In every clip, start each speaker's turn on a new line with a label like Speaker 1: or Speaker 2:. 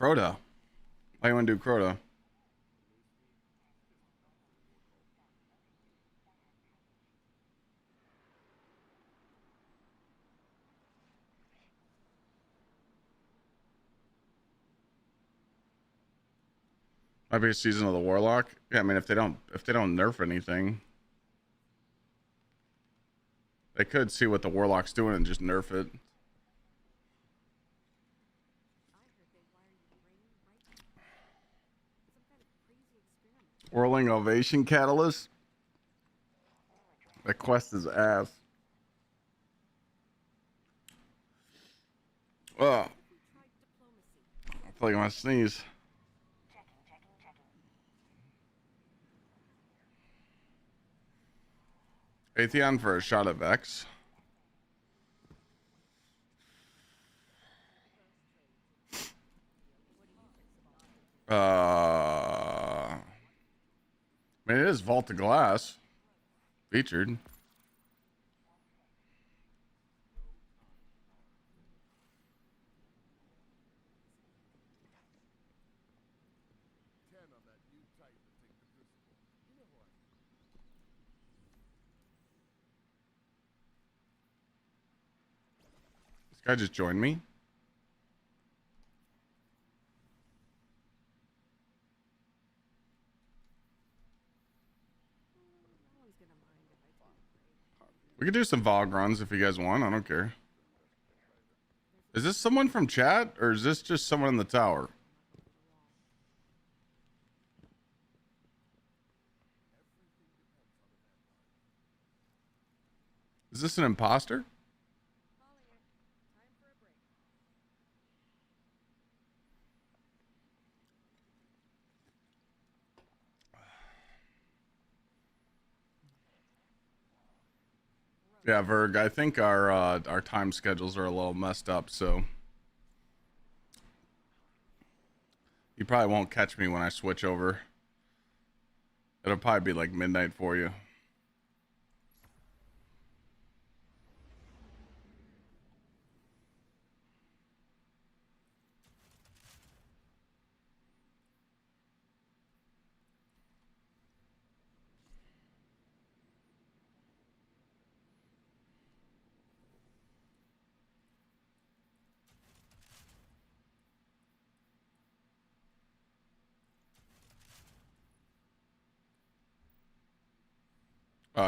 Speaker 1: Crota. Why you want to do Crota? Might be a season of the Warlock. Yeah, I mean if they don't nerf anything, they could see what the Warlock's doing and just nerf it. Whirling Ovation Catalyst. That quest is ass. Oh, I feel like I'm gonna sneeze. Atheon for a shot of X. I mean, it is Vault of Glass featured. This guy just joined me. We could do some Vog runs if you guys want. I don't care. Is this someone from chat or is this just someone in the tower? Is this an imposter? Yeah, Verg. I think our time schedules are a little messed up, so you probably won't catch me when I switch over. It'll probably be like midnight for you.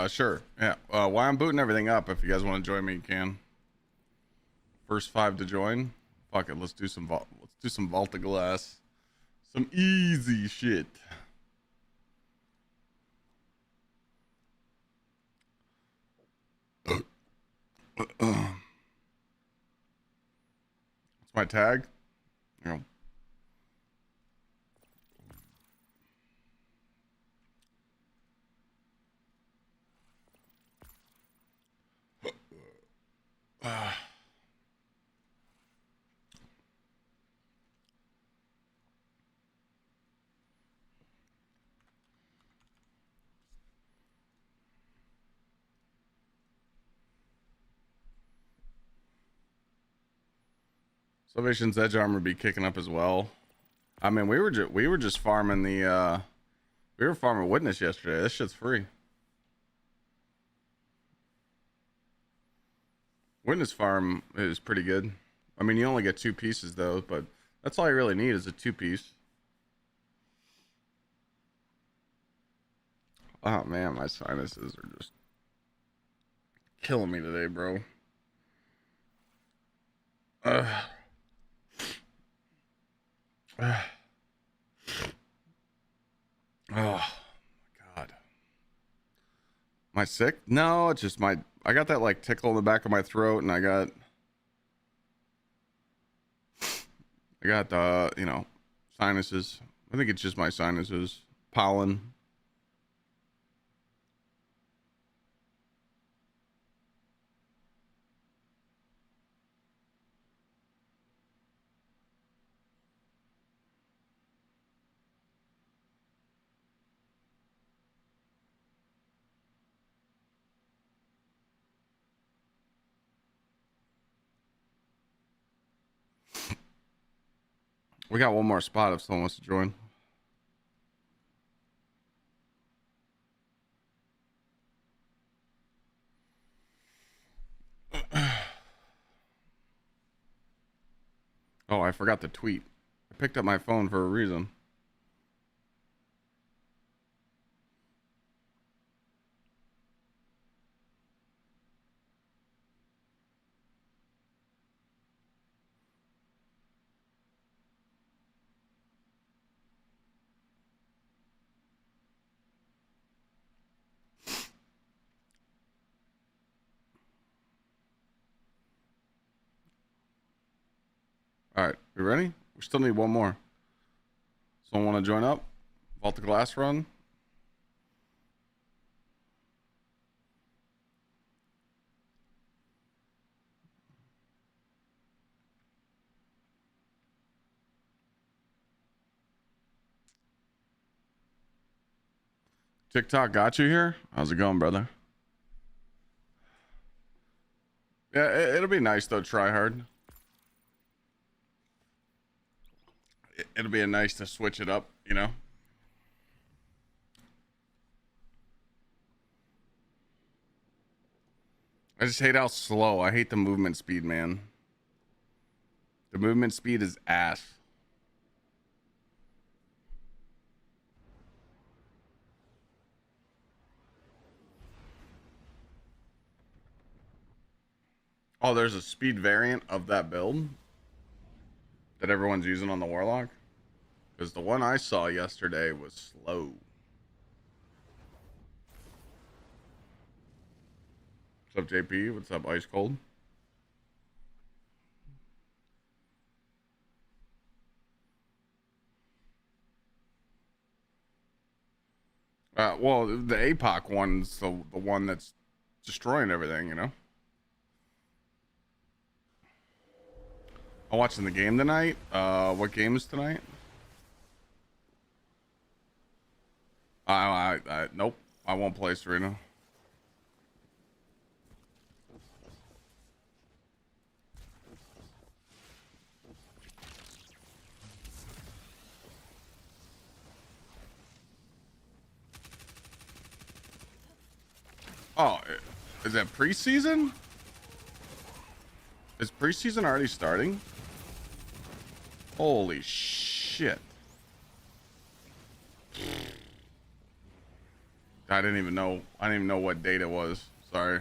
Speaker 1: Sure. Yeah. While I'm booting everything up, if you guys want to join me, you can. First 5 to join. Fuck it. Let's do some Vault of Glass. Some easy shit. What's my tag? You know. Salvation's Edge armor be kicking up as well. I mean, we were just farming the we were farming Witness yesterday. This shit's free. Witness farm is pretty good. I mean, you only get 2 pieces though, but that's all you really need is a 2-piece. Oh man, my sinuses are just killing me today, bro. Uh, uh, oh God. Am I sick? No, it's just I got that like tickle in the back of my throat, and I got sinuses. I think it's just my sinuses. Pollen. We got one more spot if someone wants to join. Oh, I forgot to tweet. I picked up my phone for a reason. All right, we ready? We still need one more. Someone want to join up? Vault the glass run? TikTok got you here? How's it going, brother? Yeah, it'll be nice though. Try hard. It'll be nice to switch it up, you know? I just hate how slow. I hate the movement speed, man. The movement speed is ass. Oh, there's a speed variant of that build that everyone's using on the Warlock? Because the one I saw yesterday was slow. What's up, JP? What's up, Ice Cold? Well, the APOC one's the one that's destroying everything, you know? I'm watching the game tonight. What game is tonight? Nope. I won't play Serena. Oh, is that preseason? Is preseason already starting? Holy shit. I didn't even know what date it was. Sorry.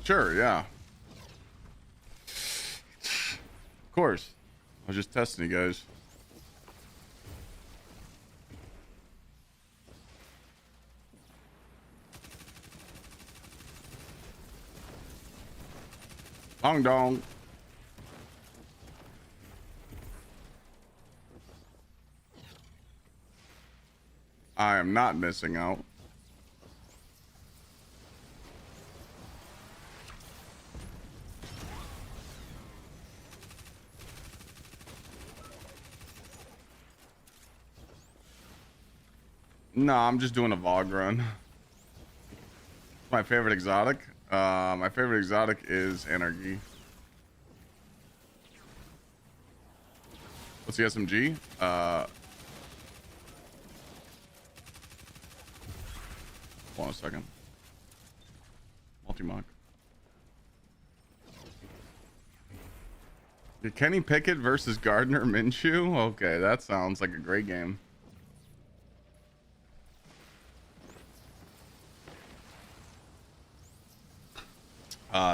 Speaker 1: Sure, yeah. Of course. I was just testing you guys. Dong dong. I am not missing out. No, I'm just doing a VOG run. My favorite exotic? My favorite exotic is Anarchy. What's the SMG? Hold on a second. Multi-mock. Kenny Pickett versus Gardner Minshew? Okay, that sounds like a great game.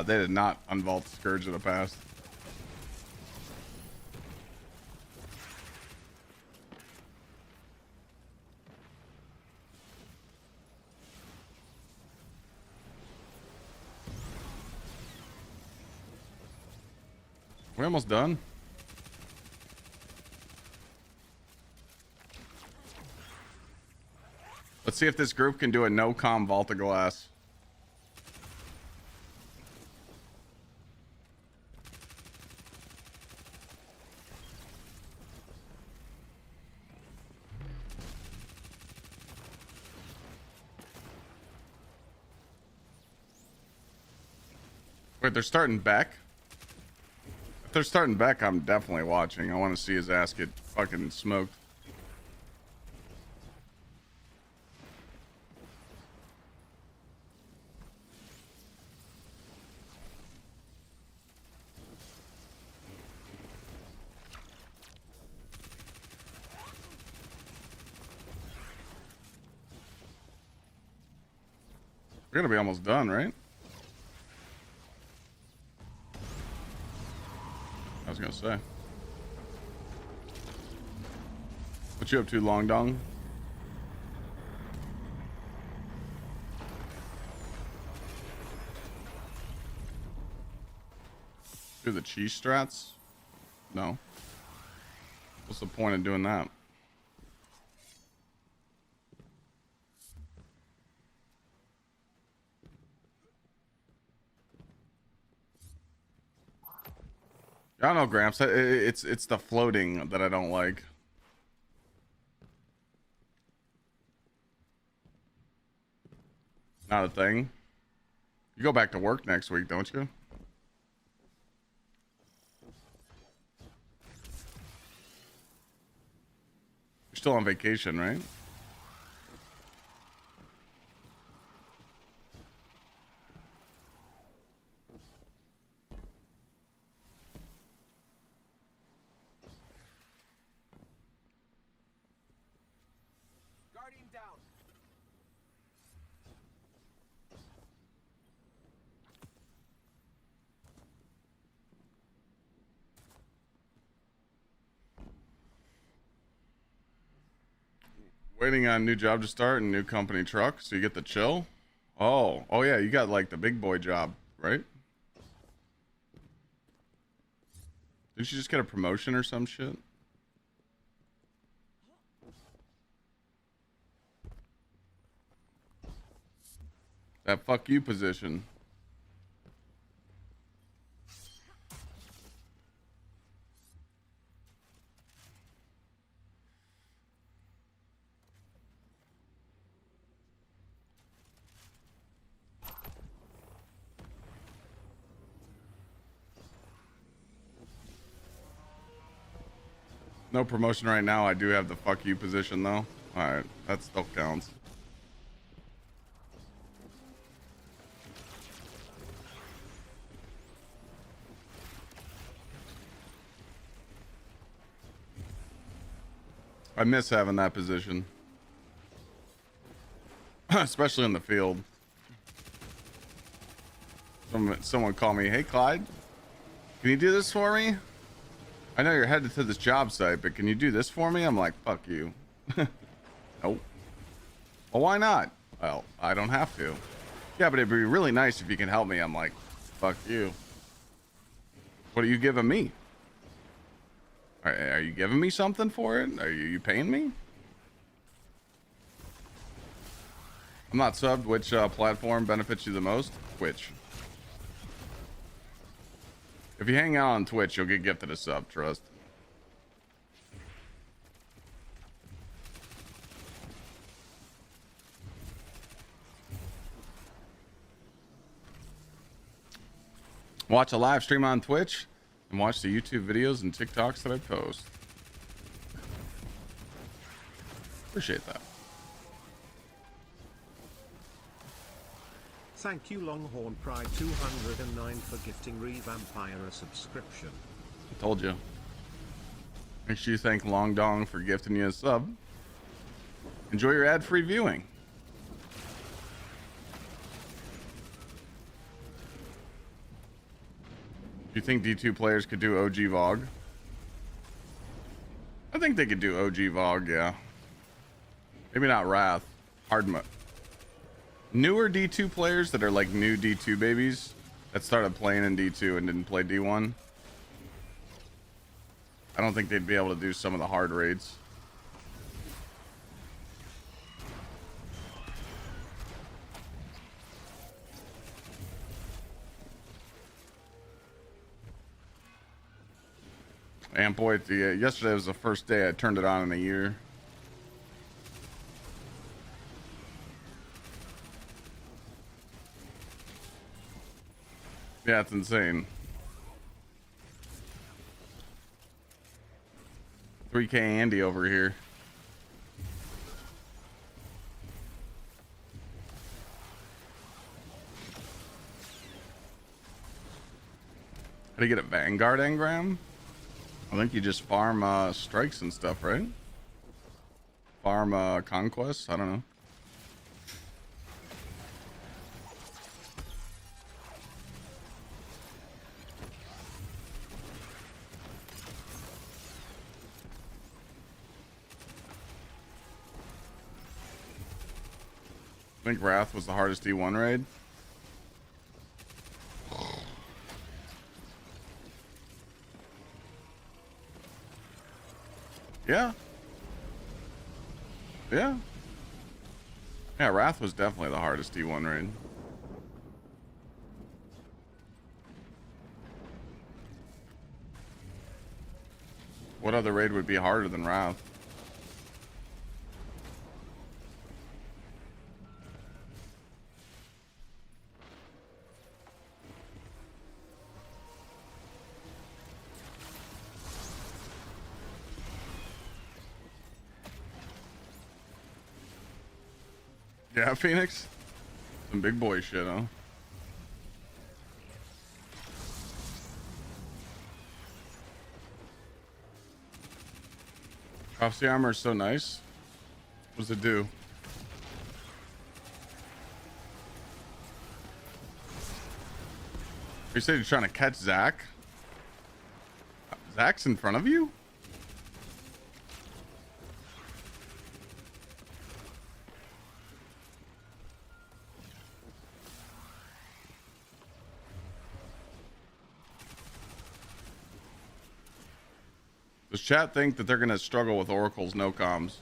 Speaker 1: They did not unvault Scourge in the past. We're almost done. Let's see if this group can do a no-com vault of glass. Wait, they're starting Beck? If they're starting Beck, I'm definitely watching. I want to see his ass get fucking smoked. We're gonna be almost done, right? I was gonna say. What you up to, Long Dong? Do the cheese strats? No. What's the point of doing that? I don't know, Gramps. It's the floating that I don't like. Not a thing. You go back to work next week, don't you? You're still on vacation, right?
Speaker 2: Guardian down.
Speaker 1: Waiting on a new job to start and new company truck, so you get the chill. Oh yeah, you got like the big boy job, right? Didn't you just get a promotion or some shit? That fuck you position. No promotion right now. I do have the fuck you position though. Alright, that still counts. I miss having that position. Especially in the field. Someone call me, hey Clyde, can you do this for me? I know you're headed to this job site, but can you do this for me? I'm like, fuck you. Nope. Well, why not? Well, I don't have to. Yeah, but it'd be really nice if you can help me. I'm like, fuck you. What are you giving me? Are you giving me something for it? Are you paying me? I'm not subbed. Which platform benefits you the most? Twitch. If you hang out on Twitch, you'll get gifted a sub, trust. Watch a live stream on Twitch and watch the YouTube videos and TikToks that I post. Appreciate that.
Speaker 3: Thank you Longhorn Pride 209 for gifting Revampire a subscription.
Speaker 1: I told you. Make sure you thank Long Dong for gifting you a sub. Enjoy your ad-free viewing. Do you think D2 players could do OG Vogue? I think they could do OG Vogue, yeah. Maybe not Wrath. Hard mode. Newer D2 players that are like new D2 babies that started playing in D2 and didn't play D1. I don't think they'd be able to do some of the hard raids. And boy, yesterday was the first day I turned it on in a year. Yeah, it's insane. 3K Andy over here. How do you get a Vanguard engram? I think you just farm strikes and stuff, right? Farm conquests? I don't know. I think Wrath was the hardest E1 raid. Yeah. Yeah. Yeah, Wrath was definitely the hardest E1 raid. What other raid would be harder than Wrath? Yeah, Phoenix? Some big boy shit, huh? Prophecy armor is so nice. What does it do? You said you're trying to catch Zach? Zach's in front of you? Does chat think that they're going to struggle with Oracle's no comms?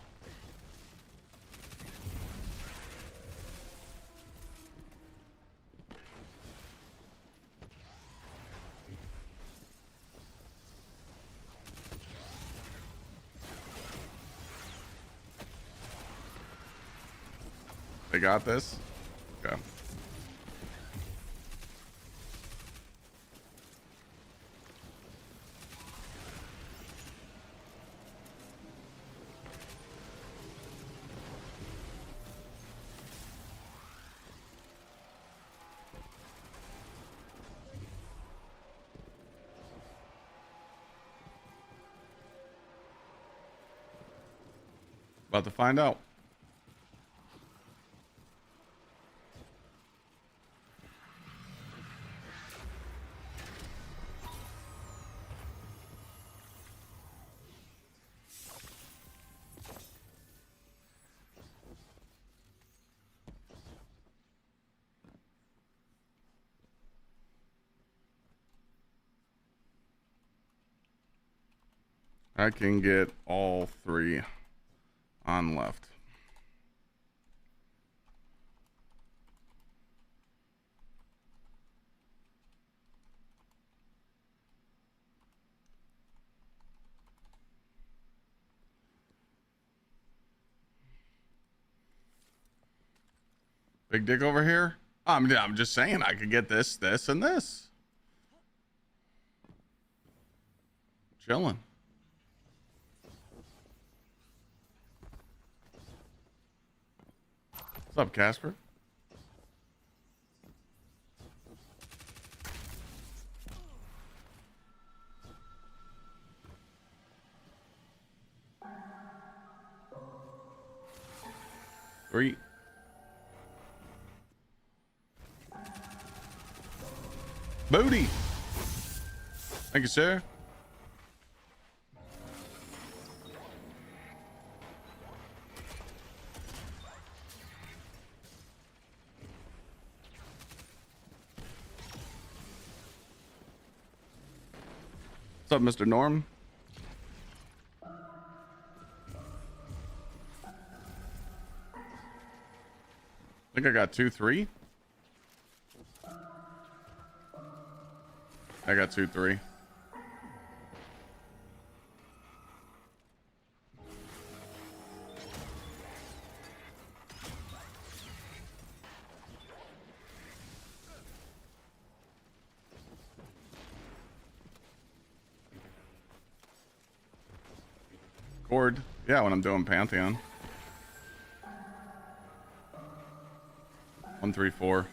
Speaker 1: They got this? Okay. About to find out. I can get all three on left. Big dick over here? I'm just saying I could get this, this, and this. Chilling. What's up, Casper? Three. Booty. Thank you, sir. What's up, Mr. Norm? I think I got 2-3. I got 2-3. Discord. Yeah, when I'm doing Pantheon. 134.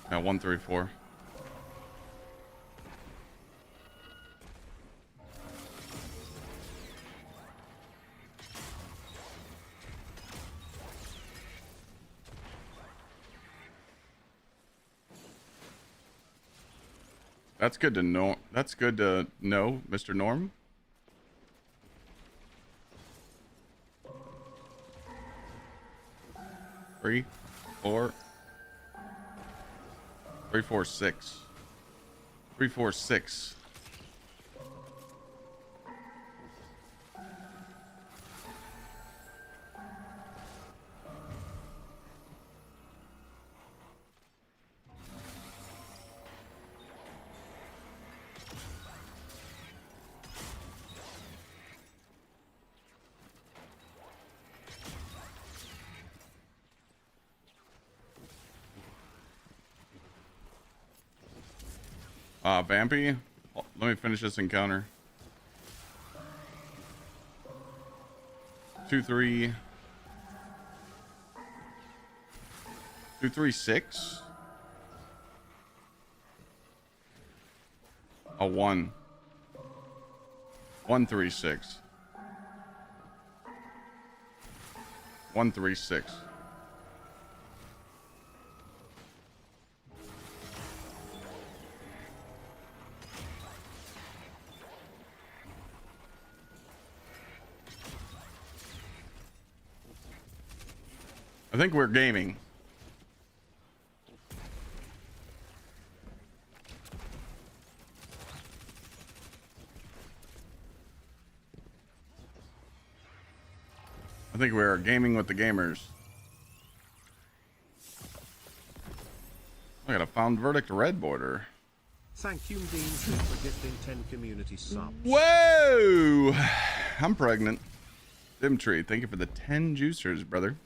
Speaker 1: Yeah, 134. That's good to know. That's good to know, Mr. Norm. Three, 4, 3, 4, 6. 3, 4, 6. Vampy, let me finish this encounter. 2, 3. 2, 3, 6. A 1. 1, 3, 6. 1, 3, 6. I think we're gaming. I think we're gaming with the gamers. I got a found verdict red border.
Speaker 3: Thank you, Dean, for gifting 10 community subs.
Speaker 1: Whoa! I'm pregnant. Dimtree, thank you for the 10 juicers, brother.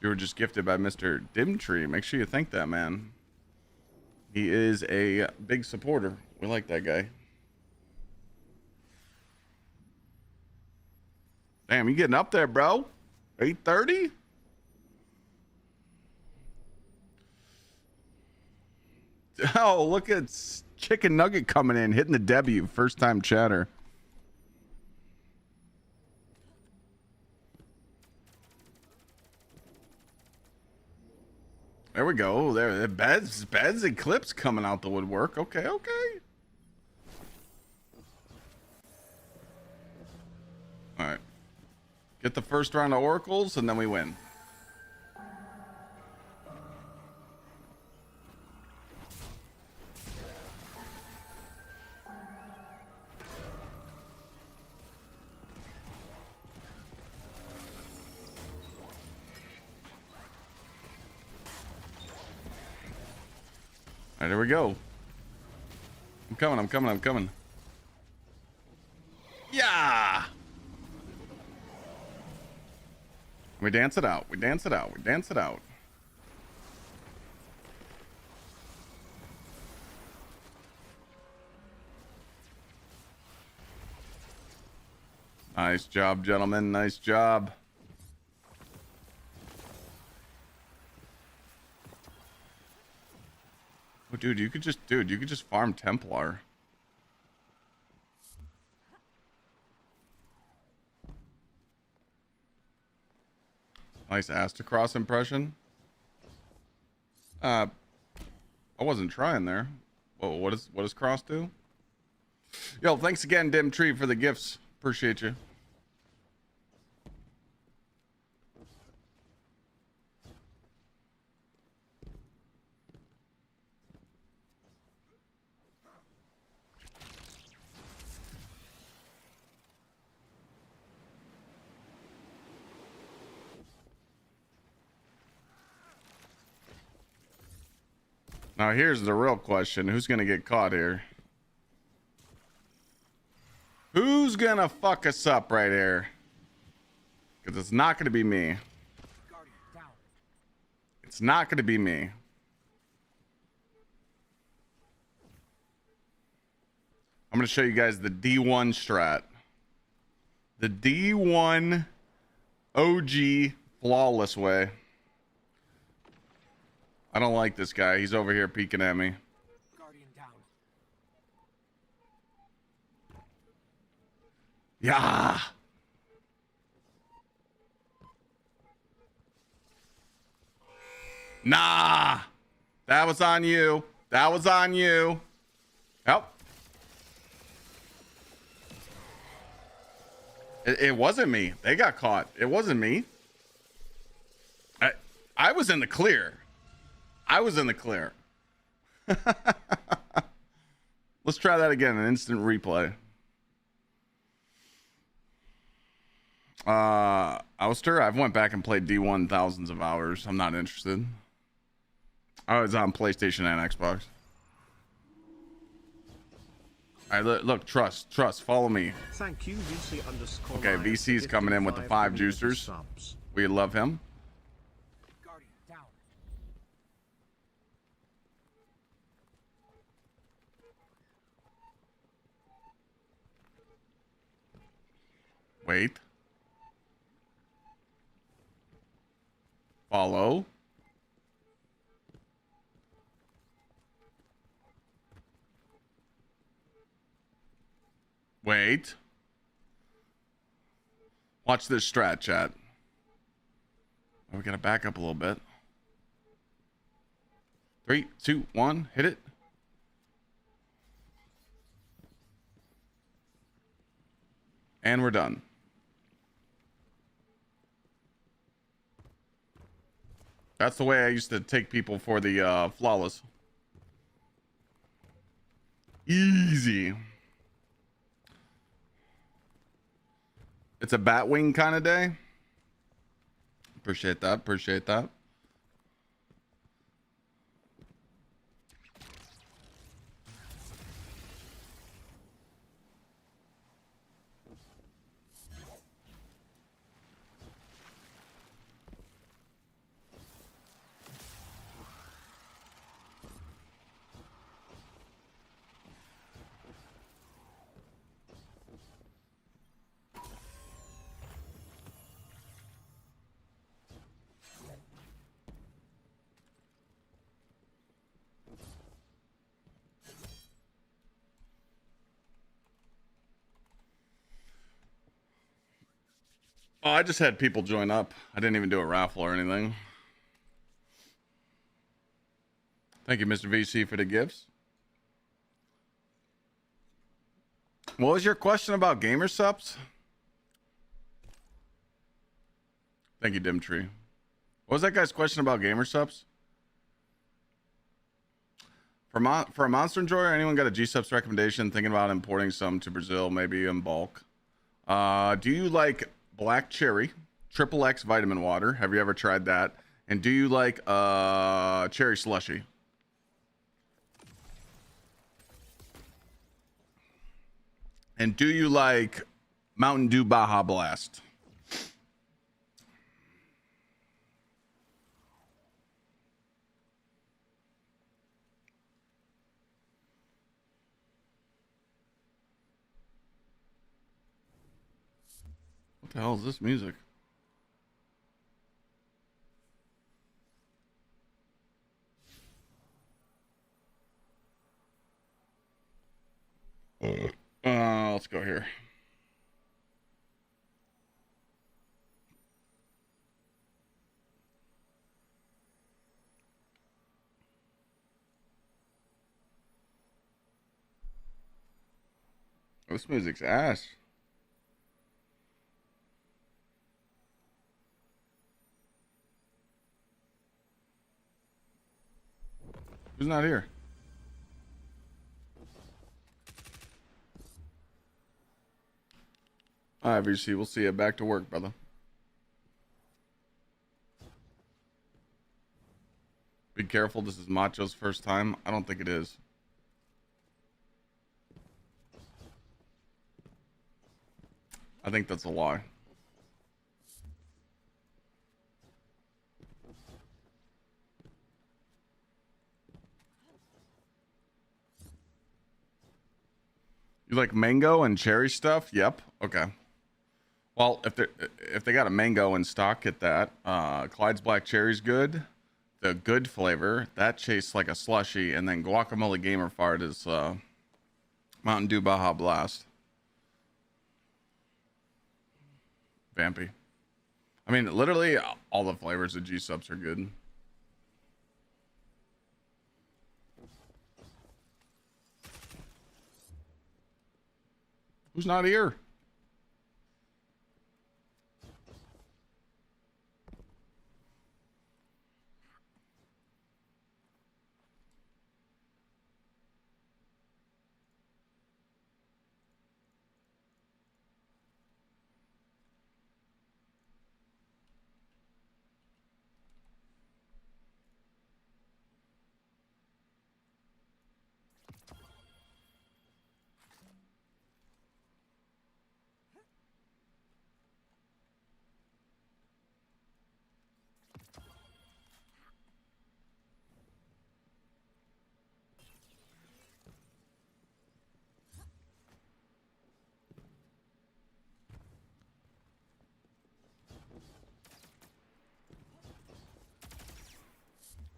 Speaker 1: You were just gifted by Mr. Dimtree. Make sure you thank that man. He is a big supporter. We like that guy. Damn, you getting up there, bro? 8:30? Oh, look at Chicken Nugget coming in, hitting the W. First time chatter. There we go. There, Beds Eclipse coming out the woodwork. Okay, okay. All right. Get the first round of oracles, and then we win. All right, here we go. I'm coming, I'm coming, I'm coming. Yeah! We dance it out, we dance it out, we dance it out. Nice job, gentlemen, nice job. Oh, dude, you could just farm Templar. Nice Astacross impression. I wasn't trying there. Whoa, what does Cross do? Yo, thanks again, Dimtree, for the gifts. Appreciate you. Now here's the real question. Who's gonna get caught here? Who's gonna fuck us up right here? Because it's not gonna be me. It's not going to be me. I'm going to show you guys the D1 strat. The D1 OG flawless way. I don't like this guy. He's over here peeking at me.
Speaker 2: Guardian down.
Speaker 1: Yeah. Nah. That was on you. That was on you. Yep. It wasn't me. They got caught. It wasn't me. I was in the clear. I was in the clear. Let's try that again. An instant replay. Ouster, I've went back and played D1 thousands of hours. I'm not interested. I was on PlayStation and Xbox. All right, look, trust, follow me.
Speaker 3: Thank you, VC_.
Speaker 1: Okay, VC's coming in with the 5 juicers.
Speaker 3: Subs.
Speaker 1: We love him.
Speaker 2: Guardian down.
Speaker 1: Wait. Follow. Wait. Watch this strat, chat. Oh, we gotta back up a little bit. 3, 2, 1, hit it. And we're done. That's the way I used to take people for the flawless. Easy. It's a Batwing kind of day. Appreciate that. Appreciate that. Oh, I just had people join up. I didn't even do a raffle or anything. Thank you, Mr. VC, for the gifts. What was your question about gamer subs? Thank you, Dimtree. What was that guy's question about gamer subs? For a Monster Enjoyer, anyone got a G-Subs recommendation? Thinking about importing some to Brazil, maybe in bulk. Do you like black cherry, triple X vitamin water? Have you ever tried that? And do you like cherry slushy? And do you like Mountain Dew Baja Blast? What the hell is this music? Let's go here. This music's ass. Who's not here? All right, VC, we'll see you. Back to work, brother. Be careful. This is Macho's first time. I don't think it is. I think that's a lie. You like mango and cherry stuff? Yep. Okay. Well, if they got a mango in stock, get that. Clyde's black cherry's good. The good flavor that tastes like a slushy, and then guacamole gamer fart is Mountain Dew Baja Blast. Vampy. I mean, literally all the flavors of G subs are good. Who's not here?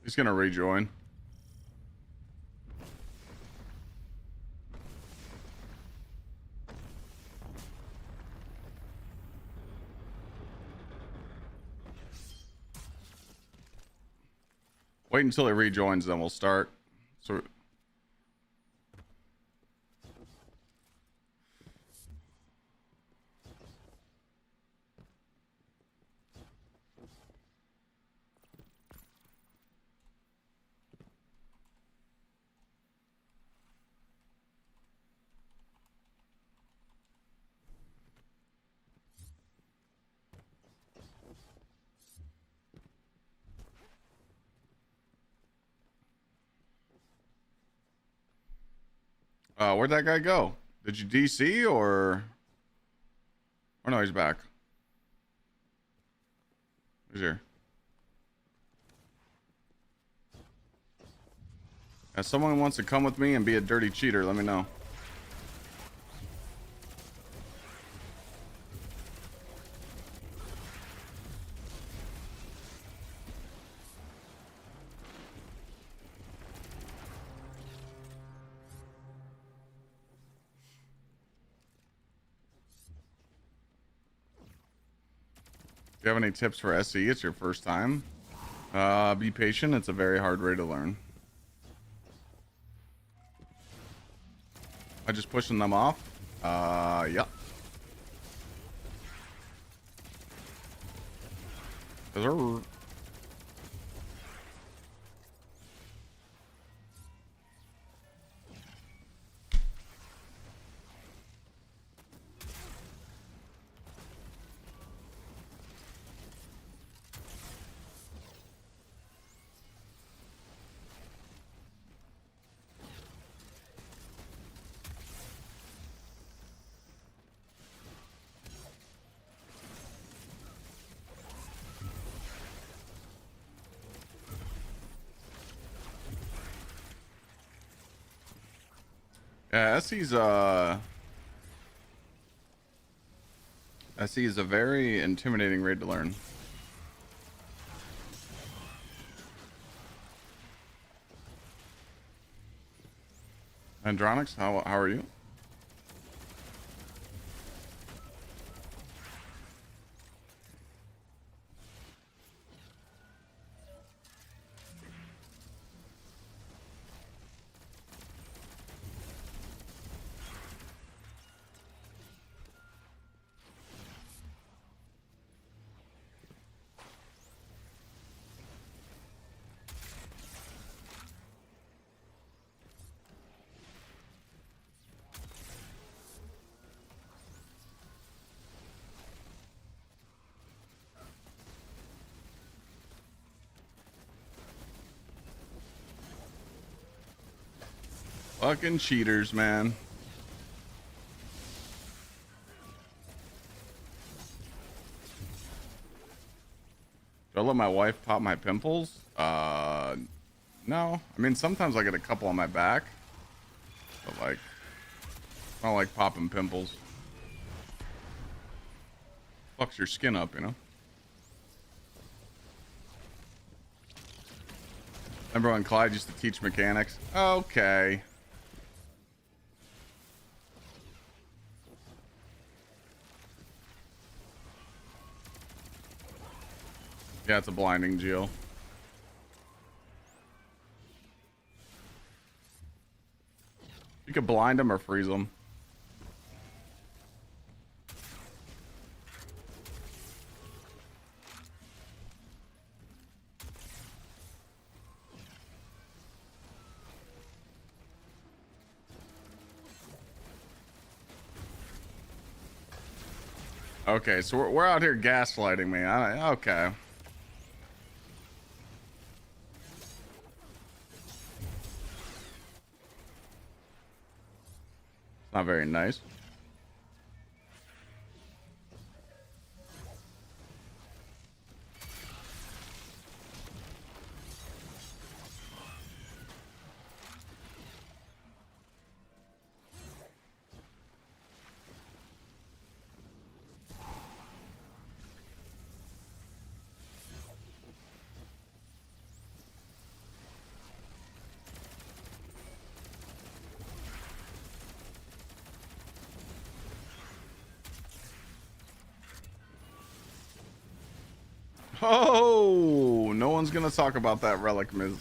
Speaker 1: He's gonna rejoin. Wait until he rejoins, then we'll start. So where'd that guy go? Did you DC or no, he's back. He's here. If someone wants to come with me and be a dirty cheater, let me know. Do you have any tips for SE? It's your first time. Be patient. It's a very hard way to learn. I just pushing them off. Yeah. Yeah, SE is a very intimidating raid to learn. Andronix, how are you? Fucking cheaters, man. Do I let my wife pop my pimples? No. I mean, sometimes I get a couple on my back. But like, I don't like popping pimples. Fucks your skin up, you know? Remember when Clyde used to teach mechanics? Okay. Yeah, it's a blinding geo. You could blind them or freeze them. Okay, so we're out here gaslighting me. Okay. It's not very nice. Oh, no one's gonna talk about that relic, Miz.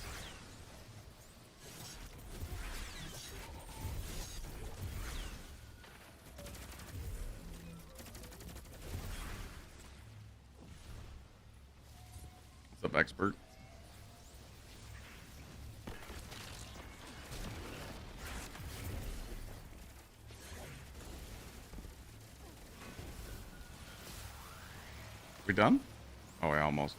Speaker 1: What's up, expert? We done? Oh, yeah, almost.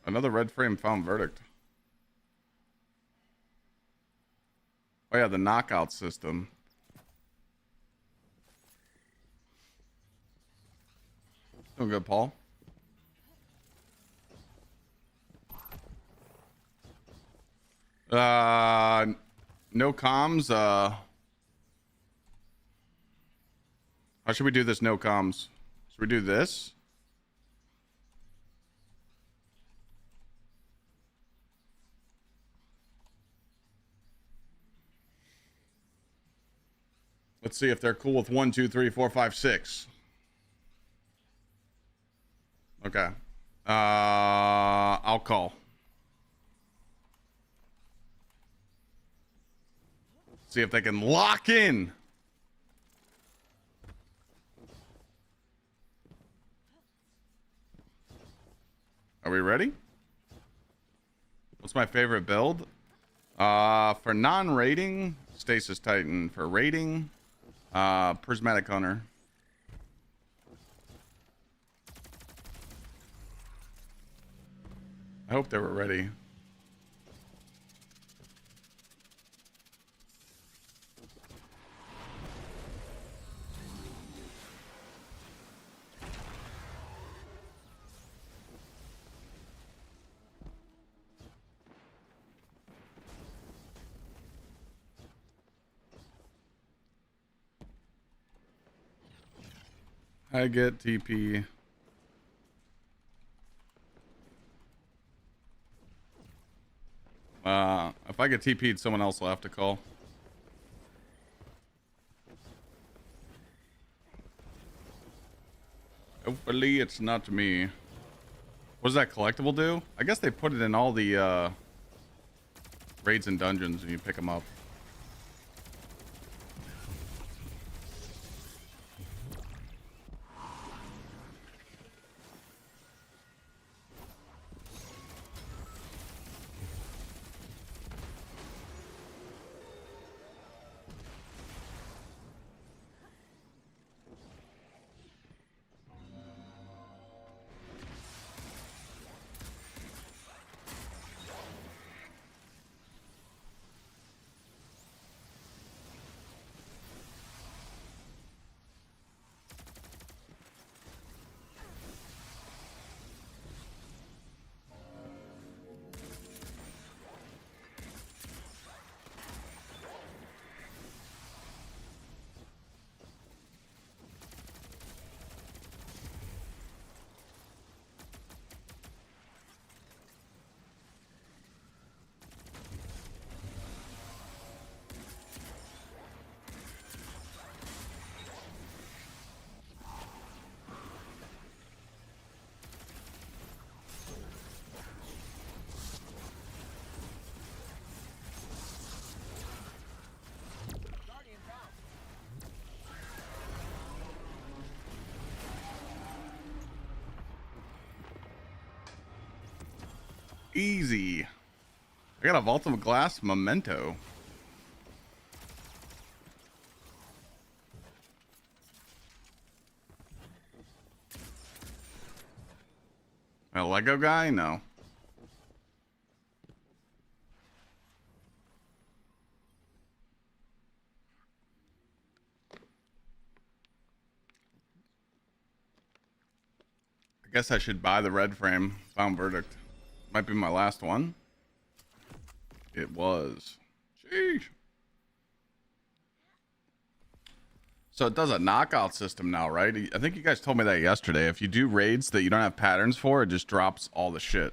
Speaker 1: Another red frame found verdict. Oh yeah, the knockout system. Doing good, Paul. No comms. How should we do this? No comms. Should we do this? Let's see if they're cool with 1, 2, 3, 4, 5, 6. Okay. I'll call. See if they can lock in. Are we ready? What's my favorite build? For non-rating, Stasis Titan. For rating, Prismatic Hunter. I hope they were ready. I get TP. If I get TP'd, someone else will have to call. Hopefully it's not me. What does that collectible do? I guess they put it in all the raids and dungeons and you pick them up. Easy. I got a Vault of Glass memento. A Lego guy? No. I guess I should buy the red frame. Found verdict. Might be my last one. It was. Sheesh. So it does a knockout system now, right? I think you guys told me that yesterday. If you do raids that you don't have patterns for, it just drops all the shit.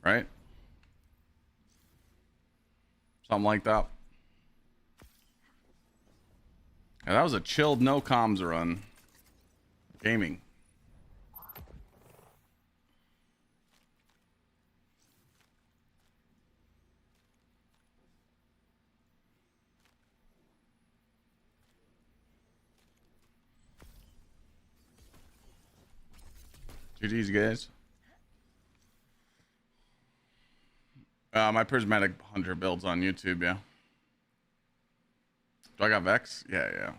Speaker 1: Right? Something like that. And that was a chilled no comms run. Gaming. GG's, guys. My prismatic hunter builds on YouTube, yeah. Do I got Vex? Yeah.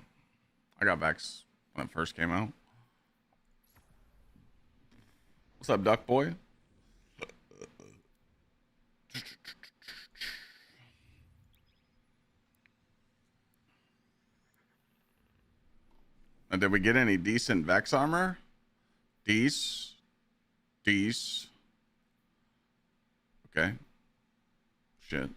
Speaker 1: I got Vex when it first came out. What's up, Duck Boy? And did we get any decent Vex armor? Dece. Okay. Shit.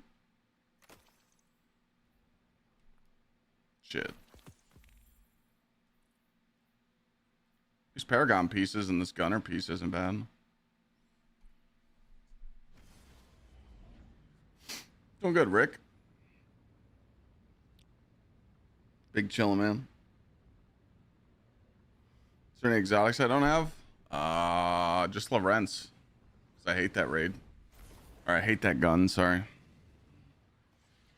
Speaker 1: These Paragon pieces and this Gunner piece isn't bad. Doing good, Rick. Big chillin', man. Is there any exotics I don't have? Just Lawrence. Because I hate that raid. Or I hate that gun, sorry.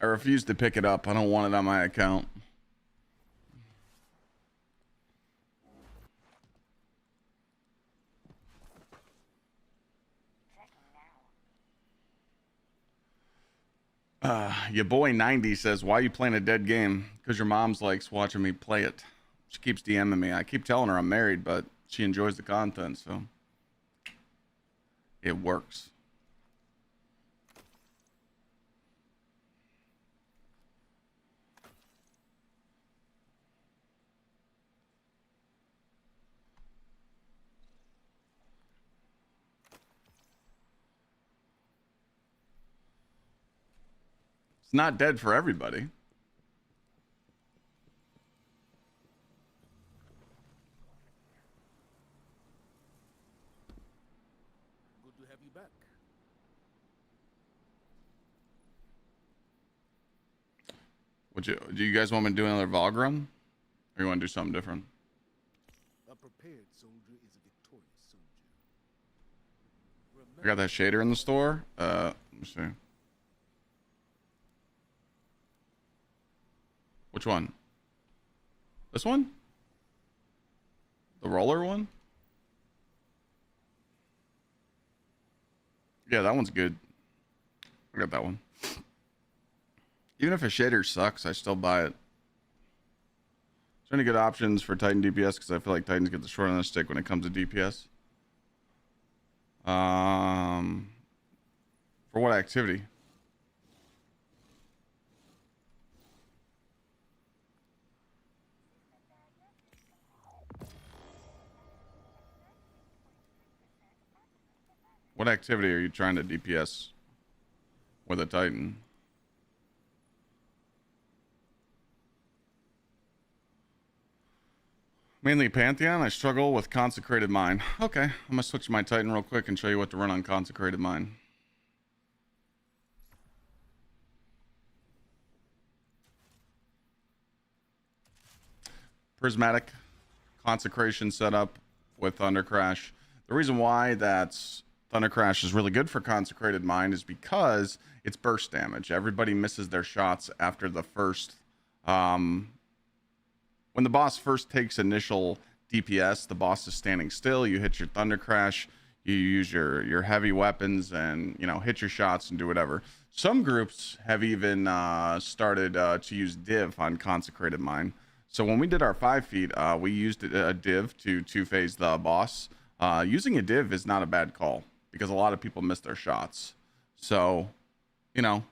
Speaker 1: I refuse to pick it up. I don't want it on my account. Your boy 90 says, why are you playing a dead game? Because your mom's likes watching me play it. She keeps DMing me. I keep telling her I'm married, but she enjoys the content, so it works. It's not dead for everybody.
Speaker 2: Good to have you back.
Speaker 1: Do you guys want me to do another Vogue run? Or you want to do something different?
Speaker 2: A prepared soldier is a victorious soldier.
Speaker 1: I got that shader in the store. Let me see. Which one? This one? The roller one? Yeah, that one's good. I got that one. Even if a shader sucks, I still buy it. Is there any good options for Titan DPS? Because I feel like Titans get the short end of the stick when it comes to DPS. For what activity? What activity are you trying to DPS with a Titan? Mainly Pantheon. I struggle with Consecrated Mine. Okay, I'm gonna switch to my Titan real quick and show you what to run on Consecrated Mine. Prismatic Consecration setup with Thunder Crash. The reason why that's Thunder Crash is really good for Consecrated Mine is because it's burst damage. Everybody misses their shots after the first when the boss first takes initial DPS, the boss is standing still. You hit your Thunder Crash, you use your heavy weapons and, you know, hit your shots and do whatever. Some groups have even started to use div on consecrated mine. So when we did our 5 feet, we used a div to 2-phase the boss. Using a div is not a bad call because a lot of people miss their shots. So, you know,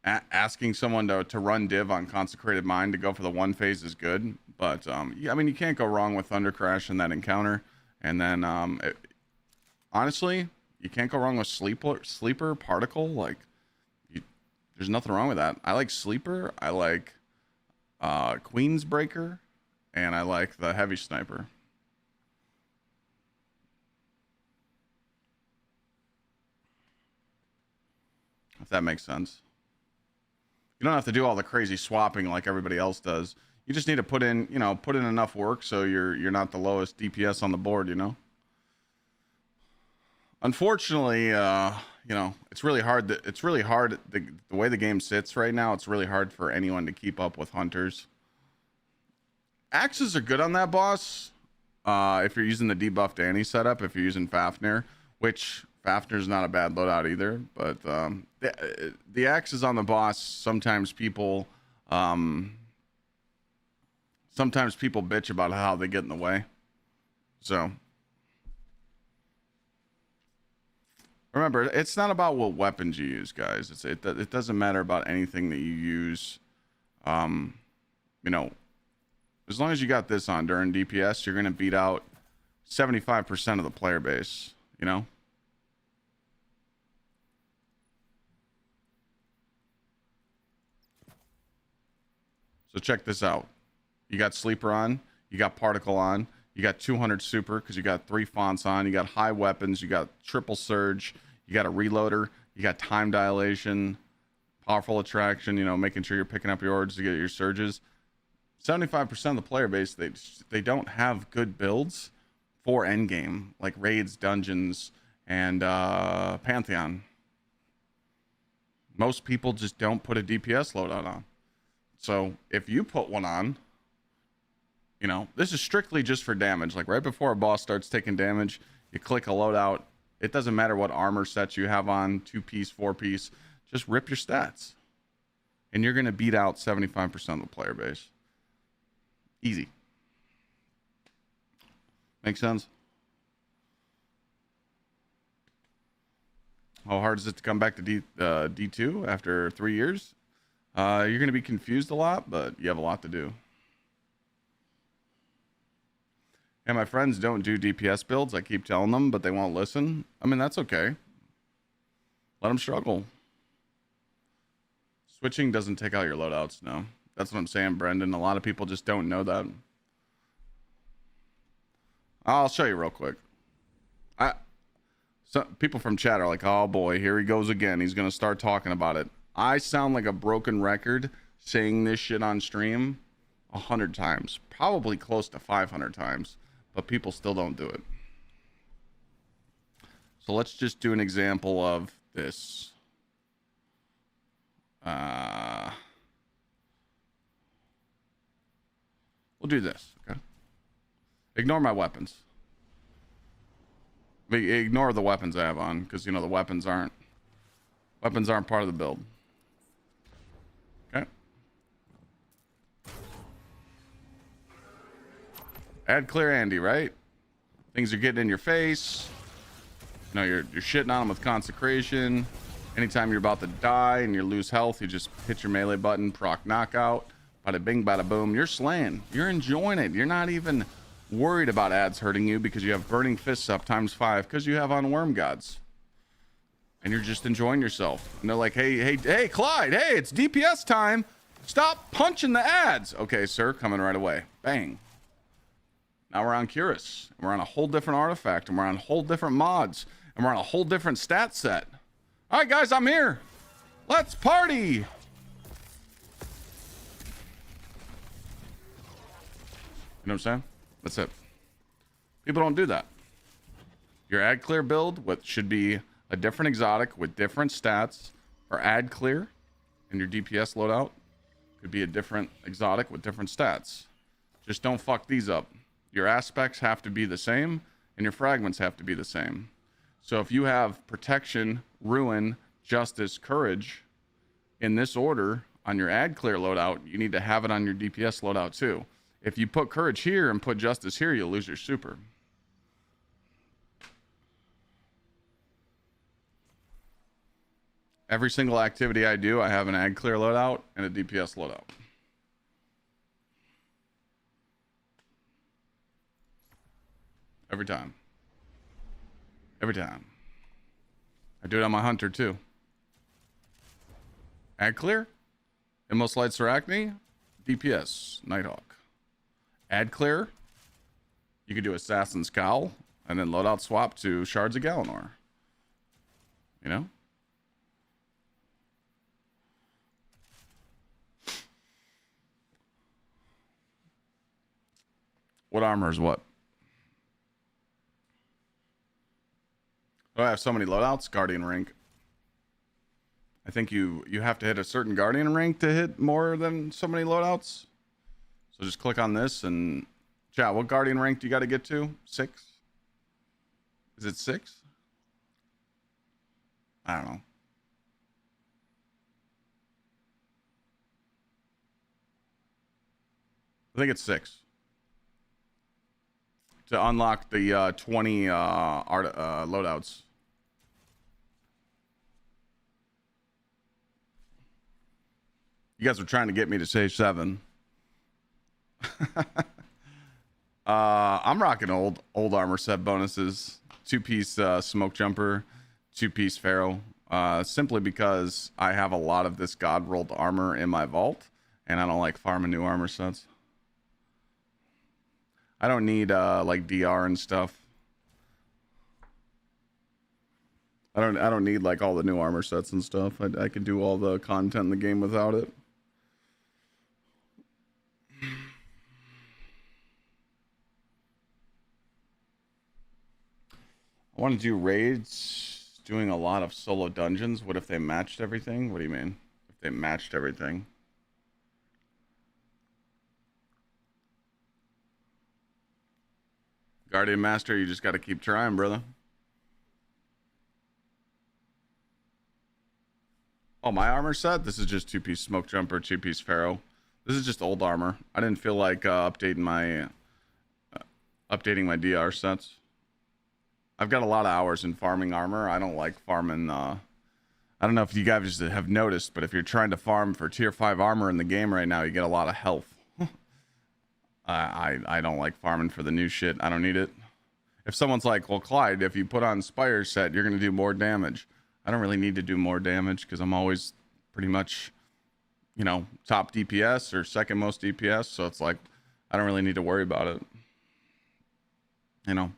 Speaker 1: asking someone to run div on consecrated mine to go for the 1 phase is good. But yeah, I mean, you can't go wrong with Thunder Crash in that encounter. And then honestly, you can't go wrong with sleeper particle. Like, there's nothing wrong with that. I like sleeper. I like Queen's Breaker, and I like the heavy sniper. If that makes sense. You don't have to do all the crazy swapping like everybody else does. You just need to put in, you know, put in enough work so you're not the lowest DPS on the board, you know. Unfortunately, you know, it's really hard. The way the game sits right now, it's really hard for anyone to keep up with hunters. Axes are good on that boss. If you're using the debuff Danny setup, if you're using Fafnir, which Fafnir's not a bad loadout either, but the axes on the boss, sometimes people bitch about how they get in the way. So remember, it's not about what weapons you use, guys. It doesn't matter about anything that you use. You know, as long as you got this on during DPS, you're gonna beat out 75% of the player base, you know. So check this out. You got sleeper on, you got particle on, you got 200 super because you got 3 fonts on, you got high weapons, you got triple surge, you got a reloader, you got time dilation, powerful attraction, you know, making sure you're picking up your orders to get your surges. 75% of the player base, they don't have good builds for endgame, like raids, dungeons, and Pantheon. Most people just don't put a DPS loadout on. So if you put one on, you know, this is strictly just for damage. Like right before a boss starts taking damage, you click a loadout. It doesn't matter what armor sets you have on, 2-piece, 4-piece, just rip your stats. And you're going to beat out 75% of the player base. Easy. Make sense? How hard is it to come back to D2 after 3 years? You're going to be confused a lot, but you have a lot to do. And my friends don't do DPS builds. I keep telling them, but they won't listen. I mean, that's okay. Let them struggle. Switching doesn't take out your loadouts, no. That's what I'm saying, Brendan. A lot of people just don't know that. I'll show you real quick. Some people from chat are like, oh boy, here he goes again. He's going to start talking about it. I sound like a broken record saying this shit on stream 100 times, probably close to 500 times, but people still don't do it. So let's just do an example of this. We'll do this, okay? Ignore my weapons. Ignore the weapons I have on, because, you know, the weapons aren't part of the build. Okay. Add clear Andy, right? Things are getting in your face. You know, you're shitting on them with consecration. Anytime you're about to die and you lose health, you just hit your melee button, proc knockout. Bada bing, bada boom. You're slaying. You're enjoying it. You're not even worried about ads hurting you because you have burning fists up ×5 because you have on worm gods. And you're just enjoying yourself. And they're like, hey, Clyde, hey, it's DPS time. Stop punching the ads. Okay, sir, coming right away. Bang. Now we're on Curus. And we're on a whole different artifact. And we're on whole different mods. And we're on a whole different stat set. All right, guys, I'm here. Let's party. You know what I'm saying? That's it. People don't do that. Your ad clear build, what should be a different exotic with different stats, or ad clear, and your DPS loadout could be a different exotic with different stats. Just don't fuck these up. Your aspects have to be the same, and your fragments have to be the same. So if you have protection, ruin, justice, courage in this order on your ad clear loadout, you need to have it on your DPS loadout too. If you put courage here and put justice here, you'll lose your super. Every single activity I do, I have an ad clear loadout and a DPS loadout. Every time. Every time. I do it on my hunter too. Ad clear, Gsxrclyde Gsxrclyde, DPS, Nighthawk. Ad clear, you could do Assassin's Cowl, and then loadout swap to Shards of Galanor. You know? What armor is what? Oh, I have so many loadouts. Guardian rank. I think you have to hit a certain Guardian rank to hit more than so many loadouts. So just click on this and chat. What Guardian rank do you got to get to? 6? Is it 6? I don't know. I think it's 6. To unlock the 20 loadouts. You guys were trying to get me to say 7. I'm rocking old armor set bonuses. 2-piece smoke jumper, 2-piece pharaoh. Simply because I have a lot of this god rolled armor in my vault, and I don't like farming new armor sets. I don't need like DR and stuff. I don't need like all the new armor sets and stuff. I can do all the content in the game without it. I want to do raids, doing a lot of solo dungeons. What if they matched everything? What do you mean? If they matched everything? Guardian Master, you just got to keep trying, brother. Oh, my armor set? This is just 2-piece smoke jumper, 2-piece pharaoh. This is just old armor. I didn't feel like updating my DR sets. I've got a lot of hours in farming armor. I don't like farming. I don't know if you guys have noticed, but if you're trying to farm for tier 5 armor in the game right now, you get a lot of health. I don't like farming for the new shit. I don't need it. If someone's like, well, Clyde, if you put on Spire set, you're going to do more damage. I don't really need to do more damage because I'm always pretty much, you know, top DPS or second most DPS. So it's like, I don't really need to worry about it. You know,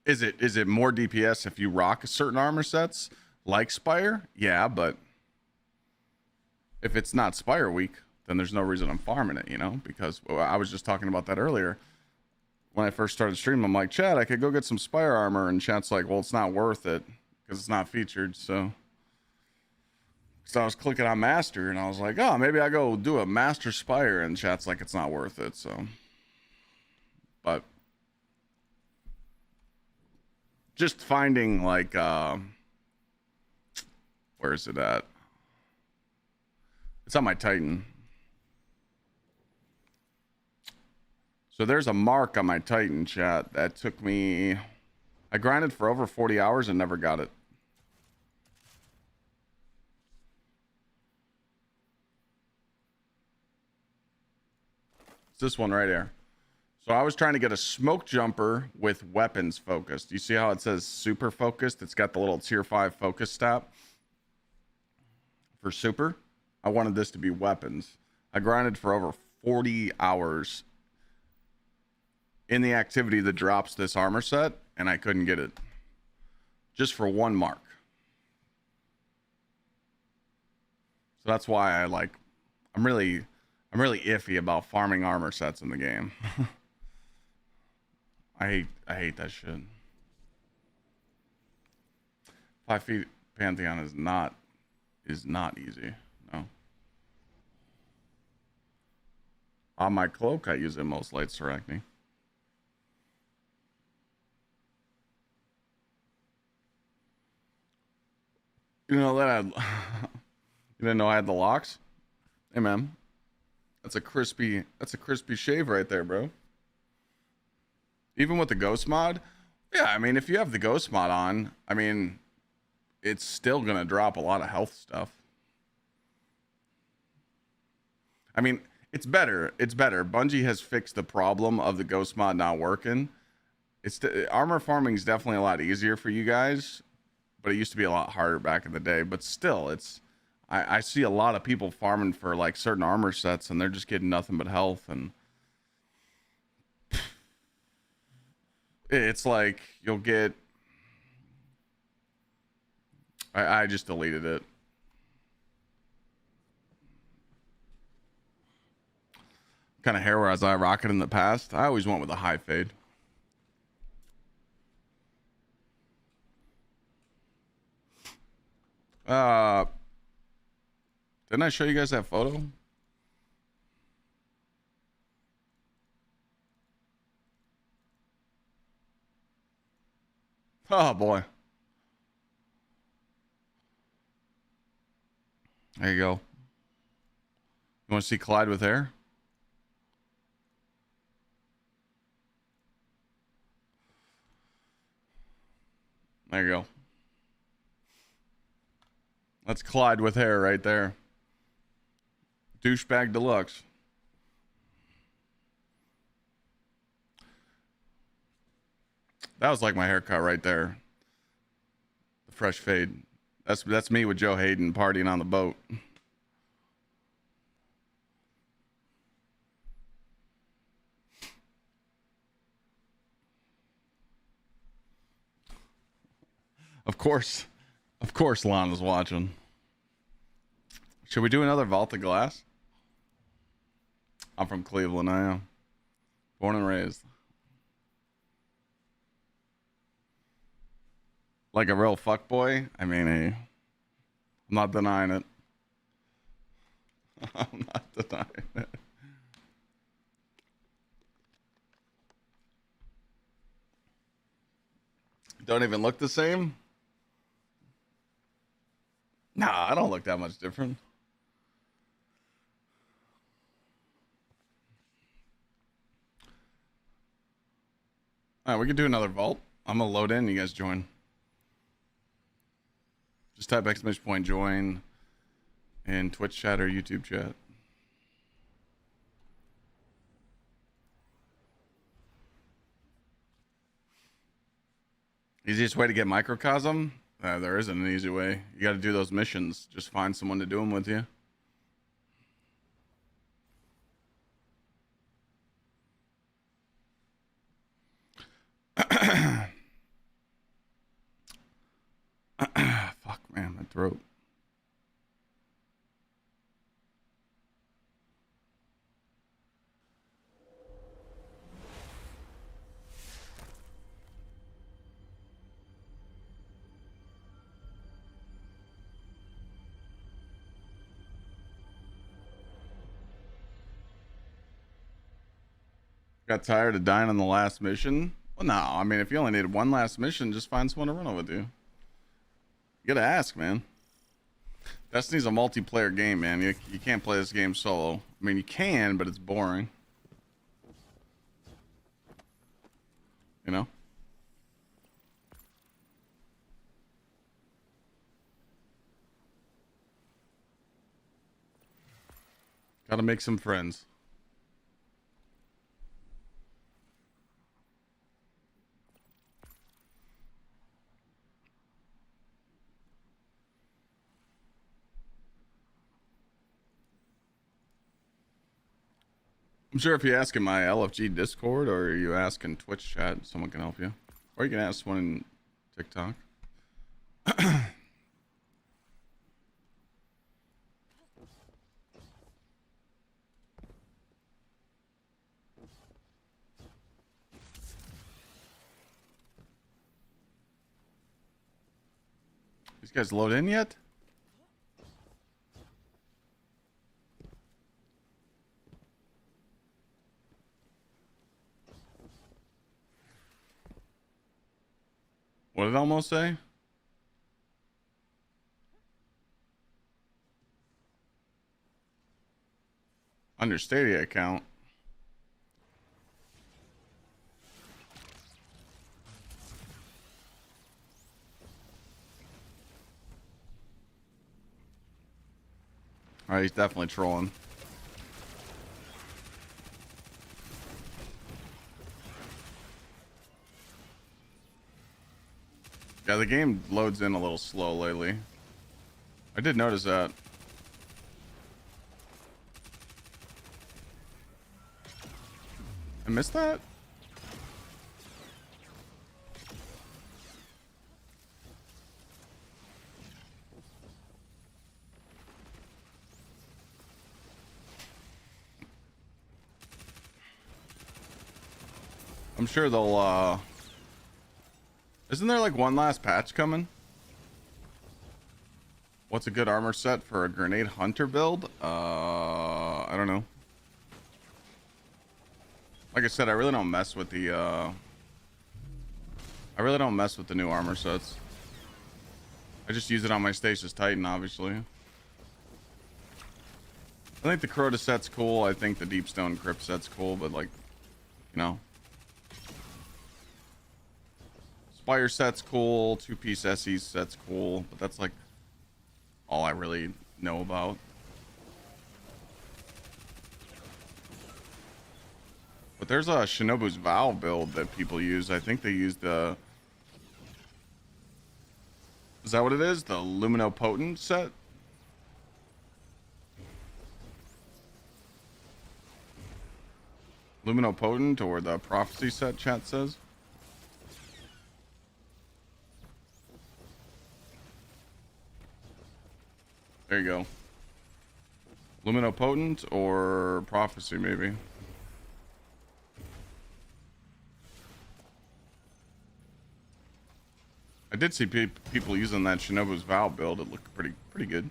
Speaker 1: is it more DPS if you rock certain armor sets like Spire? Yeah, but if it's not Spire week, then there's no reason I'm farming it, you know, because I was just talking about that earlier. When I first started streaming, I'm like, Chad, I could go get some Spire armor. And Chat's like, well, it's not worth it because it's not featured. So I was clicking on Master and I was like, oh, maybe I go do a Master Spire. And Chat's like, it's not worth it. So, but just finding like, where is it at? It's on my Titan. So there's a mark on my Titan, chat, that took me... I grinded for over 40 hours and never got it. It's this one right here. So I was trying to get a smoke jumper with weapons focused. You see how it says super focused? It's got the little tier 5 focus stat for super. I wanted this to be weapons. I grinded for over 40 hours in the activity that drops this armor set, and I couldn't get it. Just for one mark. So that's why I'm really iffy about farming armor sets in the game. I hate that shit. 5 feet Pantheon is not easy. No. On my cloak, I use Gsxrclyde Gsxrclyde. You know that I, you didn't know I had the locks? Hey man, that's a crispy shave right there, bro. Even with the ghost mod, yeah. I mean, if you have the ghost mod on, I mean, it's still gonna drop a lot of health stuff. I mean, it's better. It's better. Bungie has fixed the problem of the ghost mod not working. Armor farming is definitely a lot easier for you guys, but it used to be a lot harder back in the day. But still, I see a lot of people farming for like certain armor sets, and they're just getting nothing but health, and it's like you'll get. I just deleted it. Kind of hair was I rocking in the past? I always went with a high fade. Didn't I show you guys that photo? Oh boy. There you go. You want to see Clyde with hair? There you go. That's Clyde with hair right there. Douchebag deluxe. That was like my haircut right there. The fresh fade. That's me with Joe Hayden partying on the boat. Of course Lana's watching. Should we do another Vault of Glass? I'm from Cleveland, I am. Born and raised. Like a real fuckboy? I mean, I'm not denying it. I'm not denying it. Don't even look the same? Nah, I don't look that much different. All right, we can do another vault. I'm gonna load in. You guys join. Just type !point join in Twitch chat or YouTube chat. Easiest way to get microcosm? There isn't an easy way. You got to do those missions. Just find someone to do them with you. Fuck, man, my throat. Got tired of dying on the last mission? Well, no. I mean, if you only needed one last mission, just find someone to run it with you. You gotta ask, man. Destiny's a multiplayer game, man. You can't play this game solo. I mean, you can, but it's boring. You know? Gotta make some friends. I'm sure if you ask in my LFG Discord or you ask in Twitch chat, someone can help you. Or you can ask someone in TikTok. These guys load in yet? What did it almost say? On your Stadia account. Alright, he's definitely trolling. Yeah, the game loads in a little slow lately. I did notice that. I missed that? I'm sure they'll, isn't there like one last patch coming? What's a good armor set for a grenade hunter build? I don't know. Like I said, I really don't mess with the, I really don't mess with the new armor sets. I just use it on my Stasis Titan, obviously. I think the Crota set's cool. I think the Deepstone Crypt set's cool, but like, you know. Spire set's cool, two-piece SE set's cool, but that's like all I really know about. But there's a Shinobu's Vow build that people use. I think they used the... Is that what it is? The Luminopotent set? Luminopotent or the Prophecy set, chat says. There you go. Luminopotent or Prophecy, maybe. I did see people using that Shinobu's Vow build. It looked pretty good.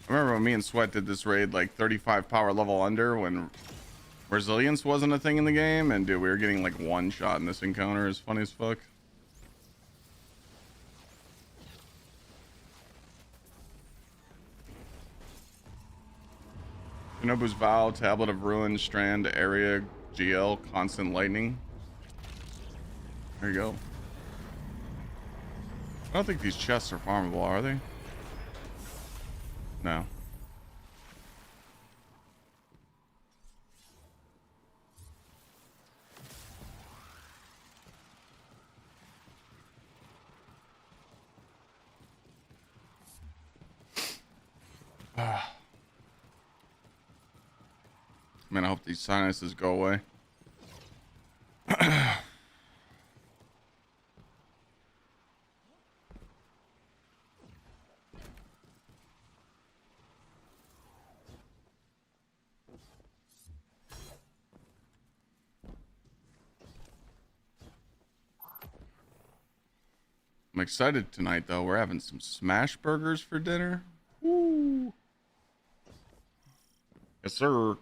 Speaker 1: I remember when me and Sweat did this raid like 35 power level under when resilience wasn't a thing in the game, and dude, we were getting like one shot in this encounter. It's funny as fuck. Shinobu's Vow, Tablet of Ruin, Strand, Area, GL, Constant Lightning. There you go. I don't think these chests are farmable, are they? No. Man, I hope these sinuses go away. I'm excited tonight, though. We're having some smash burgers for dinner. Woo! Yes, sir.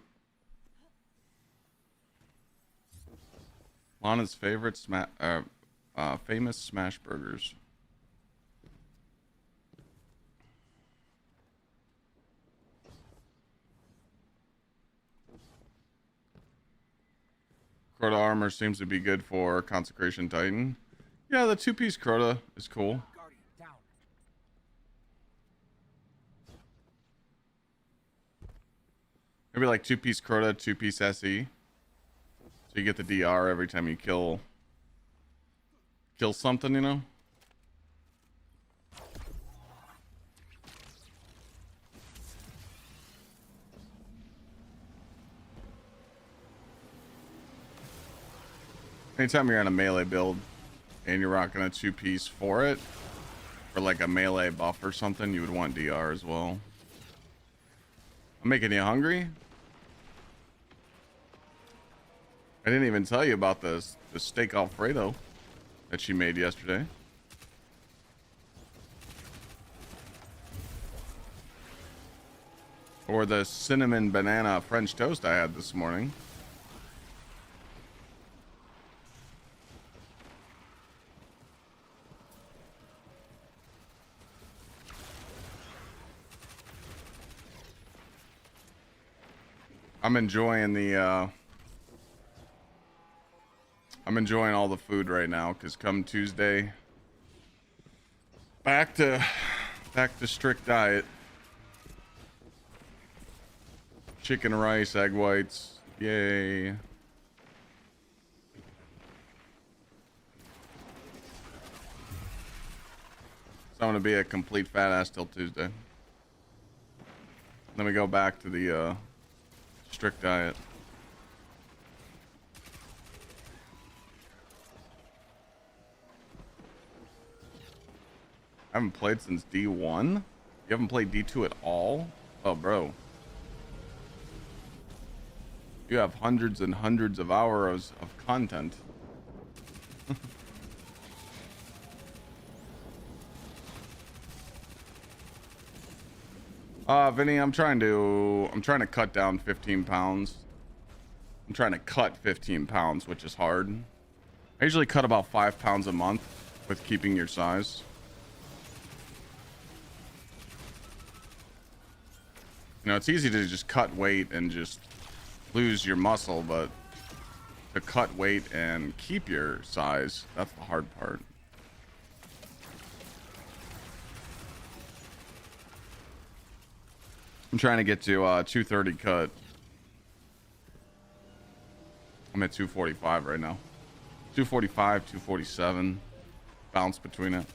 Speaker 1: Lana's favorite famous smash burgers. Crota armor seems to be good for Consecration Titan. Yeah, the two-piece Crota is cool. Maybe like two-piece Crota, two-piece SE. So you get the DR every time you kill something, you know? Anytime you're on a melee build and you're rocking a two-piece for it, or like a melee buff or something, you would want DR as well. I'm making you hungry? I didn't even tell you about the steak Alfredo that she made yesterday. What for the cinnamon banana French toast I had this morning. I'm enjoying all the food right now, because come Tuesday, back to strict diet. Chicken, rice, egg whites, yay. So I'm gonna be a complete fat ass till Tuesday. Then we go back to the strict diet. I haven't played since D1. You haven't played D2 at all? Oh, bro. You have hundreds and hundreds of hours of content. Vinny, I'm trying to cut down 15 pounds. I'm trying to cut 15 pounds, which is hard. I usually cut about 5 pounds a month with keeping your size. You know, it's easy to just cut weight and just lose your muscle, but to cut weight and keep your size, that's the hard part. I'm trying to get to 230 cut. I'm at 245 right now. 245, 247. Bounce between it.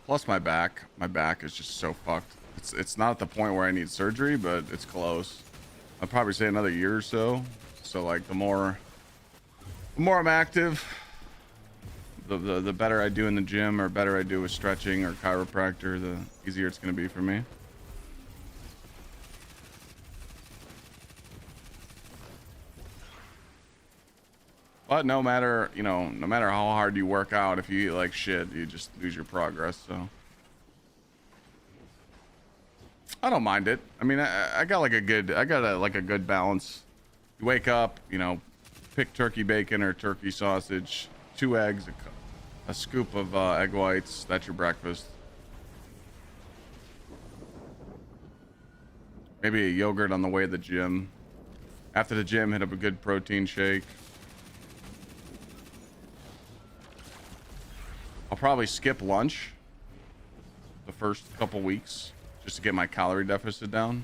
Speaker 1: Plus my back is just so fucked. It's not at the point where I need surgery, but it's close. I'd probably say another year or so. So like the more I'm active, the better I do in the gym, or better I do with stretching or chiropractor, the easier it's going to be for me. But no matter how hard you work out, if you eat like shit, you just lose your progress. So I don't mind it. I mean, I got a good balance. You wake up, pick turkey bacon or turkey sausage, 2 eggs, a scoop of egg whites. That's your breakfast. Maybe a yogurt on the way to the gym. After the gym, hit up a good protein shake. I'll probably skip lunch the first couple weeks just to get my calorie deficit down.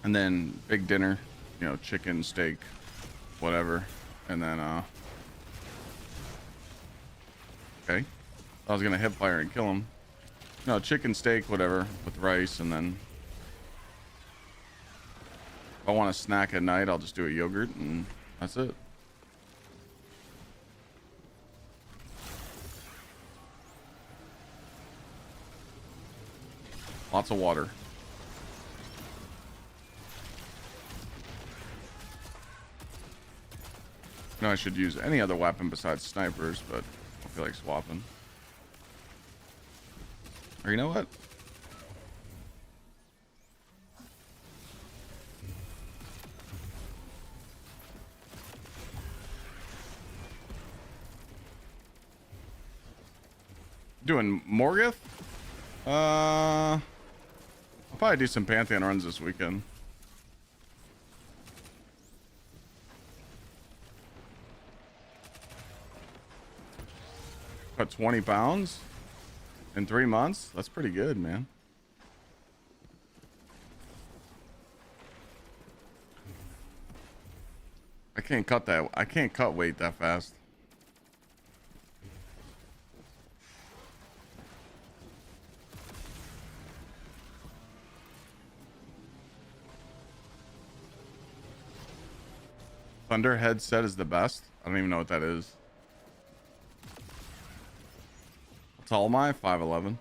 Speaker 1: And then big dinner, chicken, steak, whatever. And then, okay. I was gonna hip fire and kill him. No, chicken, steak, whatever, with rice. And then if I want a snack at night, I'll just do a yogurt, and that's it. Lots of water. No, I should use any other weapon besides snipers, but I feel like swapping. Or you know what? Doing Morgoth? I'll probably do some Pantheon runs this weekend. Cut 20 pounds in 3 months? That's pretty good, man. I can't cut weight that fast. Thunder headset is the best. I don't even know what that is. How tall am I? 5'11".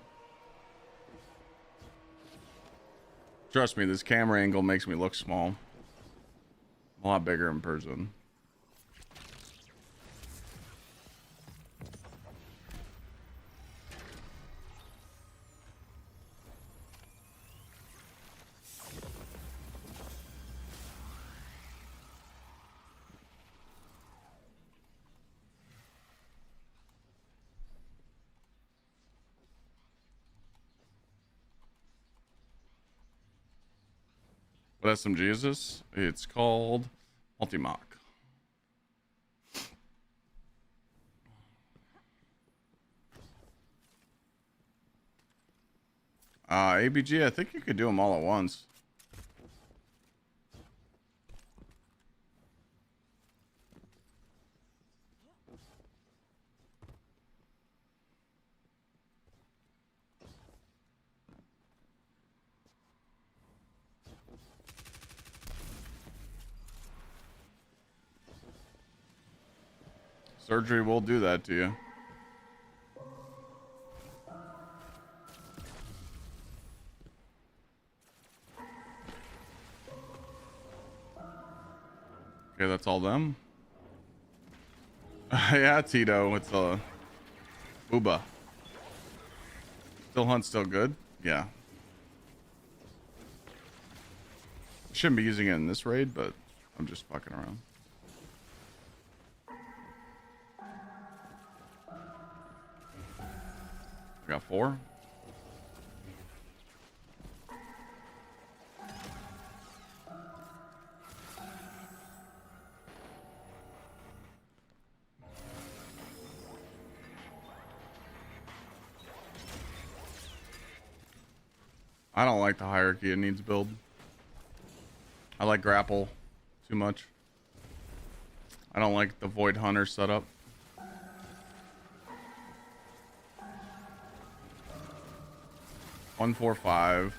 Speaker 1: Trust me, this camera angle makes me look small. A lot bigger in person. What SMG is this? It's called Multi-Mock. ABG, I think you could do them all at once. Surgery will do that to you. Okay, that's all them. Yeah, Tito, it's a Booba. Still hunt, still good. Yeah. Shouldn't be using it in this raid, but I'm just fucking around. We got 4. I don't like the hierarchy it needs build. I like grapple too much. I don't like the Void Hunter setup. One, 4, 5.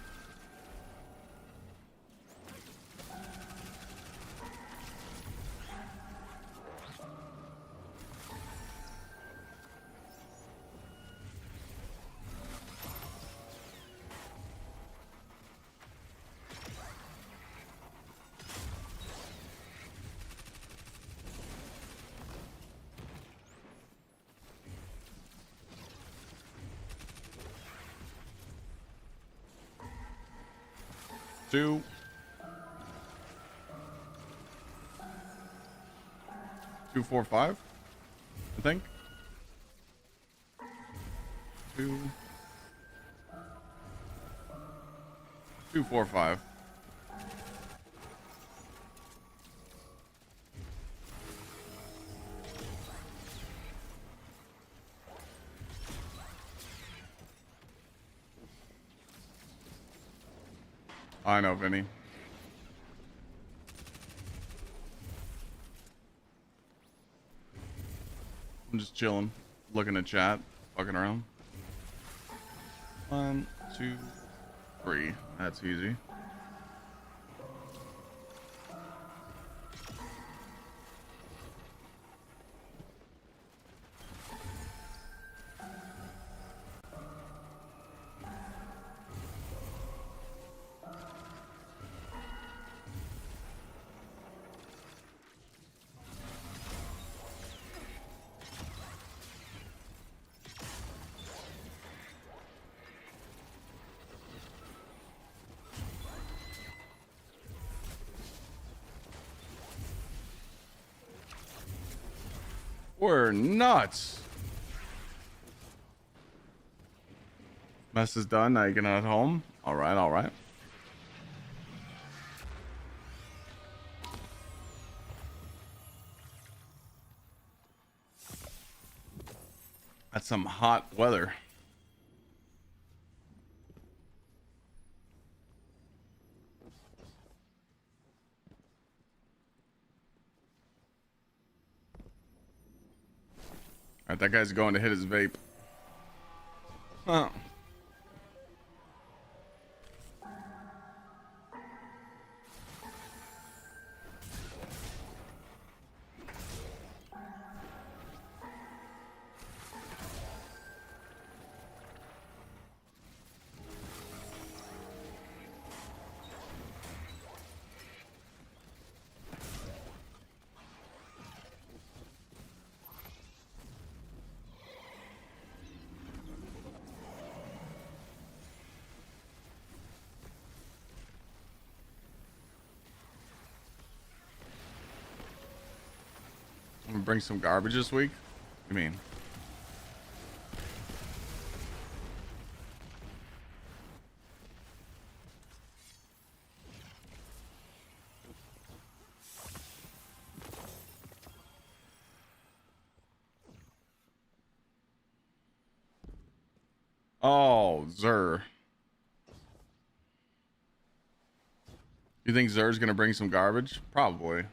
Speaker 1: Two. 2, 4, 5. I think. 2. 2, 4, 5. I know, Vinny. I'm just chilling, looking at chat, fucking around. 1, 2, 3. That's easy. We're nuts. Mess is done. Now you can head home. All right, all right. That's some hot weather. All right, that guy's going to hit his vape. Huh. bring some garbage this week? What do you mean? Oh, Xur. You think Xur's gonna bring some garbage? Probably.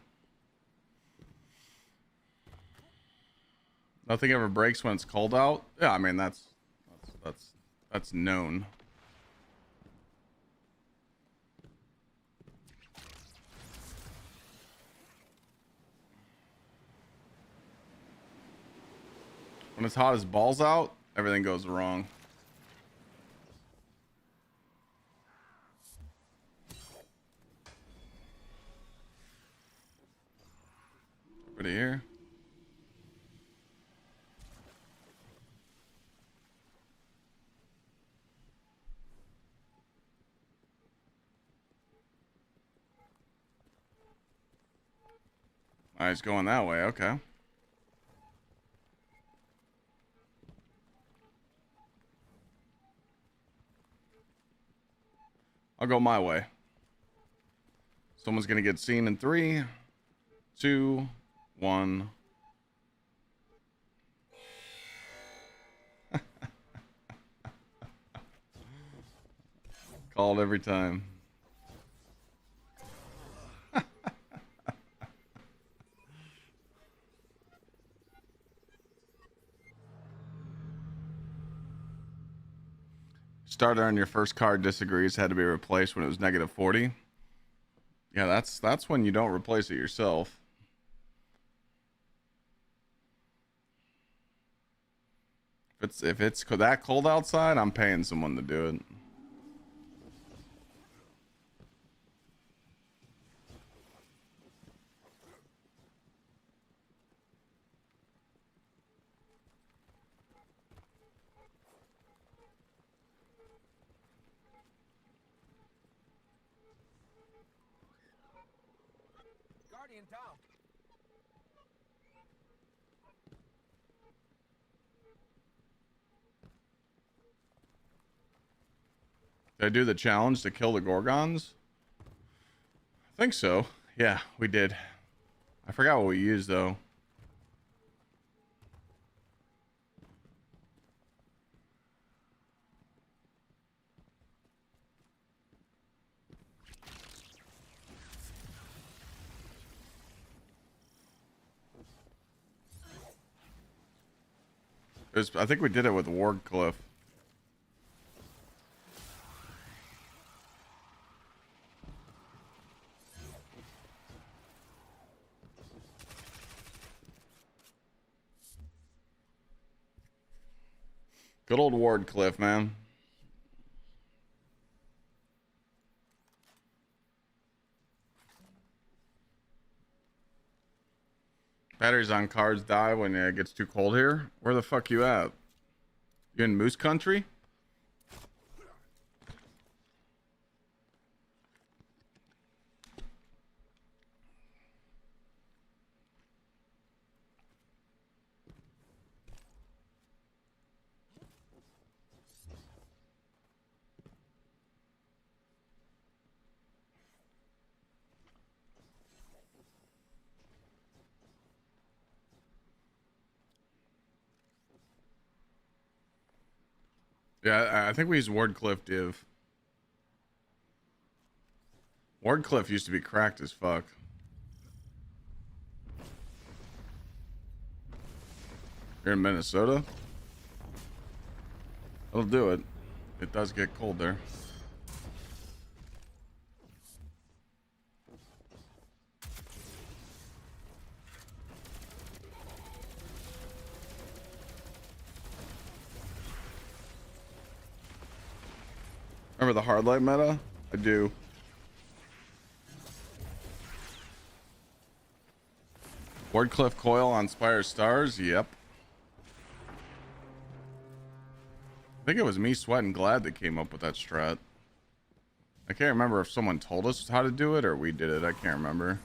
Speaker 1: Nothing ever breaks when it's cold out. Yeah, I mean that's known. When it's hot as balls out, everything goes wrong. Everybody here. He's going that way. Okay. I'll go my way. Someone's gonna get seen in 3, 2, 1. Called every time. Starter on your first card disagrees, had to be replaced when it was -40. Yeah, that's when you don't replace it yourself. If it's that cold outside, I'm paying someone to do it.
Speaker 4: Guardian down.
Speaker 1: Did I do the challenge to kill the Gorgons? I think so. Yeah, we did. I forgot what we used though. I think we did it with Wardcliff. Good old Wardcliff, man. Batteries on cards die when it gets too cold here. Where the fuck you at? You in Moose Country? Yeah, I think we used Wardcliff div. Wardcliff used to be cracked as fuck. You're in Minnesota? It'll do it. It does get cold there. Remember the hard light meta? I do. Wardcliff coil on Spire Stars? Yep. I think it was me, Sweat, and Glad that came up with that strat. I can't remember if someone told us how to do it or we did it. I can't remember.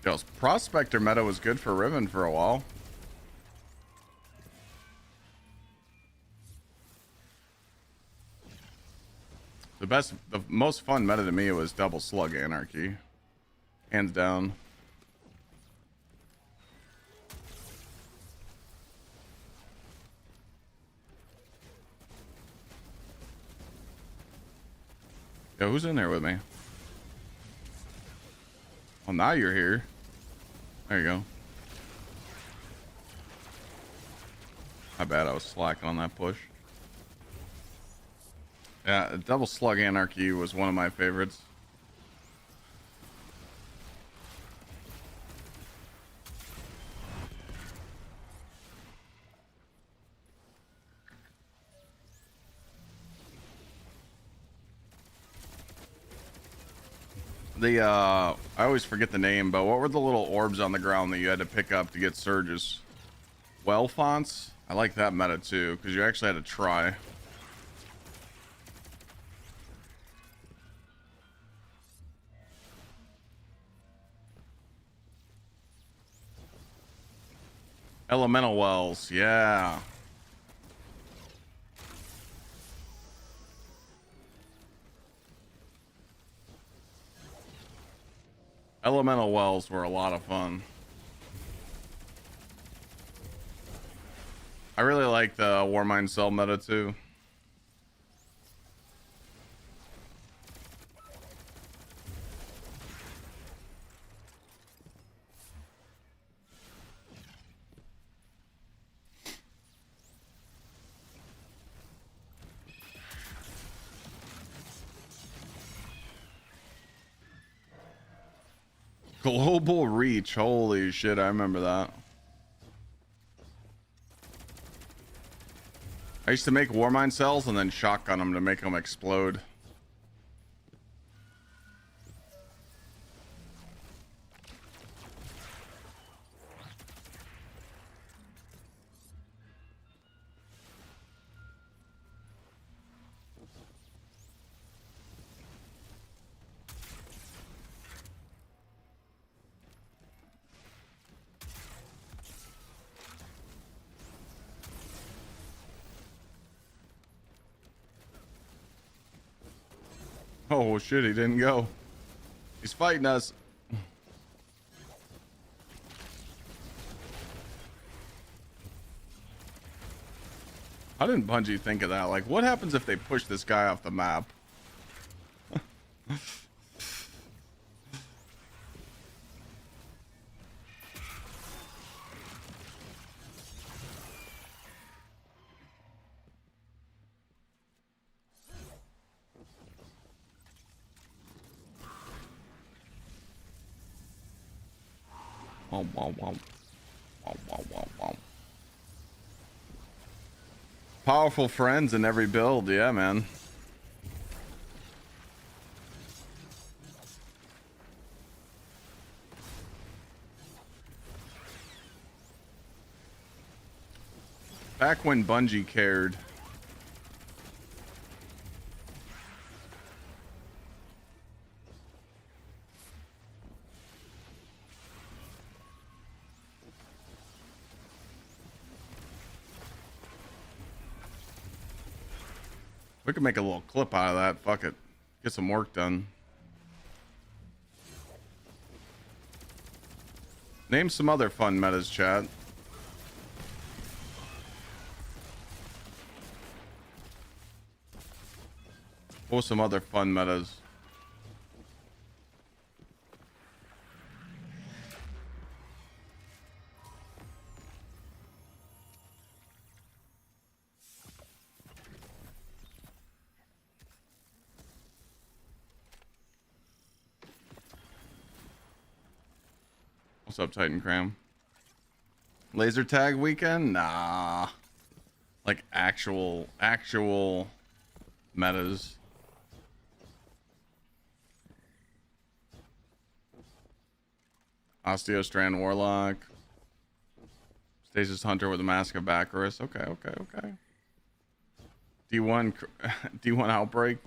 Speaker 1: Yo, Prospector meta was good for Riven for a while. The most fun meta to me was Double Slug Anarchy. Hands down. Yo, who's in there with me? Well, now you're here. There you go. My bad, I was slacking on that push. Yeah, Double Slug Anarchy was one of my favorites. I always forget the name, but what were the little orbs on the ground that you had to pick up to get surges? Well fonts? I like that meta too, because you actually had to try. Elemental wells, yeah. Elemental wells were a lot of fun. I really like the Warmind Cell meta too. Global reach, holy shit, I remember that. I used to make Warmind cells and then shotgun them to make them explode. Oh shit, he didn't go. He's fighting us. How didn't Bungie think of that? Like, what happens if they push this guy off the map? Wow, wow, wow. Wow, wow, wow, wow. Powerful friends in every build, yeah, man. Back when Bungie cared. We could make a little clip out of that. Fuck it. Get some work done. Name some other fun metas, chat. What were some other fun metas? What's up, Titan Cram? Laser tag weekend? Nah. Like actual metas. Osteostrand Warlock. Stasis Hunter with a Mask of Baccharis. Okay. D1 D1 Outbreak.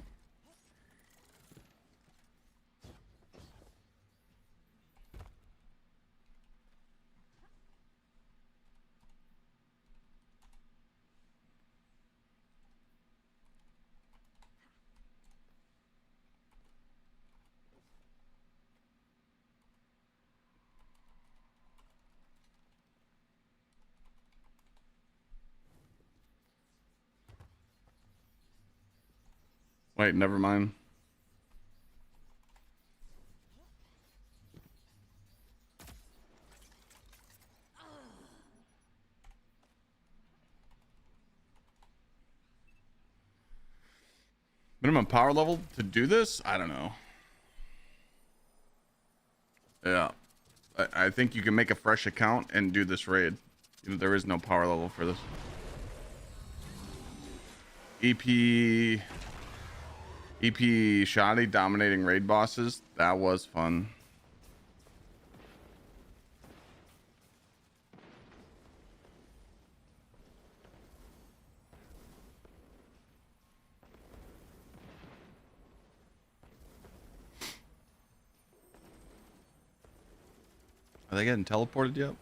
Speaker 1: Wait, never mind. Minimum power level to do this? I don't know. Yeah. I think you can make a fresh account and do this raid. You know, there is no power level for this. EP Shoddy dominating raid bosses. That was fun. Are they getting teleported yet?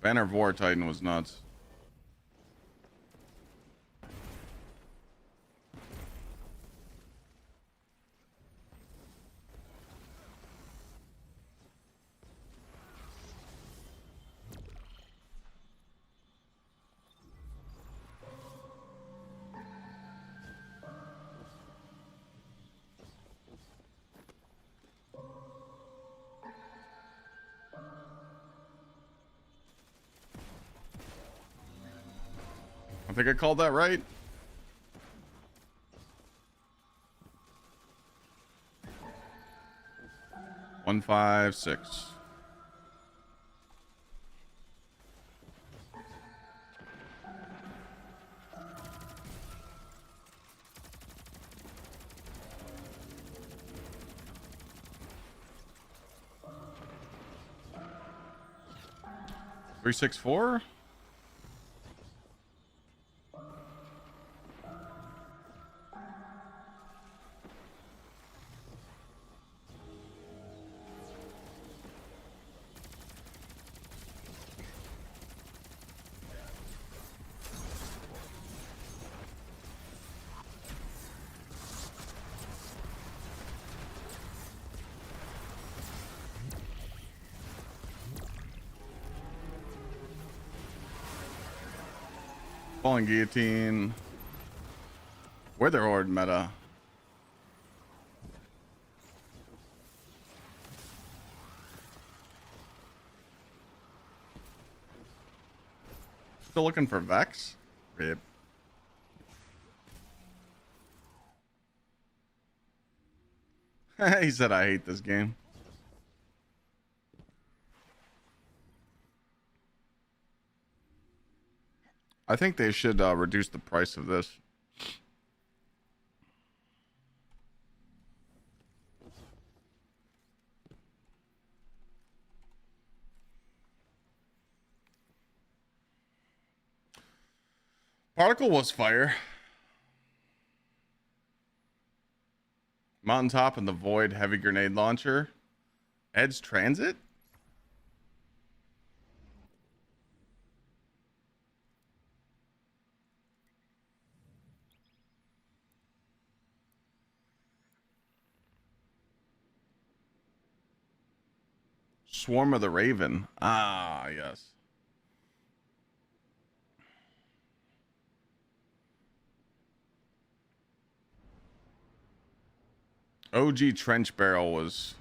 Speaker 1: Banner of War Titan was nuts. I think I called that right. One, 5, 6. Three, 6, 4. Falling Guillotine. Wither Horde meta. Still looking for Vex? Rip. He said, I hate this game. I think they should reduce the price of this. Particle was fire. Mountaintop and the Void heavy grenade launcher. Edge Transit? Swarm of the Raven. Ah, yes. OG Trench Barrel was...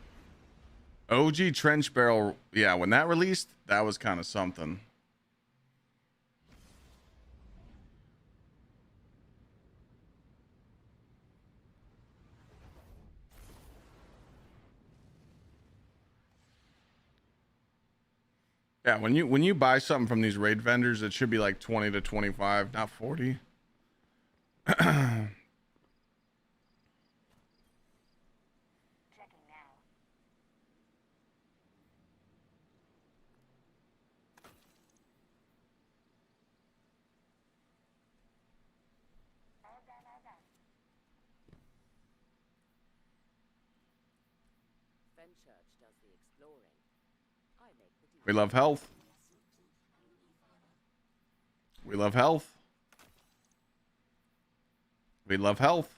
Speaker 1: OG Trench Barrel, yeah, when that released, that was kind of something. Yeah, when you buy something from these raid vendors, it should be like 20 to 25, not 40. We love health. We love health. We love health.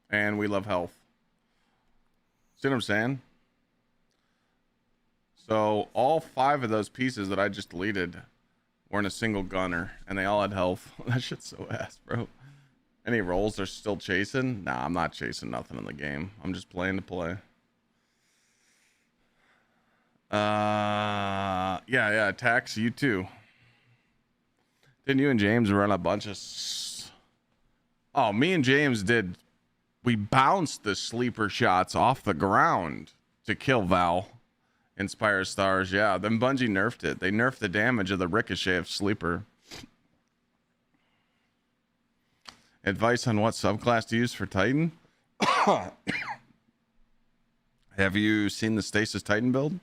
Speaker 1: And we love health. See what I'm saying? So all 5 of those pieces that I just deleted were in a single gunner, and they all had health. That shit's so ass, bro. Any rolls they're still chasing? Nah, I'm not chasing nothing in the game. I'm just playing to play. Yeah, Tax, you too. Didn't you and James run a bunch of... Oh, me and James did. We bounced the sleeper shots off the ground to kill Val. Inspire Stars, yeah. Then Bungie nerfed it. They nerfed the damage of the ricochet of sleeper. Advice on what subclass to use for Titan? Have you seen the Stasis Titan build?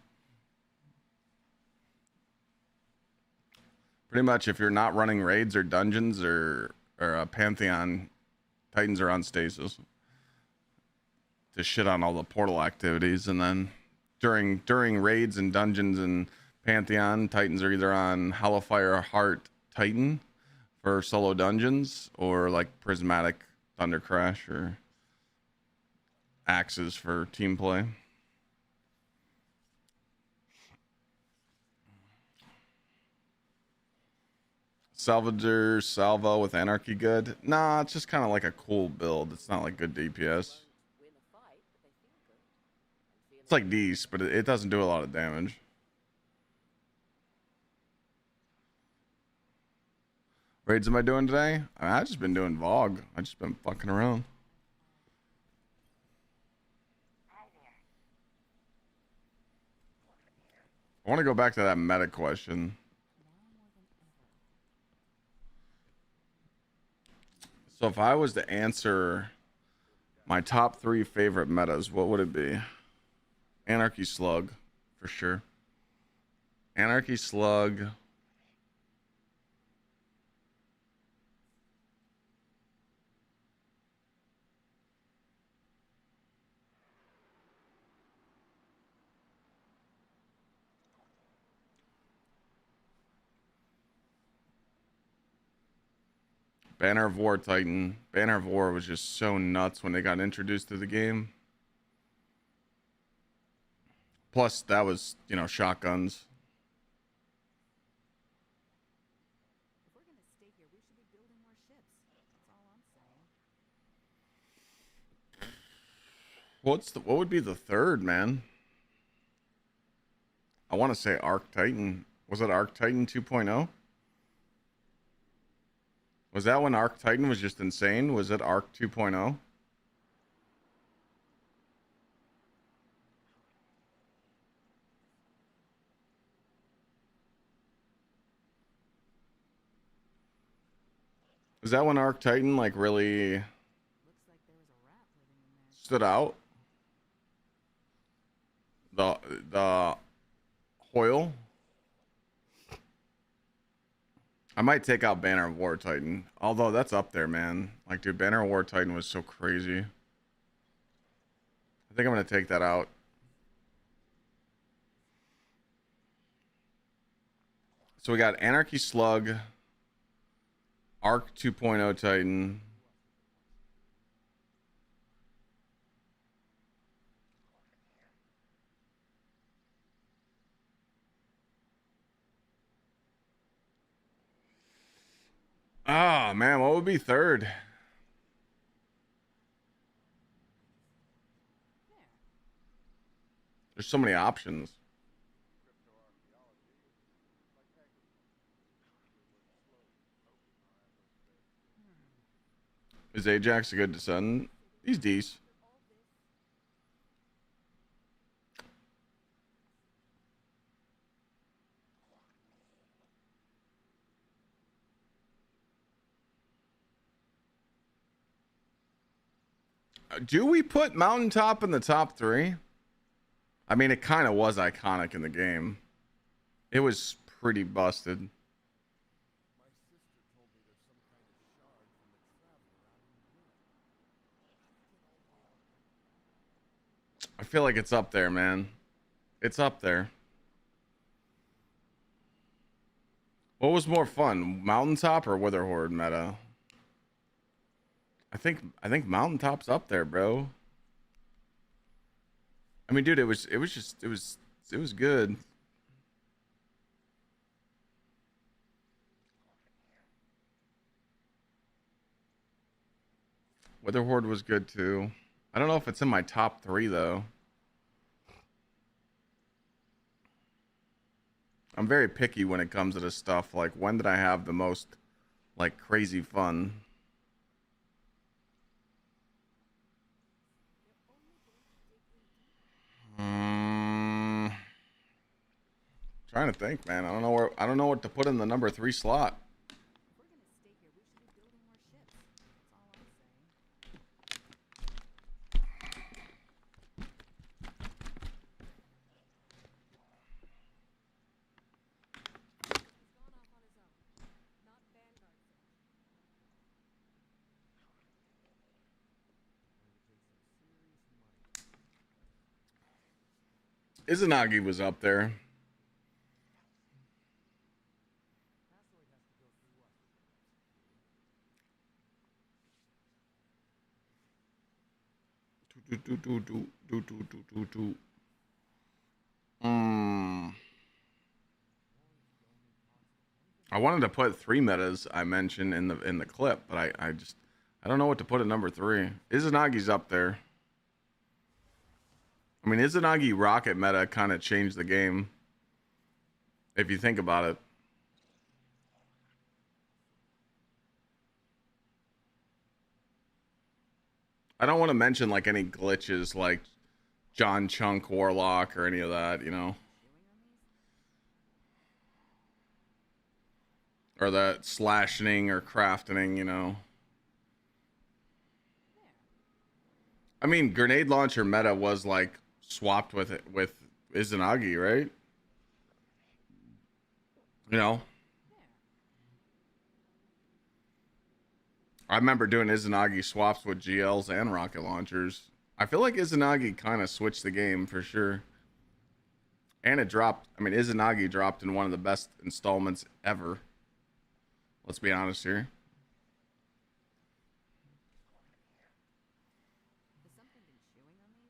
Speaker 1: Pretty much, if you're not running raids or dungeons or a Pantheon, Titans are on Stasis to shit on all the portal activities, and then during raids and dungeons and Pantheon, Titans are either on Hellfire Heart Titan for solo dungeons, or like Prismatic Thunder Crash or Axes for team play. Salvador Salvo with Anarchy good? Nah, it's just kind of like a cool build. It's not like good DPS. It's like these, but it doesn't do a lot of damage. Raids am I doing today? I've just been doing Vogue. I've just been fucking around. I want to go back to that meta question. So if I was to answer my top 3 favorite metas, what would it be? Anarchy Slug, for sure. Anarchy Slug. Banner of War Titan. Banner of War was just so nuts when they got introduced to the game. Plus, that was, you know, shotguns.
Speaker 4: If we're gonna stay here, we should be building more ships. That's all I'm saying.
Speaker 1: What would be the third, man? I want to say Arc Titan. Was it Arc Titan 2.0? Was that when Arc Titan was just insane? Was it Arc 2.0? Was that when Arc Titan like really
Speaker 4: Looks like there was a rat living in there.
Speaker 1: stood out? The Hoyle? I might take out Banner of War Titan. Although that's up there, man. Like, dude, Banner of War Titan was so crazy. I think I'm going to take that out. So we got Anarchy Slug, Arc 2.0 Titan. Oh, man, what would be third? There's so many options. Is Ajax a good descendant? He's decent. Do we put Mountaintop in the top 3? I mean, it kind of was iconic in the game. It was pretty busted. I feel like it's up there, man. It's up there. What was more fun, Mountaintop or Wither Horde meta? I think Mountaintop's up there, bro. I mean, dude, it was good. Witherhoard was good too. I don't know if it's in my top 3 though. I'm very picky when it comes to this stuff. Like, when did I have the most, like, crazy fun? Trying to think, man. I don't know what to put in the number 3 slot.
Speaker 4: If we're gonna stay here, we should be building more ships. That's all I'm saying. He's gone off on his own. Not Vanguard search.
Speaker 1: Izanagi was up there. I wanted to put 3 metas I mentioned in the clip, but I don't know what to put at number 3. Izanagi's up there. I mean, Izanagi rocket meta kind of changed the game, if you think about it. I don't want to mention like any glitches like John Chunk Warlock or any of that, you know, or that slashing or crafting, you know. I mean, grenade launcher meta was like swapped with it with Izanagi, right? You know, I remember doing Izanagi swaps with GLs and rocket launchers. I feel like Izanagi kind of switched the game for sure. And it dropped. I mean, Izanagi dropped in one of the best installments ever. Let's be honest here.
Speaker 4: Has something been chewing on these?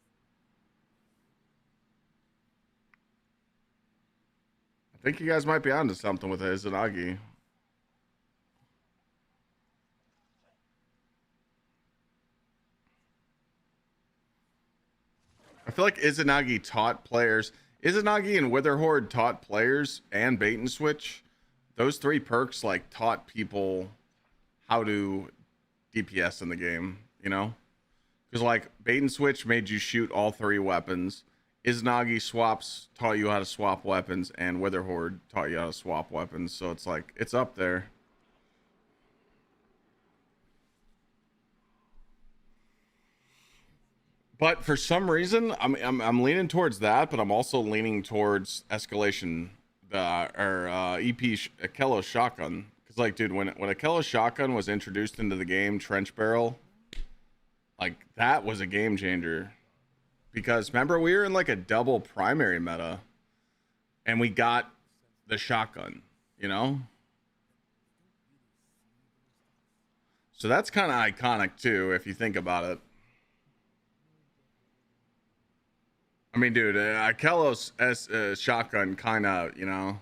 Speaker 1: I think you guys might be onto something with Izanagi. I feel like Izanagi taught players. Izanagi and Witherhoard taught players and bait and switch. Those 3 perks like taught people how to DPS in the game, you know? Because like bait and switch made you shoot all 3 weapons. Izanagi swaps taught you how to swap weapons, and Witherhoard taught you how to swap weapons. So it's like it's up there. But for some reason, I'm leaning towards that, but I'm also leaning towards escalation, EP Akello shotgun. Because like, dude, when Akello shotgun was introduced into the game, trench barrel, like that was a game changer. Because remember, we were in like a double primary meta, and we got the shotgun, you know. So that's kind of iconic too, if you think about it. I mean, dude, Akello's shotgun kind of, you know,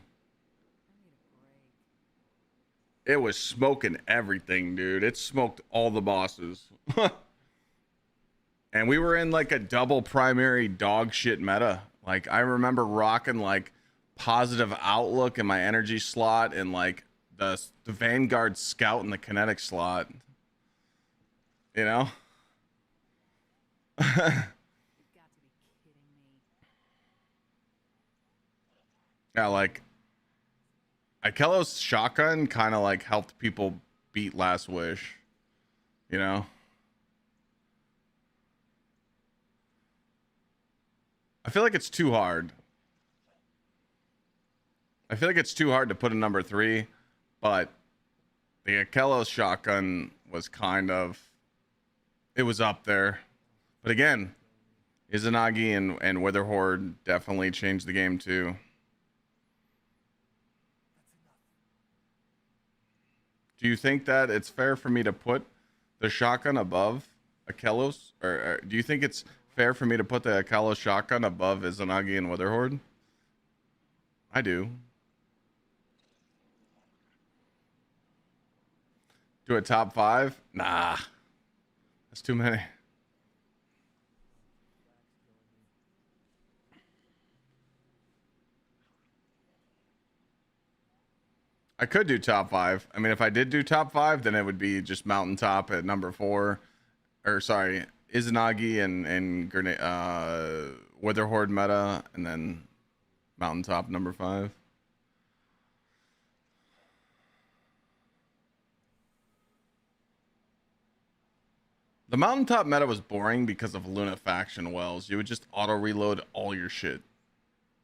Speaker 1: it was smoking everything, dude. It smoked all the bosses. And we were in like a double primary dog shit meta. Like, I remember rocking like positive outlook in my energy slot and like the Vanguard scout in the kinetic slot. You know? Yeah, like Akello's shotgun kind of like helped people beat Last Wish, you know. I feel like it's too hard. I feel like it's too hard to put a number 3, but the Akello's shotgun was kind of, it was up there. But again, Izanagi and Witherhoard definitely changed the game too. Do you think that it's fair for me to put the shotgun above Akello's? Or do you think it's fair for me to put the Akello shotgun above Izanagi and Witherhoard? I do. Do a top 5? Nah. That's too many. I could do top 5. I mean, if I did do top 5, then it would be just Mountaintop at number 4. Or, sorry, Izanagi and Wither Horde meta, and then Mountaintop number 5. The Mountaintop meta was boring because of Luna faction wells. You would just auto reload all your shit.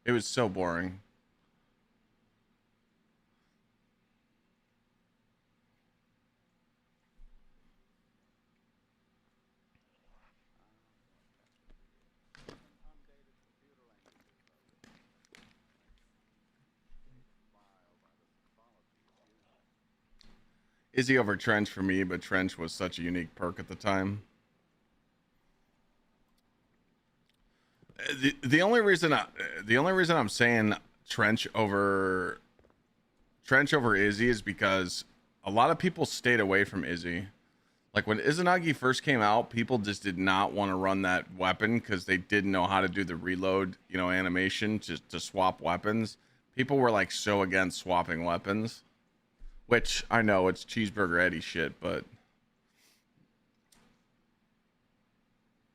Speaker 1: It was so boring. Izzy over Trench for me, but Trench was such a unique perk at the time. The only reason I'm saying Trench over Izzy is because a lot of people stayed away from Izzy. Like when Izanagi first came out, people just did not want to run that weapon because they didn't know how to do the reload, animation to swap weapons. People were like so against swapping weapons. Which, I know, it's Cheeseburger Eddie shit, but...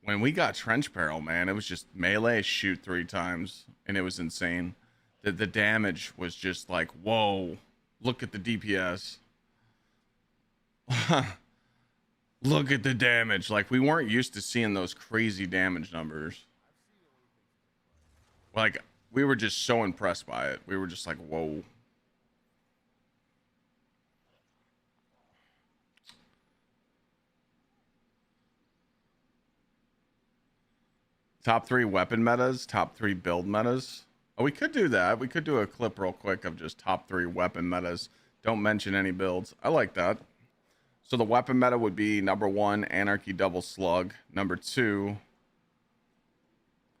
Speaker 1: when we got Trench Barrel, man, it was just melee, shoot 3 times, and it was insane. The damage was just like, whoa, look at the DPS. Look at the damage. Like, we weren't used to seeing those crazy damage numbers. Like, we were just so impressed by it. We were just like, whoa. Top 3 weapon metas, top 3 build metas. Oh, we could do that. We could do a clip real quick of just top 3 weapon metas. Don't mention any builds. I like that. So the weapon meta would be number 1, Anarchy Double Slug. Number 2,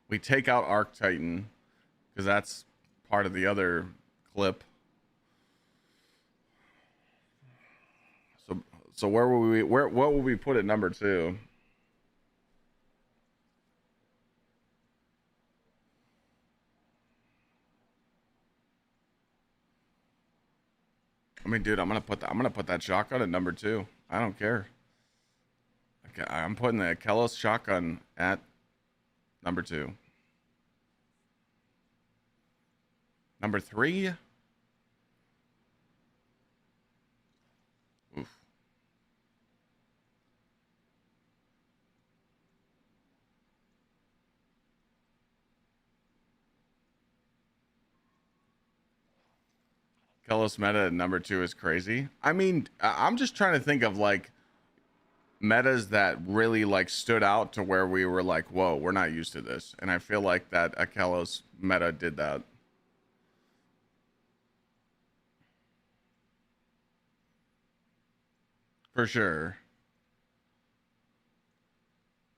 Speaker 1: we take out Arc Titan because that's part of the other clip. So what will we put at number 2? I mean, dude, I'm gonna put that shotgun at number 2. I don't care. Okay, I'm putting the Kelos shotgun at number 2. Number 3. Oof. Kelos meta at number 2 is crazy. I mean, I'm just trying to think of like metas that really like stood out to where we were like, whoa, we're not used to this. And I feel like that Kelos meta did that. For sure.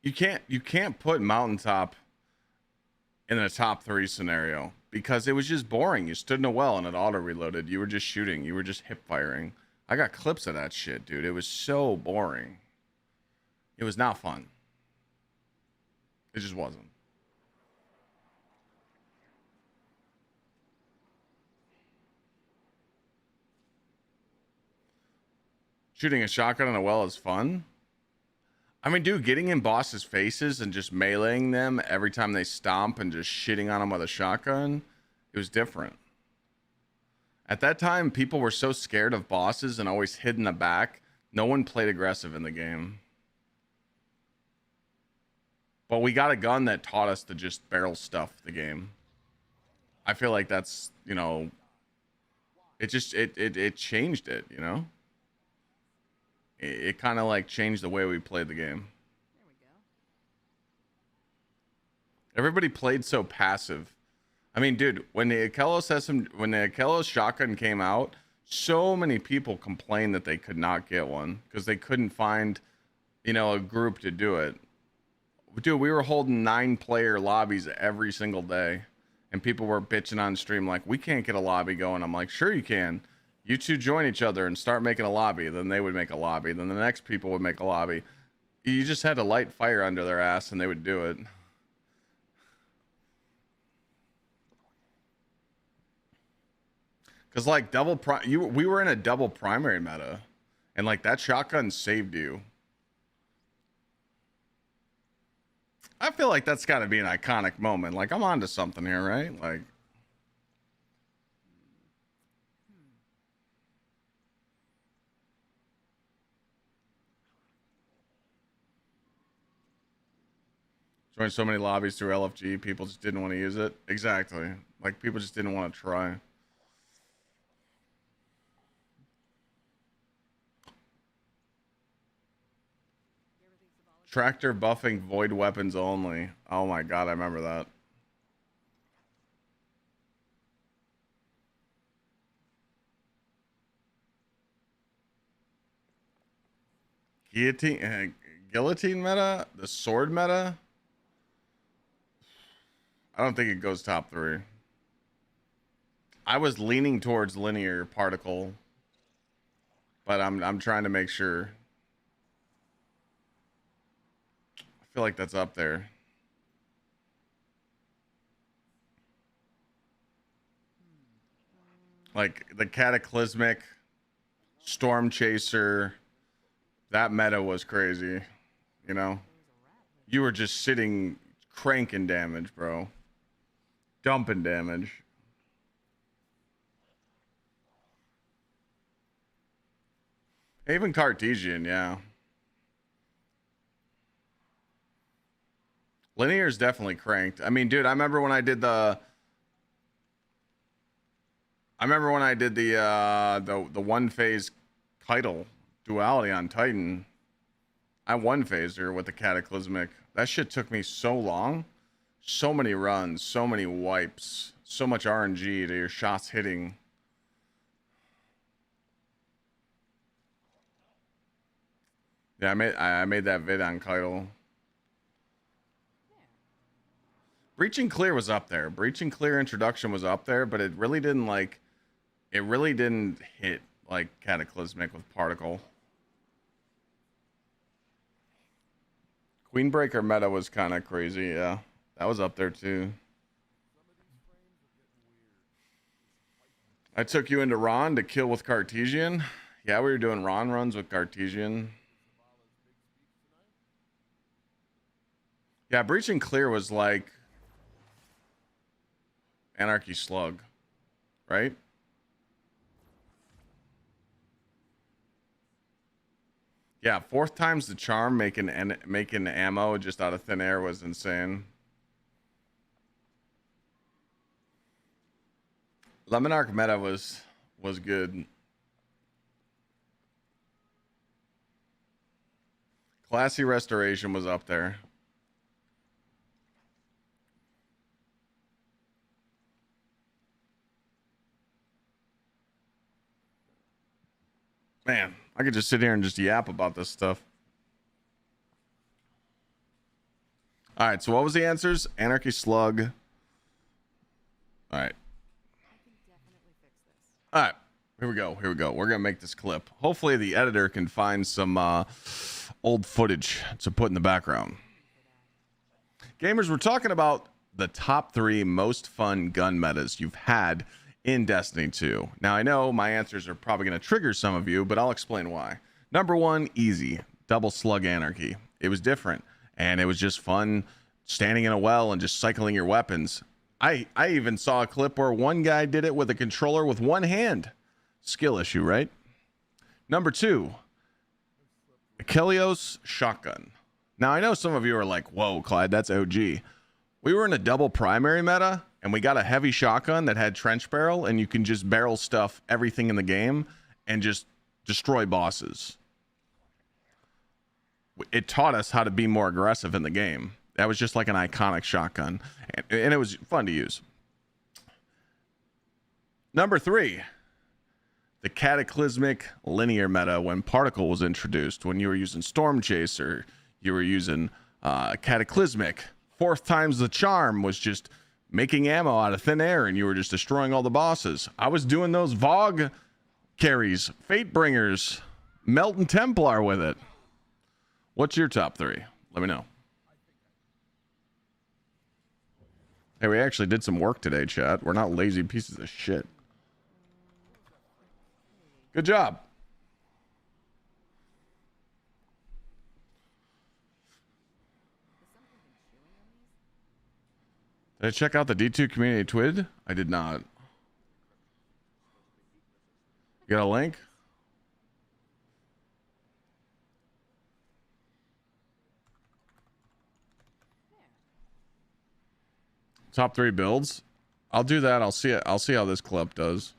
Speaker 1: You can't put Mountaintop in the top 3 scenario because it was just boring. You stood in a well and it auto reloaded. You were just shooting. You were just hip firing. I got clips of that shit, dude. It was so boring. It was not fun. It just wasn't. Shooting a shotgun in a well is fun. I mean, dude, getting in bosses' faces and just meleeing them every time they stomp and just shitting on them with a shotgun, it was different. At that time, people were so scared of bosses and always hid in the back. No one played aggressive in the game. But we got a gun that taught us to just barrel stuff the game. I feel like that's, it changed it, It kind of like changed the way we played the game.
Speaker 4: There we go.
Speaker 1: Everybody played so passive. I mean, dude, when the Kelos shotgun came out, so many people complained that they could not get one because they couldn't find, a group to do it. Dude, we were holding 9-player lobbies every single day, and people were bitching on stream like, we can't get a lobby going. I'm like, sure you can. You two join each other and start making a lobby. Then they would make a lobby. Then the next people would make a lobby. You just had to light fire under their ass and they would do it. Cause like we were in a double primary meta, and like that shotgun saved you. I feel like that's got to be an iconic moment. Like I'm onto something here, right? Like. Joined so many lobbies through LFG, people just didn't want to use it. Exactly. Like people just didn't want to try. Tractor buffing void weapons only. Oh my god, I remember that. Guillotine meta? The sword meta? I don't think it goes top 3. I was leaning towards linear particle, but I'm trying to make sure. I feel like that's up there. Like the cataclysmic storm chaser, that meta was crazy, you know? You were just sitting cranking damage, bro. Dumping damage. Even Cartesian, yeah. Linear's definitely cranked. I mean, dude, I remember when I did the one phase Keitel duality on Titan. I one phased her with the cataclysmic. That shit took me so long. So many runs, so many wipes, so much RNG to your shots hitting. Yeah, I made that vid on Keitel. Breaching Clear was up there. Breaching Clear introduction was up there, but it really didn't hit like Cataclysmic with Particle. Queenbreaker meta was kind of crazy, yeah. That was up there too. I took you into Ron to kill with Cartesian. Yeah, we were doing Ron runs with Cartesian. Yeah, Breaching Clear was like Anarchy Slug, right? Yeah, 4th time's the charm, making ammo just out of thin air was insane. Lemon Arc meta was good. Classy Restoration was up there. Man, I could just sit here and just yap about this stuff. All right, so what was the answers? Anarchy Slug. All right. All right, here we go. We're gonna make this clip. Hopefully the editor can find some old footage to put in the background. Gamers, we're talking about the top 3 most fun gun metas you've had in Destiny 2. Now, I know my answers are probably going to trigger some of you, but I'll explain why. Number 1, easy. Double Slug Anarchy. It was different, and it was just fun standing in a well and just cycling your weapons. I even saw a clip where one guy did it with a controller with one hand. Skill issue, right? Number 2, Achilleos Shotgun. Now, I know some of you are like, whoa, Clyde, that's OG. We were in a double primary meta, and we got a heavy shotgun that had trench barrel, and you can just barrel stuff everything in the game and just destroy bosses. It taught us how to be more aggressive in the game. That was just like an iconic shotgun, and it was fun to use. Number 3, the cataclysmic linear meta when Particle was introduced. When you were using Storm Chaser, you were using cataclysmic. 4th time's the charm was just making ammo out of thin air, and you were just destroying all the bosses. I was doing those Vogue carries, Fate Bringers, Melton Templar with it. What's your top 3? Let me know. Hey, we actually did some work today, chat. We're not lazy pieces of shit. Good job. Did I check out the D2 community TWID? I did not. You got a link? Top 3 builds. I'll do that. I'll see it. I'll see how this clip does.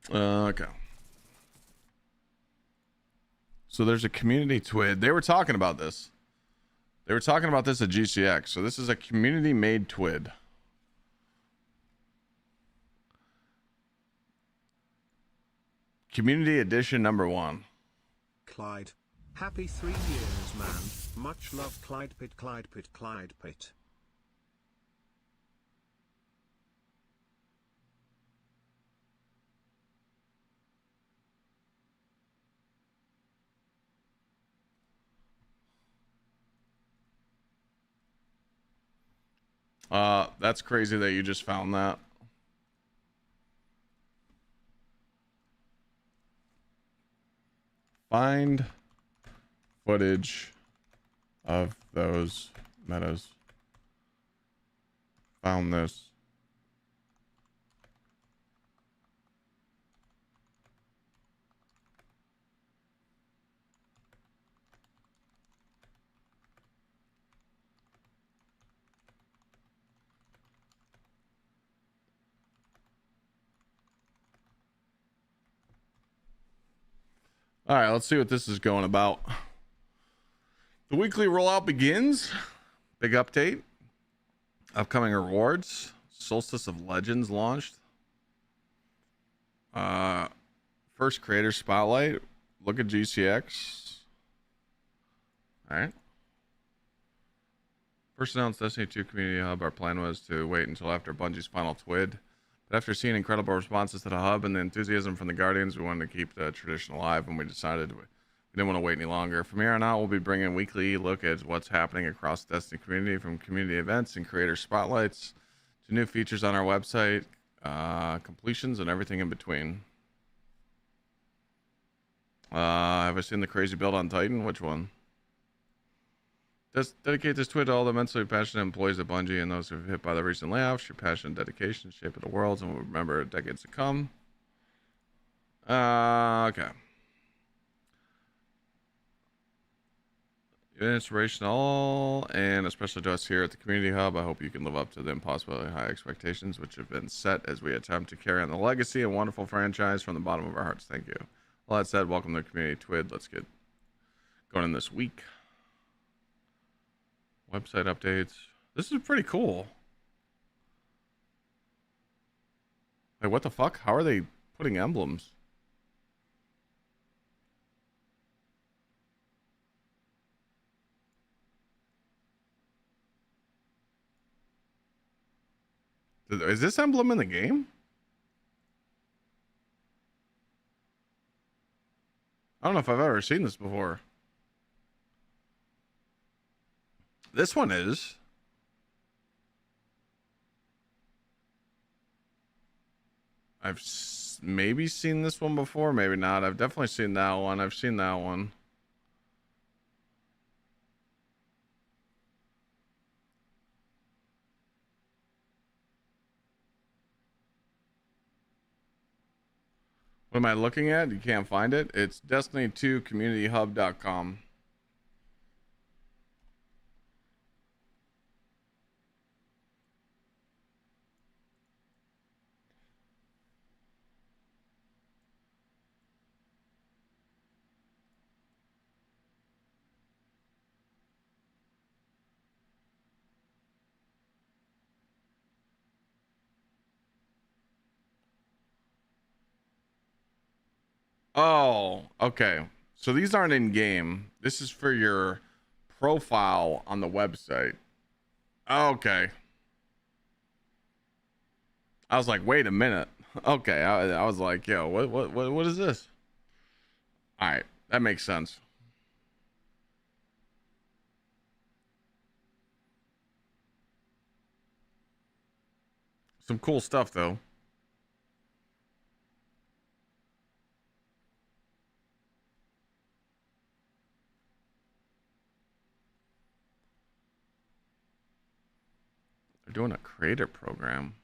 Speaker 1: Okay. So there's a community TWID. They were talking about this. They were talking about this at GCX. So this is a community made TWID. Community edition number 1.
Speaker 3: Clyde. Happy 3 years, man. Much love, Clyde Pit, Clyde Pit, Clyde Pit.
Speaker 1: That's crazy that you just found that. Find footage of those meadows. Found this. All right, let's see what this is going about. The weekly rollout begins. Big update. Upcoming rewards. Solstice of Legends launched. First creator spotlight. Look at GCX. All right. First announced Destiny 2 Community Hub. Our plan was to wait until after Bungie's final TWID. But after seeing incredible responses to the hub and the enthusiasm from the Guardians, we wanted to keep the tradition alive, and we decided we didn't want to wait any longer. From here on out, we'll be bringing a weekly look at what's happening across the Destiny community, from community events and creator spotlights to new features on our website, completions, and everything in between. Have I seen the crazy build on Titan? Which one? Dedicate this tweet to all the immensely passionate employees at Bungie and those who have hit by the recent layoffs. Your passion and dedication shape of the world, and we'll remember decades to come. Okay. You're inspirational, and especially to us here at the Community Hub. I hope you can live up to the impossibly high expectations which have been set as we attempt to carry on the legacy and wonderful franchise from the bottom of our hearts. Thank you. All that said, welcome to the Community TWID. Let's get going in this week. Website updates. This is pretty cool. Hey, what the fuck? How are they putting emblems? Is this emblem in the game? I don't know if I've ever seen this before. This one is. I've maybe seen this one before, maybe not. I've definitely seen that one. I've seen that one. What am I looking at? You can't find it. It's Destiny2CommunityHub.com. Oh, okay. So these aren't in game. This is for your profile on the website. Okay. I was like, wait a minute. Okay, I was like, yo, what is this? All right, that makes sense. Some cool stuff though. They're doing a creator program.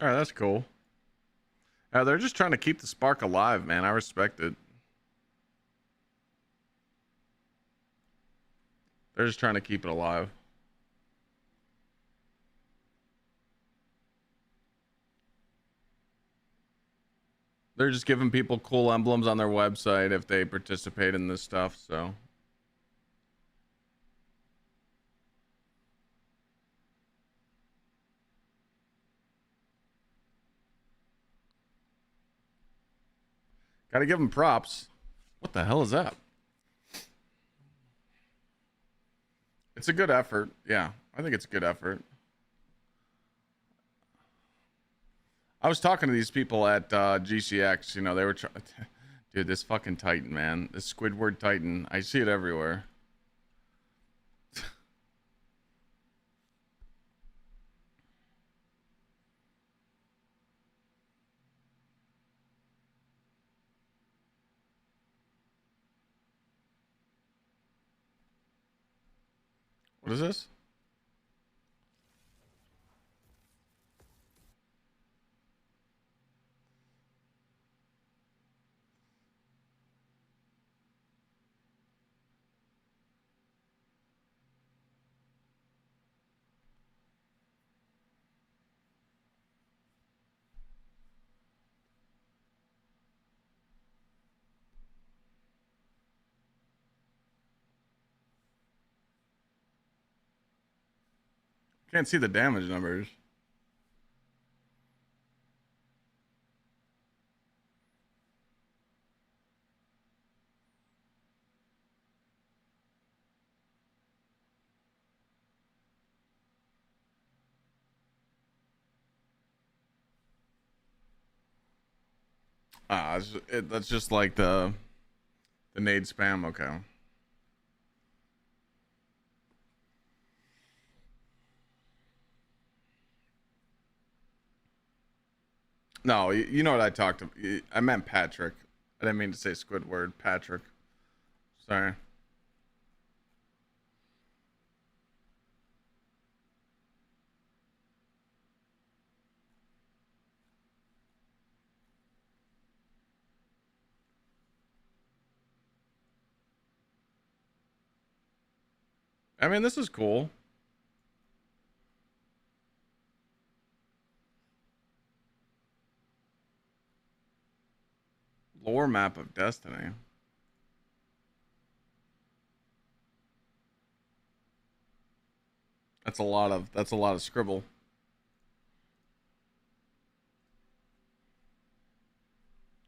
Speaker 1: All right, that's cool. They're just trying to keep the spark alive, man. I respect it. They're just trying to keep it alive. They're just giving people cool emblems on their website if they participate in this stuff, so. Gotta give them props. What the hell is that? It's a good effort. Yeah, I think it's a good effort. I was talking to these people at GCX. You know, they were trying. Dude, this fucking Titan, man. This Squidward Titan. I see it everywhere. What is this? Can't see the damage numbers. That's just like the nade spam. Okay. No, you know what I talked to. I meant Patrick. I didn't mean to say Squidward. Patrick. Sorry. I mean, this is cool. Lore map of Destiny. That's a lot of scribble.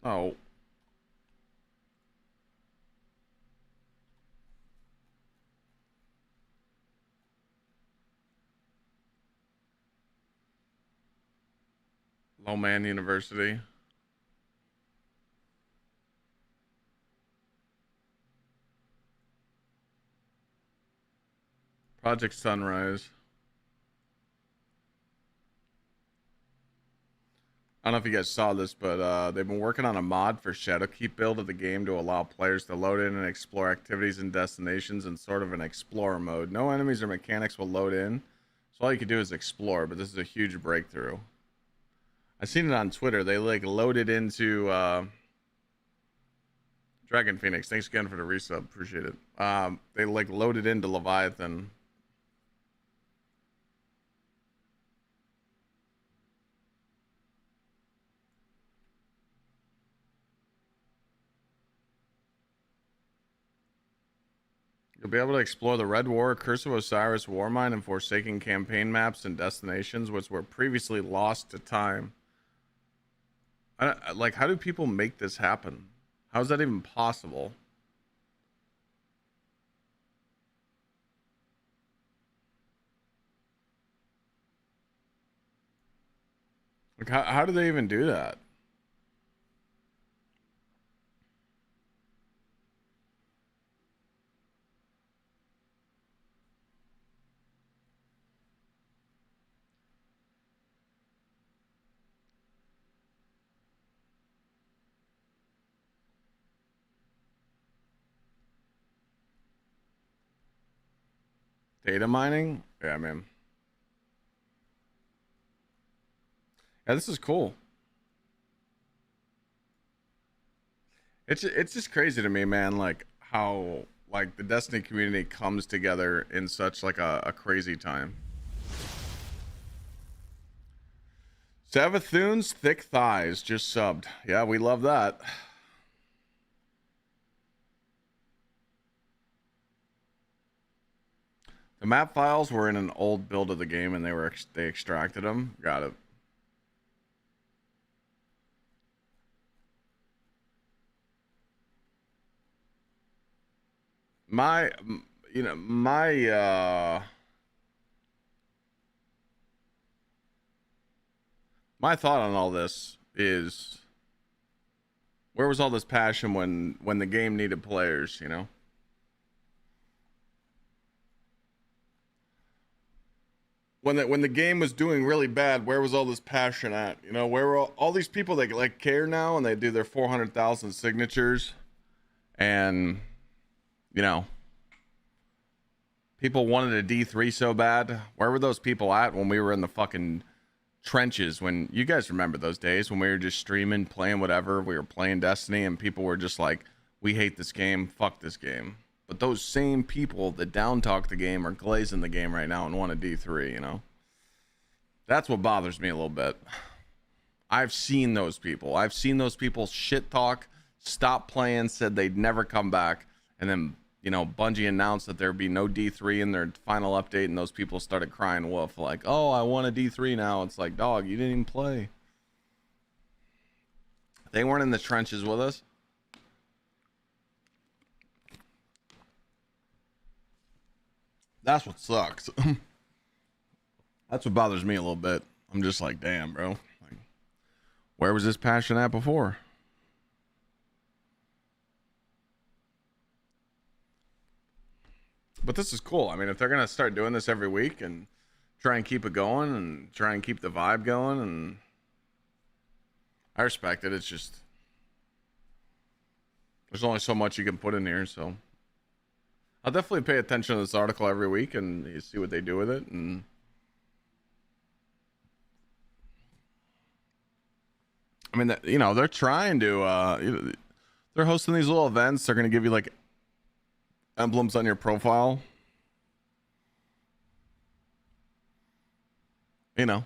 Speaker 1: Oh. Lowman University. Project Sunrise. I don't know if you guys saw this, but they've been working on a mod for Shadowkeep build of the game to allow players to load in and explore activities and destinations in sort of an explorer mode. No enemies or mechanics will load in, so all you can do is explore, but this is a huge breakthrough. I seen it on Twitter. They like loaded into Dragon Phoenix. Thanks again for the resub. Appreciate it. They like loaded into Leviathan. You'll be able to explore the Red War, Curse of Osiris, Warmind, and Forsaken campaign maps and destinations which were previously lost to time. Like, how do people make this happen? How is that even possible? Like, how do they even do that? Data mining? Yeah, man. Yeah, this is cool. It's just crazy to me, man, like how like the Destiny community comes together in such like a crazy time. Savathoon's Thick Thighs just subbed. Yeah, we love that. The map files were in an old build of the game and they extracted them. Got it. My you know, my thought on all this is, where was all this passion when the game needed players, you know? When the game was doing really bad, where was all this passion at? You know, where were all these people that like care now and they do their 400,000 signatures, and you know, people wanted a D3 so bad. Where were those people at when we were in the fucking trenches? When you guys remember those days when we were just streaming, playing whatever, we were playing Destiny, and people were just like, we hate this game, fuck this game. But those same people that down talk the game are glazing the game right now and want a D3, you know? That's what bothers me a little bit. I've seen those people. I've seen those people shit talk, stop playing, said they'd never come back, and then, you know, Bungie announced that there'd be no D3 in their final update, and those people started crying wolf, like, oh, I want a D3 now. It's like, dog, you didn't even play. They weren't in the trenches with us. That's what sucks. That's what bothers me a little bit. I'm just like, damn, bro. Like, where was this passion at before? But this is cool. I mean, if they're going to start doing this every week and try and keep it going and try and keep the vibe going, and I respect it. It's just, there's only so much you can put in here, so I'll definitely pay attention to this article every week and you see what they do with it. And I mean, you know, they're trying to, they're hosting these little events. They're going to give you like emblems on your profile. You know,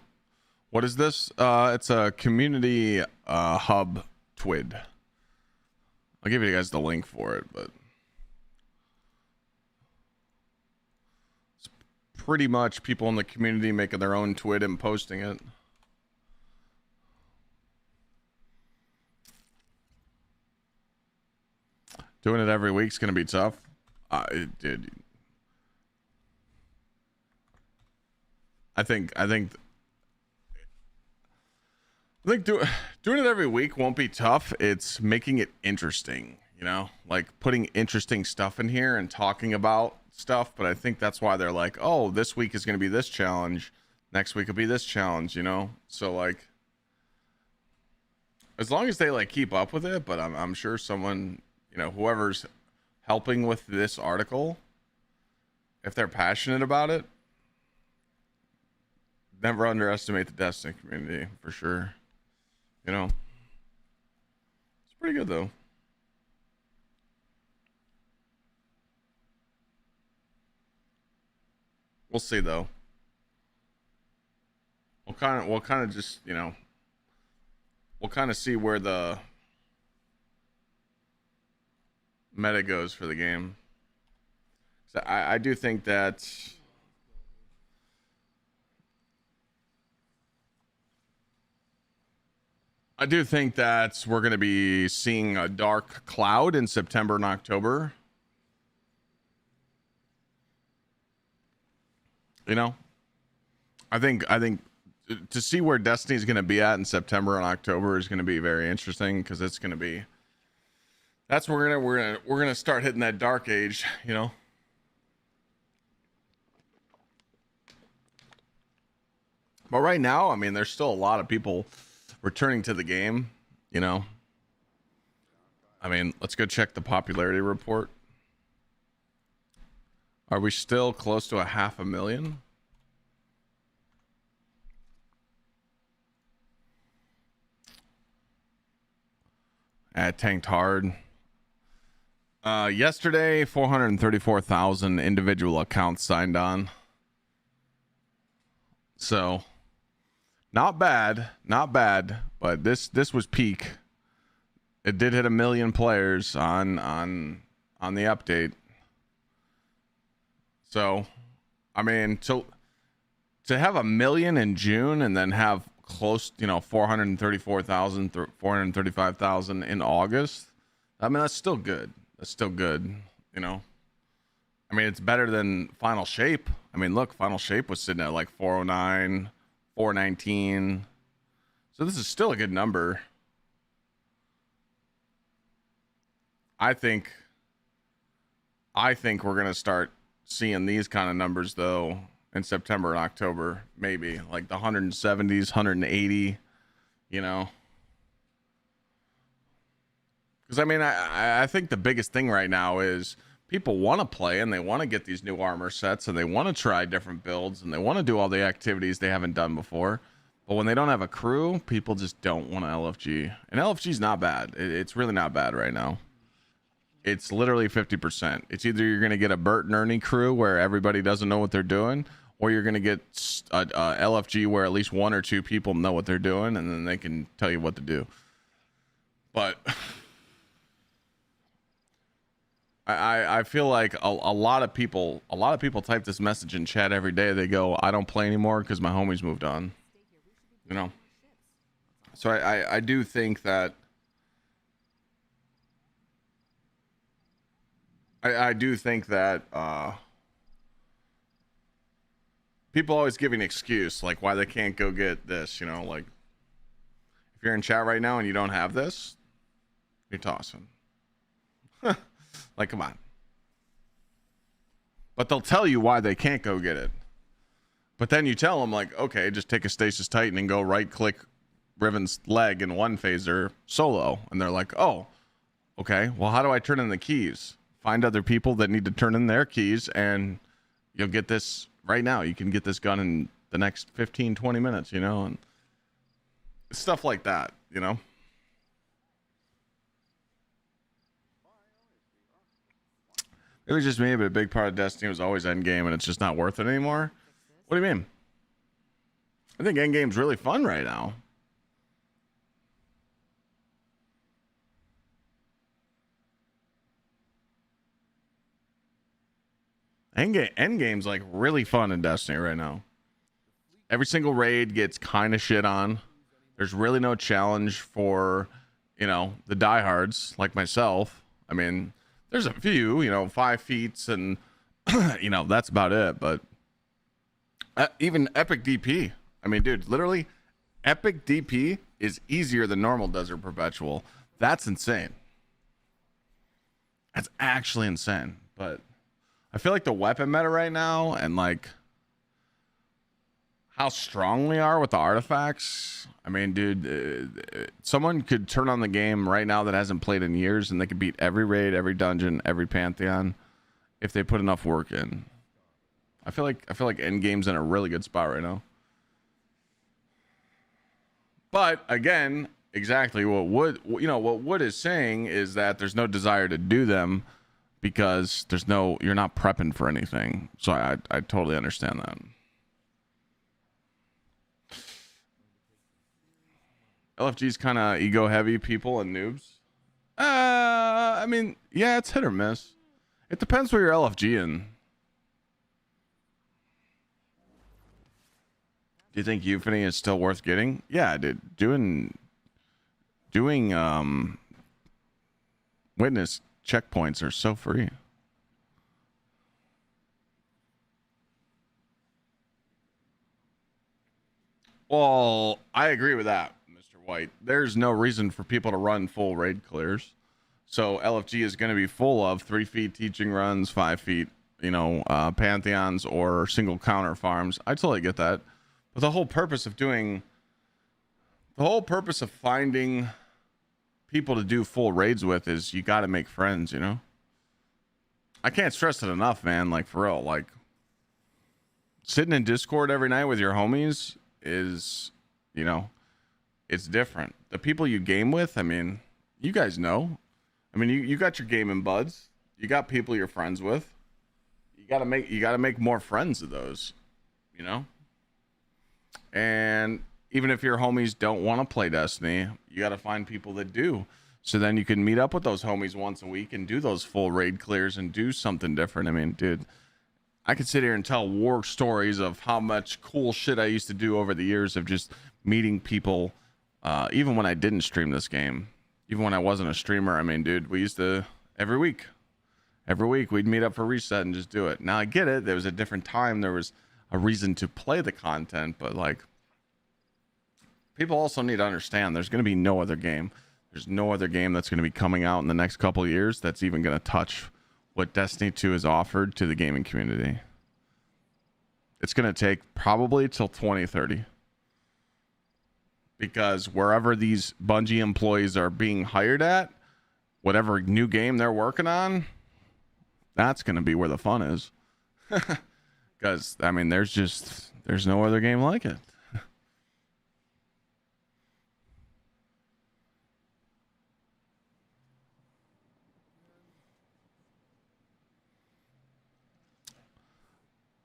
Speaker 1: what is this? It's a community hub TWID. I'll give you guys the link for it, but it's pretty much people in the community making their own TWID and posting it. Doing it every week's gonna be tough. Dude, I think doing it every week won't be tough. It's making it interesting, you know, like putting interesting stuff in here and talking about stuff. But I think that's why they're like, oh, this week is going to be this challenge, next week will be this challenge, you know. So like, as long as they like keep up with it. But I'm sure someone, you know, whoever's helping with this article, if they're passionate about it, never underestimate the Destiny community, for sure. You know, it's pretty good though. We'll see though. We'll kind of just, you know, we'll kind of see where the meta goes for the game. So I do think that we're going to be seeing a dark cloud in September and October. You know, I think to see where Destiny's going to be at in September and October is going to be very interesting, because it's going to be, that's where we're gonna start hitting that dark age, you know. But right now, I mean, there's still a lot of people returning to the game, you know. I mean, let's go check the popularity report. Are we still close to 500,000? Tanked hard. Yesterday, 434,000 individual accounts signed on. So, not bad, but this was peak. It did hit 1 million players on the update. So, I mean, to have 1 million in June and then have close, 434,000, 435,000 in August. I mean, that's still good. You know. I mean, it's better than Final Shape. I mean, look, Final Shape was sitting at like 409, 419. So this is still a good number. I think we're going to start seeing these kind of numbers, though, in September and October. Maybe like the 170s, 180, you know. Because, I mean, I think the biggest thing right now is people want to play and they want to get these new armor sets and they want to try different builds and they want to do all the activities they haven't done before. But when they don't have a crew, people just don't want to LFG. And LFG's not bad. It's really not bad right now. It's literally 50%. It's either you're going to get a Bert and Ernie crew where everybody doesn't know what they're doing, or you're going to get a LFG where at least 1 or 2 people know what they're doing and then they can tell you what to do. But I feel like a lot of people type this message in chat every day. They go, I don't play anymore because my homies moved on. You know? So I do think that I do think that people always give an excuse like why they can't go get this, you know, like if you're in chat right now and you don't have this, you're tossing. Like, come on. But they'll tell you why they can't go get it. But then you tell them, like, okay, just take a Stasis Titan and go right-click Riven's leg in one phaser solo. And they're like, oh, okay, well, how do I turn in the keys? Find other people that need to turn in their keys, and you'll get this right now. You can get this gun in the next 15, 20 minutes, you know? And stuff like that, you know? It was just me, but a big part of Destiny was always endgame, and it's just not worth it anymore. What do you mean? I think endgame's really fun right now. Endgame's like really fun in Destiny right now. Every single raid gets kind of shit on. There's really no challenge for, you know, the diehards like myself. I mean, there's a few, you know, 5 feats and, you know, that's about it. But even Epic DP. I mean, dude, literally, Epic DP is easier than normal Desert Perpetual. That's insane. That's actually insane. But I feel like the weapon meta right now and, like, how strong we are with the artifacts. I mean, dude, someone could turn on the game right now that hasn't played in years and they could beat every raid, every dungeon, every pantheon if they put enough work in. I feel like Endgame's in a really good spot right now. But again, exactly what Wood is saying is that there's no desire to do them because you're not prepping for anything. So I totally understand that. LFG's kind of ego heavy people and noobs. I mean, yeah, it's hit or miss. It depends where you're LFG in. Do you think Euphony is still worth getting? Yeah, dude. Doing witness checkpoints are so free. Well, I agree with that, Mr. White. There's no reason for people to run full raid clears. So LFG is going to be full of 3 feet teaching runs, 5 feet, pantheons or single counter farms. I totally get that. But the whole purpose of finding people to do full raids with is you got to make friends, I can't stress it enough, man. Like, for real, like sitting in Discord every night with your homies is, it's different. The people you game with, I mean, you guys know. I mean, you got your gaming buds. You got people you're friends with. You gotta make more friends of those, And even if your homies don't want to play Destiny, you gotta find people that do. So then you can meet up with those homies once a week and do those full raid clears and do something different. I mean, dude, I could sit here and tell war stories of how much cool shit I used to do over the years of just meeting people, even when I didn't stream this game, even when I wasn't a streamer. I mean, dude, we used to every week we'd meet up for reset and just do it. Now I get it. There was a different time. There was a reason to play the content, but like people also need to understand there's going to be no other game. There's no other game that's going to be coming out in the next couple of years that's even going to touch what Destiny 2 has offered to the gaming community. It's going to take probably till 2030. Because wherever these Bungie employees are being hired at, whatever new game they're working on, that's going to be where the fun is. Because, I mean, there's no other game like it.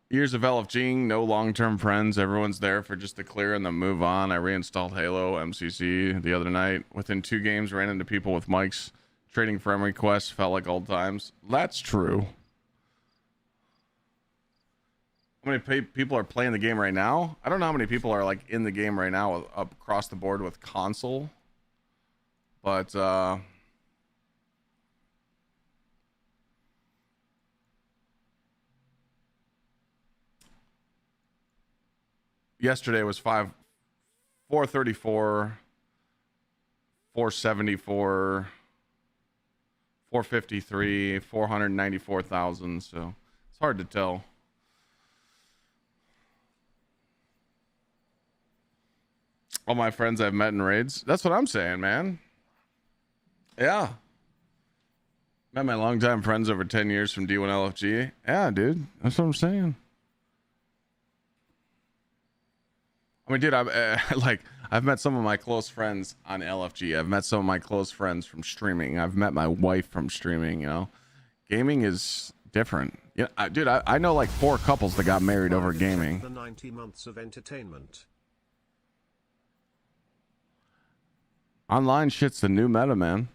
Speaker 1: Years of LFGing, no long-term friends. Everyone's there for just to clear and then move on. I reinstalled Halo MCC the other night. Within 2 games, ran into people with mics. Trading friend requests felt like old times. That's true. How many people are playing the game right now? I don't know how many people are like in the game right now across the board with console. But yesterday was 434, 474, 453, 494,000. So it's hard to tell. All my friends I've met in raids. That's what I'm saying, man. Yeah. Met my longtime friends over 10 years from D1 LFG. Yeah, dude. That's what I'm saying. I mean, dude, I've met some of my close friends on LFG. I've met some of my close friends from streaming. I've met my wife from streaming, Gaming is different. Yeah, dude, I know like 4 couples that got married over gaming.
Speaker 3: The 90 months of entertainment.
Speaker 1: Online shit's the new meta, man.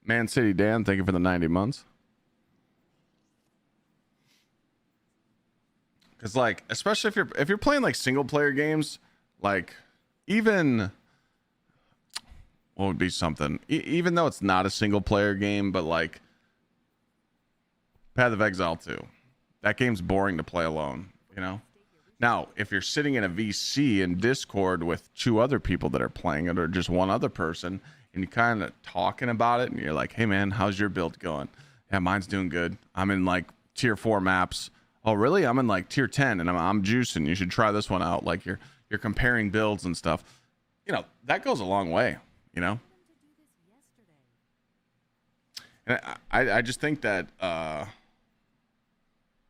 Speaker 1: Man City Dan, thank you for the 90 months. Because, like, especially if you're playing like single player games, like even what would be something, even though it's not a single player game, but like Path of Exile 2, that game's boring to play alone, Now, if you're sitting in a VC in Discord with 2 other people that are playing it, or just one other person, and you're kind of talking about it, and you're like, hey man, how's your build going? Yeah, mine's doing good. I'm in like tier 4 maps. Oh really? I'm in like tier 10 and I'm juicing. You should try this one out. Like you're comparing builds and stuff. That goes a long way, And I just think that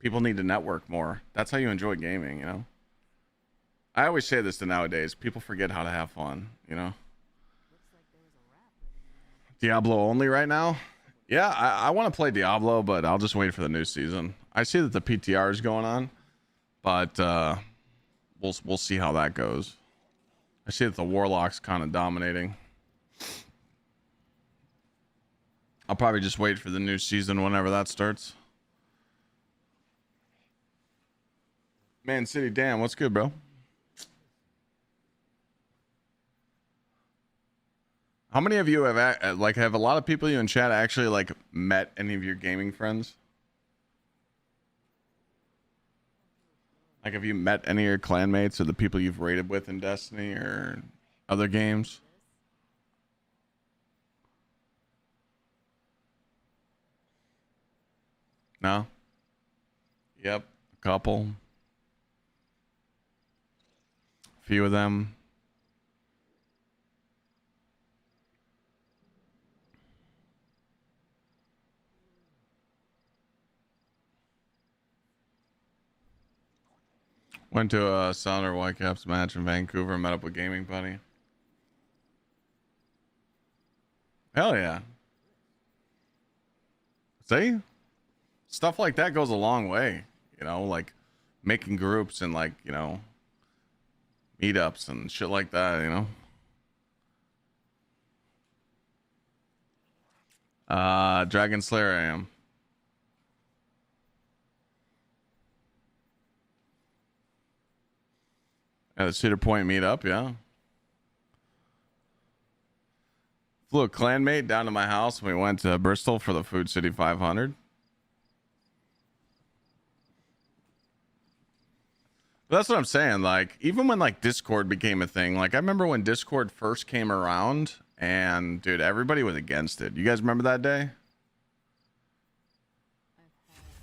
Speaker 1: people need to network more. That's how you enjoy gaming, I always say this to nowadays. People forget how to have fun, Diablo only right now? Yeah, I want to play Diablo, but I'll just wait for the new season. I see that the PTR is going on, but we'll see how that goes. I see that the Warlock's kind of dominating. I'll probably just wait for the new season whenever that starts. Man City, damn, what's good, bro? How many of you have have a lot of people you in chat actually like met any of your gaming friends? Like, have you met any of your clanmates or the people you've raided with in Destiny or other games? No? Yep, a couple. A few of them. Went to a Sounder Whitecaps match in Vancouver, met up with Gaming Buddy. Hell yeah. See? Stuff like that goes a long way. You know, like making groups and like, you know, meetups and shit like that, you know? Dragon Slayer I am. At the Cedar Point meetup, yeah. Flew a clanmate down to my house and we went to Bristol for the Food City 500. But that's what I'm saying. Like, even when like Discord became a thing, like I remember when Discord first came around and dude, everybody was against it. You guys remember that day?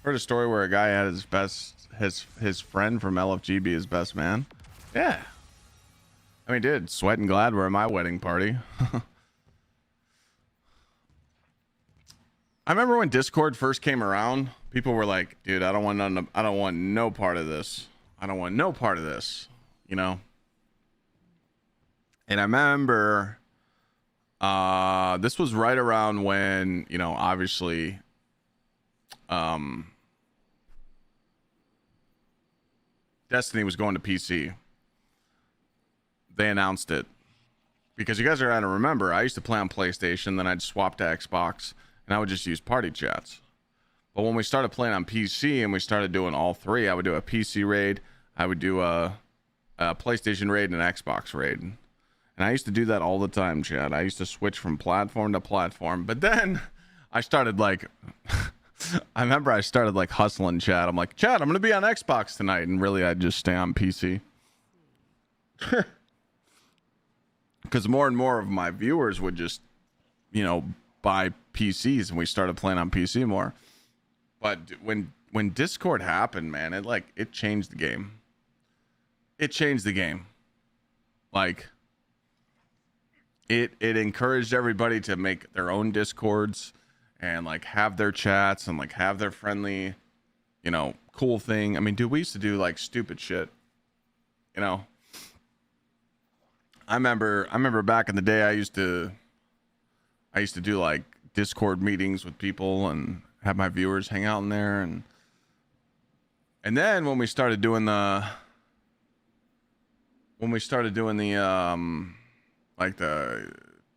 Speaker 1: Heard a story where a guy had his friend from LFG be his best man. Yeah. I mean, dude, Sweat and Glad were at my wedding party. I remember when Discord first came around, people were like, dude, I don't want no part of this. I don't want no part of this, you know? And I remember this was right around when, you know, obviously Destiny was going to PC. They announced it. Because you guys are going to remember, I used to play on PlayStation, then I'd swap to Xbox, and I would just use party chats. But when we started playing on PC and we started doing all three, I would do a PC raid, I would do a PlayStation raid, and an Xbox raid. And I used to do that all the time, Chad. I used to switch from platform to platform. But then I started like... I remember I started like hustling Chad. I'm like, Chad, I'm going to be on Xbox tonight. And really, I'd just stay on PC. Because more and more of my viewers would just, you know, buy PCs, and we started playing on PC more. But when Discord happened, man, it changed the game. It changed the game. Like, it encouraged everybody to make their own Discords and like have their chats and like have their friendly, you know, cool thing. I mean, dude, we used to do like stupid shit, you know. I remember back in the day, I used to do like Discord meetings with people and have my viewers hang out in there, and then when we started doing the like the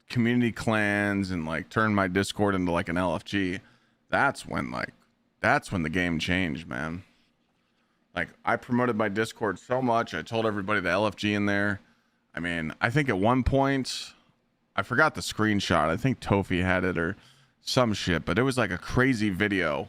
Speaker 1: community clans and like turn my Discord into like an LFG, that's when the game changed, man. Like, I promoted my Discord so much, I told everybody the LFG in there. I mean, I think at one point, I forgot the screenshot. I think Tofi had it or some shit, but it was like a crazy video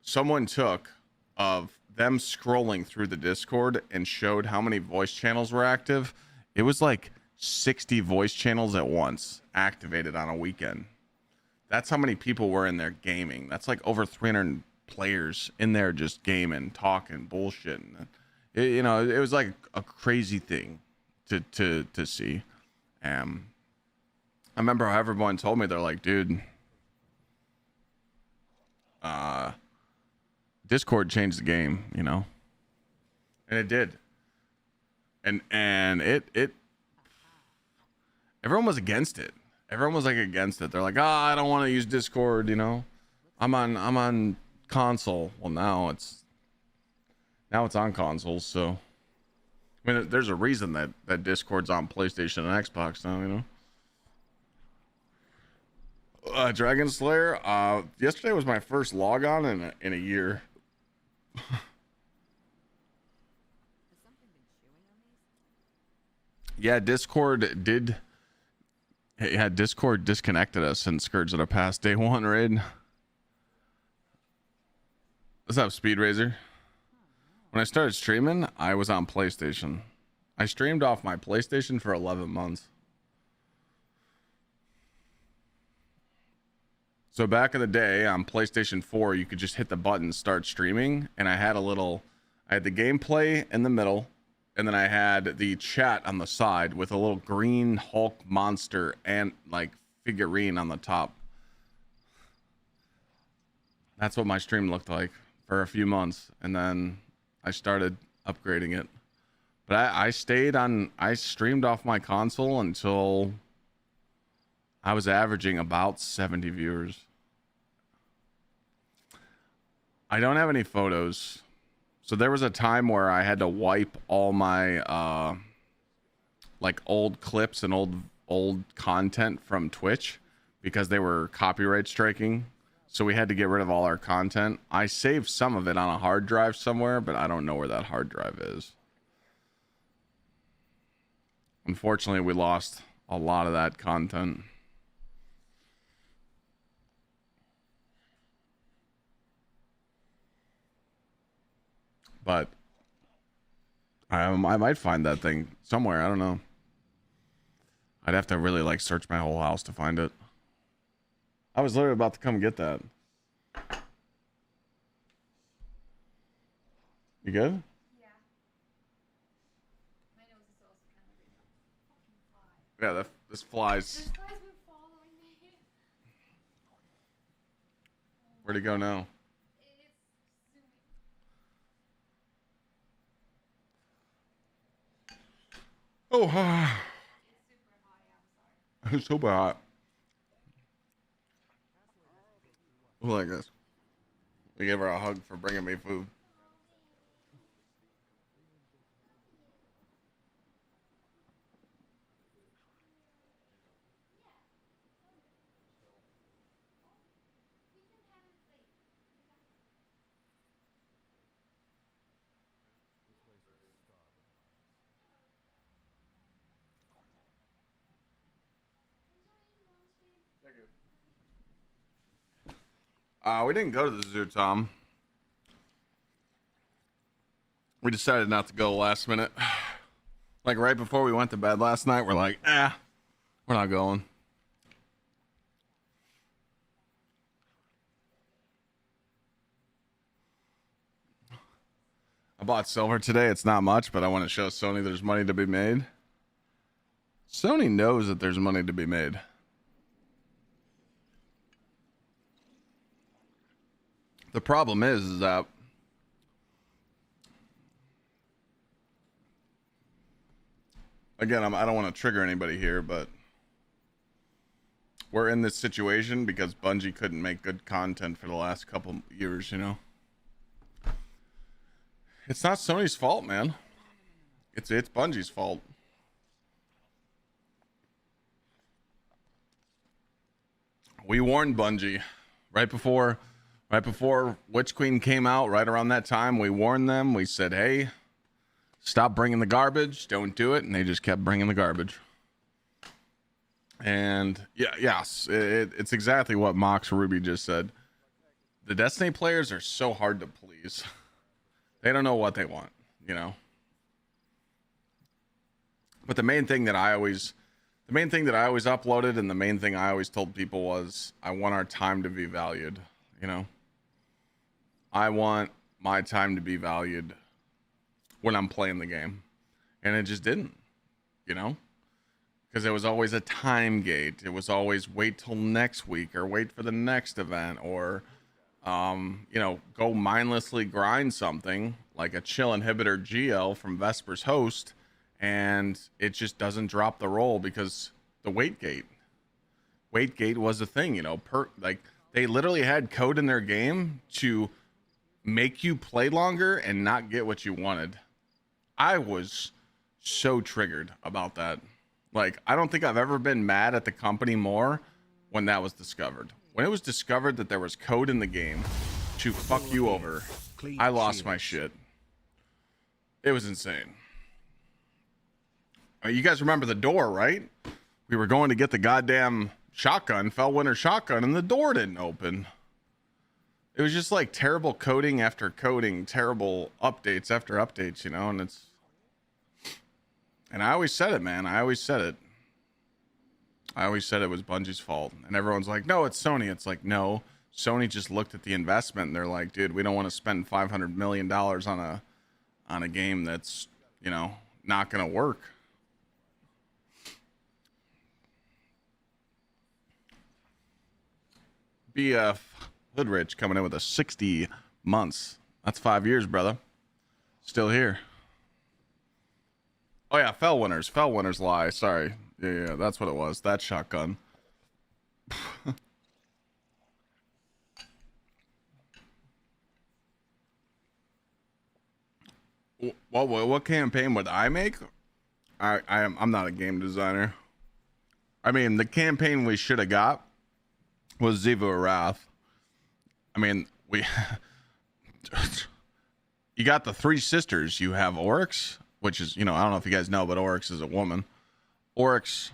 Speaker 1: someone took of them scrolling through the Discord and showed how many voice channels were active. It was like 60 voice channels at once activated on a weekend. That's how many people were in there gaming. That's like over 300 players in there just gaming, talking, bullshitting. You know, it was like a crazy thing to see. I remember how everyone told me, they're like, dude, Discord changed the game, you know, and it did. And it everyone was against it. Everyone was like against it. They're like, I don't want to use Discord, you know. I'm on console. Well, now it's on consoles, so I mean, there's a reason that Discord's on PlayStation and Xbox now, you know. Dragon Slayer. Yesterday was my first log on in a year.
Speaker 4: Has something been chewing on these?
Speaker 1: Yeah, Discord did Yeah, Discord disconnected us and Scourge at a past day one raid. What's up, Speed Razor? When I started streaming, I was on PlayStation. I streamed off my PlayStation for 11 months. So back in the day on PlayStation 4, you could just hit the button, start streaming, and I had the gameplay in the middle, and then I had the chat on the side with a little green Hulk monster and like figurine on the top. That's what my stream looked like for a few months, and then I started upgrading it. But I streamed off my console until I was averaging about 70 viewers. I don't have any photos. So there was a time where I had to wipe all my like old clips and old content from Twitch because they were copyright striking. So we had to get rid of all our content. I saved some of it on a hard drive somewhere, but I don't know where that hard drive is. Unfortunately, we lost a lot of that content. But I might find that thing somewhere. I don't know. I'd have to really like search my whole house to find it. I was literally about to come get that. You good?
Speaker 4: Yeah. My nose is also kind of big. Fucking fly.
Speaker 1: Yeah, this flies.
Speaker 4: This guy's been following me.
Speaker 1: Where'd he go now? Oh, it's super hot. Like this. We gave her a hug for bringing me food. We didn't go to the zoo, Tom. We decided not to go last minute. Like right before we went to bed last night, we're like, we're not going. I bought silver today. It's not much, but I want to show Sony there's money to be made. Sony knows that there's money to be made. The problem is that again, I don't want to trigger anybody here, but we're in this situation because Bungie couldn't make good content for the last couple years, you know? It's not Sony's fault, man. It's Bungie's fault. We warned Bungie right before Witch Queen came out, right around that time. We warned them. We said, hey, stop bringing the garbage. Don't do it. And they just kept bringing the garbage. And yes, it's exactly what Mox Ruby just said. The Destiny players are so hard to please. They don't know what they want, you know? But the main thing that I always uploaded and the main thing I always told people was, I want our time to be valued, you know? I want my time to be valued when I'm playing the game. And it just didn't, you know? Because it was always a time gate. It was always wait till next week or wait for the next event or, you know, go mindlessly grind something like a chill inhibitor GL from Vesper's host. And it just doesn't drop the roll because the wait gate was a thing, you know, like they literally had code in their game to make you play longer and not get what you wanted. I was so triggered about that. Like, I don't think I've ever been mad at the company more when that was discovered. When it was discovered that there was code in the game to fuck you over, I lost my shit. It was insane. You guys remember the door, right? we were going to get the goddamn shotgun, Fellwinter shotgun, and the door didn't open. It was just like terrible coding after coding, terrible updates after updates, you know, and I always said it, man. I always said it was Bungie's fault. And everyone's like, no, it's Sony. It's like, no, Sony just looked at the investment and they're like, dude, we don't want to spend $500 million on a game that's, you know, not going to work. BF Hoodrich coming in with a 60 months. That's 5 years, brother. Still here. Oh yeah, Fellwinter's lie. Sorry. Yeah, that's what it was. That shotgun. What campaign would I make? I'm not a game designer. I mean, the campaign we should have got was Xivu Wrath. I mean, you got the three sisters. You have Oryx, which is, you know, I don't know if you guys know, but Oryx is a woman. Oryx,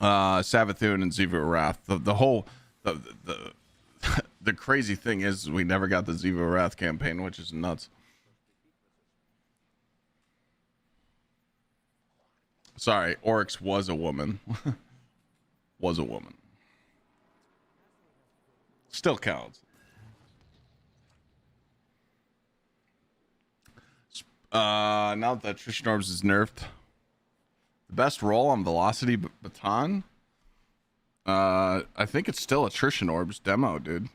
Speaker 1: Savathun, and Xivu Wrath. The crazy thing is we never got the Xivu Wrath campaign, which is nuts. Sorry, Oryx was a woman. Was a woman. Still counts. Now that Attrition Orbs is nerfed, the best roll on Velocity Baton, I think it's still Attrition Orbs demo, dude.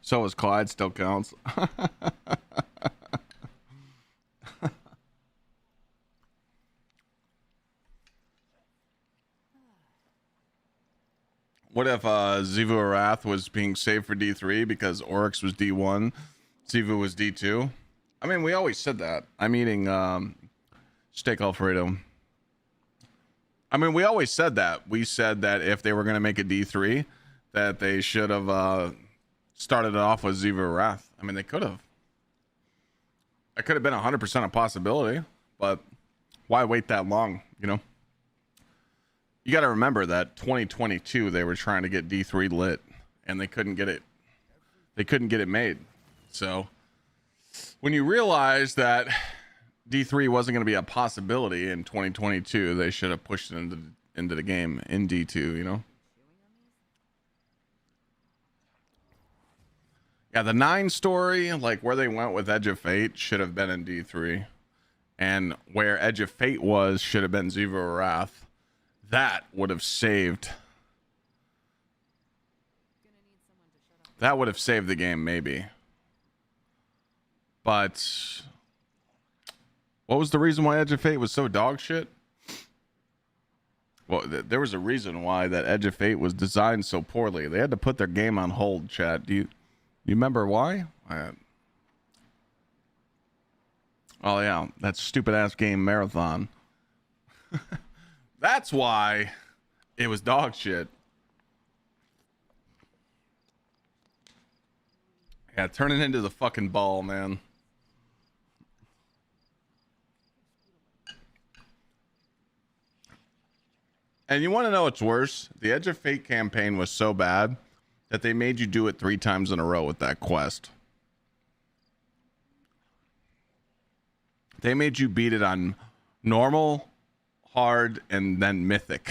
Speaker 1: So is Clyde, still counts. What if Xivu Wrath was being saved for D3 because Oryx was D1, Xivu was D2? I mean, we always said that. I'm eating steak Alfredo. I mean, we always said that. We said that if they were going to make a D3, that they should have started it off with Xivu Wrath. I mean, they could have. It could have been 100% a possibility, but why wait that long, you know? You got to remember that 2022 they were trying to get D3 lit and they couldn't get it. They couldn't get it made. So when you realize that D3 wasn't going to be a possibility in 2022, they should have pushed it into the game in D2, you know? Yeah, the 9 story, like where they went with Edge of Fate, should have been in D3. And where Edge of Fate was, should have been Xivu Wrath. That would have saved. That would have saved the game, maybe. But what was the reason why Edge of Fate was so dog shit? Well, there was a reason why that Edge of Fate was designed so poorly. They had to put their game on hold, chat. Do you remember why? Oh yeah, that stupid ass game Marathon. That's why it was dog shit. Yeah, turn it into the fucking ball, man. And you want to know what's worse? The Edge of Fate campaign was so bad that they made you do it 3 times in a row with that quest. They made you beat it on normal, hard, and then mythic.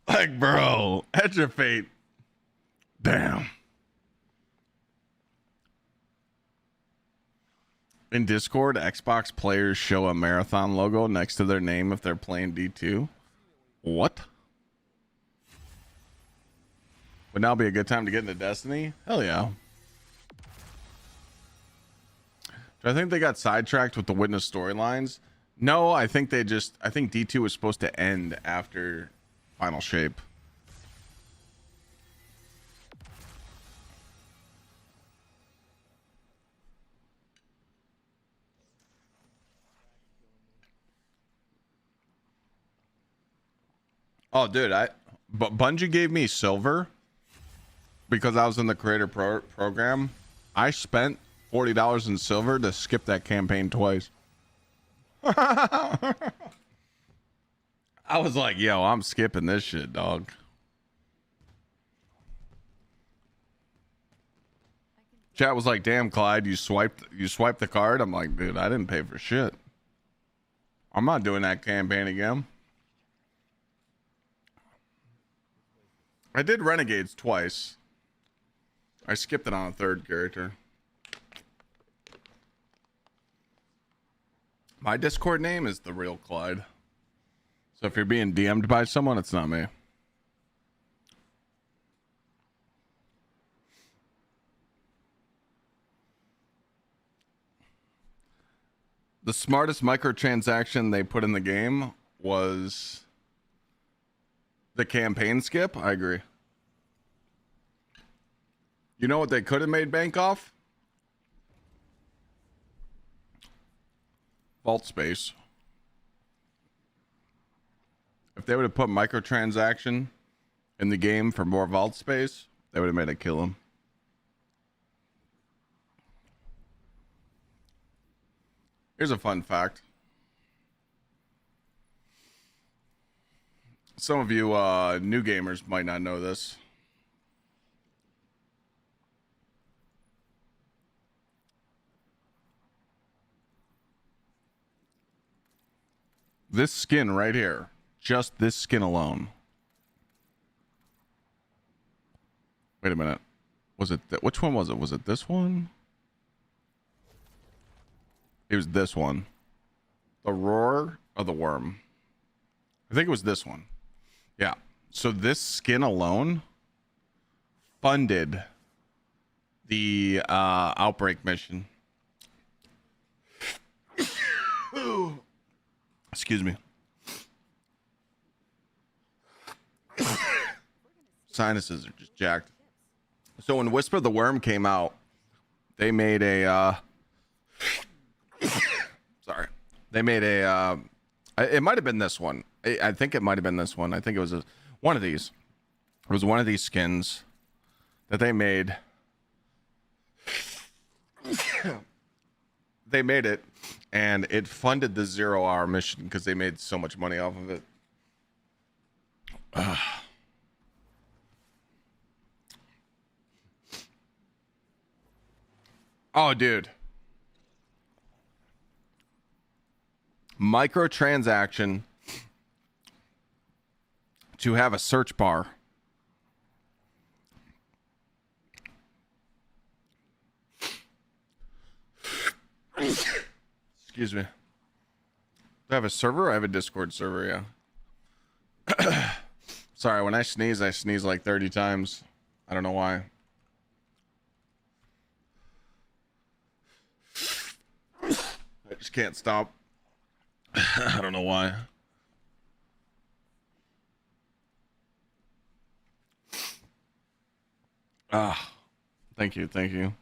Speaker 1: Like, bro, Edge of Fate. Damn. In Discord, Xbox players show a Marathon logo next to their name if they're playing D2. What? Would now be a good time to get into Destiny? Hell yeah. Do I think they got sidetracked with the Witness storylines? No, I think D2 was supposed to end after Final Shape. Oh, dude, Bungie gave me silver because I was in the creator program, I spent $40 in silver to skip that campaign twice. I was like, yo, I'm skipping this shit, dog. Chat was like, damn, Clyde, you swiped the card. I'm like, dude, I didn't pay for shit. I'm not doing that campaign again. I did Renegades twice. I skipped it on a third character. My Discord name is The Real Clyde. So if you're being DM'd by someone, it's not me. The smartest microtransaction they put in the game was the campaign skip. I agree. You know what they could have made bank off? Vault space. If they would have put microtransaction in the game for more vault space, they would have made it kill them. Here's a fun fact. Some of you new gamers might not know this. This skin right here, just this skin alone. Wait a minute. Was it which one was it? Was it this one? It was this one. The Roar of the Worm. I think it was this one. Yeah. So this skin alone funded the Outbreak mission. Excuse me. Sinuses are just jacked. So when Whisper the Worm came out, they made a sorry. They made a it might have been this one. I think it might have been this one. I think it was one of these. It was one of these skins that they made. They made it, and it funded the 0-hour mission because they made so much money off of it. Oh, dude. Microtransaction to have a search bar. Excuse me. Do I have a server? I have a Discord server, yeah. Sorry, when I sneeze like 30 times. I don't know why. I just can't stop. I don't know why. Thank you. I'm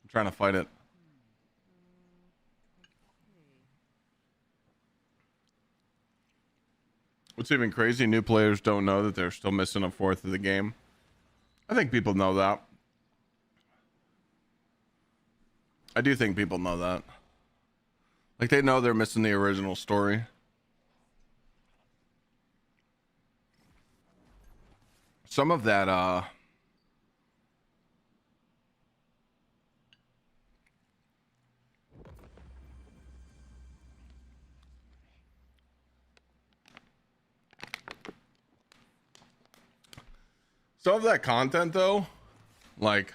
Speaker 1: trying to fight it. What's even crazy, new players don't know that they're still missing a fourth of the game. I think people know that. I do think people know that. Like, they know they're missing the original story. Some of that, some of that content, though, like,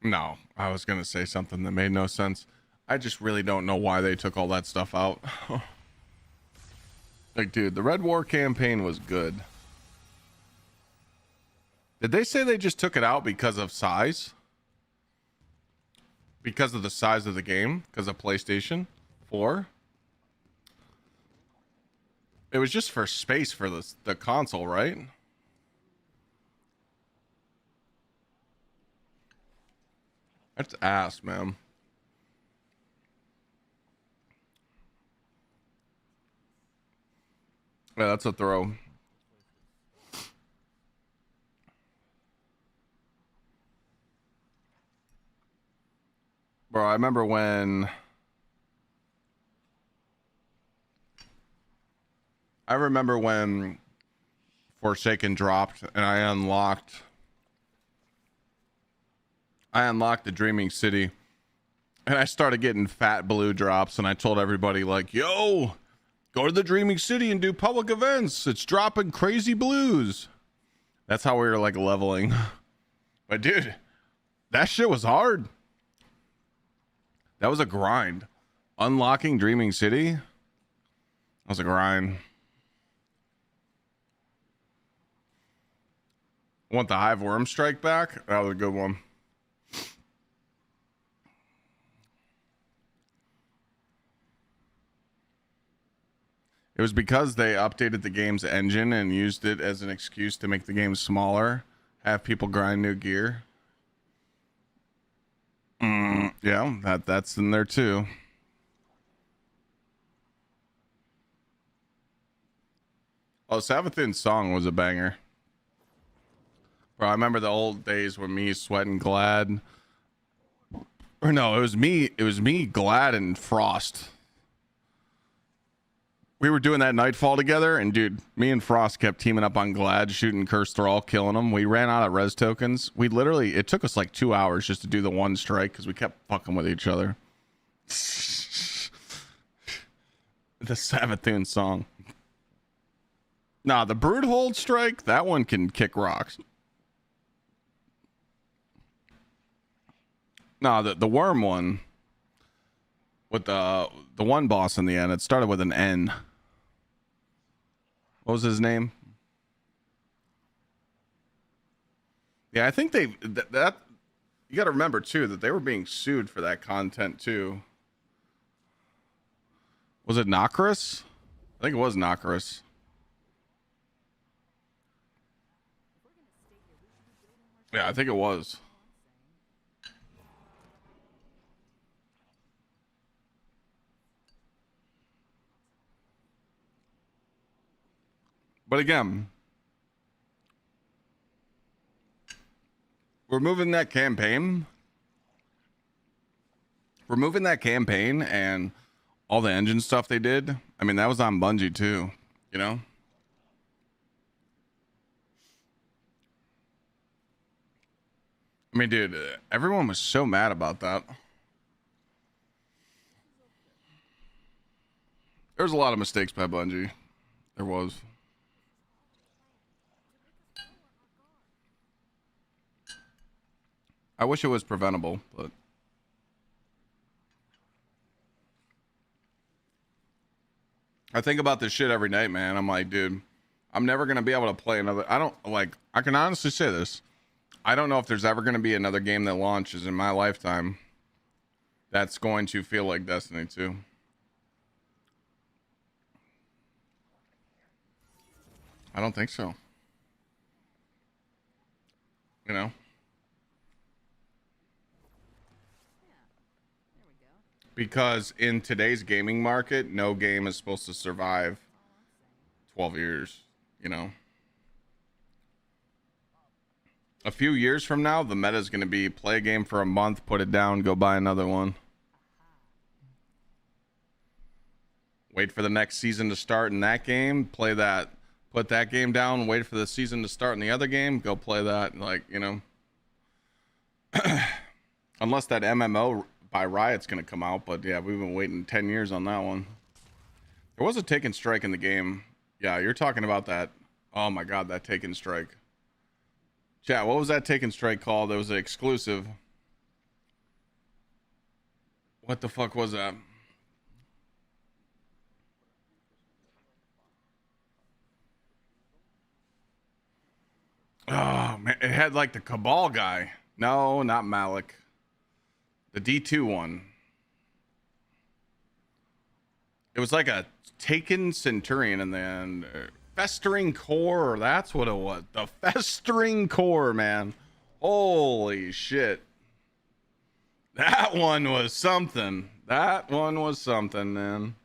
Speaker 1: no, I was going to say something that made no sense. I just really don't know why they took all that stuff out. Like, dude, the Red War campaign was good. Did they say they just took it out because of size? Because of the size of the game? Because of PlayStation 4? It was just for space for the console, right? That's ass, man. Yeah, that's a throw. Bro, I remember when Forsaken dropped and I unlocked the Dreaming City and I started getting fat blue drops and I told everybody like, yo, go to the Dreaming City and do public events. It's dropping crazy blues. That's how we were like leveling. But dude, that shit was hard. That was a grind. Unlocking Dreaming City was a grind. Want the Hive Worm Strike back? That was a good one. It was because they updated the game's engine and used it as an excuse to make the game smaller, have people grind new gear. Yeah, that's in there too. Oh, Savathun's song was a banger. Bro, I remember the old days when me, Sweat, and Glad. Or no, it was me, Glad, and Frost. We were doing that Nightfall together, and dude, me and Frost kept teaming up on Glad, shooting Curse Thrall, killing him. We ran out of res tokens. It took us like 2 hours just to do the one strike because we kept fucking with each other. The Savathun song. Nah, the Broodhold strike, that one can kick rocks. Nah, the worm one with the one boss in the end, it started with an N. What was his name? Yeah, I think that you got to remember too that they were being sued for that content too. Was it Nocris? I think it was Nocris. Yeah, I think it was. But again, removing that campaign and all the engine stuff they did, I mean, that was on Bungie too, you know? I mean, dude, everyone was so mad about that. There was a lot of mistakes by Bungie. There was. I wish it was preventable, but I think about this shit every night, man. I'm like, dude, I'm never going to be able to play another. I can honestly say this. I don't know if there's ever going to be another game that launches in my lifetime that's going to feel like Destiny 2. I don't think so. You know? Because in today's gaming market, no game is supposed to survive 12 years, you know? A few years from now, the meta is going to be play a game for a month, put it down, go buy another one. Wait for the next season to start in that game, play that, put that game down, wait for the season to start in the other game, go play that, like, you know. Unless that MMO by Riot's going to come out, but yeah, we've been waiting 10 years on that one. There was a Taken Strike in the game. Yeah, you're talking about that. Oh my god, that Taken Strike. Chat, what was that Taken Strike called? It was an exclusive. What the fuck was that? Oh man, it had like the Cabal guy. No, not Malik. The D2 one. It was like a Taken Centurion and then Festering Core. That's what it was. The Festering Core, man. Holy shit. That one was something. That one was something, man.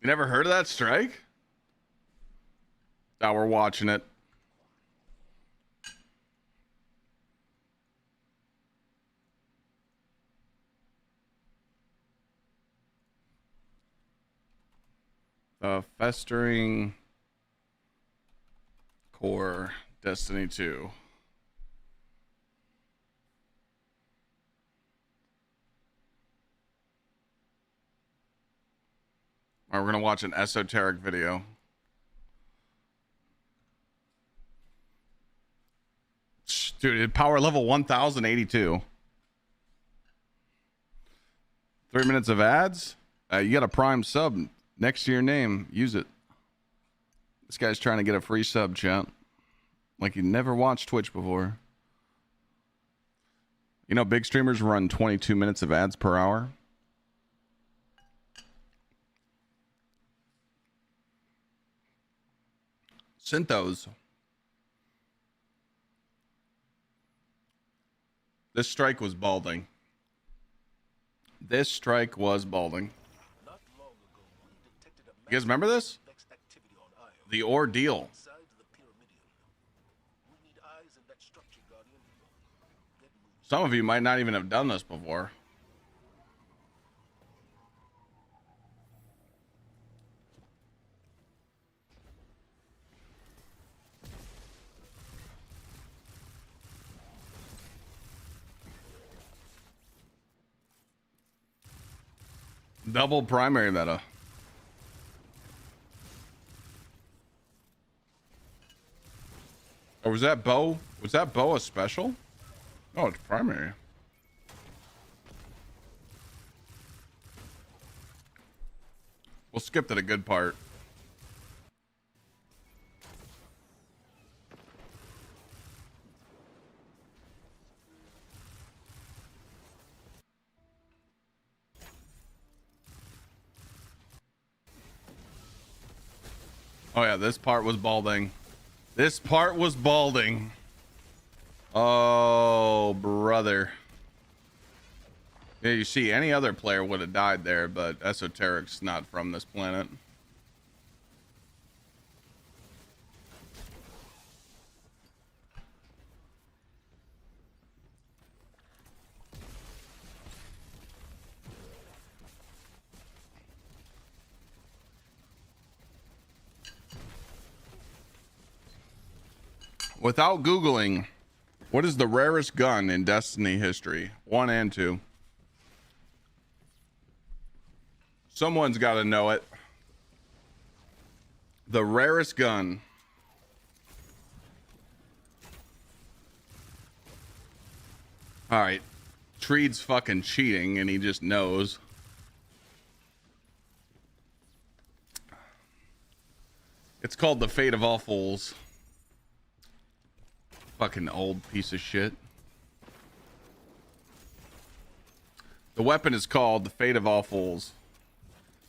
Speaker 1: You never heard of that strike? Now we're watching it. Festering Core, Destiny 2. All right, we're gonna watch an esoteric video. Dude, power level 1082. 3 minutes of ads. You got a Prime sub next to your name. Use it. This guy's trying to get a free sub, chat. Like you never watched Twitch before. You know, big streamers run 22 minutes of ads per hour. Synthos. This strike was balding. This strike was balding. You guys remember this? The ordeal. Some of you might not even have done this before. Double primary meta. Or was that bow? Was that bow a special? Oh, it's primary. We'll skip to the good part. Oh yeah, this part was balding. This part was balding. Oh, brother. Yeah, you see, any other player would have died there, but Esoteric's not from this planet. Without Googling, what is the rarest gun in Destiny history? 1 and 2. Someone's got to know it. The rarest gun. All right. Treed's fucking cheating and he just knows. It's called the Fate of All Fools. Fucking old piece of shit. The weapon is called the Fate of All Fools.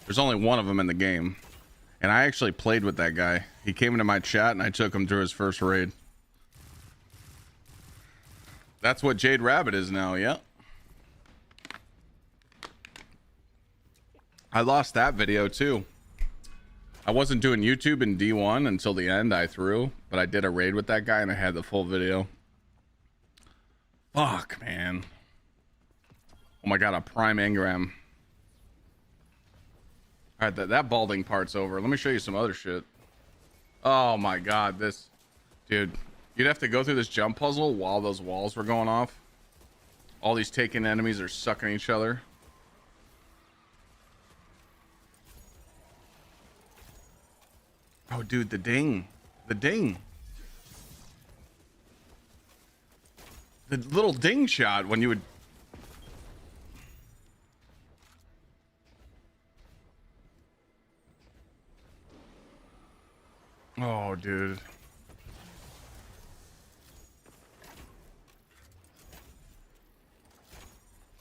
Speaker 1: There's only one of them in the game. And I actually played with that guy. He came into my chat and I took him through his first raid. That's what Jade Rabbit is now, yeah. I lost that video too. I wasn't doing YouTube in D1 until the end. I threw, but I did a raid with that guy and I had the full video. Fuck, man. Oh my god, a prime engram. All right, that balding part's over. Let me show you some other shit. Oh my god, this... Dude, you'd have to go through this jump puzzle while those walls were going off. All these taken enemies are sucking each other. Oh, dude, the ding. The ding. The little ding shot when you would... Oh, dude.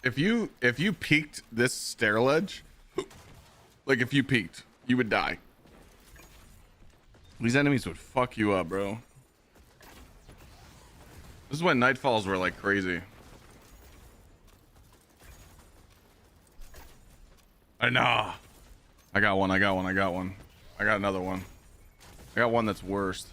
Speaker 1: If you peeked this stair ledge, like if you peeked, you would die. These enemies would fuck you up, bro. This is when Nightfalls were like crazy. Nah. I got one. I got another one. I got one that's worse.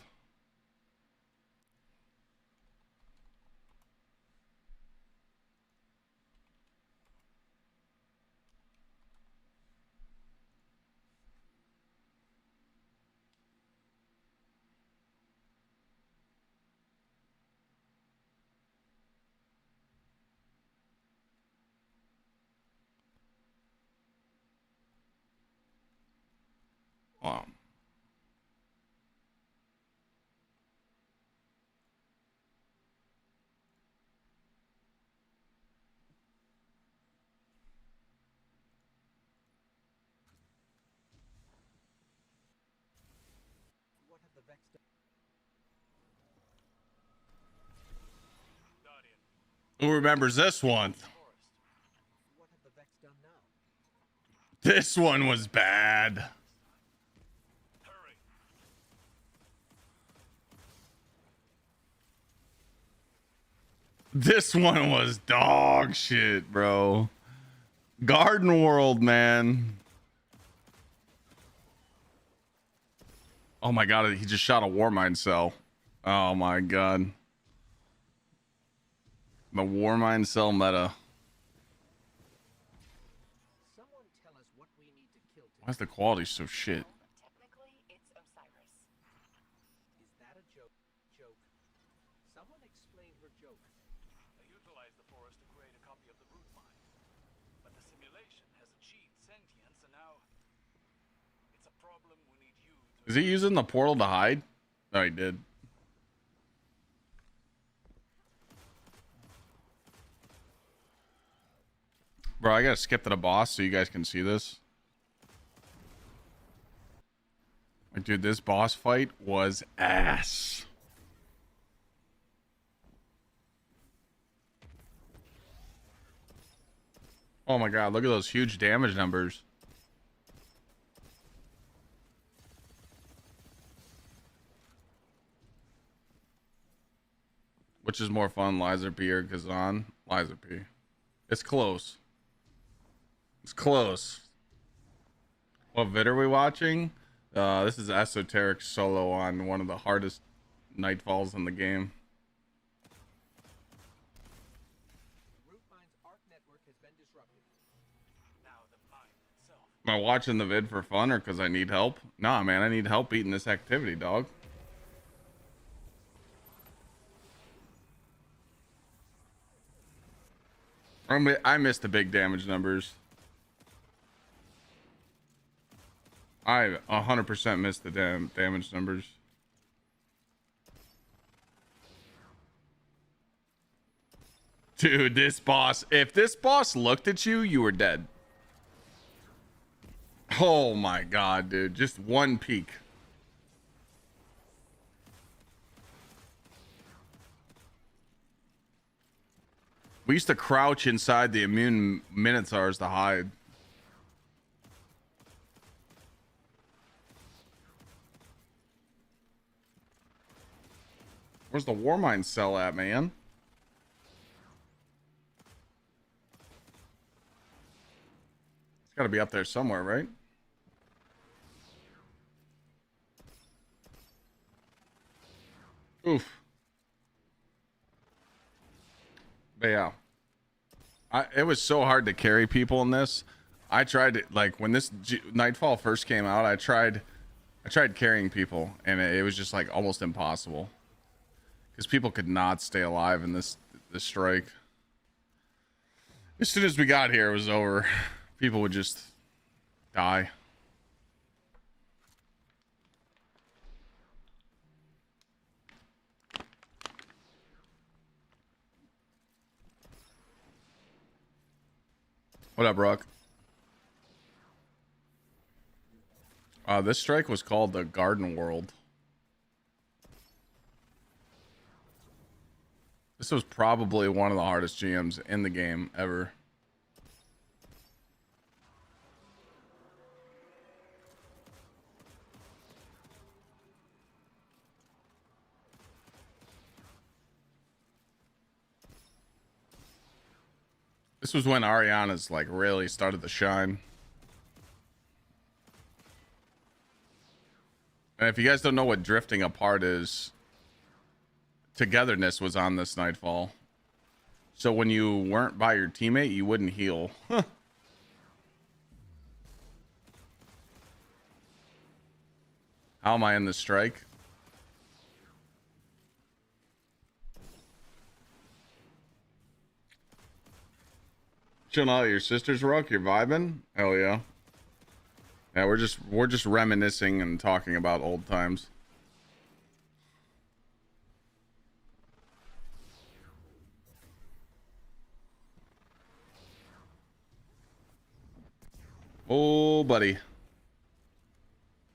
Speaker 1: Who remembers this one? This one was bad. This one was dog shit, bro. Garden World, man. Oh my god, he just shot a Warmind cell. Oh my god. The Warmind cell meta.
Speaker 5: Someone tell us what we need to kill to
Speaker 1: Why is the quality so shit?
Speaker 4: Technically, it's Osiris.
Speaker 5: Is that a joke? Someone explain her joke.
Speaker 6: I utilized the forest to create a copy of the root mine. But the simulation has achieved sentience, and now it's a problem we need you to...
Speaker 1: Is he using the portal to hide? No, he did. Bro, I gotta skip to the boss so you guys can see this. Like, dude, this boss fight was ass. Oh my god, look at those huge damage numbers. Which is more fun, Liza P or Kazan? Liza P. It's close. It's close. What vid are we watching? This is Esoteric solo on one of the hardest nightfalls in the game.
Speaker 5: Root Mine's arc network has been disrupted.
Speaker 6: Now the mine itself.
Speaker 1: Am I watching the vid for fun or because I need help? Nah, man, I need help beating this activity, dog. I missed the big damage numbers. I 100% missed the damage numbers. Dude, this boss, if this boss looked at you, you were dead. Oh my god, dude. Just one peek. We used to crouch inside the immune Minotaurs to hide. Where's the Warmind cell at, man? It's got to be up there somewhere, right? Oof. But yeah, it was so hard to carry people in this. I tried to, like, when this Nightfall first came out, I tried carrying people, and it was just like almost impossible because people could not stay alive in this strike. As soon as we got here, it was over. People would just die. What up, Rock? This strike was called the Garden World. This was probably one of the hardest GMs in the game ever. This was when Ariana's like really started to shine. And if you guys don't know what drifting apart is, togetherness was on this Nightfall. So when you weren't by your teammate, you wouldn't heal. How am I in the strike? Chilling out at your sister's, Rook? You're vibing? Hell yeah. Yeah, we're just reminiscing and talking about old times. Oh, buddy.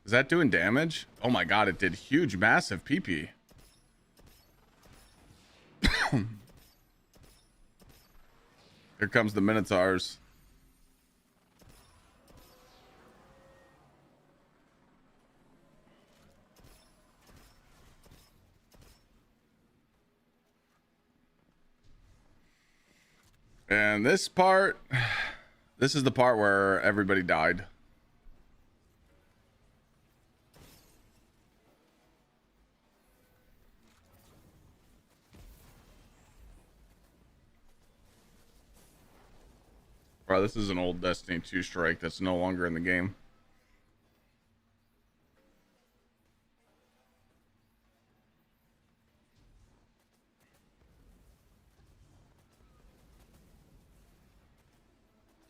Speaker 1: Is that doing damage? Oh my god, it did huge, massive PP. Here comes the Minotaurs. And this part, this is the part where everybody died. Bro, this is an old Destiny 2 strike that's no longer in the game.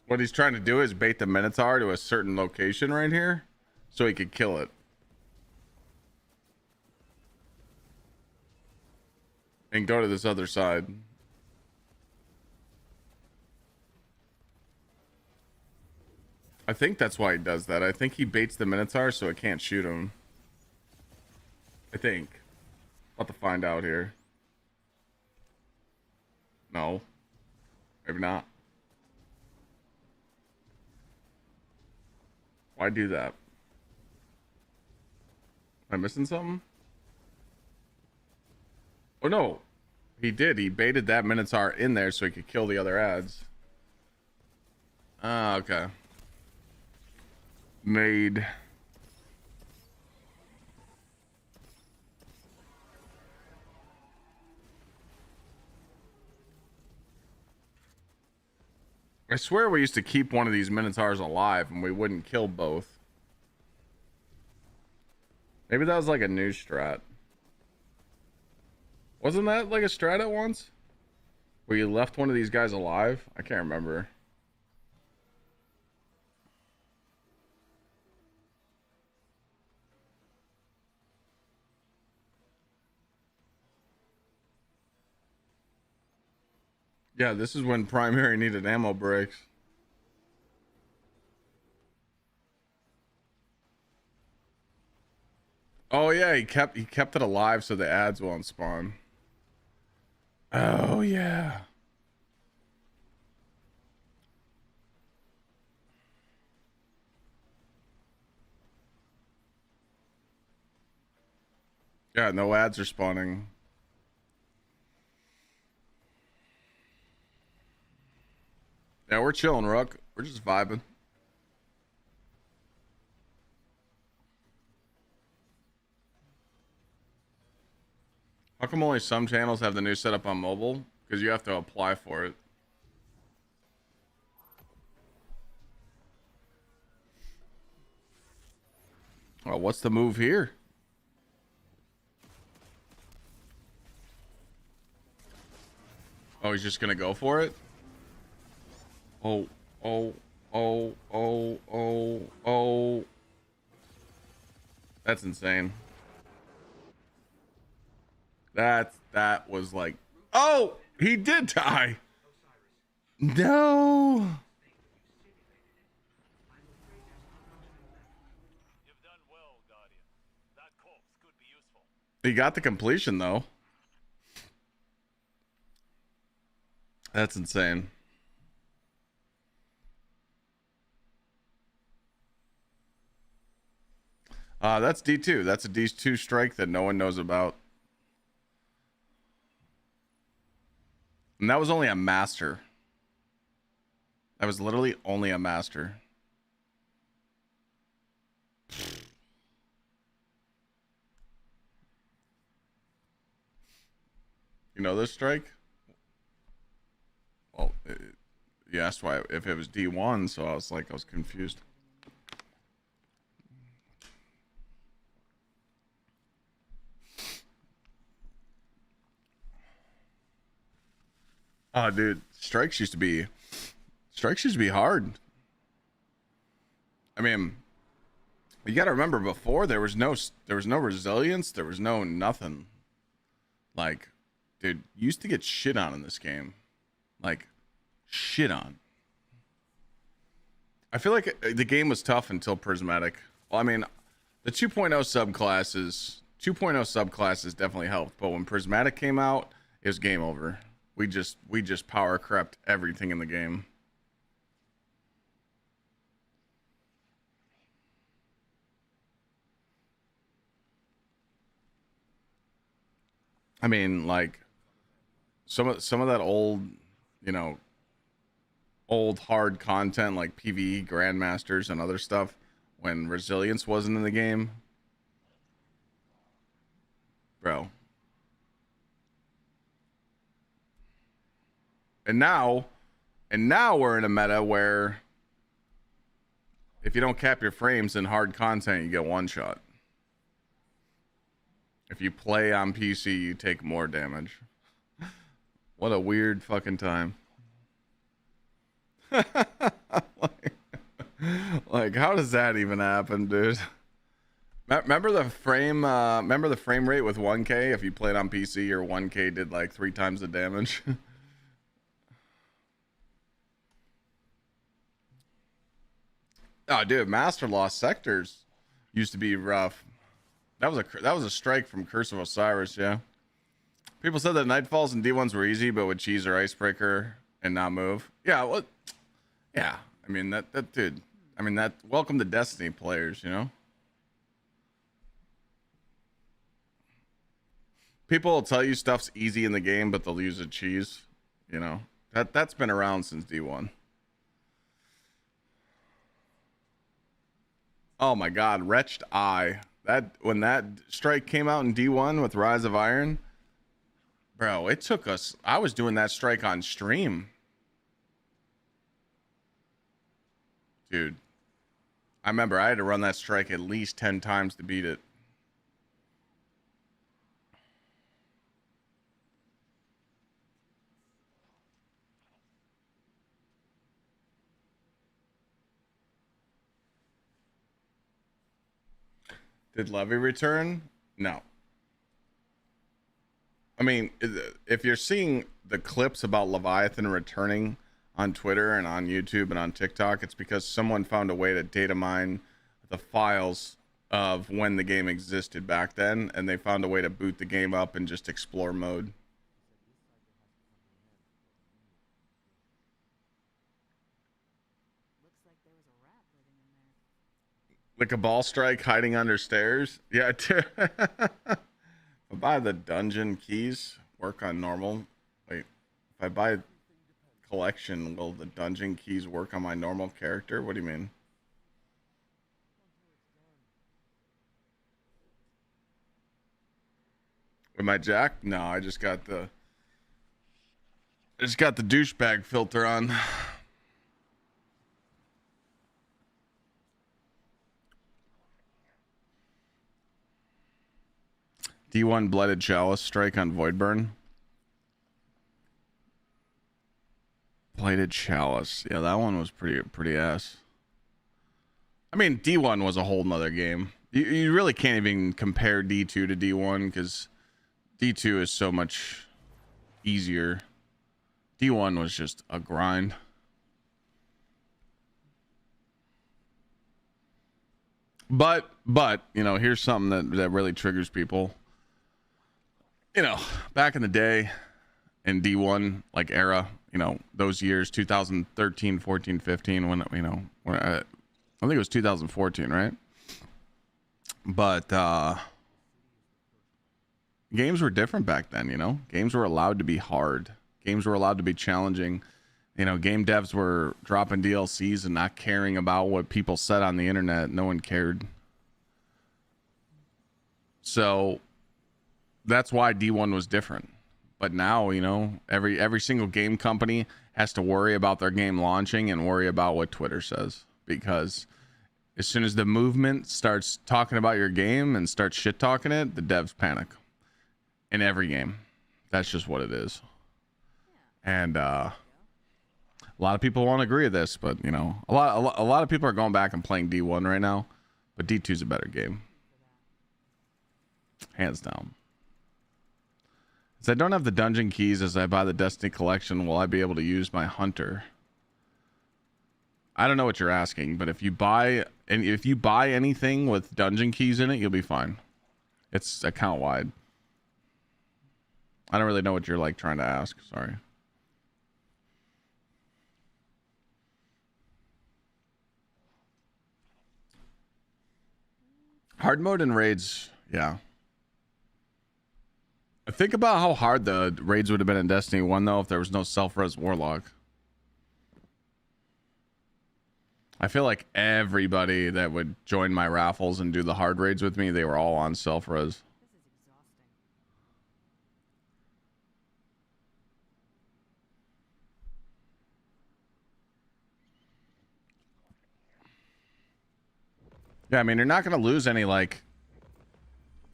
Speaker 1: What he's trying to do is bait the Minotaur to a certain location right here so he could kill it. And go to this other side. I think that's why he does that. I think he baits the Minotaur so it can't shoot him. I think. I'll have to find out here. No. Maybe not. Why do that? Am I missing something? Oh no. He did. He baited that Minotaur in there so he could kill the other ads. Ah, okay. Made. I swear we used to keep one of these Minotaurs alive and we wouldn't kill both. Maybe that was like a new strat. Wasn't that like a strat at once? Where you left one of these guys alive? I can't remember. Yeah, this is when primary needed ammo breaks. Oh yeah, he kept it alive so the ads won't spawn. Oh yeah. Yeah, no ads are spawning. Yeah, we're chilling, Rook. We're just vibing. How come only some channels have the new setup on mobile? Because you have to apply for it. Well, what's the move here? Oh, he's just gonna go for it? Oh, oh, oh, oh, oh, oh. That's insane. That was like, oh, he did die. No.
Speaker 6: You've done well, Guardian. That corpse could be useful.
Speaker 1: He got the completion though. That's insane. That's D2. That's a D2 strike that no one knows about. And that was only a master. That was literally only a master. You know this strike? Well, you asked why if it was D1, so I was confused. Oh, dude, strikes used to be hard. I mean, You got to remember, before there was no resilience, there was no nothing. Like, dude, you used to get shit on in this game, like shit on. I feel like the game was tough until Prismatic. Well, I mean, the 2.0 subclasses definitely helped, but when Prismatic came out, it was game over. We just power crept everything in the game. I mean, like some of that old, you know, old hard content like PvE Grandmasters and other stuff, when resilience wasn't in the game, bro. And now we're in a meta where if you don't cap your frames in hard content, you get one shot. If you play on PC, you take more damage. What a weird fucking time. like, how does that even happen, dude? Remember the frame rate with 1K? If you played on PC, your 1K did like 3 times the damage. Oh, dude, Master Lost Sectors used to be rough. That was a strike from Curse of Osiris, yeah. People said that Nightfalls and D1s were easy, but would cheese or Icebreaker and not move. Yeah, well, yeah. I mean that dude. I mean that. Welcome to Destiny players, you know. People will tell you stuff's easy in the game, but they'll use a cheese. You know, that's been around since D1. Oh my God, Wretched Eye. When that strike came out in D1 with Rise of Iron, bro, it took us. I was doing that strike on stream, dude. I remember I had to run that strike at least 10 times to beat it. Did Levy return? No. I mean, if you're seeing the clips about Leviathan returning on Twitter and on YouTube and on TikTok, it's because someone found a way to data mine the files of when the game existed back then, and they found a way to boot the game up in just explore mode.
Speaker 4: Looks like there was a rat living in there.
Speaker 1: Like a ball strike hiding under stairs? Yeah, too. If I buy the dungeon keys, work on normal. Wait, if I buy collection, will the dungeon keys work on my normal character? What do you mean? With my jack? No, I just got the douchebag filter on. D1 Blooded Chalice strike on Voidburn. Bladed Chalice. Yeah, that one was pretty ass. I mean, D1 was a whole nother game. You really can't even compare D2 to D1 because D2 is so much easier. D1 was just a grind. But you know, here's something that really triggers people. You know, back in the day in D1 like era, you know, those years 2013, 14, 15 when, you know, when I think it was 2014, right? But games were different back then, you know. Games were allowed to be hard. Games were allowed to be challenging. You know, game devs were dropping DLCs and not caring about what people said on the internet. No one cared. So that's why D1 was different. But now, you know, every single game company has to worry about their game launching and worry about what Twitter says, because as soon as the movement starts talking about your game and starts shit talking it, the devs panic in every game. That's just what it is. And a lot of people won't agree with this, but you know, a lot of people are going back and playing D1 right now But D2 is a better game. Hands down. Since I don't have the dungeon keys as I buy the Destiny collection, will I be able to use my hunter? I don't know what you're asking, but if you buy anything with dungeon keys in it, you'll be fine. It's account wide. I don't really know what you're like trying to ask. Sorry. Hard mode and raids, yeah. Think about how hard the raids would have been in Destiny 1 though if there was no self-res warlock. I feel like everybody that would join my raffles and do the hard raids with me, they were all on self-res.
Speaker 4: This is exhausting.
Speaker 1: Yeah, I mean, you're not going to lose any, like,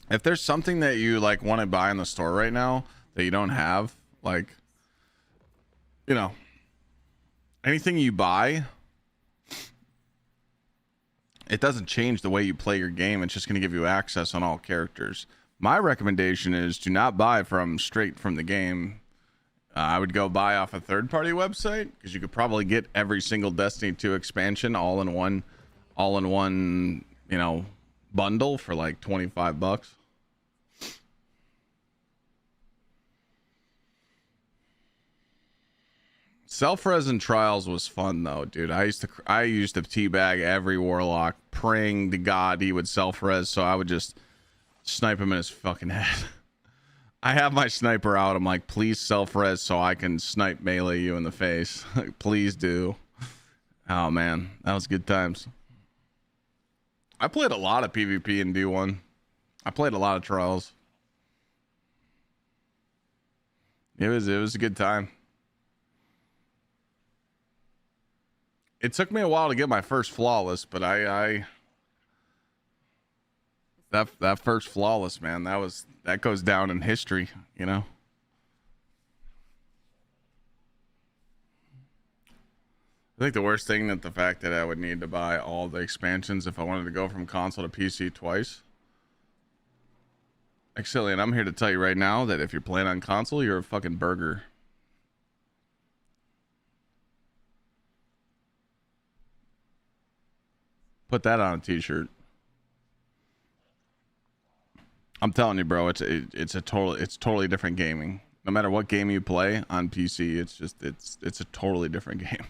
Speaker 1: if there's something that you, like, want to buy in the store right now that you don't have, like, you know, anything you buy, it doesn't change the way you play your game. It's just going to give you access on all characters. My recommendation is to not buy straight from the game. I would go buy off a third-party website because you could probably get every single Destiny 2 expansion all in one, you know, bundle for like $25. Self-res and trials was fun though, dude. I used to teabag every warlock, praying to God he would self-res, so I would just snipe him in his fucking head. I have my sniper out. I'm like, please self-res so I can snipe melee you in the face. Please do. Oh man, that was good times. I played a lot of PvP in D1. I played a lot of trials. It was a good time. It took me a while to get my first flawless, but that first flawless, man, that goes down in history, you know. I think the worst thing that the fact that I would need to buy all the expansions if I wanted to go from console to PC twice. Xclyde, I'm here to tell you right now that if you're playing on console, you're a fucking burger. Put that on a t-shirt. I'm telling you, bro, it's totally different gaming. No matter what game you play on PC, it's a totally different game.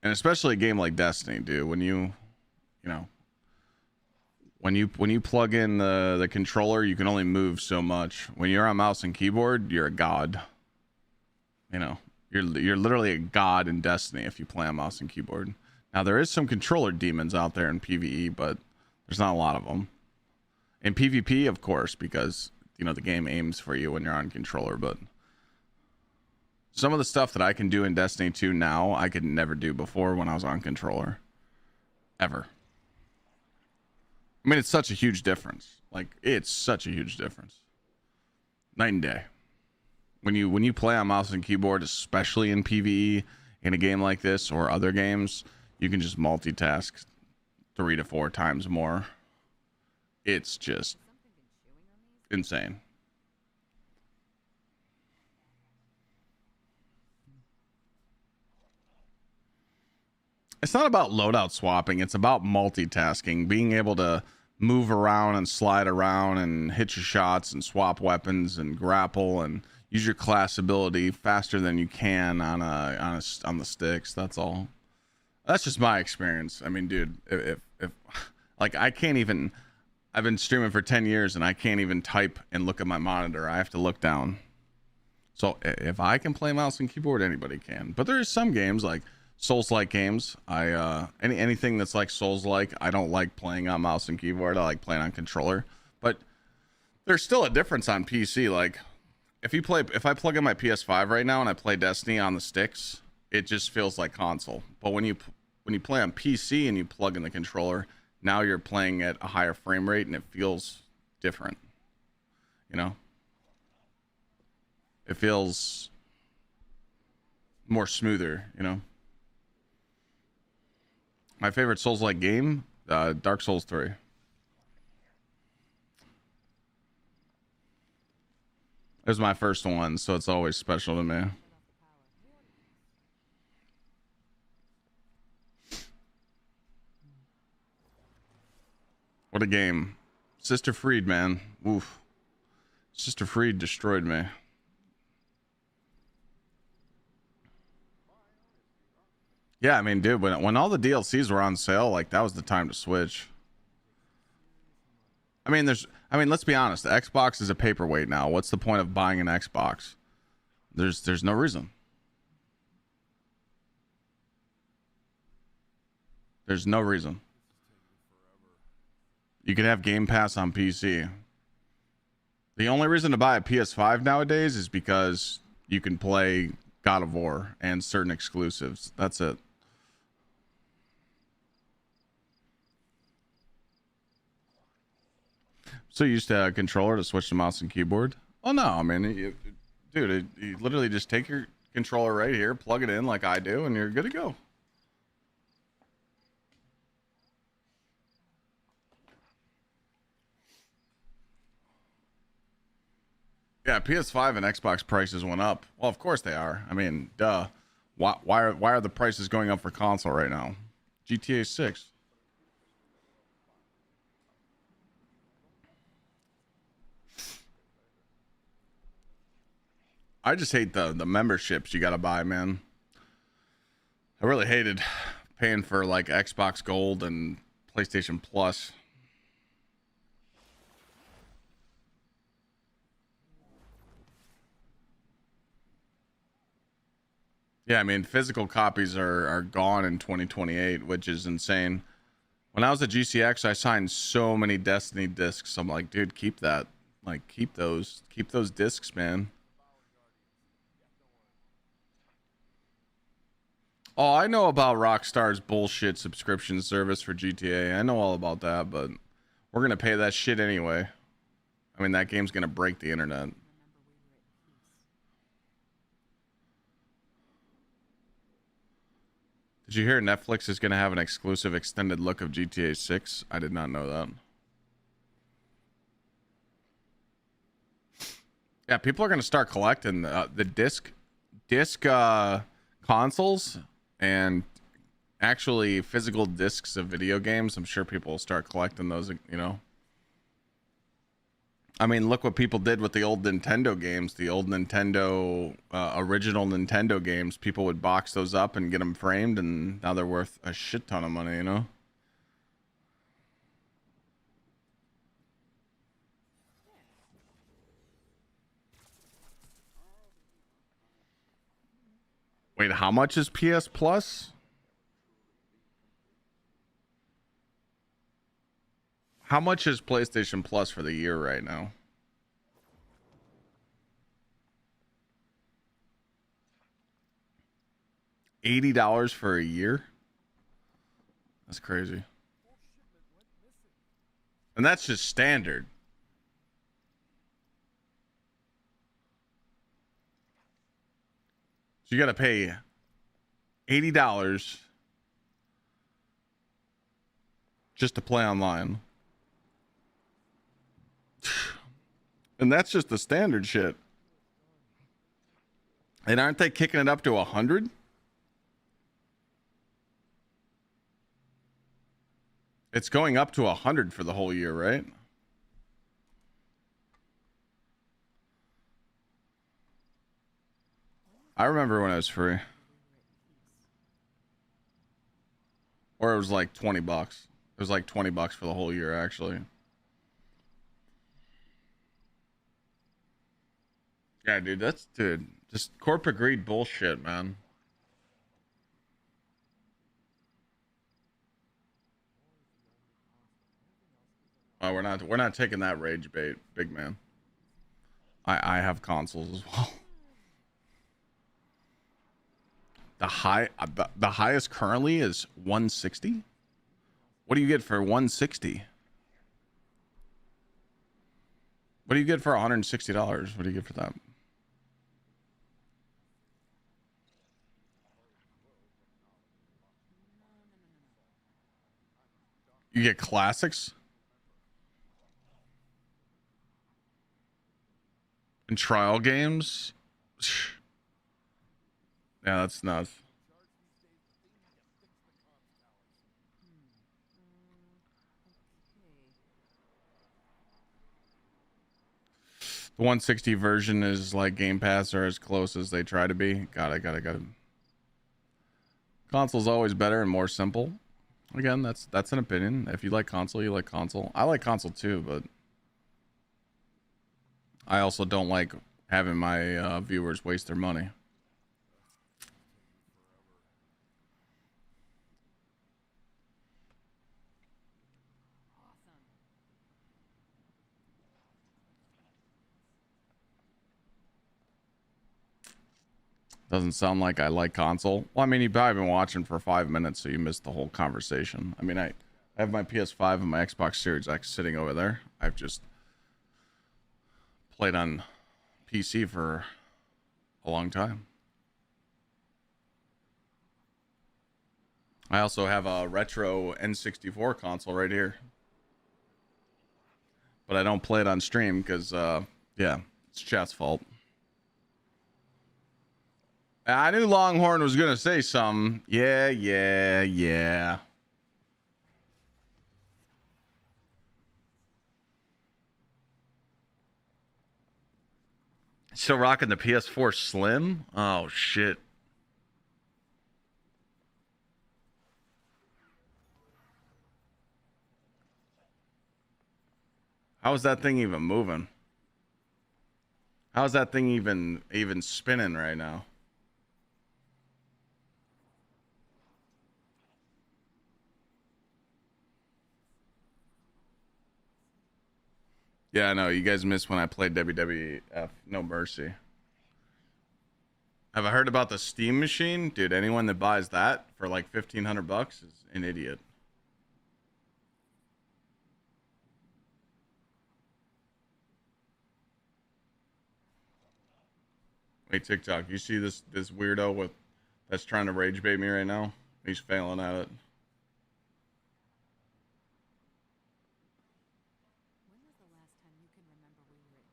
Speaker 1: And especially a game like Destiny, dude, when you plug in the controller, you can only move so much. When you're on mouse and keyboard, you're a god. You know, you're literally a god in Destiny if you play on mouse and keyboard. Now there is some controller demons out there in PvE, but there's not a lot of them. In PvP, of course, because you know the game aims for you when you're on controller, but some of the stuff that I can do in Destiny 2 now, I could never do before when I was on controller. Ever. I mean, it's such a huge difference. Like, it's such a huge difference. Night and day. When you play on mouse and keyboard, especially in PvE, in a game like this or other games, you can just multitask 3 to 4 times more. It's just insane. It's not about loadout swapping. It's about multitasking, being able to move around and slide around and hit your shots and swap weapons and grapple and use your class ability faster than you can on the sticks. That's all. That's just my experience. I mean, dude, if like I can't even. I've been streaming for 10 years and I can't even type and look at my monitor. I have to look down. So if I can play mouse and keyboard, anybody can. But there is some games like Souls-like games. Anything that's like Souls-like, I don't like playing on mouse and keyboard. I like playing on controller. But there's still a difference on PC. Like if I plug in my PS5 right now and I play Destiny on the sticks, it just feels like console. But when you play on PC and you plug in the controller, now you're playing at a higher frame rate and it feels different. You know? It feels more smoother, you know? My favorite Souls-like game Dark Souls 3. It was my first one, so it's always special to me. What a game. Sister Freed, man. Oof. Sister Freed destroyed me. Yeah, I mean, dude, when all the DLCs were on sale, like that was the time to switch. I mean, let's be honest. The Xbox is a paperweight now. What's the point of buying an Xbox? There's no reason. There's no reason. You can have Game Pass on PC. The only reason to buy a PS5 nowadays is because you can play God of War and certain exclusives. That's it. So you used to a controller to switch to mouse and keyboard? Oh no, I mean, dude, you literally just take your controller right here, plug it in like I do, and you're good to go. Yeah, PS5 and Xbox prices went up. Well, of course they are. I mean, duh. Why are the prices going up for console right now? GTA 6. I just hate the memberships you gotta buy, man. I really hated paying for like Xbox Gold and PlayStation Plus. Yeah, I mean, physical copies are gone in 2028, which is insane. When I was at GCX, I signed so many Destiny discs. I'm like, dude, keep that. Like, keep those discs, man. Oh, I know about Rockstar's bullshit subscription service for GTA. I know all about that, but we're gonna pay that shit anyway. I mean, that game's gonna break the internet. Did you hear Netflix is gonna have an exclusive extended look of GTA 6? I did not know that. Yeah, people are gonna start collecting the disc consoles and actually physical discs of video games. I'm sure people will start collecting those, you know. I mean, look what people did with the old Nintendo games, the old Nintendo original Nintendo games. People would box those up and get them framed, and now they're worth a shit ton of money, you know. Wait, how much is PS Plus? How much is PlayStation Plus for the year right now? $80 for a year? That's crazy. And that's just standard. So you got to pay $80 just to play online. And that's just the standard shit. And aren't they kicking it up to 100? It's going up to 100 for the whole year, right? I remember when it was free. Or it was like 20 bucks. It was like 20 bucks for the whole year, actually. Yeah, dude, dude, just corporate greed bullshit, man. Oh, we're not taking that rage bait, big man. I have consoles as well. The highest currently is 160. What do you get for 160? What do you get for $160? What do you get for that? You get classics and trial games. Yeah, that's nuts. The 160 version is like Game Pass or as close as they try to be. Got it. Console's always better and more simple. Again, that's an opinion. If you like console, you like console. I like console too, but I also don't like having my viewers waste their money. Doesn't sound like I like console. Well, I mean, you've probably been watching for 5 minutes, so you missed the whole conversation. I mean, I have my PS5 and my Xbox Series X sitting over there. I've just played on PC for a long time. I also have a retro N64 console right here. But I don't play it on stream because, yeah, it's chat's fault. I knew Longhorn was going to say something. Yeah. Still rocking the PS4 Slim? Oh, shit. How is that thing even moving? How is that thing even spinning right now? Yeah, I know. You guys missed when I played WWF No Mercy. Have I heard about the Steam machine? Dude, anyone that buys that for like $1,500 is an idiot. Hey, TikTok, you see this weirdo with that's trying to rage bait me right now? He's failing at it.
Speaker 4: When was the last time you can remember we were at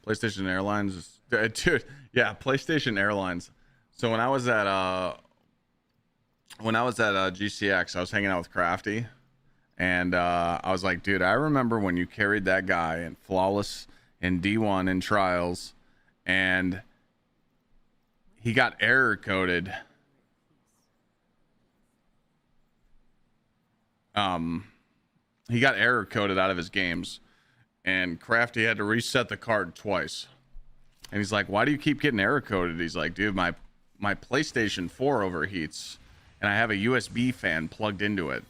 Speaker 4: peace?
Speaker 1: PlayStation Airlines is, dude, yeah, PlayStation Airlines. So when I was at GCX, I was hanging out with Crafty, and I was like, dude, I remember when you carried that guy in Flawless in D1 in Trials, and he got error coded. He got error coded out of his games, and Crafty had to reset the card twice. And he's like, why do you keep getting error coded? He's like, dude, my PlayStation 4 overheats, and I have a USB fan plugged into it.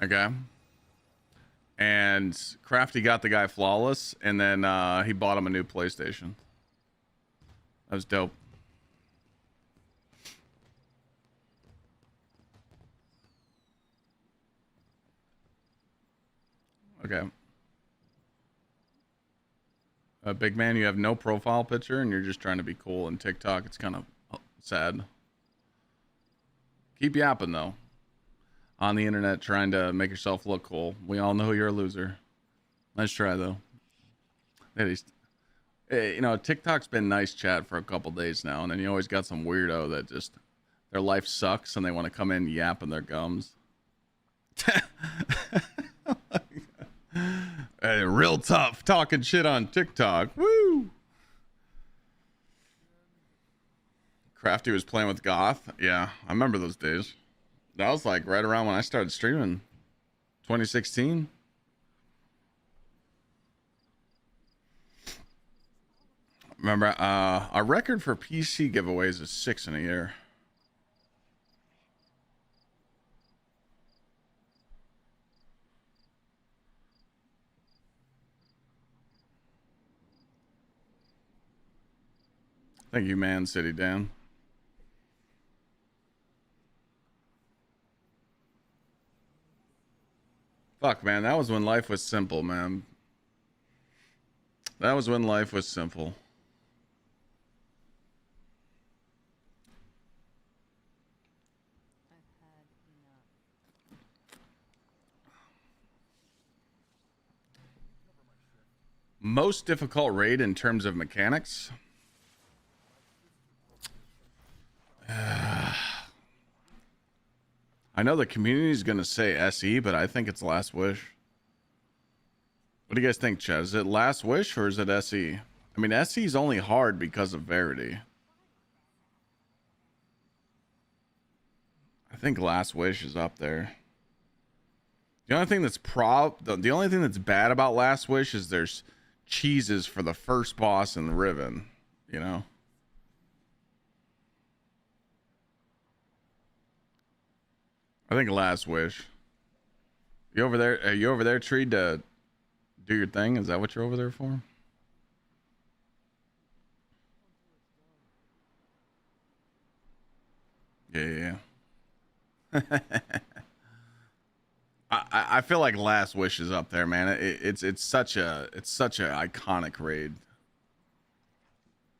Speaker 1: Okay. And Crafty got the guy Flawless, and then he bought him a new PlayStation. That was dope. Okay. Big man, you have no profile picture and you're just trying to be cool on TikTok. It's kind of sad. Keep yapping though. On the internet trying to make yourself look cool. We all know you're a loser. Nice try though. At least, you know, TikTok's been nice chat for a couple days now, and then you always got some weirdo that just their life sucks and they want to come in yapping their gums. Hey, real tough talking shit on TikTok. Woo! Crafty was playing with Goth. Yeah, I remember those days. That was like right around when I started streaming. 2016. Remember, our record for PC giveaways is 6 in a year. Thank you, Man City Dan. Fuck, man, that was when life was simple, man. That was when life was simple. most difficult raid in terms of mechanics. I know the community is going to say SE, but I think it's Last Wish. What do you guys think, Chad? Is it Last Wish or is it SE? I mean, SE is only hard because of Verity. I think Last Wish is up there. The only thing that's the only thing that's bad about Last Wish is there's cheeses for the first boss in the Riven, you know. I think Last Wish. You over there? Are you over there, Tree, to do your thing? Is that what you're over there for? Yeah. I feel like Last Wish is up there, man. It's such a iconic raid.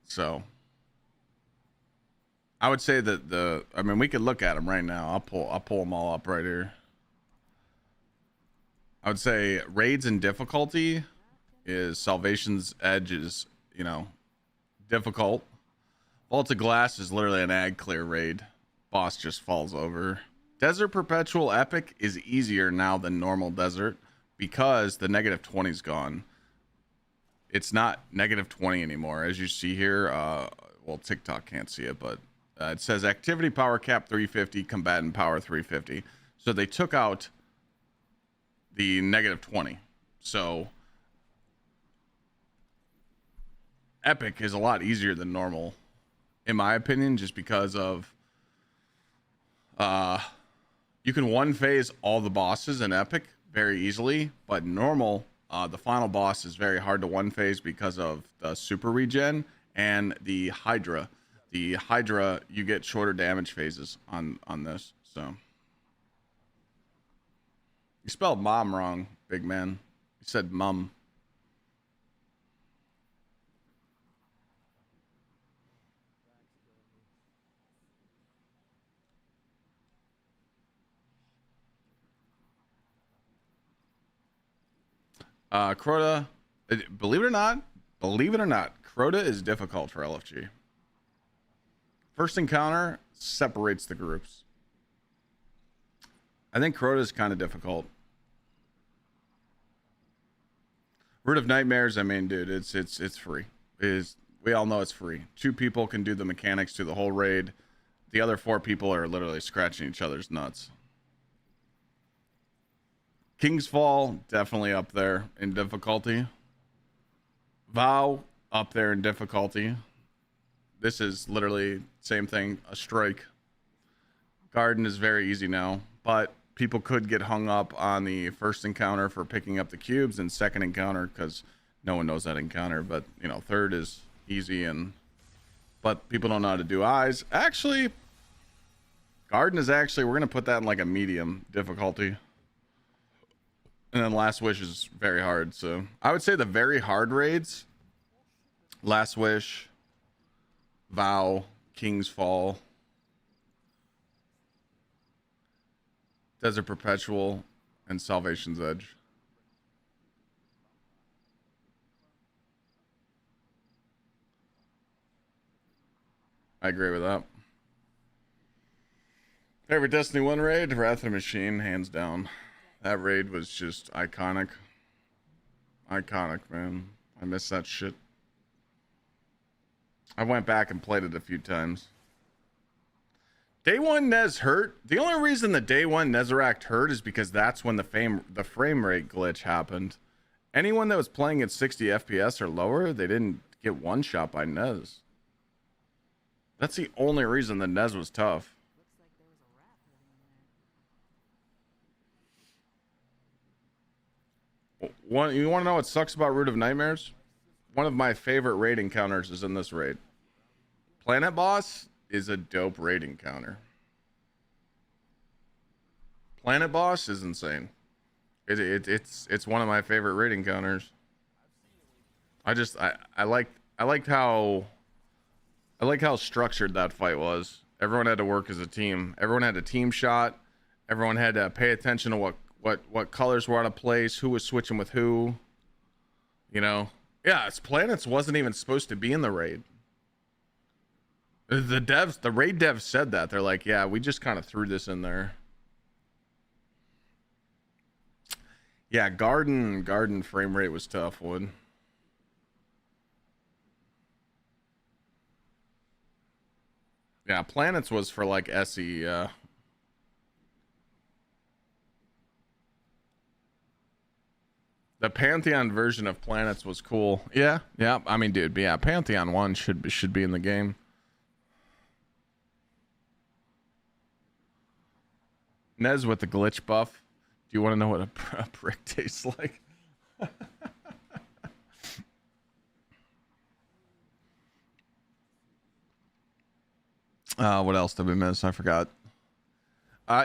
Speaker 1: So I would say that I mean, we could look at them right now. I'll pull them all up right here. I would say raids and difficulty is Salvation's Edge is, you know, difficult. Vault of Glass is literally an ag clear raid. Boss just falls over. Desert Perpetual Epic is easier now than normal Desert because the -20's gone. It's not -20 anymore. As you see here, well, TikTok can't see it, but it says activity power cap 350, combatant power 350. So they took out the -20. So Epic is a lot easier than normal, in my opinion, just because of you can one phase all the bosses in Epic very easily, but normal, the final boss is very hard to one phase because of the super regen and the Hydra. The Hydra, you get shorter damage phases on this. So you spelled mom wrong, big man. You said mum. Crota, believe it or not, Crota is difficult for LFG. First encounter separates the groups. I think Crota is kind of difficult. Root of Nightmares, I mean, dude, it's free. We all know it's free. 2 people can do the mechanics to the whole raid. The other 4 people are literally scratching each other's nuts. King's Fall, definitely up there in difficulty. Vow, up there in difficulty. This is literally same thing, a strike. Garden is very easy now, but people could get hung up on the first encounter for picking up the cubes and second encounter because no one knows that encounter, but you know, third is easy but people don't know how to do eyes. Actually, Garden is actually, we're going to put that in like a medium difficulty. And then Last Wish is very hard. So I would say the very hard raids, Last Wish, Vow, King's Fall, Desert Perpetual, and Salvation's Edge. I agree with that. Favorite Destiny 1 raid? Wrath of the Machine, hands down. That raid was just iconic. Iconic, man. I miss that shit. I went back and played it a few times. Day 1 Nez hurt. The only reason the Day 1 Nezeract hurt is because that's when the frame rate glitch happened. Anyone that was playing at 60 FPS or lower, they didn't get one shot by Nez. That's the only reason the Nez was tough. You want to know what sucks about Root of Nightmares? One of my favorite raid encounters is in this raid. Planet Boss is a dope raid encounter. Planet Boss is insane. It's one of my favorite raid encounters. I liked how structured that fight was. Everyone had to work as a team. Everyone had a team shot. Everyone had to pay attention to what colors were out of place, who was switching with who. You know, Yeah, its planets wasn't even supposed to be in the raid. The raid devs said that. They're like, yeah, we just kind of threw this in there. Yeah, garden frame rate was tough, Wood. Yeah, planets was for like SE, The Pantheon version of planets was cool. Yeah, yeah. I mean, dude, but yeah, Pantheon 1 should be in the game. Nez with the glitch buff. Do you want to know what a brick tastes like? What else did we miss? I forgot.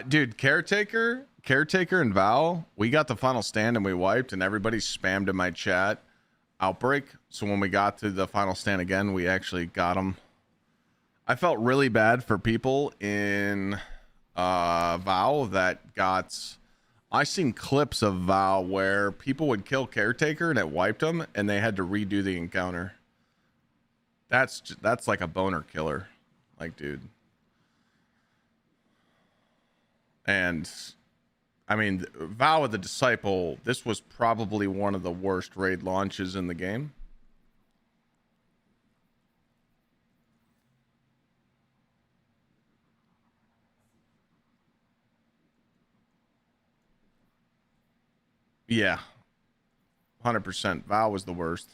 Speaker 1: Dude, Caretaker and Val, we got the final stand and we wiped, and everybody spammed in my chat Outbreak. So when we got to the final stand again, we actually got them. I felt really bad for people in Val that got. I seen clips of Val where people would kill Caretaker and it wiped them, and they had to redo the encounter. That's like a boner killer, like, dude. And I mean, Vow of the Disciple, this was probably one of the worst raid launches in the game. Yeah, 100%. Vow was the worst.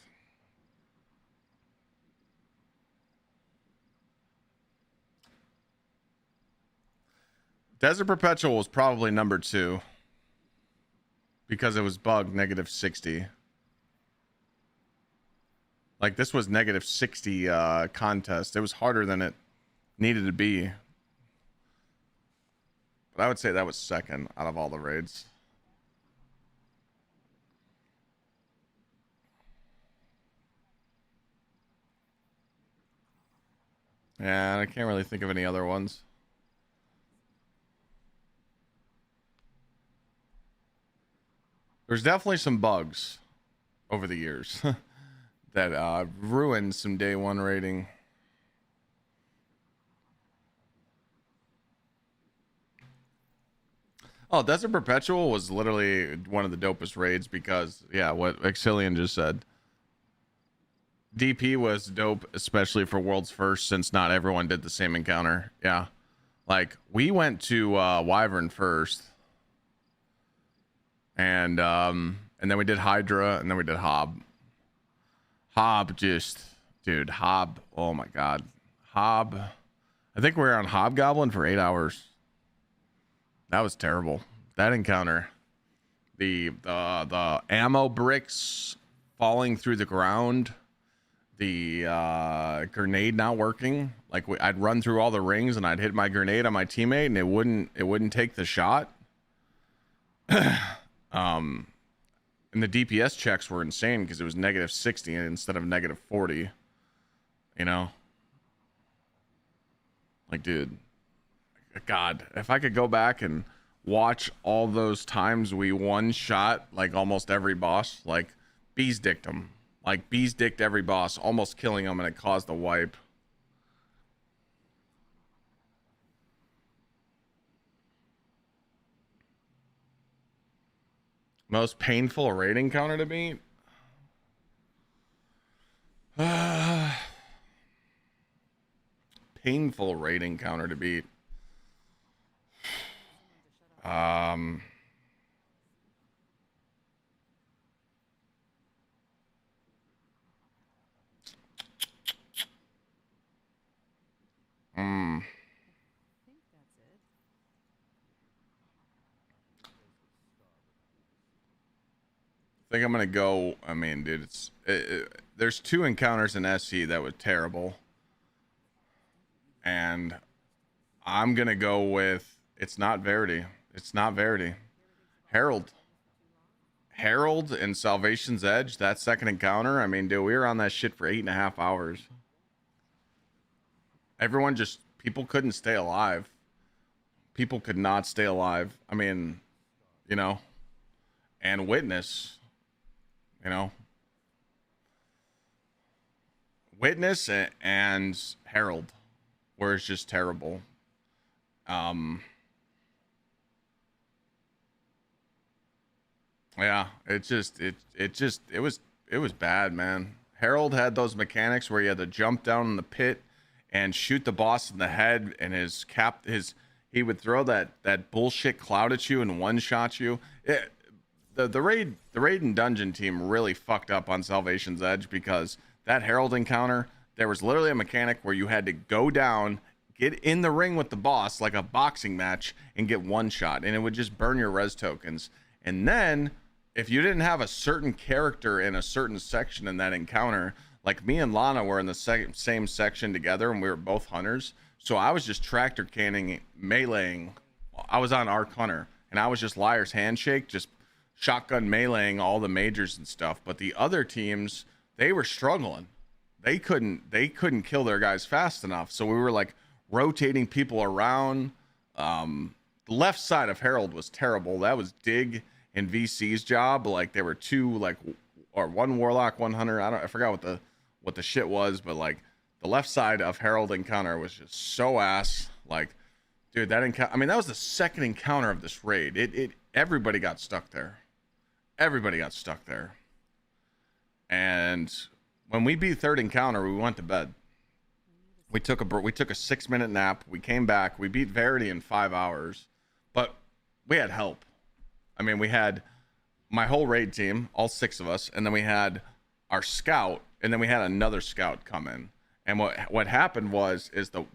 Speaker 1: Desert Perpetual was probably number 2 because it was bugged -60. Like, this was -60 contest. It was harder than it needed to be. But I would say that was second out of all the raids. Yeah, I can't really think of any other ones. There's definitely some bugs over the years that ruined some day 1 rating. Oh, Desert Perpetual was literally one of the dopest raids because, yeah, what Exilian just said. DP was dope, especially for World's First, since not everyone did the same encounter. Yeah. Like, we went to Wyvern first. And then we did Hydra, and then we did Hob. Hob just, dude, Hob, oh my god. Hob, I think we were on Hobgoblin for 8 hours. That was terrible. That encounter. The ammo bricks falling through the ground. The grenade not working. Like, I'd run through all the rings and I'd hit my grenade on my teammate and it wouldn't take the shot. And the DPS checks were insane because it was -60 instead of -40. You know? Like, dude. God, if I could go back and watch all those times we one-shot, like, almost every boss, like, Bees dicked him. Like, Bees dicked every boss, almost killing him, and it caused a wipe. Most painful raid encounter to beat? Painful raid encounter to beat. I think I'm gonna go. I mean, dude, there's 2 encounters in SC that were terrible, and I'm gonna go with it's not Verity. It's not Verity. Herald and Salvation's Edge. That second encounter. I mean, dude, we were on that shit for 8.5 hours. People couldn't stay alive. People could not stay alive. I mean, you know, and Witness. You know, Witness and Herald were just terrible. Yeah, it was bad, man. Harold had those mechanics where he had to jump down in the pit and shoot the boss in the head, and he would throw that bullshit cloud at you and one shot you. The raid and dungeon team really fucked up on Salvation's Edge, because that Herald encounter, there was literally a mechanic where you had to go down, get in the ring with the boss like a boxing match, and get one shot, and it would just burn your res tokens. And then if you didn't have a certain character in a certain section in that encounter, like me and Lana were in the same section together, and we were both hunters, so I was just tractor canning, meleeing. I was on Arc Hunter, and I was just Liar's Handshake, just shotgun meleeing all the majors and stuff. But the other teams, they were struggling. They couldn't kill their guys fast enough, so we were like rotating people around. The left side of Herald was terrible. That was Dig and VC's job. Like, there were two, like, or one Warlock, one Hunter. I forgot what the shit was, but like the left side of Herald encounter was just so ass. Like, dude, that encounter, I mean, that was the second encounter of this raid. Everybody got stuck there. Everybody got stuck there. And when we beat third encounter, we went to bed. We took a 6-minute nap. We came back. We beat Verity in 5 hours, but we had help. I mean, we had my whole raid team, all 6 of us, and then we had our scout, and then we had another scout come in. And what happened is the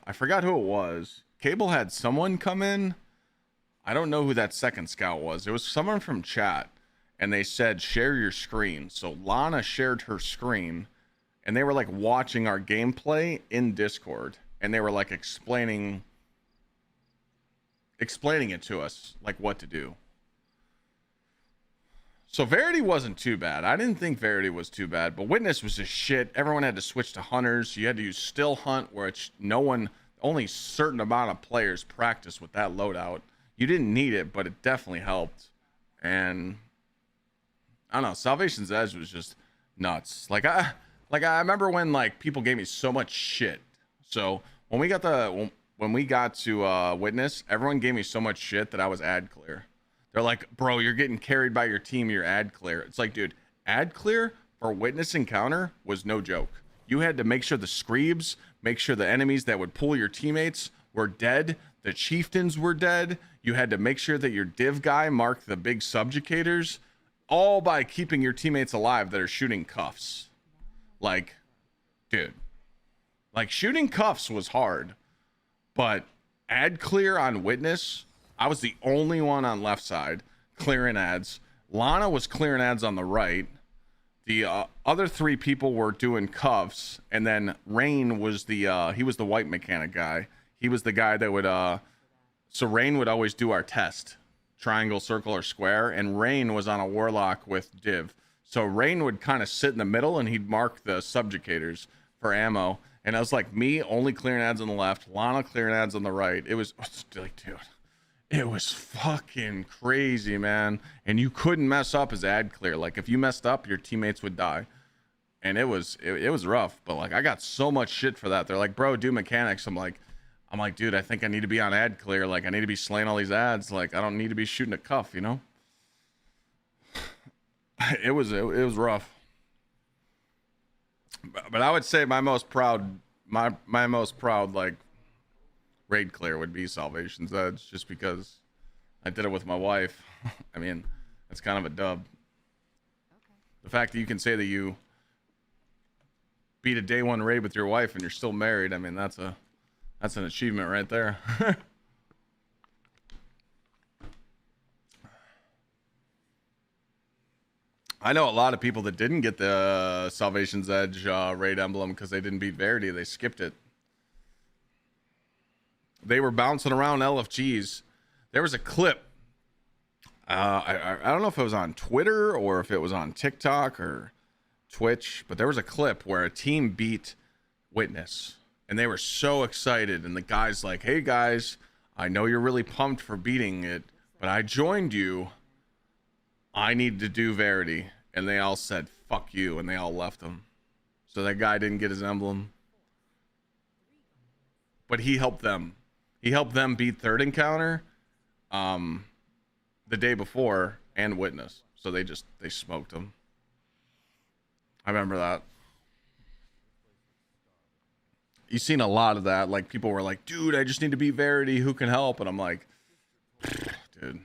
Speaker 1: I forgot who it was. Cable had someone come in. I don't know who that second scout was. It was someone from chat, and they said share your screen. So Lana shared her screen, and they were like watching our gameplay in Discord, and they were like explaining it to us, like what to do. So Verity wasn't too bad. I didn't think Verity was too bad, but Witness was just shit. Everyone had to switch to Hunters. You had to use Still Hunt, which only certain amount of players practice with that loadout. You didn't need it, but it definitely helped. And I don't know, Salvation's Edge was just nuts. Like I remember when like people gave me so much shit. So when we got to Witness, everyone gave me so much shit that I was ad clear. They're like, bro, you're getting carried by your team. You're ad clear. It's like, dude, ad clear for Witness encounter was no joke. You had to make sure the Screebs, make sure the enemies that would pull your teammates were dead. The chieftains were dead. You had to make sure that your div guy marked the big subjugators, all by keeping your teammates alive that are shooting cuffs. Like, dude, like shooting cuffs was hard, but ad clear on Witness, I was the only one on left side clearing ads. Lana was clearing ads on the right. The other 3 people were doing cuffs, and then Rain was he was the white mechanic guy. He was the guy that would so Rain would always do our test, triangle, circle, or square, and Rain was on a Warlock with Div. So Rain would kind of sit in the middle, and he'd mark the subjugators for ammo. And I was like, me only clearing ads on the left, Lana clearing ads on the right. It was like, dude, it was fucking crazy, man. And you couldn't mess up as ad clear. Like, if you messed up, your teammates would die. And it was rough. But like, I got so much shit for that. They're like, bro, do mechanics. I'm like, dude, I think I need to be on ad clear. Like, I need to be slaying all these ads. Like, I don't need to be shooting a cuff, you know? It was rough. But I would say my most proud like raid clear would be Salvation's Edge, just because I did it with my wife. I mean, that's kind of a dub.
Speaker 4: Okay.
Speaker 1: The fact that you can say that you beat a day 1 raid with your wife and you're still married, I mean, that's an achievement right there. I know a lot of people that didn't get the Salvation's Edge raid emblem because they didn't beat Verity. They skipped it. They were bouncing around LFGs. There was a clip. I don't know if it was on Twitter or if it was on TikTok or Twitch, but there was a clip where a team beat Witness, and they were so excited. And the guy's like, "Hey guys, I know you're really pumped for beating it, but I joined you. I need to do Verity." And they all said, "Fuck you," and they all left him. so that guy didn't get his emblem. But he helped them. He helped them beat third encounter the day before and witness. So they smoked him. I remember that. You've seen a lot of that. Like, people were like, dude, I just need to beat Verity. Who can help? And I'm like, dude.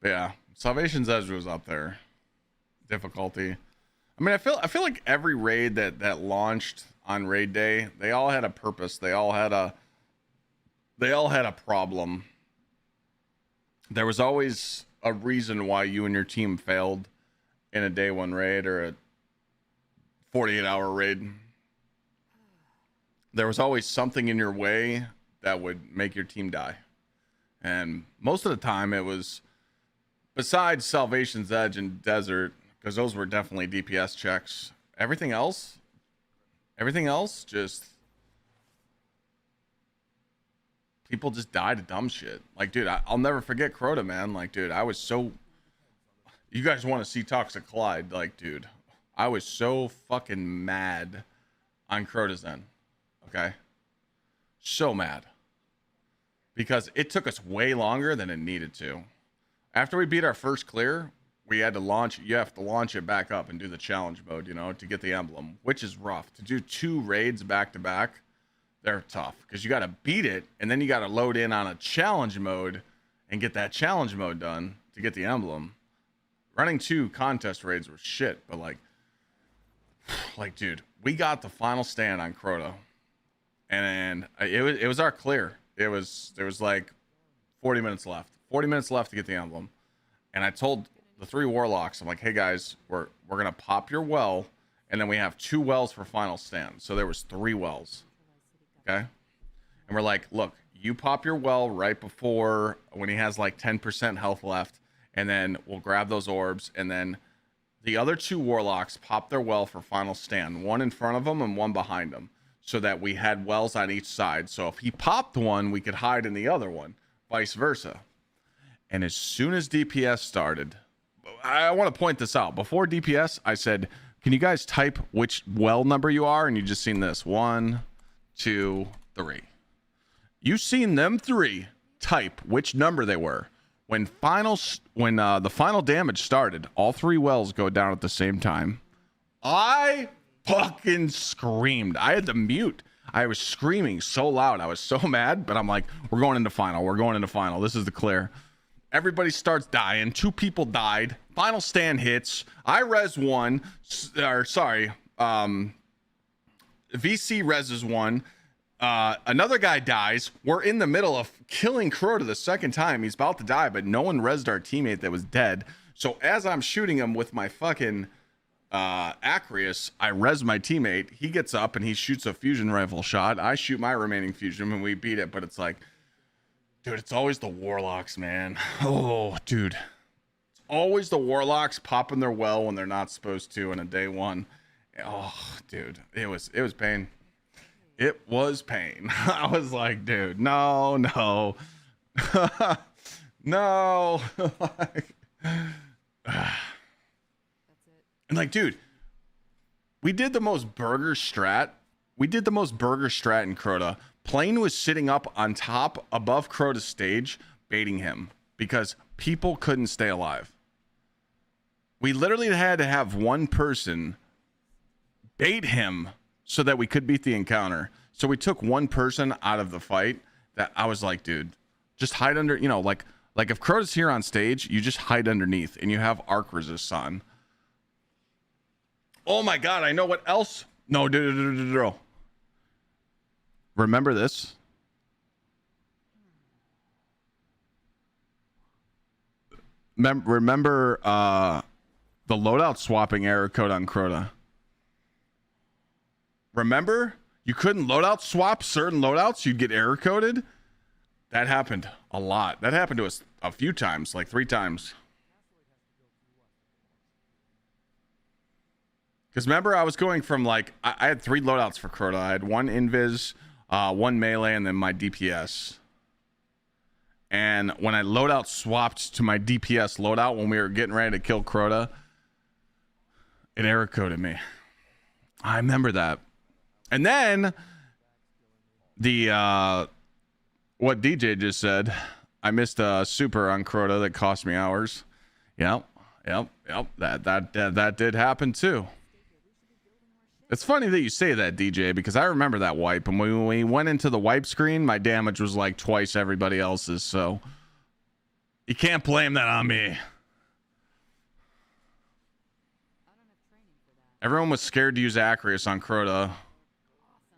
Speaker 1: But yeah, Salvation's Edge was up there. Difficulty. I mean, I feel like every raid that launched on raid day, they all had a purpose. They all had a problem. There was always a reason why you and your team failed in a day one raid or a 48-hour raid. There was always something in your way that would make your team die. And most of the time it was, besides Salvation's Edge and Desert, because those were definitely DPS checks. Everything else, just people just died of dumb shit. Like, dude, I'll never forget Crota, man. Like, dude, I was so. You guys want to see Gsxrclyde? Like, dude, I was so fucking mad on Crota's end. Okay, so mad because it took us way longer than it needed to. After we beat our first clear, we had to launch. You have to launch it back up and do the challenge mode, you know, to get the emblem, which is rough. To do 2 raids back to back, they're tough because you got to beat it and then you got to load in on a challenge mode and get that challenge mode done to get the emblem. Running 2 contest raids were shit, but like, dude, we got the final stand on Crota, and it was our clear. There was like 40 minutes left. 40 minutes left to get the emblem, and I told the 3 warlocks, I'm like, hey guys, we're gonna pop your well, and then we have 2 wells for final stand. So there was 3 wells. Okay, and we're like, look, you pop your well right before when he has like 10% health left, and then we'll grab those orbs, and then the other 2 warlocks pop their well for final stand, 1 in front of them and 1 behind them, so that we had wells on each side. So if he popped one, we could hide in the other one, vice versa. And as soon as DPS started, I want to point this out. Before DPS, I said, can you guys type which well number you are? And you just seen this. 1, 2, 3. You seen them 3 type which number they were. When the final damage started, all 3 wells go down at the same time. I fucking screamed. I had to mute. I was screaming so loud. I was so mad, but I'm like, we're going into final. We're going into final. This is the clear. Everybody starts dying. 2 people died. Final stand hits. I res 1. VC reses 1. Another guy dies. We're in the middle of killing Crota the second time. He's about to die, but no one resed our teammate that was dead. So as I'm shooting him with my fucking Acreus, I res my teammate. He gets up and he shoots a fusion rifle shot. I shoot my remaining fusion and we beat it. But it's like, dude, it's always the warlocks, man. Oh, dude, it's always the warlocks popping their well when they're not supposed to in a day one. Oh, dude, it was pain. It was pain. I was like, dude, no. No. And like, dude, we did the most burger strat in Crota. Plane was sitting up on top above Crota's stage, baiting him because people couldn't stay alive. We literally had to have one person bait him so that we could beat the encounter. So we took one person out of the fight that I was like, dude, just hide under, you know, like if Crota's here on stage, you just hide underneath and you have arc resist on. Oh my God, I know what else. No, dude. Remember this? Remember the loadout swapping error code on Crota? Remember? You couldn't loadout swap certain loadouts, you'd get error coded. That happened a lot. That happened to us a few times, like 3 times. Because remember, I was going from like, I had 3 loadouts for Crota. I had 1 invis, 1 melee, and then my DPS. And when I loadout swapped to my DPS loadout when we were getting ready to kill Crota, it error coded me. I remember that. And then the what DJ just said, I missed a super on Crota that cost me hours. Yep. That did happen too. It's funny that you say that, DJ, because I remember that wipe. And when we went into the wipe screen, my damage was like twice everybody else's. So you can't blame that on me. Everyone was scared to use Acreus on Crota.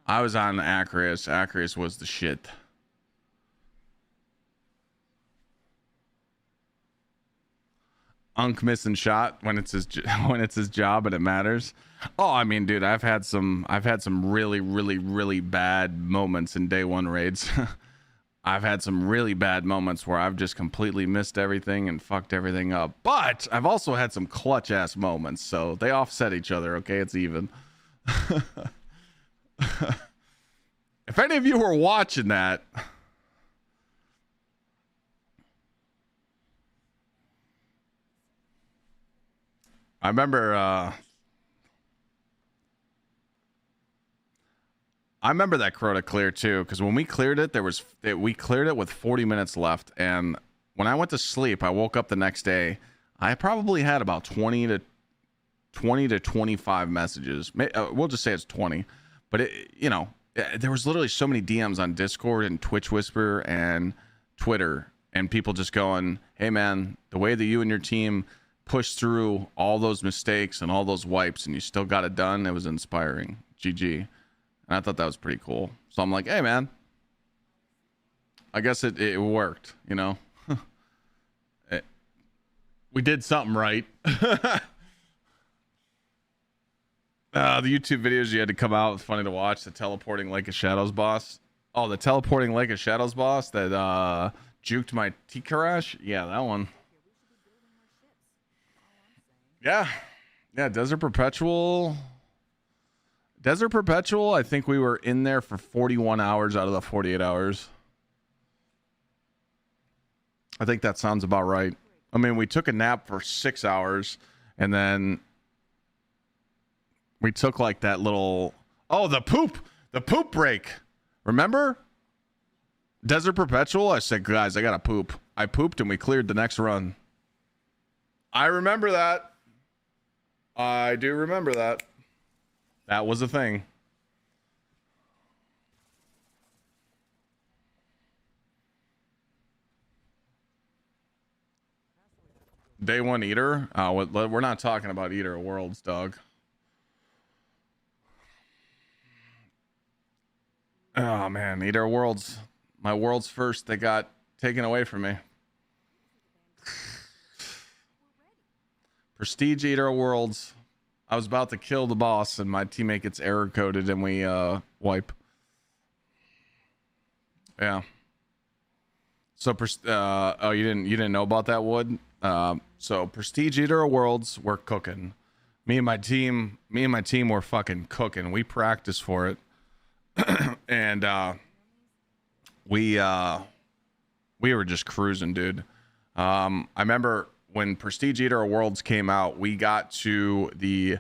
Speaker 1: I was on Acreus. Acreus was the shit. Unk missing shot when it's his job and it matters. Oh, I mean, dude, I've had some really bad moments in day one raids. I've had some really bad moments where I've just completely missed everything and fucked everything up. But I've also had some clutch ass moments, so they offset each other. Okay, it's even. If any of you were watching that. I remember that Crota clear too, because when we cleared it, we cleared it with 40 minutes left, and when I went to sleep, I woke up the next day. I probably had about 20 to 25 messages. We'll just say it's 20, but there was literally so many DMs on Discord and Twitch Whisper and Twitter, and people just going, "Hey man, the way that you and your team pushed through all those mistakes and all those wipes and you still got it done, it was inspiring. GG." And I thought that was pretty cool. So I'm like, hey man, I guess it worked, you know. We did something right. The YouTube videos you had to come out, it's funny to watch. The teleporting Lake of Shadows boss. Oh, the teleporting Lake of Shadows boss that juked my T-Karash? Yeah, that one. Yeah, Desert Perpetual, I think we were in there for 41 hours out of the 48 hours. I think that sounds about right. I mean, we took a nap for 6 hours, and then we took like that little, the poop break. Remember? Desert Perpetual, I said, guys, I gotta poop. I pooped and we cleared the next run. I remember that. I do remember that. That was a thing. Day one Eater? We're not talking about Eater of Worlds, dog. Oh man, Eater of Worlds. My world's first that got taken away from me. Prestige Eater of Worlds. I was about to kill the boss and my teammate gets error coded and we wipe. Yeah. So you didn't know about that, Wood? So Prestige Eater of Worlds, we're cooking. Me and my team were fucking cooking. We practiced for it. And we were just cruising, dude. I remember when Prestige Eater of Worlds came out, we got to the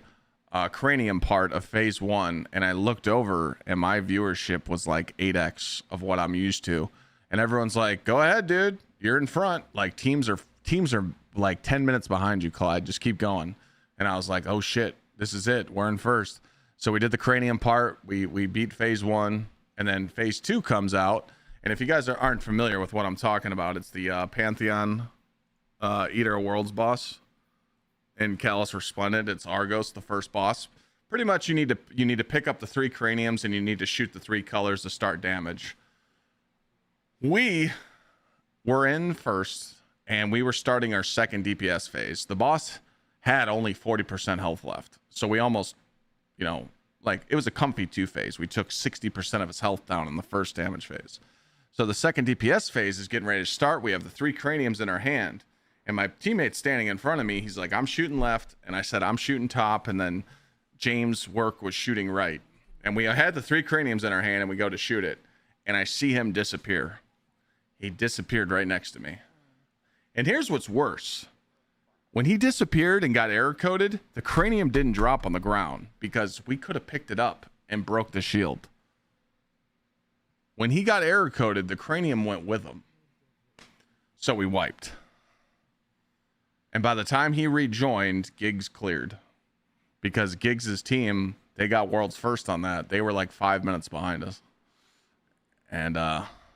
Speaker 1: cranium part of phase 1, and I looked over and my viewership was like 8x of what I'm used to. And everyone's like, go ahead, dude, you're in front. Like teams are like 10 minutes behind you, Clyde. Just keep going. And I was like, oh shit, this is it. We're in first. So we did the cranium part. We beat phase 1, and then phase 2 comes out. And if you guys aren't familiar with what I'm talking about, it's the Pantheon Eater of Worlds boss in Callus Resplendent. It's Argos, the first boss. Pretty much you need to pick up the 3 craniums and you need to shoot the 3 colors to start damage. We were in first and we were starting our second DPS phase. The boss had only 40% health left. So we almost, like it was a comfy 2 phase. We took 60% of his health down in the first damage phase. So the second DPS phase is getting ready to start. We have the 3 craniums in our hand. And my teammate's standing in front of me. He's like, I'm shooting left. And I said, I'm shooting top. And then James' work was shooting right. And we had the 3 craniums in our hand and we go to shoot it. And I see him disappear. He disappeared right next to me. And here's what's worse. When he disappeared and got error coded, the cranium didn't drop on the ground because we could have picked it up and broke the shield. When he got error coded, the cranium went with him. So we wiped. And by the time he rejoined, Gigs cleared. Because Giggs' team, they got world's first on that. They were like 5 minutes behind us. And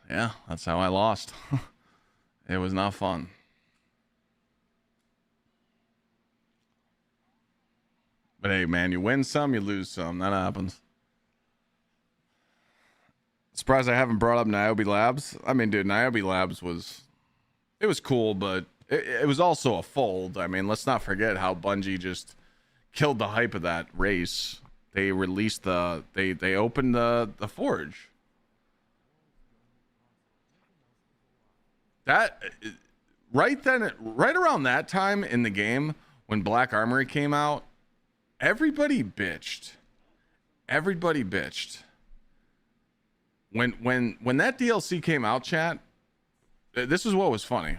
Speaker 1: yeah, that's how I lost. It was not fun. But hey, man, you win some, you lose some. That happens. Surprised I haven't brought up Niobe Labs. I mean, dude, Niobe Labs was cool, but it was also a fold. I mean, let's not forget how Bungie just killed the hype of that race. They released they opened the Forge. That right around that time in the game when Black Armory came out, everybody bitched. When that DLC came out, chat, this is what was funny.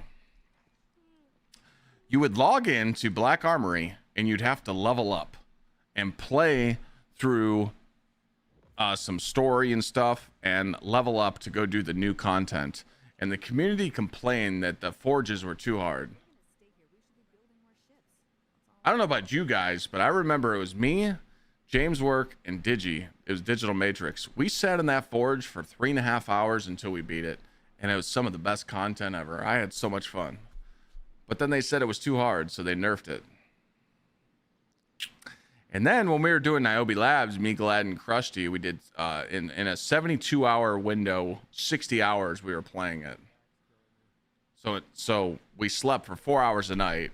Speaker 1: You would log in to Black Armory and you'd have to level up and play through some story and stuff and level up to go do the new content. And the community complained that the forges were too hard. I don't know about you guys, but I remember it was me, James Work, and Digi. It was Digital Matrix. We sat in that forge for 3.5 hours until we beat it. And it was some of the best content ever. I had so much fun. But then they said it was too hard, so they nerfed it. And then when we were doing Niobe Labs, me, Glad, and Krusty, we did in a 72-hour window, 60 hours we were playing it. So we slept for 4 hours a night,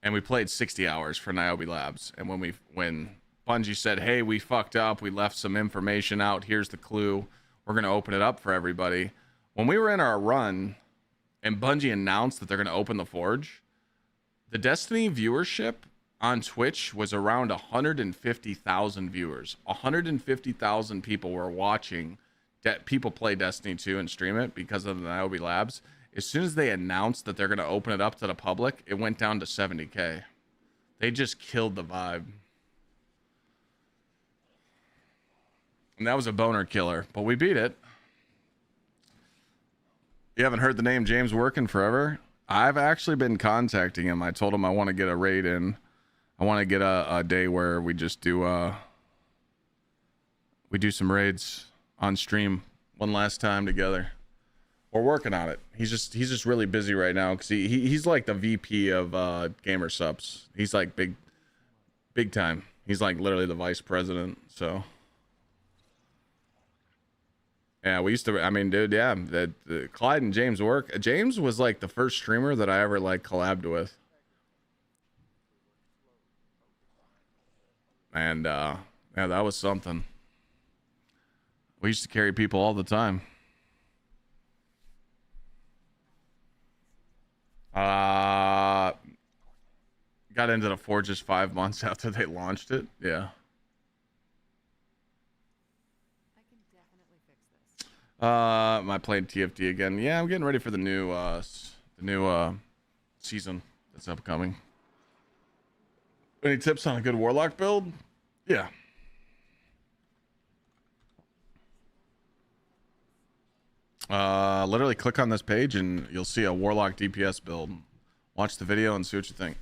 Speaker 1: and we played 60 hours for Niobe Labs. And when Bungie said, "Hey, we fucked up, we left some information out. Here's the clue. We're gonna open it up for everybody." When we were in our run, and Bungie announced that they're gonna open the Forge, the Destiny viewership on Twitch was around 150,000 viewers. 150,000 people were watching people play Destiny 2 and stream it because of the Niobe Labs. As soon as they announced that they're going to open it up to the public, it went down to 70K. They just killed the vibe. And that was a boner killer, but we beat it. You haven't heard the name James Working forever? I've actually been contacting him. I told him I want to get a raid in. I want to get a day where we just do some raids on stream one last time together. We're working on it. He's just really busy right now because he's like the VP of Gamer Subs. He's like big time. He's like literally the vice president. So yeah, we used to. I mean, dude, yeah, the Clyde and James work. James was like the first streamer that I ever like collabed with. And yeah, that was something. We used to carry people all the time. Got into the Forges 5 months after they launched it. Yeah.
Speaker 4: I can definitely fix this.
Speaker 1: I played TFT again. Yeah, I'm getting ready for the new season that's upcoming. Any tips on a good Warlock build? Yeah. Literally click on this page and you'll see a Warlock DPS build. Watch the video and see what you think.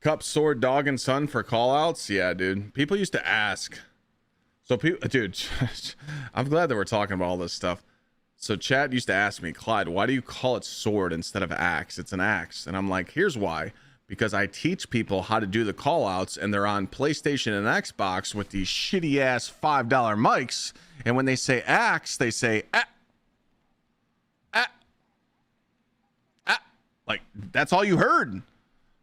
Speaker 1: Cup, sword, dog, and son for callouts. Yeah, dude. People used to ask. So people, dude, I'm glad that we're talking about all this stuff. So chat used to ask me, Clyde, why do you call it sword instead of axe? It's an axe. And I'm like, here's why. Because I teach people how to do the callouts, and they're on PlayStation and Xbox with these shitty ass $5 mics. And when they say axe, they say like that's all you heard.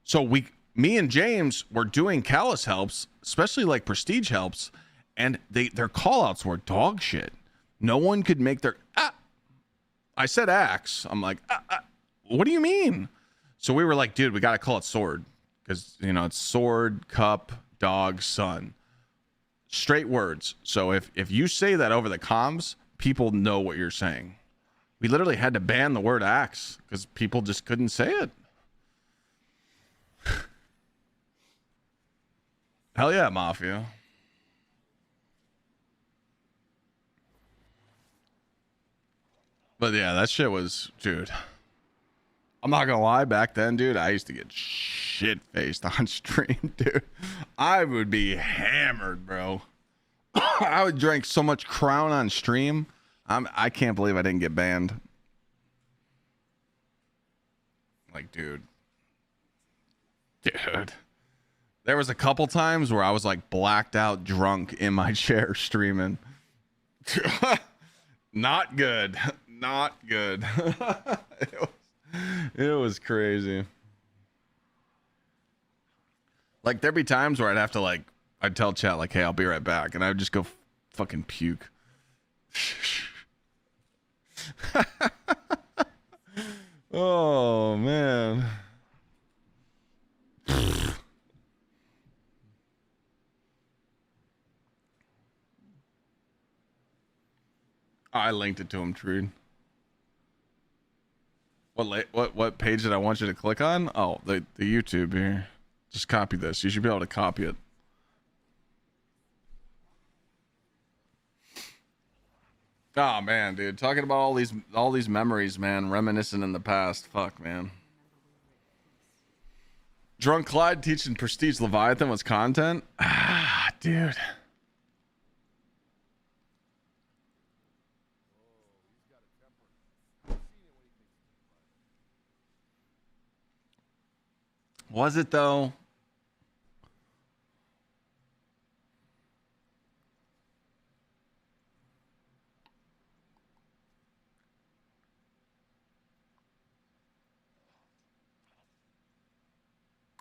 Speaker 1: So me and James were doing Callus helps, especially like prestige helps, and their callouts were dog shit. No one could make their I said axe. I'm like, what do you mean? So we were like, dude, we got to call it sword because, you know, it's sword, cup, dog, son. Straight words. So if you say that over the comms, people know what you're saying. We literally had to ban the word axe because people just couldn't say it. Hell yeah, Mafia. But yeah, that shit was, dude. I'm not gonna lie, back then, dude, I used to get shit faced on stream, dude. I would be hammered, bro. I would drink so much Crown on stream. I can't believe I didn't get banned. Like, dude. There was a couple times where I was like blacked out drunk in my chair streaming. Not good. Not good. It was crazy. Like, there'd be times where I'd have to, like, I'd tell chat, like, hey, I'll be right back. And I would just go fucking puke. Oh, man. I linked it to him, Treed. What page did I want you to click on? Oh, the YouTube here. Just copy this. You should be able to copy it. Oh man, dude, talking about all these memories, man, reminiscing in the past. Fuck, man. Drunk Clyde teaching Prestige Leviathan was content. Ah, dude. Was it though?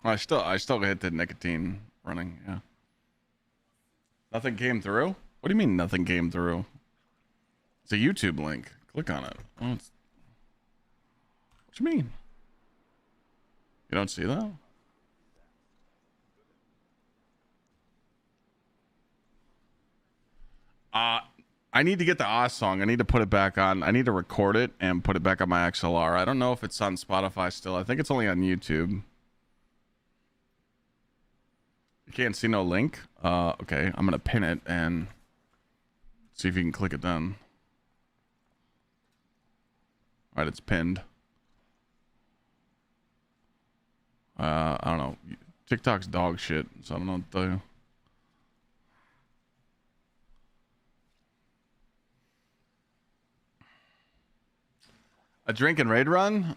Speaker 1: I still hit the nicotine running, yeah. Nothing came through? What do you mean nothing came through? It's a YouTube link. Click on it. Oh, what you mean? You don't see that? I need to get the Oz song. I need to put it back on. I need to record it and put it back on my XLR. I don't know if it's on Spotify still. I think it's only on YouTube. You can't see no link? Okay, I'm gonna pin it and see if you can click it then. Alright, it's pinned. I don't know. TikTok's dog shit, so I don't know what to tell you. A drink and raid run?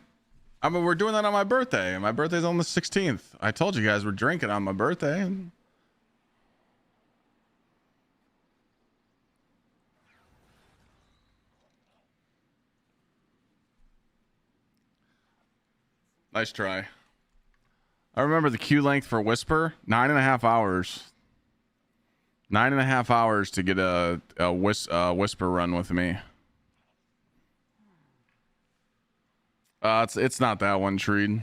Speaker 1: I mean, we're doing that on my birthday. My birthday's on the 16th. I told you guys we're drinking on my birthday. Nice try. I remember the queue length for Whisper, 9.5 hours. 9.5 hours to get a Whisper run with me. It's not that one, Treed.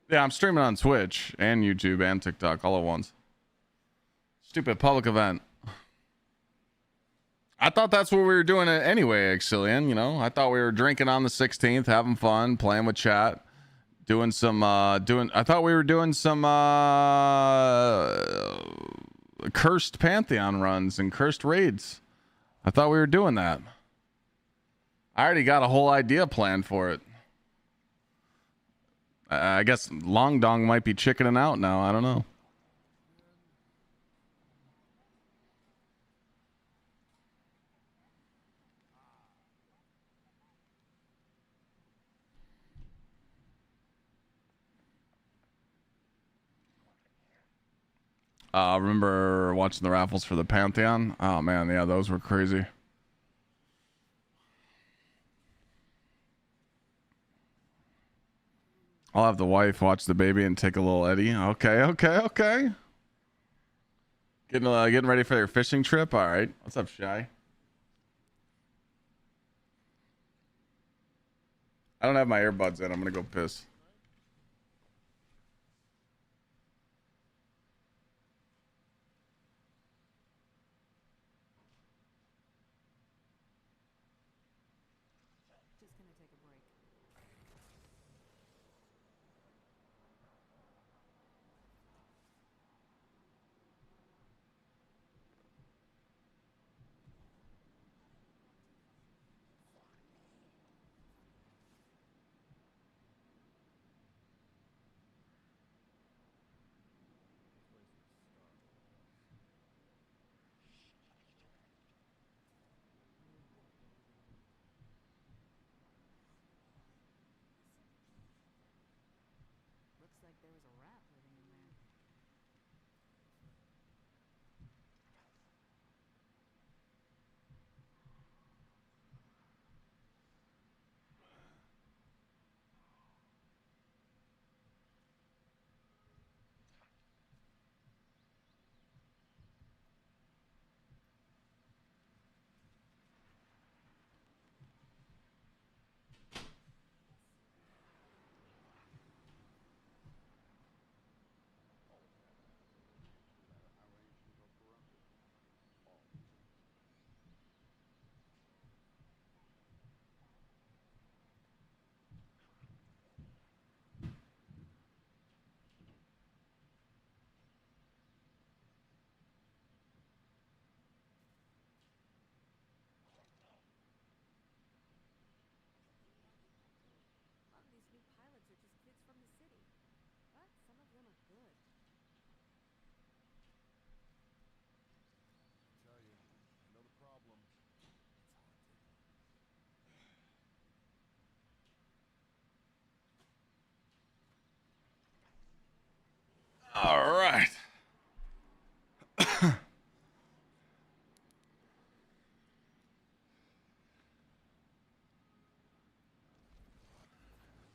Speaker 1: Yeah, I'm streaming on Twitch and YouTube and TikTok all at once. Stupid public event. I thought that's what we were doing anyway, Xclyde. You know, I thought we were drinking on the 16th, having fun, playing with chat, doing some I thought we were doing some cursed Pantheon runs and cursed raids. I thought we were doing that. I already got a whole idea planned for it. I guess Long Dong might be chickening out now. I don't know. Remember watching the raffles for the Pantheon? Oh man, yeah, those were crazy. I'll have the wife watch the baby and take a little Eddie. Okay. Getting ready for your fishing trip. All right. What's up, Shy? I don't have my earbuds in. I'm gonna go piss.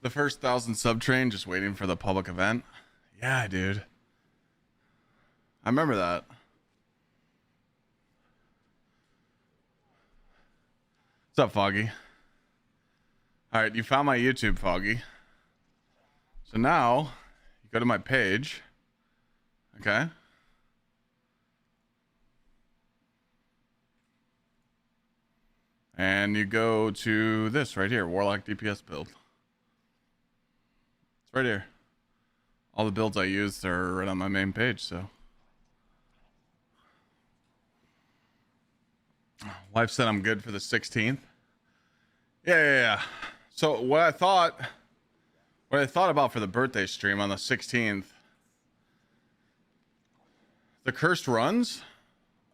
Speaker 1: The first 1,000 sub train, just waiting for the public event. Yeah, dude. I remember that. What's up, Foggy? All right, you found my YouTube, Foggy. So now you go to my page. Okay. And you go to this right here, Warlock DPS build. It's right here. All the builds I used are right on my main page, so. Wife said I'm good for the 16th. Yeah. So what I thought about for the birthday stream on the 16th, the cursed runs,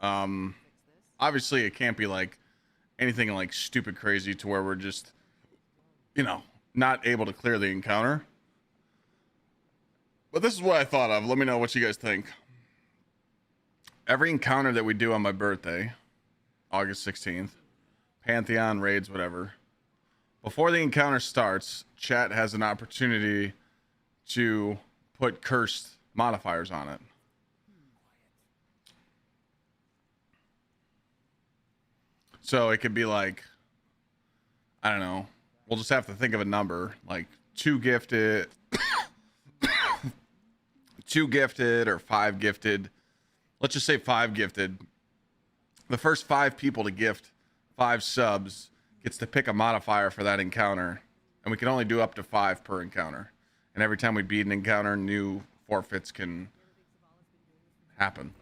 Speaker 1: obviously it can't be like anything like stupid crazy to where we're just, you know, not able to clear the encounter. But this is what I thought of. Let me know what you guys think. Every encounter that we do on my birthday, August 16th, Pantheon, raids, whatever, before the encounter starts, chat has an opportunity to put cursed modifiers on it. So it could be like, I don't know, we'll just have to think of a number, like 2 gifted, 2 gifted or 5 gifted. Let's just say 5 gifted. The first 5 people to gift 5 subs gets to pick a modifier for that encounter. And we can only do up to 5 per encounter. And every time we beat an encounter, new forfeits can happen.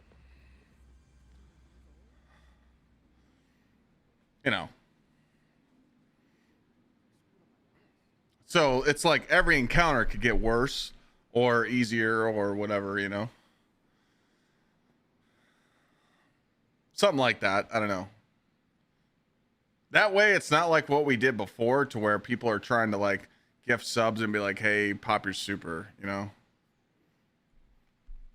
Speaker 1: You know. So it's like every encounter could get worse or easier or whatever, you know. Something like that. I don't know. That way it's not like what we did before to where people are trying to like gift subs and be like, hey, pop your super, you know.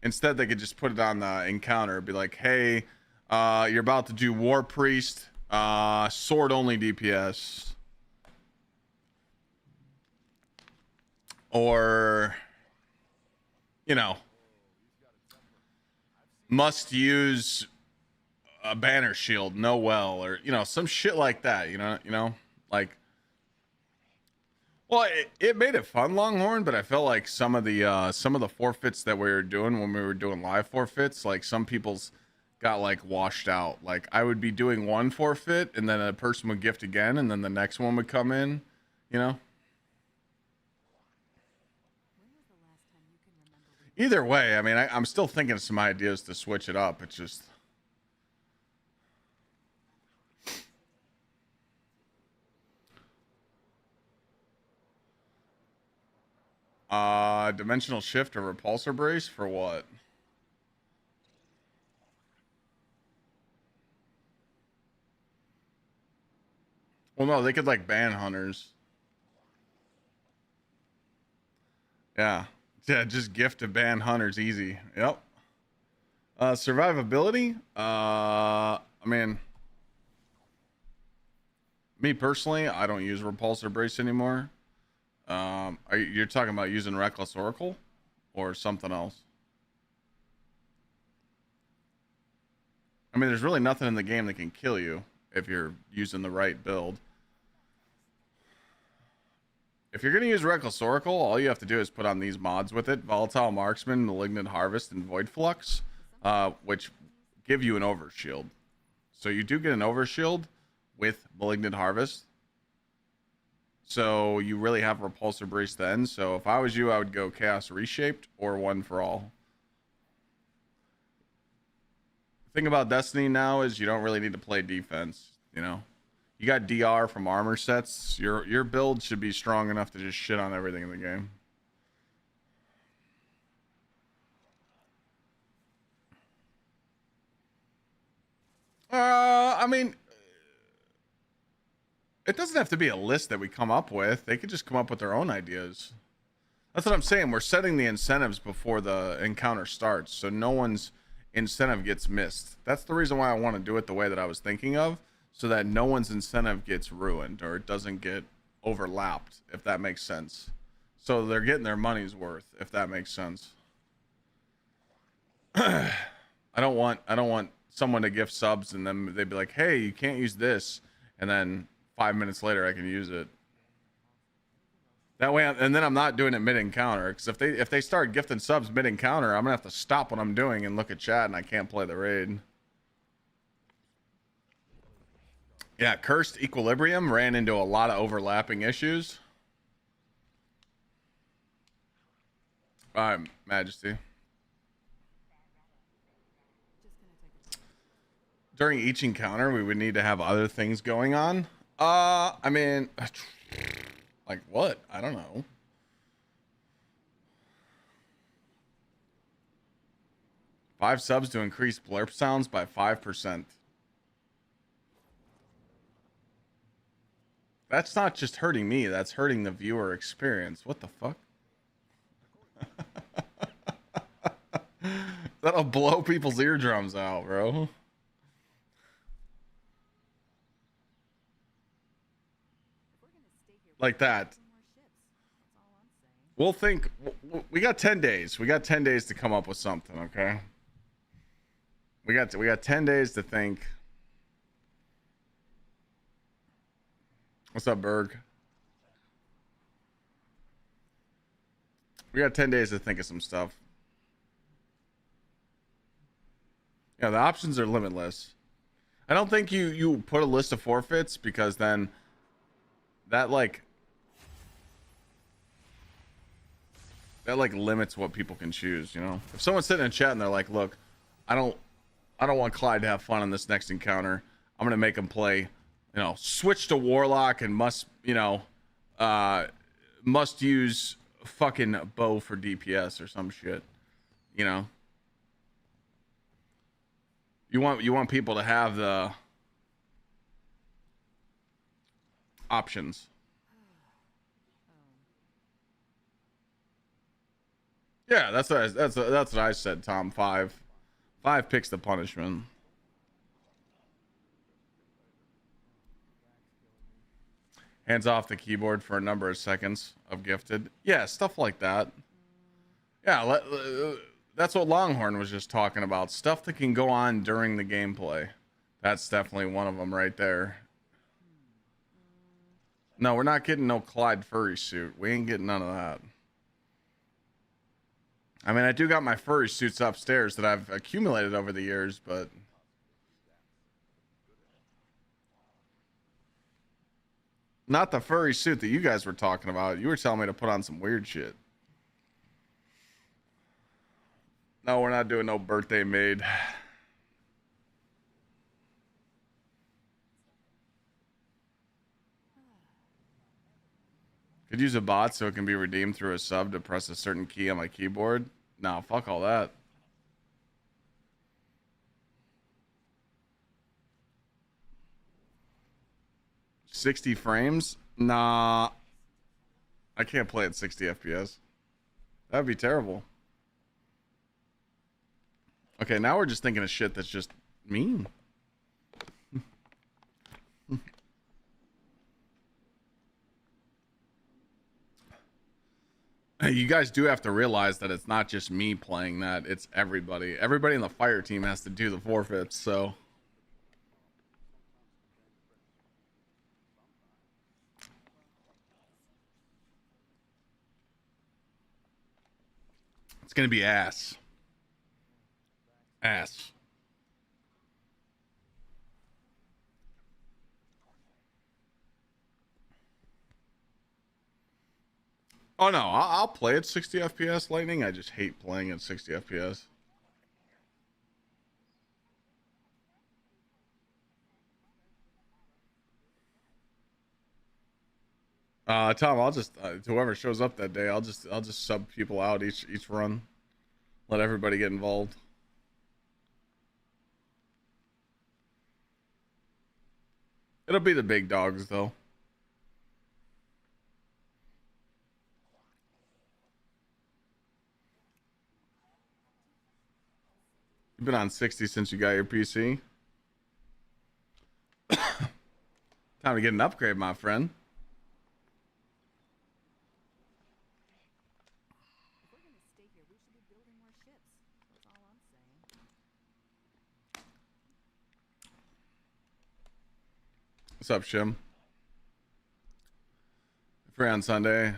Speaker 1: Instead they could just put it on the encounter, be like, hey, you're about to do War Priest, sword only DPS, or, you know, must use a banner shield, no well, or, you know, some shit like that, you know, like, well, it made it fun, Longhorn, but I felt like some of the forfeits that we were doing when we were doing live forfeits, like some people's got like washed out. Like I would be doing one forfeit and then a person would gift again and then the next one would come in, you know. Either way, I mean, I'm still thinking of some ideas to switch it up. It's just, dimensional shift or repulsor brace for what? Well, no, they could like ban hunters. Yeah, just gift to ban hunters, easy. Yep. Survivability. I mean, me personally, I don't use repulsor brace anymore. You're talking about using Reckless Oracle or something else? I mean, there's really nothing in the game that can kill you if you're using the right build. If you're going to use Reckless Oracle, all you have to do is put on these mods with it: Volatile Marksman, Malignant Harvest, and Void Flux, which give you an overshield. So you do get an overshield with Malignant Harvest. So you really have Repulsor Brace then. So if I was you, I would go Chaos Reshaped or One for All. The thing about Destiny now is you don't really need to play defense, you know. You got DR from armor sets. Your build should be strong enough to just shit on everything in the game. I mean, it doesn't have to be a list that we come up with. They could just come up with their own ideas. That's what I'm saying. We're setting the incentives before the encounter starts, so no one's incentive gets missed. That's the reason why I want to do it the way that I was thinking of, so that no one's incentive gets ruined or it doesn't get overlapped, if that makes sense. So they're getting their money's worth, if that makes sense. I don't want someone to gift subs and then they'd be like, hey, you can't use this, and then 5 minutes later I can use it. That way, and then I'm not doing it mid encounter, because if they start gifting subs mid encounter, I'm gonna have to stop what I'm doing and look at chat, and I can't play the raid. Yeah, Cursed Equilibrium ran into a lot of overlapping issues. All right, Majesty. During each encounter, we would need to have other things going on. I mean, like what? I don't know. Five subs to increase blurp sounds by 5%. That's not just hurting me, that's hurting the viewer experience. What the fuck? That'll blow people's eardrums out, bro. Like that. We'll think. We got 10 days. We got 10 days to come up with something, okay? We got 10 days to think. What's up, Berg? We got 10 days to think of some stuff. Yeah, the options are limitless. I don't think you put a list of forfeits, because then that like limits what people can choose, you know? If someone's sitting in chat and they're like, look, I don't want Clyde to have fun on this next encounter. I'm gonna make him play, you know, switch to Warlock and must use fucking bow for DPS or some shit, you know? You want people to have the options. Yeah, that's what I said, Tom. Five picks the punishment. Hands off the keyboard for a number of seconds of gifted. Yeah, stuff like that. Yeah, that's what Longhorn was just talking about. Stuff that can go on during the gameplay. That's definitely one of them right there. No, we're not getting no Clyde furry suit. We ain't getting none of that. I mean, I do got my furry suits upstairs that I've accumulated over the years, but not the furry suit that you guys were talking about. You were telling me to put on some weird shit. No, we're not doing no birthday maid. Could use a bot so it can be redeemed through a sub to press a certain key on my keyboard. Nah, fuck all that. $60 frames? Nah. I can't play at 60 FPS. That'd be terrible. Okay, now we're just thinking of shit that's just mean. You guys do have to realize that it's not just me playing that, it's everybody. Everybody in the fire team has to do the forfeits, so. It's gonna be ass. Ass. Oh no, I'll play at 60 FPS, Lightning. I just hate playing at 60 FPS. Tom, I'll just whoever shows up that day, I'll just sub people out each run. Let everybody get involved. It'll be the big dogs though. You've been on 60 since you got your PC. Time to get an upgrade, my friend. What's up, Shim? Free on Sunday.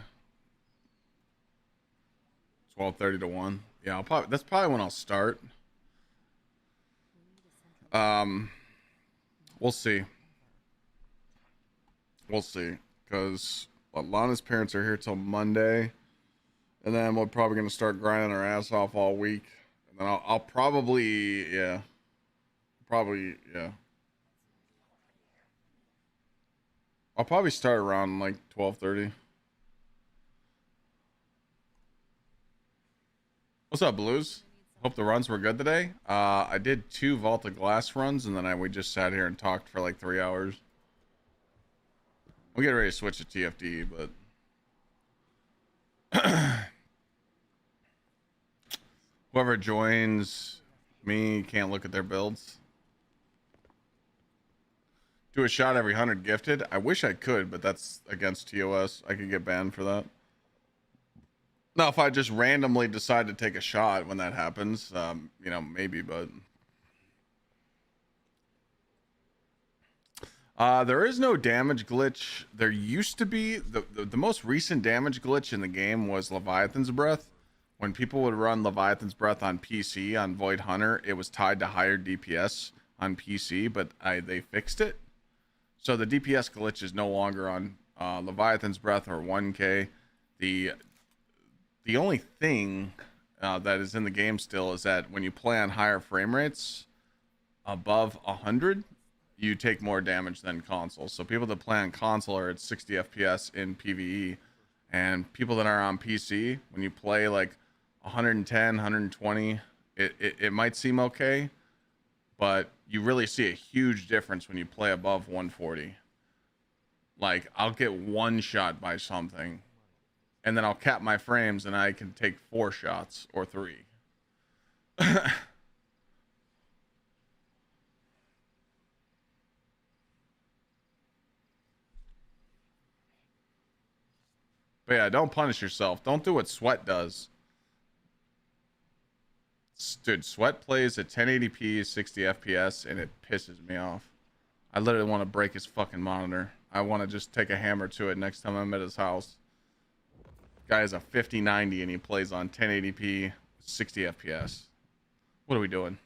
Speaker 1: 12:30 to 1. Yeah, that's probably when I'll start. We'll see. We'll see. Because Lana's parents are here till Monday. And then we're probably going to start grinding our ass off all week. And then I'll probably, yeah. I'll probably start around like 12:30. What's up, Blues? Hope the runs were good today. I did 2 Vault of Glass runs, and then we just sat here and talked for like 3 hours. We'll get ready to switch to TFD, but whoever joins me can't look at their builds. Do a shot every 100 gifted. I wish I could, but that's against TOS. I could get banned for that. Now, if I just randomly decide to take a shot when that happens, you know, maybe, but there is no damage glitch. There used to be. The most recent damage glitch in the game was Leviathan's Breath. When people would run Leviathan's Breath on PC on Void Hunter, it was tied to higher DPS on PC, but they fixed it. So the DPS glitch is no longer on Leviathan's Breath or 1K. The only thing that is in the game still is that when you play on higher frame rates, above 100, you take more damage than console. So people that play on console are at 60 FPS in PvE, and people that are on PC, when you play like 110, 120, it might seem okay, but you really see a huge difference when you play above 140. Like, I'll get one shot by something, and then I'll cap my frames, and I can take 4 shots or 3. But yeah, don't punish yourself. Don't do what Sweat does. Dude, Sweat plays at 1080p, 60 FPS, and it pisses me off. I literally want to break his fucking monitor. I want to just take a hammer to it next time I'm at his house. Guy has a 5090 and he plays on 1080p, 60 FPS. What are we doing?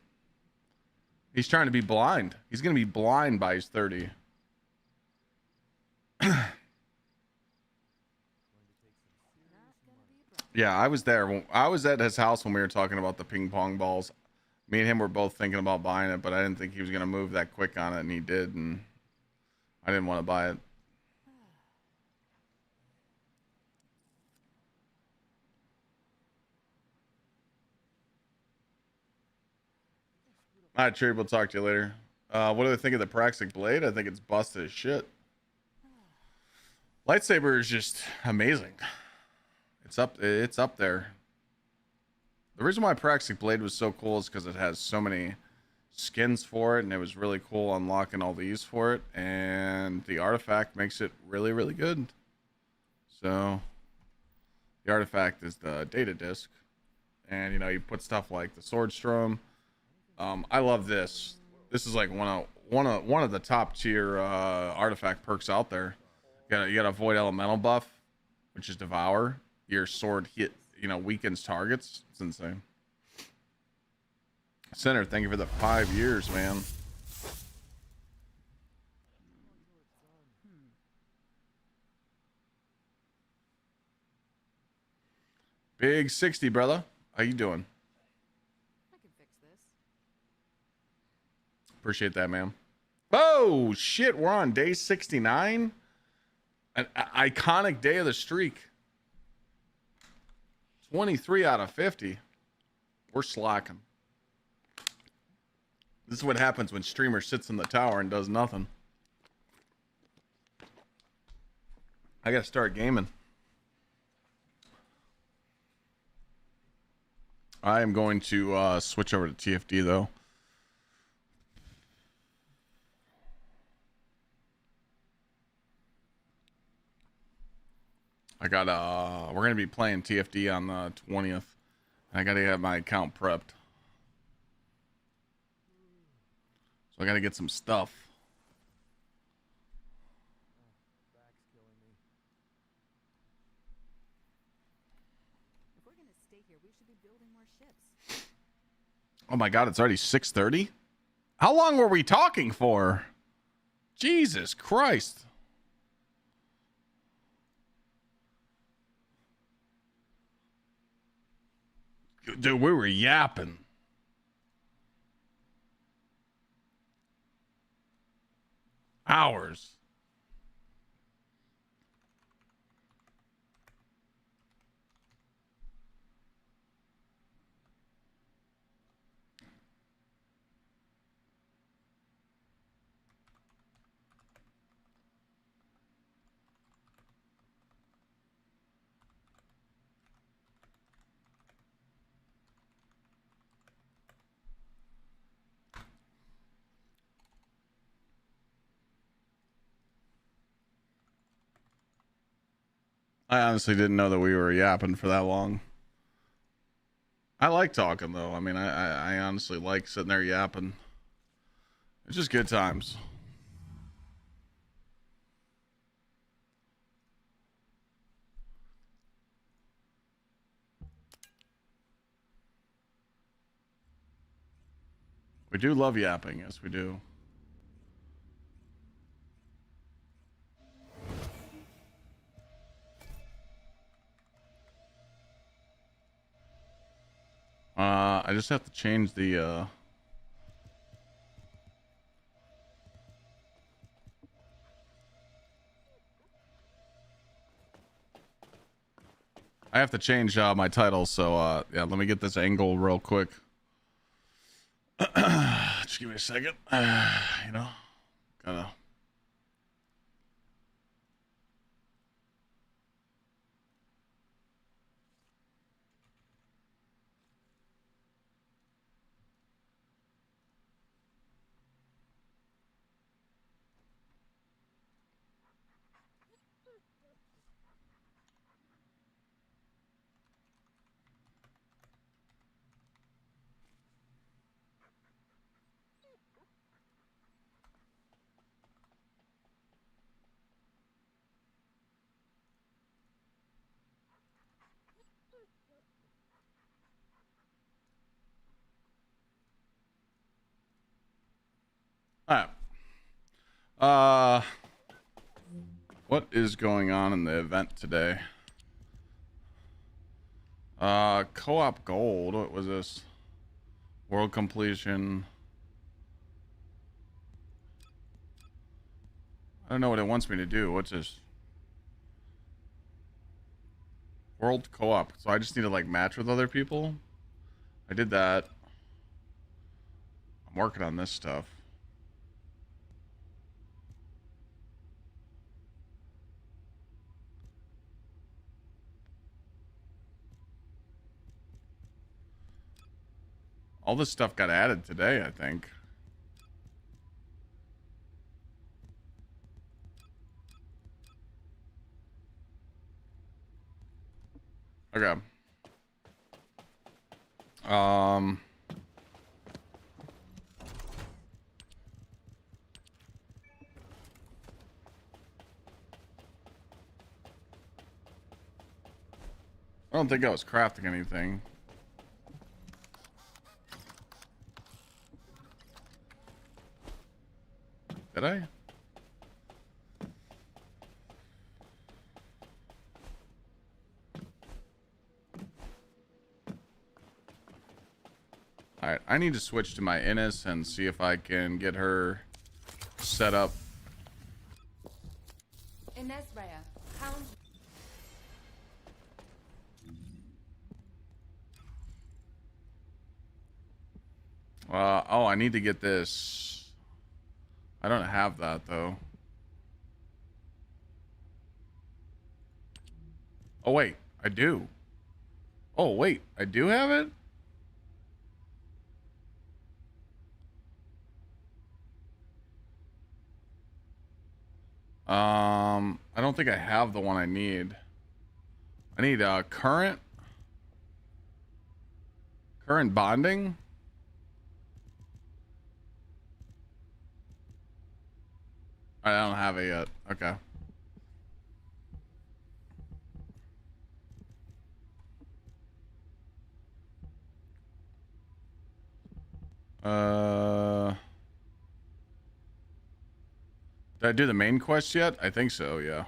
Speaker 1: He's trying to be blind. He's going to be blind by his 30. Yeah, I was there. I was at his house when we were talking about the ping pong balls. Me and him were both thinking about buying it, but I didn't think he was going to move that quick on it, and he did, and I didn't want to buy it. All right, Cherry, we'll talk to you later. What do they think of the Praxic Blade? I think it's busted as shit. Lightsaber is just amazing. It's up there. The reason why Praxic Blade was so cool is because it has so many skins for it, and it was really cool unlocking all these for it, and the artifact makes it really, really good. So the artifact is the data disc, and you know, you put stuff like the Swordstrom. I love this. This is like one of the top tier artifact perks out there. You got a Void Elemental buff, which is Devour. Your sword weakens targets. It's insane. Center, thank you for the 5 years, man. Big 60, brother. How you doing?
Speaker 4: I can fix this.
Speaker 1: Appreciate that, man. Oh, shit. We're on day 69. An iconic day of the streak. 23 out of 50. We're slacking. This is what happens when streamer sits in the tower and does nothing. I gotta start gaming. I am going to switch over to TFD though. We're gonna be playing TFD on the 20th. I gotta get my account prepped. So I gotta get some stuff. Oh my god, it's already 6:30? How long were we talking for? Jesus Christ. Dude, we were yapping. Hours. I honestly didn't know that we were yapping for that long. I like talking though. I mean, I honestly like sitting there yapping. It's just good times. We do love yapping, yes we do. I just have to change the I have to change my title, so yeah, let me get this angle real quick. Just give me a second. You know, gotta. All right. What is going on in the event today? Co-op gold. What was this? World completion. I don't know what it wants me to do. What's this? World co-op. So I just need to like match with other people. I did that. I'm working on this stuff. All this stuff got added today, I think. Okay. I don't think I was crafting anything. Did I? Alright, I need to switch to my Innis and see if I can get her set up.
Speaker 4: Inesraya, Count.
Speaker 1: Oh, I need to get this. I don't have that though. Oh wait, I do. Oh wait, I do have it? I don't think I have the one I need. I need current bonding. I don't have it yet. Okay. Did I do the main quest yet? I think so, yeah.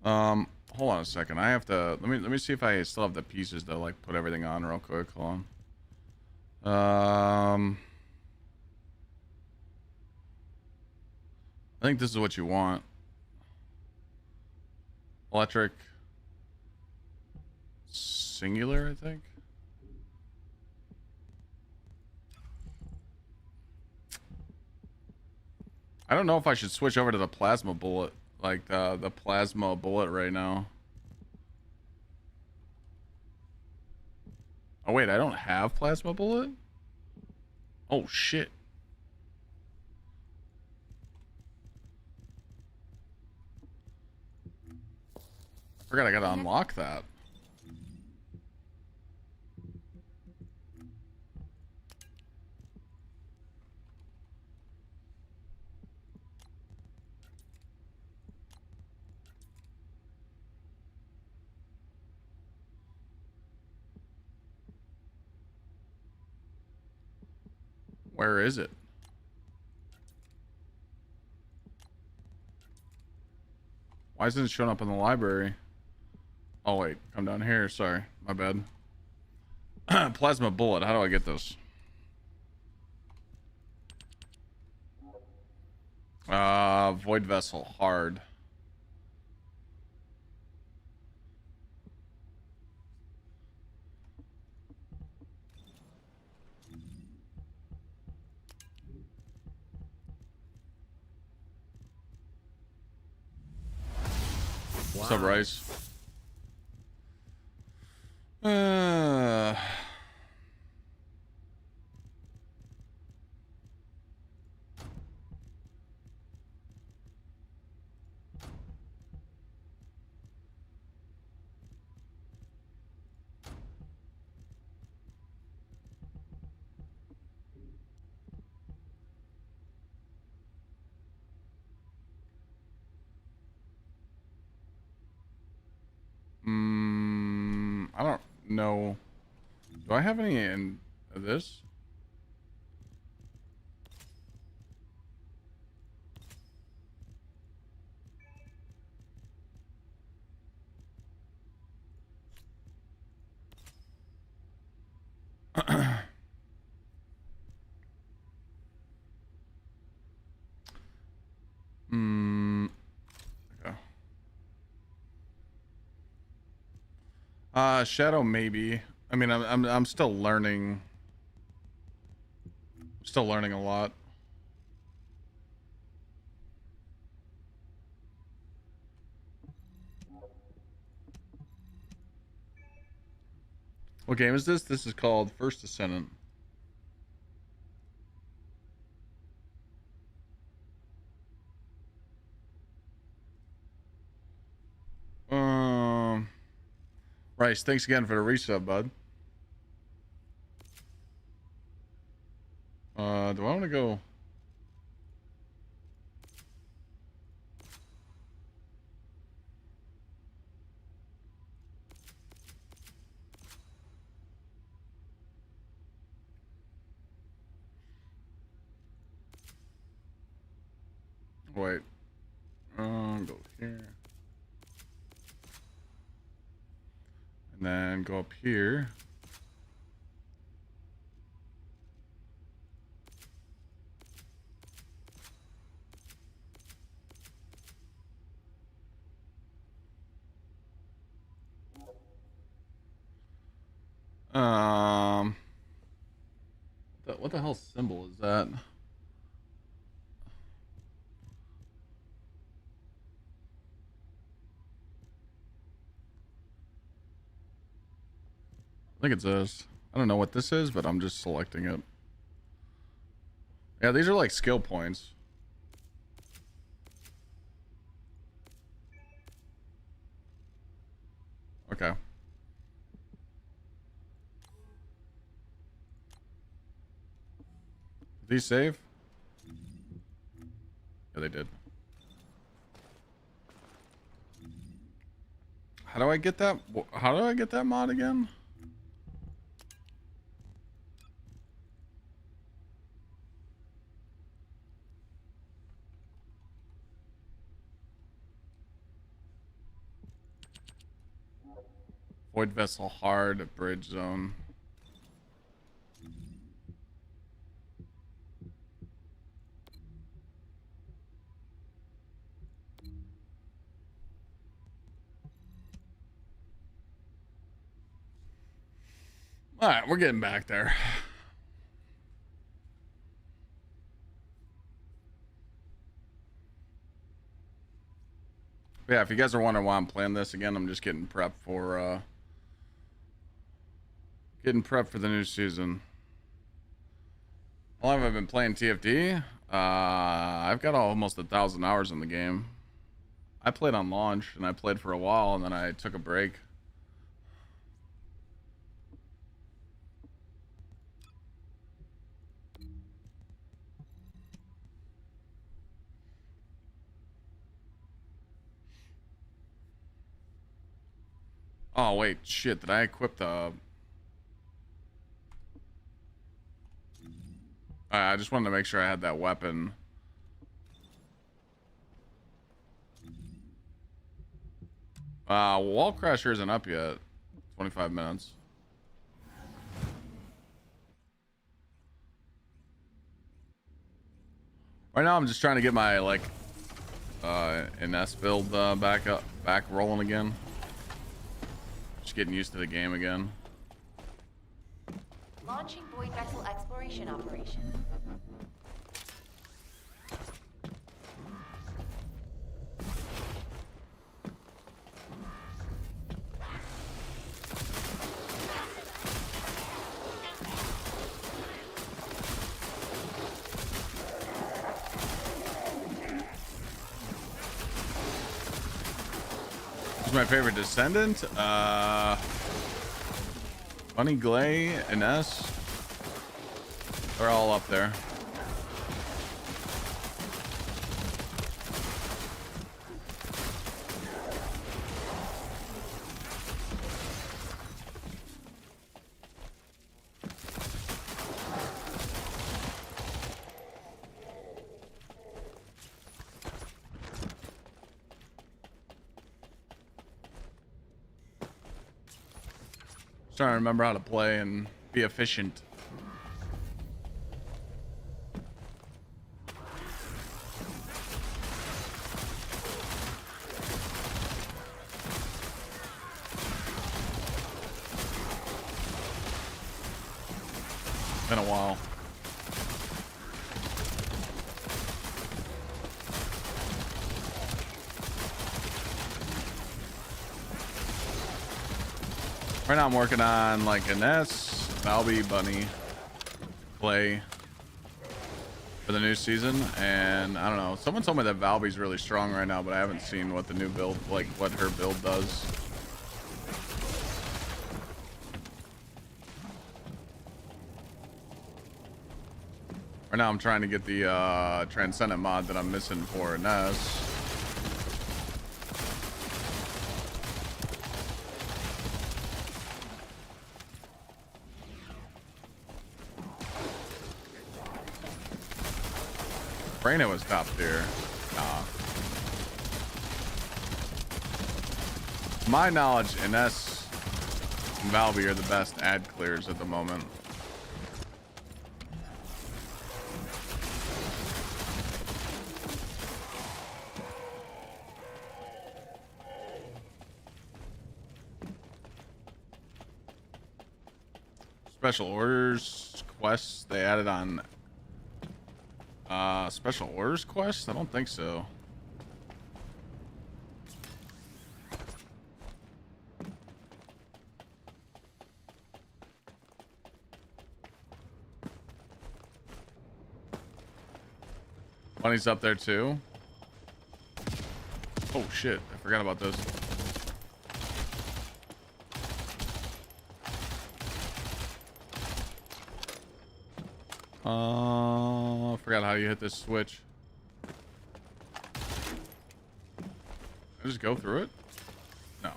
Speaker 1: Hold on a second. I have to let me see if I still have the pieces to like put everything on real quick. Hold on. I think this is what you want. Electric singular, I think. I don't know if I should switch over to the plasma bullet, like the plasma bullet right now. Oh wait, I don't have plasma bullet? Oh shit. Forgot I gotta unlock that. Where is it? Why isn't it showing up in the library? Oh wait, come down here. Sorry, my bad. Plasma bullet. How do I get this? Void vessel hard. What's up, Rice? I don't know. Do I have any in this? Shadow maybe. I mean, I'm still learning. Still learning a lot. What game is this? This is called First Descendant. Rice, thanks again for the resub, bud. Do I want to go? Wait. Go here. And then go up here. What the hell symbol is that? I think it's this. I don't know what this is, but I'm just selecting it. Yeah, these are like skill points. Okay. Did these save? Yeah, they did. How do I get that? How do I get that mod again? Void vessel hard bridge zone. All right, we're getting back there. Yeah, if you guys are wondering why I'm playing this again, I'm just getting prepped for the new season. How long have I been playing TFT? I've got almost 1,000 hours in the game. I played on launch and I played for a while and then I took a break. Oh wait, shit, did I equip the... I just wanted to make sure I had that weapon. Wall Crasher isn't up yet. 25 minutes. Right now I'm just trying to get my, like, NS build back rolling again. Just getting used to the game again.
Speaker 7: Launching void vessel exploration operation.
Speaker 1: Who's my favorite descendant? Bunny Glay and S. They're all up there. Trying to remember how to play and be efficient. Been a while. Right now I'm working on like an S, Valby, Bunny, Clay for the new season, and I don't know. Someone told me that Valby's really strong right now, but I haven't seen what the new build, like what her build does. Right now I'm trying to get the Transcendent mod that I'm missing for an S. Braina was top tier. Nah. To my knowledge, Ines and Valby are the best ad clears at the moment. Special orders quests they added on special orders quests? I don't think so. Bunny's up there too. Oh shit, I forgot about this. I forgot how you hit this switch. I just go through it? No.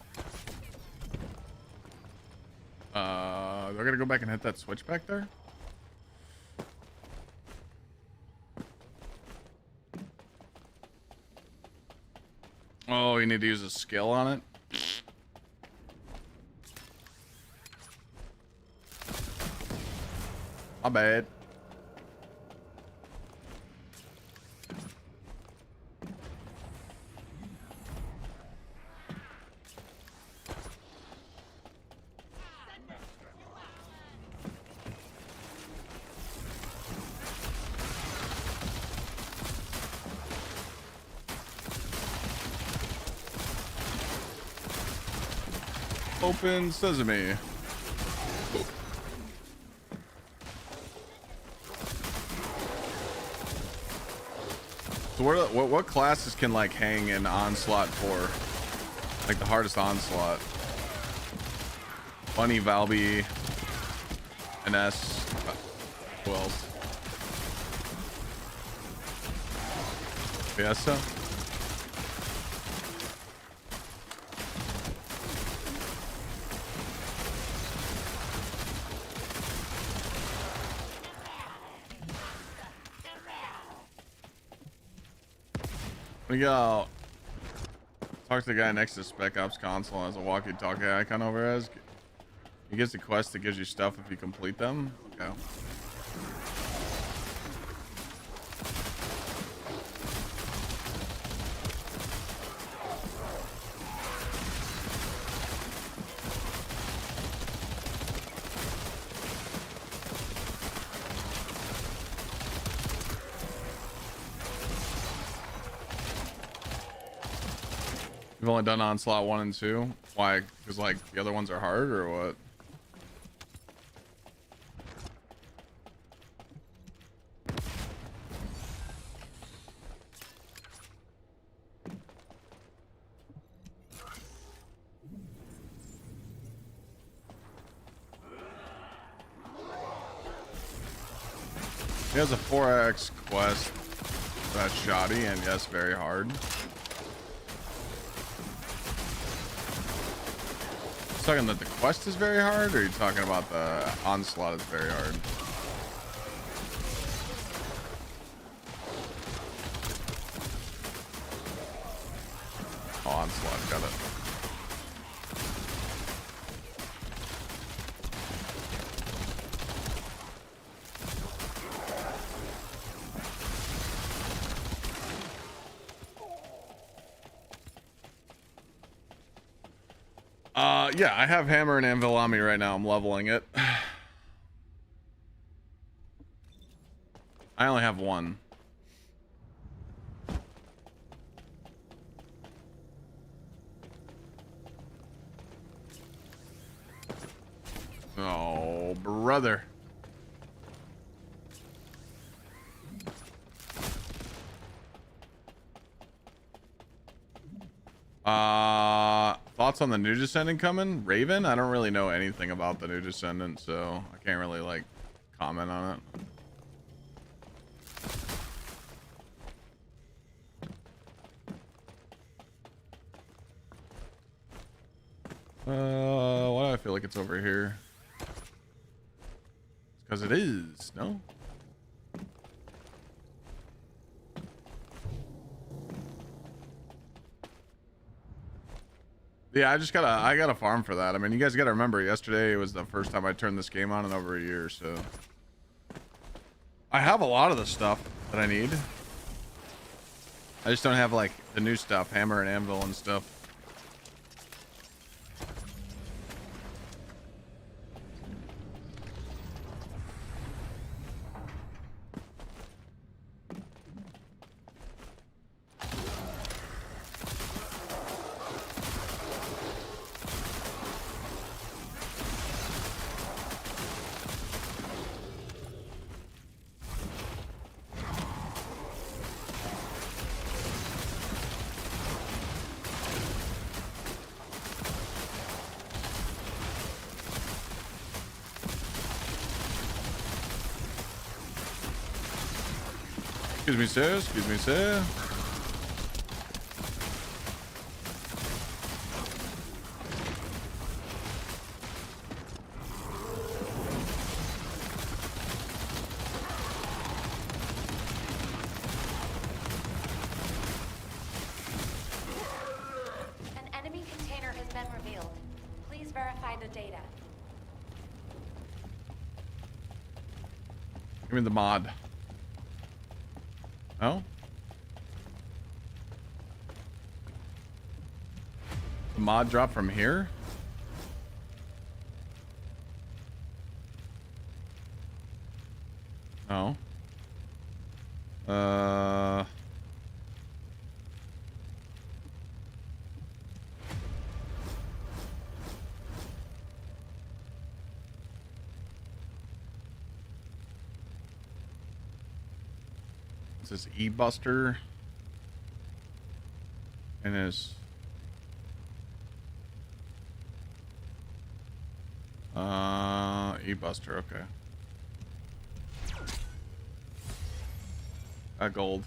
Speaker 1: Do I gotta go back and hit that switch back there? Oh, you need to use a skill on it? My bad. Open sesame. So what classes can like hang in onslaught for? Like the hardest onslaught. Bunny, Valby, NS. Who else? Fiesta. We go. Talk to the guy next to Spec Ops console and has a walkie-talkie icon over as. He gets a quest that gives you stuff if you complete them. Okay. You've only done Onslaught 1 and 2? Why? Because, like, the other ones are hard, or what? He has a 4x quest that's shoddy and, yes, very hard. Talking that the quest is very hard, or are you talking about the onslaught is very hard? Oh, onslaught, got it. Yeah, I have hammer and anvil on me right now. I'm leveling it. I only have one. Oh, brother. Thoughts on the new descendant coming? Raven? I don't really know anything about the new descendant, so I can't really like comment on it. Why do I feel like it's over here? It's because it is, no? Yeah, I gotta farm for that. I mean, you guys gotta remember, yesterday was the first time I turned this game on in over a year, so I have a lot of the stuff that I need. I just don't have like the new stuff, hammer and anvil and stuff. Excuse me, sir. Excuse me, sir.
Speaker 7: An enemy container has been revealed. Please verify the data.
Speaker 1: Give me the mod. No? The mod drop from here? No. This is E-Buster and his E-Buster, okay. Gold.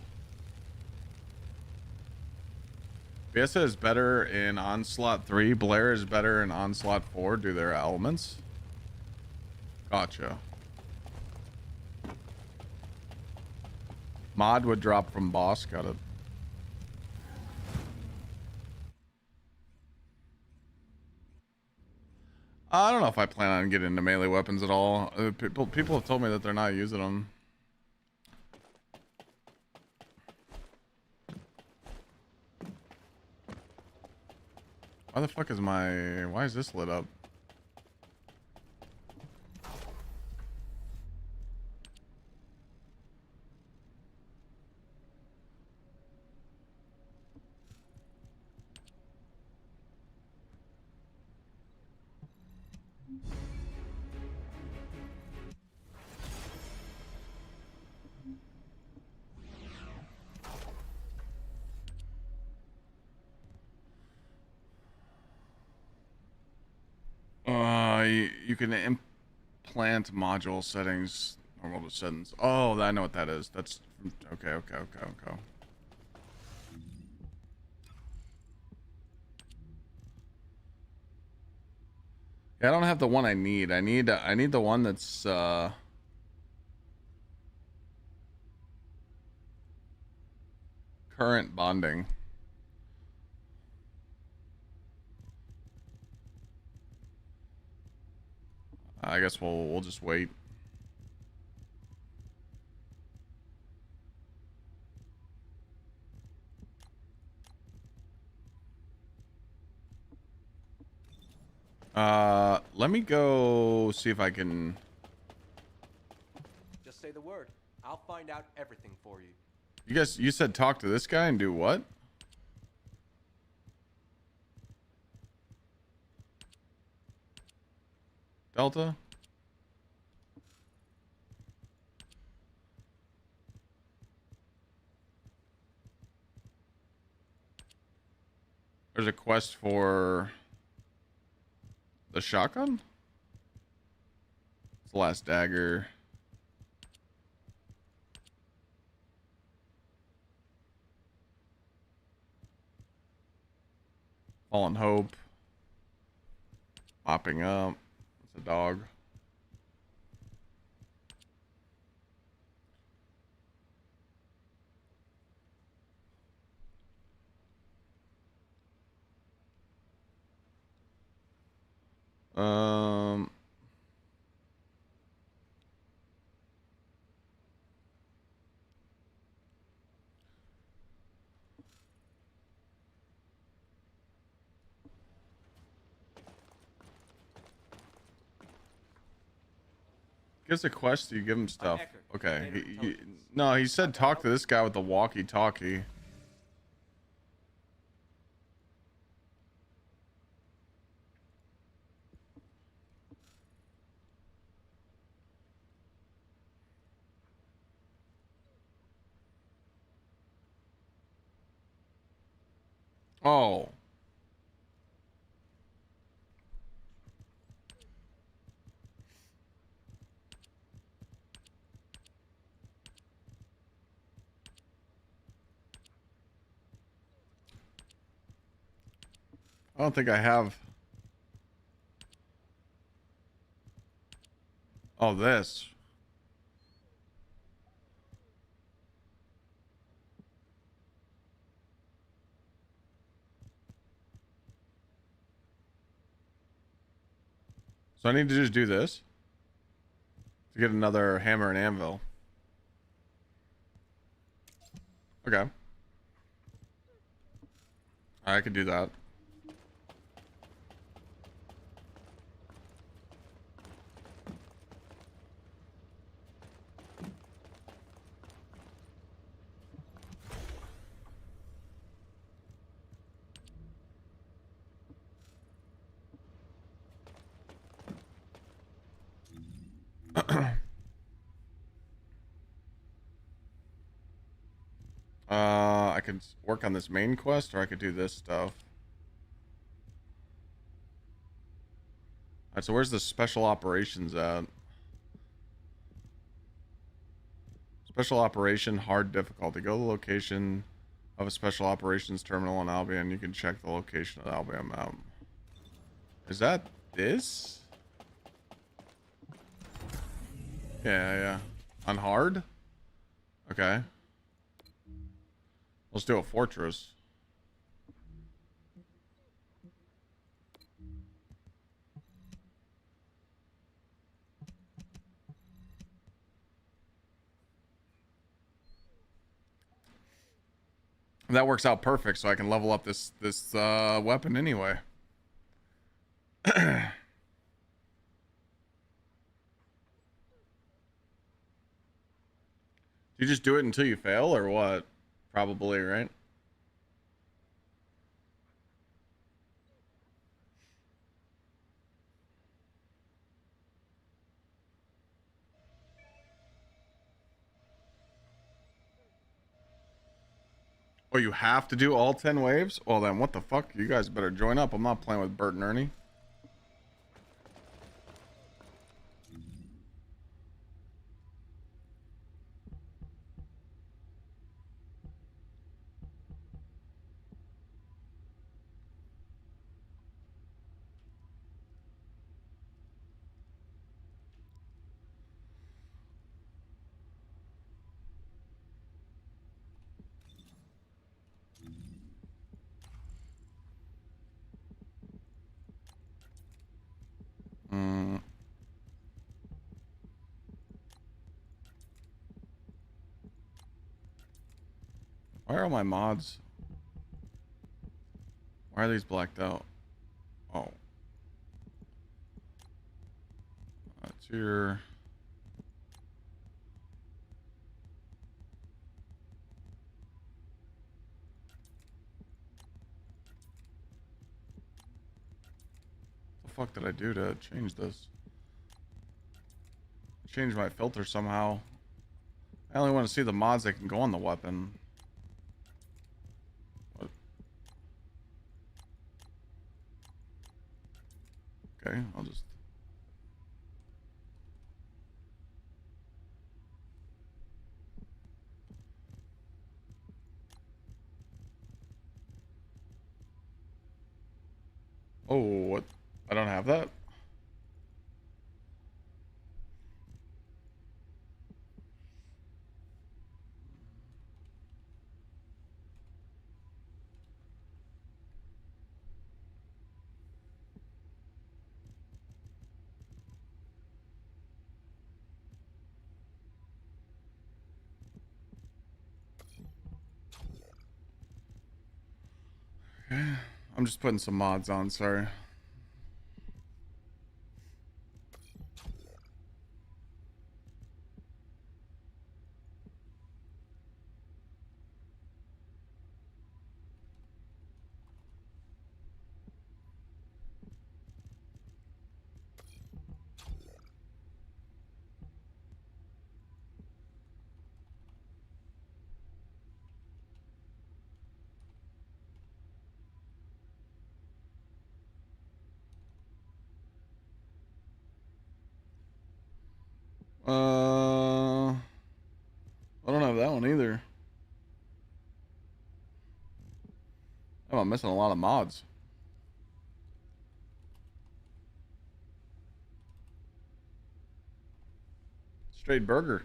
Speaker 1: Fiesta is better in Onslaught 3. Blair is better in Onslaught 4. Do their elements. Gotcha. Mod would drop from boss. Got it. I don't know if I plan on getting into melee weapons at all. People have told me that they're not using them. Why the fuck is why is this lit up? You can implant module settings, normal to settings. Oh, I know what that is. That's okay. Yeah, I don't have the one I need. I need the one that's current bonding. I guess we'll just wait. Let me go see if I can.
Speaker 8: Just say the word. I'll find out everything for you.
Speaker 1: You said talk to this guy and do what? Delta? There's a quest for the shotgun? It's the last dagger. Fallen Hope. Mopping up. It's a dog. Gives a quest, you give him stuff. Okay. No, he said talk to this guy with the walkie-talkie. Oh. I don't think I have. Oh, this. So I need to just do this to get another hammer and anvil. Okay. I could do that. I could work on this main quest, or I could do this stuff. Alright, so where's the special operations at? Special operation, hard difficulty. Go to the location of a special operations terminal in Albion. You can check the location of the Albion map. Is that this? Yeah, yeah. On hard? Okay. Let's do a fortress. That works out perfect, so I can level up this weapon anyway. You just do it until you fail, or what? Probably, right? Oh, you have to do all 10 waves? Well then, what the fuck? You guys better join up. I'm not playing with Bert and Ernie. Mm. Why are all my mods? Why are these blacked out? Oh. That's your... What the fuck did I do to change this? Change my filter somehow. I only want to see the mods that can go on the weapon. What? Okay, I'll just... Oh, what? I don't have that? Okay. I'm just putting some mods on, sorry. I don't have that one either. Oh, I'm missing a lot of mods. Straight burger.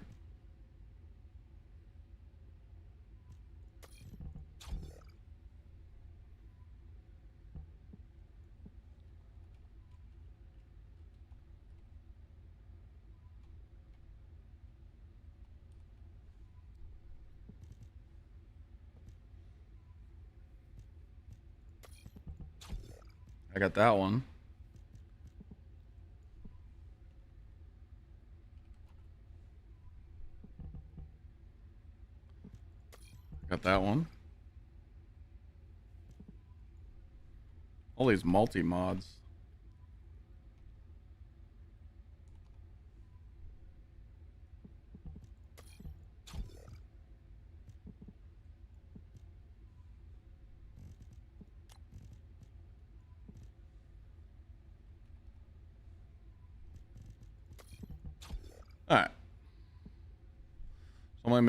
Speaker 1: I got that one. Got that one. All these multi-mods. Alright. I'm only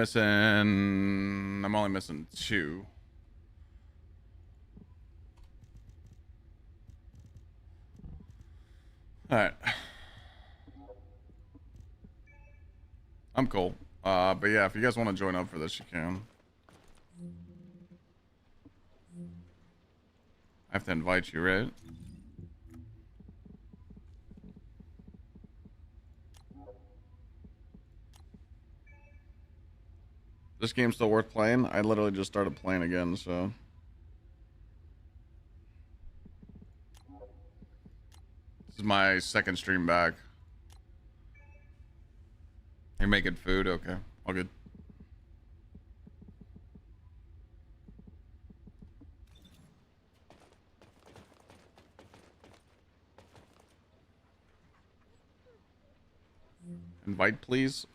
Speaker 1: missing 2. Alright. I'm cool. But yeah, if you guys want to join up for this, you can. I have to invite you, right? This game's still worth playing. I literally just started playing again, so. This is my second stream back. You're making food? Okay. All good. Invite, please.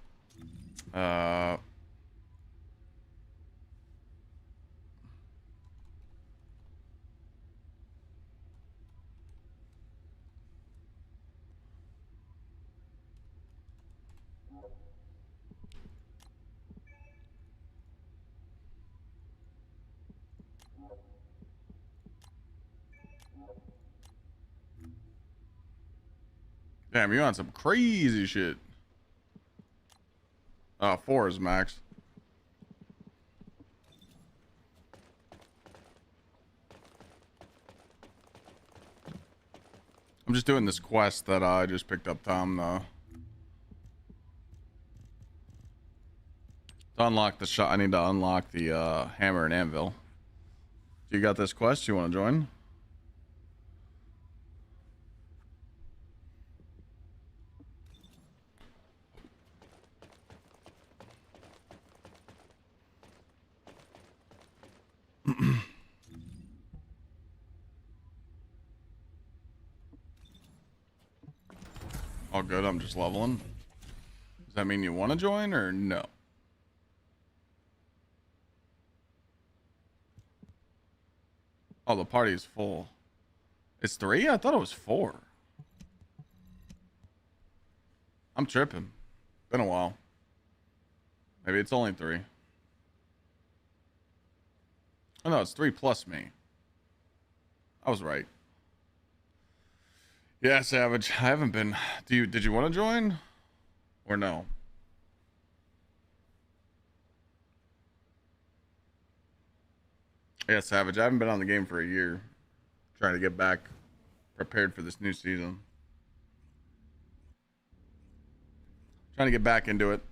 Speaker 1: Damn, you on some crazy shit. 4 is max. I'm just doing this quest that I just picked up, Tom, though. To unlock the shot, I need to unlock the hammer and anvil. You got this quest? You want to join? All good, I'm just leveling. Does that mean you want to join or no? Oh, the party is full. It's 3? I thought it was 4. I'm tripping. Been a while. Maybe it's only 3. Oh no, it's 3 plus me. I was right. Yeah, Savage. I haven't been. Did you want to join? Or no? Yeah, Savage. I haven't been on the game for a year. Trying to get back prepared for this new season. Trying to get back into it.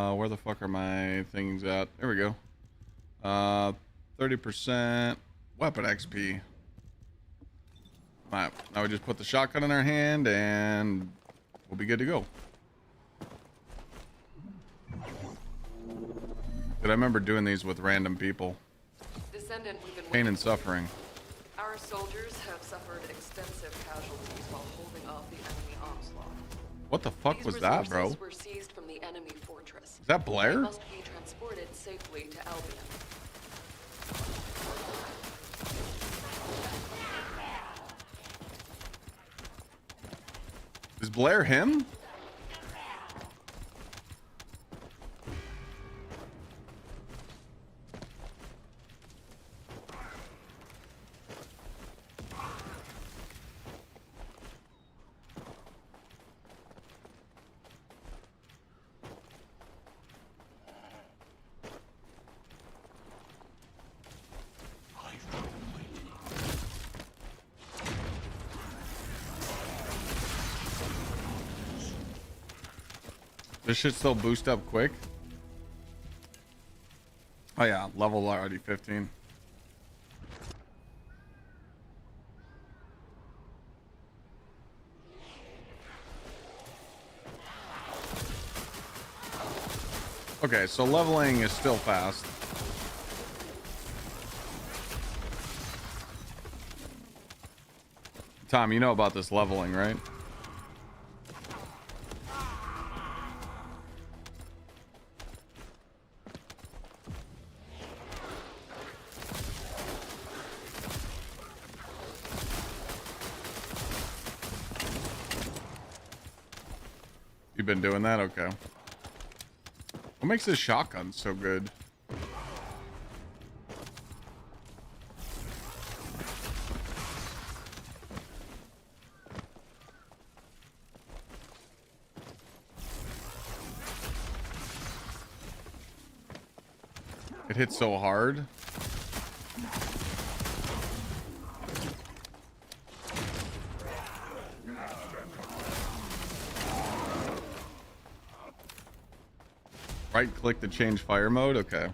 Speaker 1: Where the fuck are my things at? There we go. 30% weapon XP. Alright, now we just put the shotgun in our hand and we'll be good to go. Did I remember doing these with random people?
Speaker 9: Descendant, we've been
Speaker 1: Pain and suffering.
Speaker 9: Our soldiers have suffered extensive casualties while holding off the enemy onslaught.
Speaker 1: What the fuck
Speaker 9: These
Speaker 1: was that, bro?
Speaker 9: resources were seized from the enemy fortress.
Speaker 1: Is that Blair?
Speaker 9: They must be transported safely to Albion.
Speaker 1: Is Blair him? This should still boost up quick. Oh yeah, level already 15. Okay, so leveling is still fast. Tom, you know about this leveling, right? You've been doing that? Okay. What makes this shotgun so good? It hits so hard. Right click to change fire mode. Okay.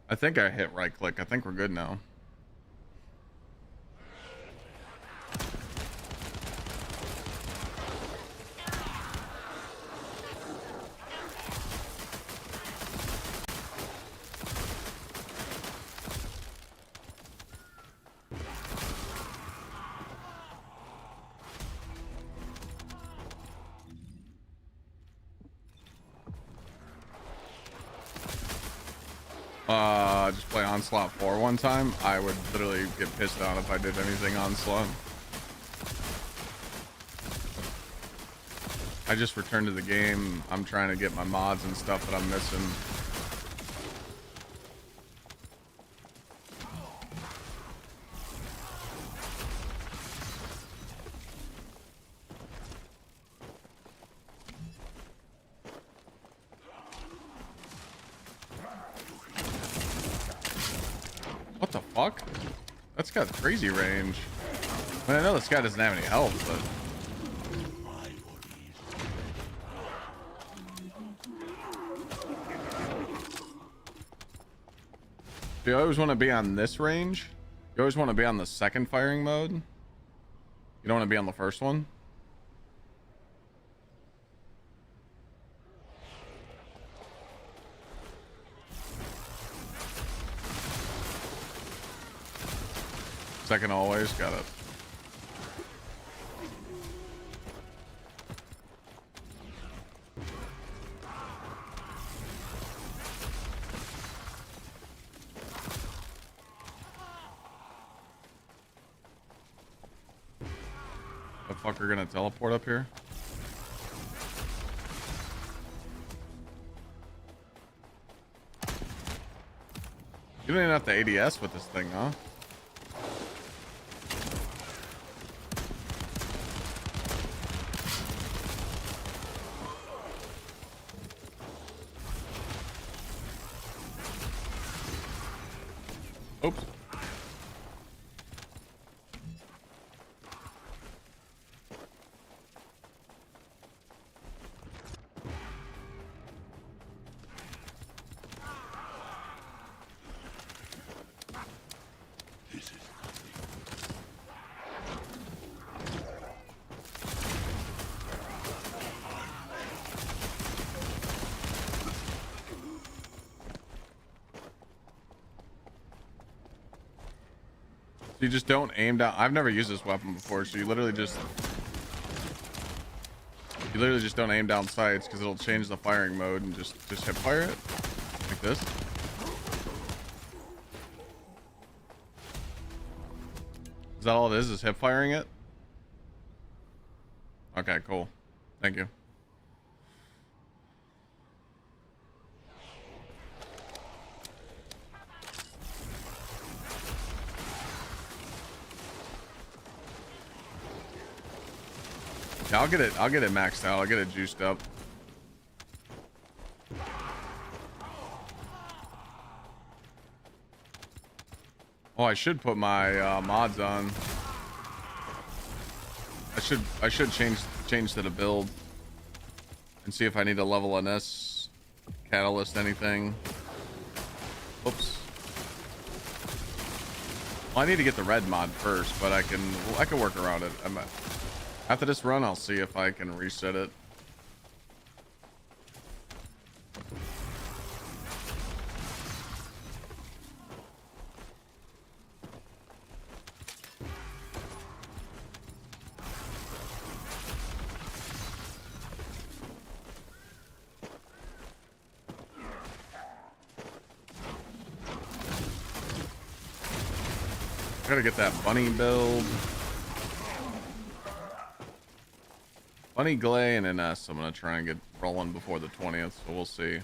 Speaker 1: I think I hit right click. I think we're good now. Just play Onslaught 4 one time. I would literally get pissed out if I did anything Onslaught. I just returned to the game. I'm trying to get my mods and stuff that I'm missing. What the fuck? That's got crazy range. I mean, I know this guy doesn't have any health, but... Do you always want to be on this range? You always want to be on the second firing mode? You don't want to be on the first one? Second always, got it. The fucker gonna teleport up here? You don't even have to ADS with this thing, huh? Oops. You just don't aim down. I've never used this weapon before, so you literally just don't aim down sights because it'll change the firing mode and just hip fire it like this. Is that all it is hip firing it? Okay, cool. Thank you. Yeah, I'll get it maxed out. I'll get it juiced up. Oh, I should put my mods on. I I should change to the build and see if I need to level an S catalyst anything. Oops. Well, I need to get the red mod first, but I can work around it. After this run, I'll see if I can reset it. Gotta get that bunny build. Bunny, Glay, and an S. I'm gonna try and get rolling before the 20th, so we'll see.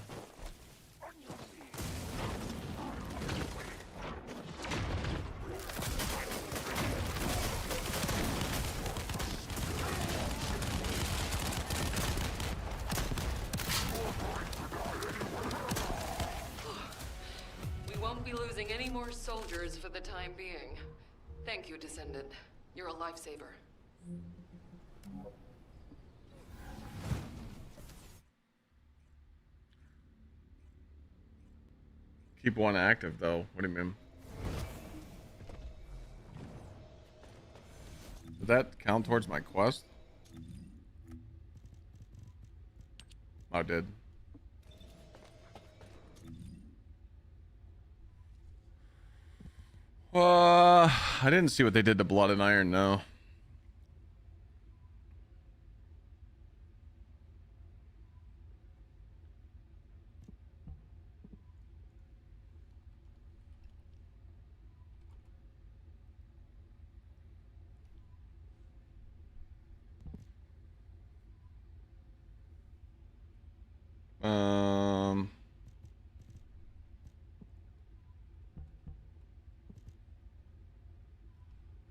Speaker 9: We won't be losing any more soldiers for the time being. Thank you, Descendant. You're a lifesaver.
Speaker 1: Keep one active, though. What do you mean? Did that count towards my quest? Oh, it did. I didn't see what they did to Blood and Iron, no.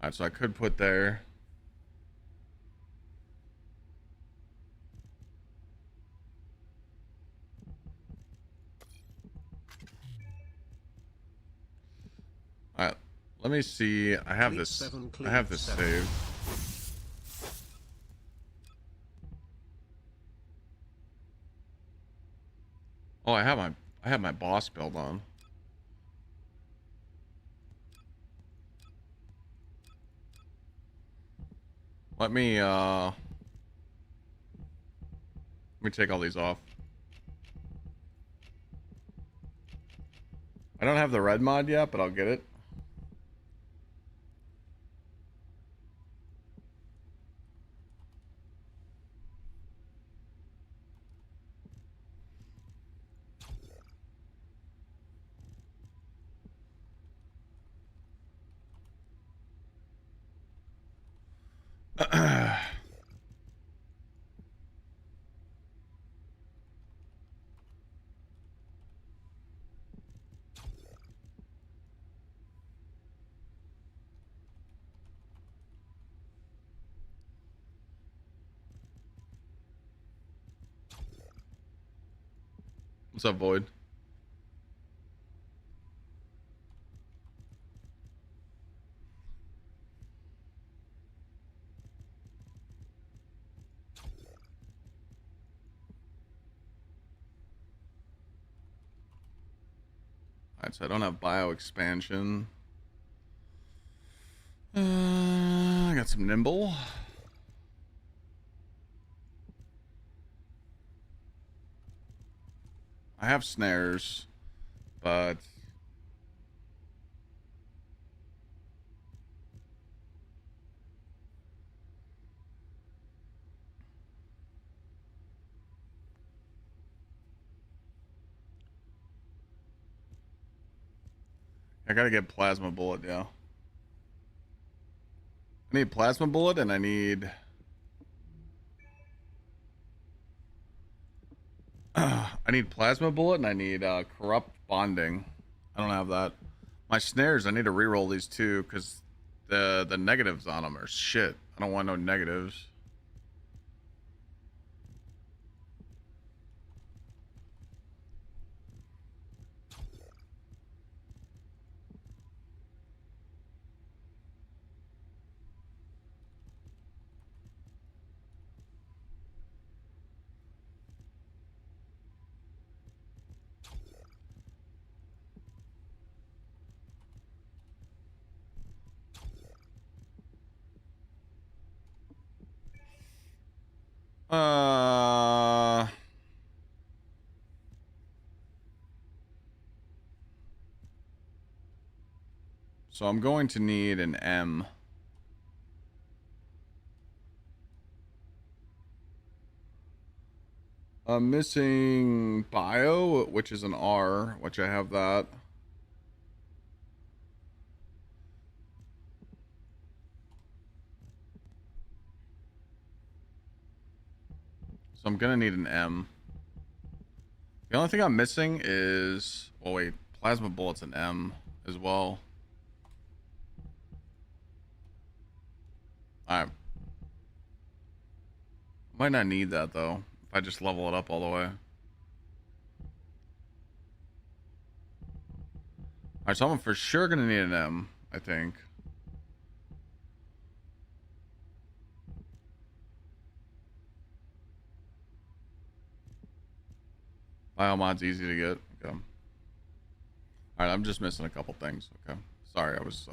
Speaker 1: Alright, so I could put there. Alright, let me see. I have this saved. Oh, I have my boss build on. Let me take all these off. I don't have the red mod yet, but I'll get it. What's up, Void? Alright, so I don't have bio expansion. I got some nimble. I have snares, but I gotta get plasma bullet, yeah. I need plasma bullet and I need plasma bullet and I need corrupt bonding. I don't have that. My snares, I need to reroll these two because the negatives on them are shit. I don't want no negatives. Uh, so I'm going to need an M. I'm missing bio, which is an R, which I have that. So I'm gonna need an M. The only thing I'm missing is, oh wait, plasma bullets an M as well. I might not need that though if I just level it up all the way. Alright, so I'm for sure gonna need an M, I think. Biomod's easy to get. Okay. Alright, I'm just missing a couple things. Okay. Sorry, I was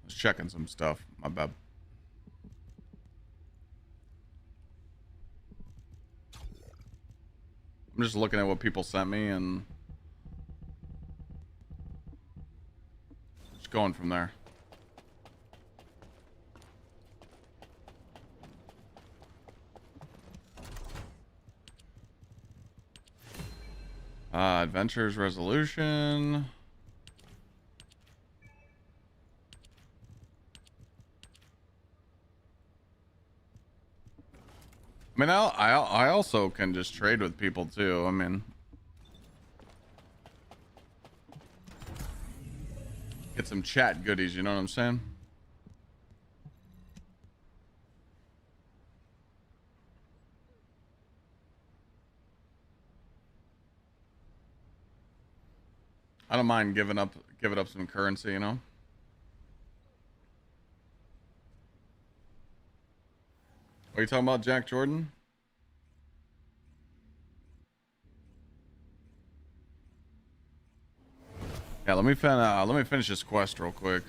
Speaker 1: checking some stuff. My bad. I'm just looking at what people sent me and just going from there. Adventures resolution. I mean, I also can just trade with people too. I mean, get some chat goodies. You know what I'm saying? I don't mind giving up some currency, you know. What are you talking about, Jack Jordan? Yeah, let me finish this quest real quick.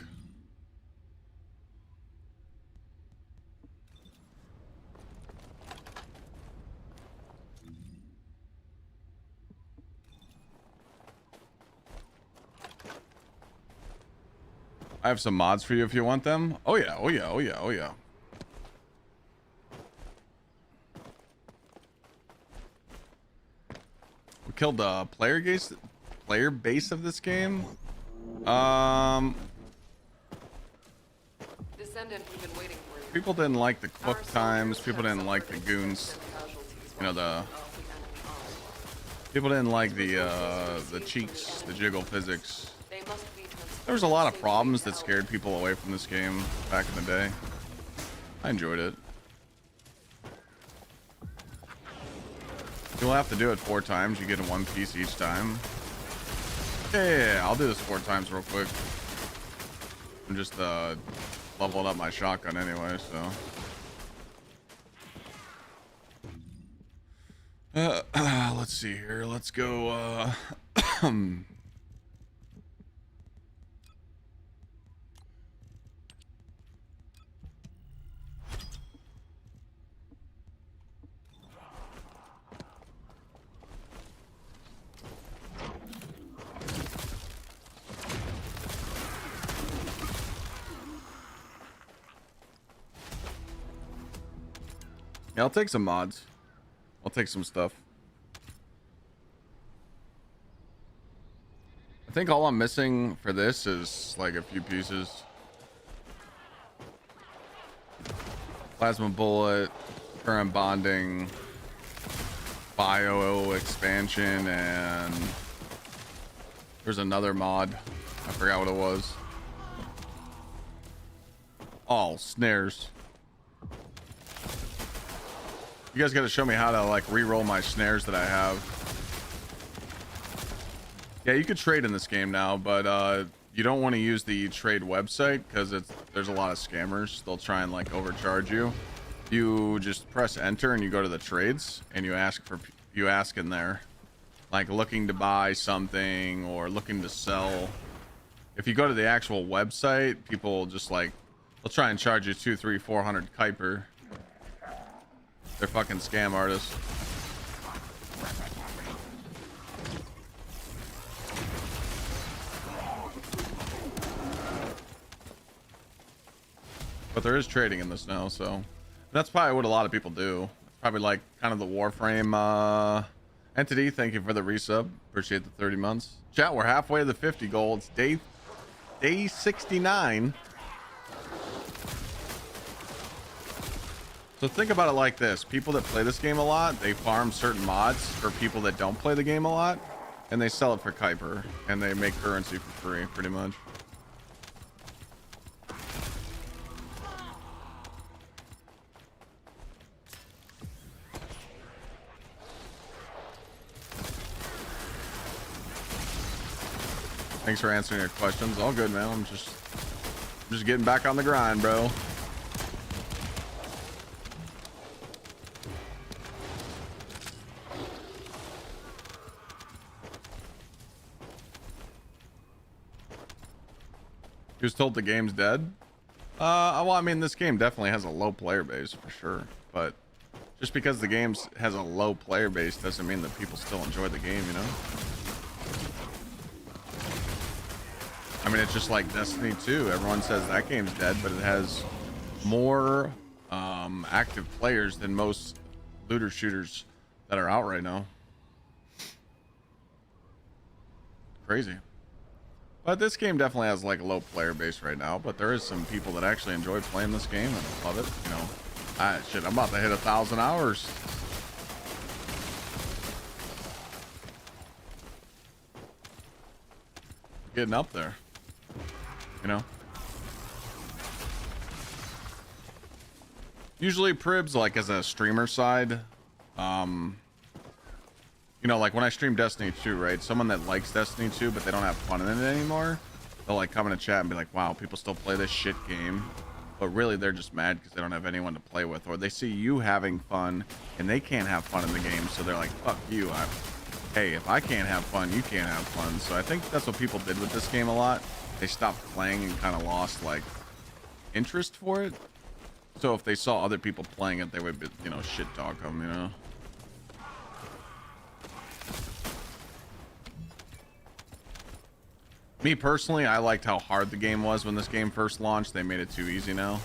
Speaker 1: I have some mods for you if you want them. Oh yeah, oh yeah, oh yeah, oh yeah. We killed the player base of this game.
Speaker 9: Descendant, we've been waiting for you.
Speaker 1: People didn't like the cook times. People didn't like the goons. You know, the people didn't like the cheeks, the jiggle physics. There was a lot of problems that scared people away from this game back in the day. I enjoyed it. You'll have to do it 4 times. You get in 1 piece each time. Yeah, I'll do this 4 times real quick. I'm just leveling up my shotgun anyway, so. Let's see here. Let's go. Yeah, I'll take some mods. I'll take some stuff. I think all I'm missing for this is like a few pieces. Plasma bullet, current bonding, bio expansion, and there's another mod. I forgot what it was. Oh, snares. You guys got to show me how to like re-roll my snares that I have. Yeah, you could trade in this game now, but you don't want to use the trade website because there's a lot of scammers. They'll try and like overcharge you. You just press enter and you go to the trades and you ask in there, like looking to buy something or looking to sell. If you go to the actual website, people just like they'll try and charge you 200, 300, 400 Kuiper. They're fucking scam artists. But there is trading in this now, so that's probably what a lot of people do. It's probably like kind of the Warframe entity. Thank you for the resub. Appreciate the 30 months. Chat, we're halfway to the 50 goal. It's day 69. So think about it like this. People that play this game a lot, they farm certain mods for people that don't play the game a lot, and they sell it for Kuiper, and they make currency for free, pretty much. Thanks for answering your questions. All good, man. I'm just getting back on the grind, bro. He was told the game's dead. Well, I mean, this game definitely has a low player base for sure, but just because the game has a low player base doesn't mean that people still enjoy the game, you know? I mean, it's just like Destiny 2. Everyone says that game's dead, but it has more active players than most looter shooters that are out right now. Crazy. But this game definitely has like a low player base right now, but there is some people that actually enjoy playing this game and love it. You know, shit, I'm about to hit 1,000 hours. Getting up there. You know, usually Pribs, like as a streamer side, you know, like when I stream Destiny 2, right? Someone that likes Destiny 2, but they don't have fun in it anymore, they'll like come in a chat and be like, wow, people still play this shit game. But really they're just mad because they don't have anyone to play with, or they see you having fun and they can't have fun in the game. So they're like, fuck you. Hey, if I can't have fun, you can't have fun. So I think that's what people did with this game a lot. They stopped playing and kind of lost like interest for it. So if they saw other people playing it, they would, you know, shit talk them, you know. Me personally, I liked how hard the game was when this game first launched. They made it too easy now.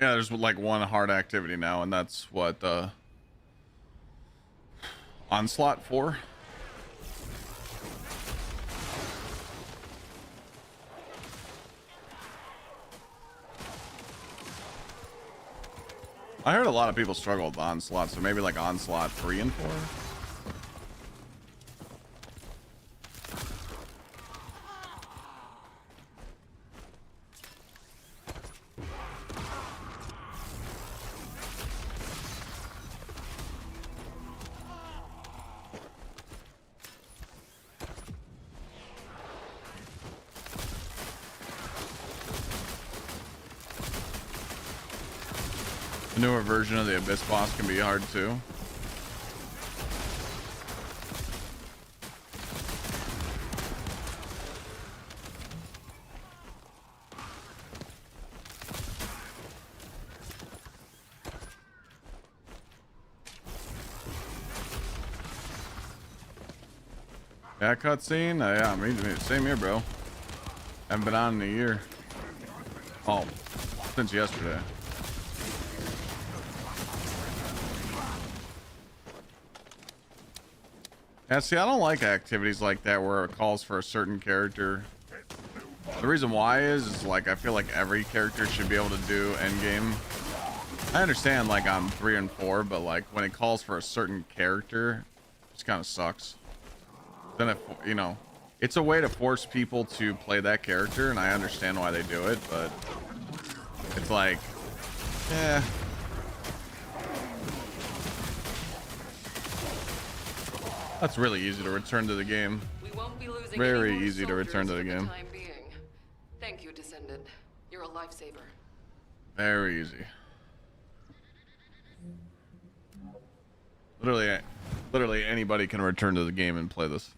Speaker 1: Yeah, there's like one hard activity now, and that's what Onslaught 4. I heard a lot of people struggle with Onslaught, so maybe like Onslaught 3 and 4. The newer version of the Abyss boss can be hard too. Yeah, cutscene? Yeah, me, same here, bro. Haven't been on in a year. Oh, since yesterday. Yeah, see, I don't like activities like that where it calls for a certain character. The reason why is like, I feel like every character should be able to do endgame. I understand like on 3 and 4, but like when it calls for a certain character, it just kind of sucks. Then if, you know, It's a way to force people to play that character, and I understand why they do it, but it's like, eh. That's really easy to return to the game.
Speaker 9: We won't be losing
Speaker 1: Very
Speaker 9: any more
Speaker 1: easy to return to the
Speaker 9: soldiers for
Speaker 1: game.
Speaker 9: time being. Thank you, Descendant. You're a lifesaver.
Speaker 1: Very easy. Literally anybody can return to the game and play this.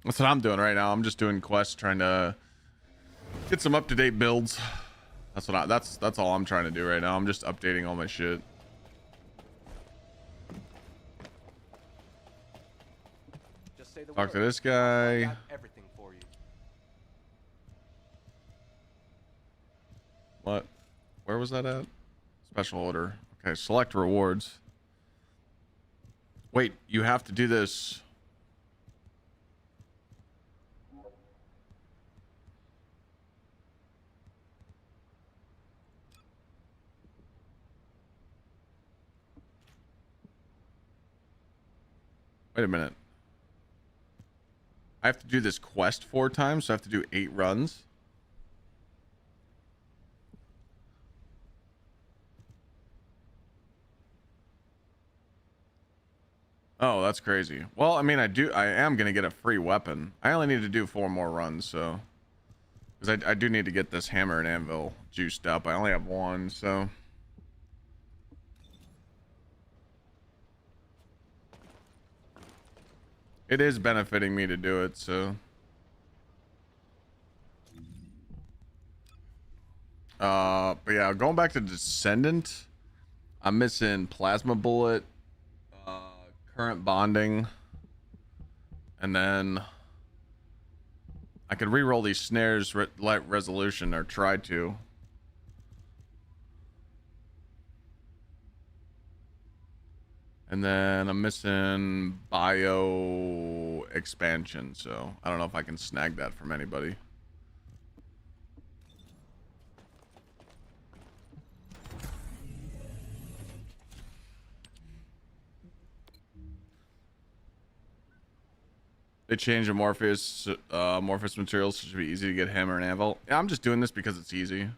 Speaker 1: That's what I'm doing right now. I'm just doing quests, trying to get some up-to-date builds. That's all I'm trying to do right now. I'm just updating all my shit.
Speaker 8: Just say the
Speaker 1: Talk to
Speaker 8: word.
Speaker 1: this
Speaker 8: I'll find
Speaker 1: guy.
Speaker 8: out everything for you.
Speaker 1: What? Where was that at? Special order. Okay, select rewards. Wait, you have to do this. Wait a minute. I have to do this quest 4 times, so I have to do 8 runs. Oh, that's crazy. Well, I mean, I am gonna get a free weapon. I only need to do 4 more runs, so because I do need to get this hammer and anvil juiced up. I only have 1, so it is benefiting me to do it, so but yeah, going back to Descendant, I'm missing plasma bullet, current bonding, and then I could re-roll these snares light resolution, or try to. And then I'm missing bio expansion, so I don't know if I can snag that from anybody. They changed the Morpheus materials, so it should be easy to get hammer and anvil. Yeah, I'm just doing this because it's easy. Do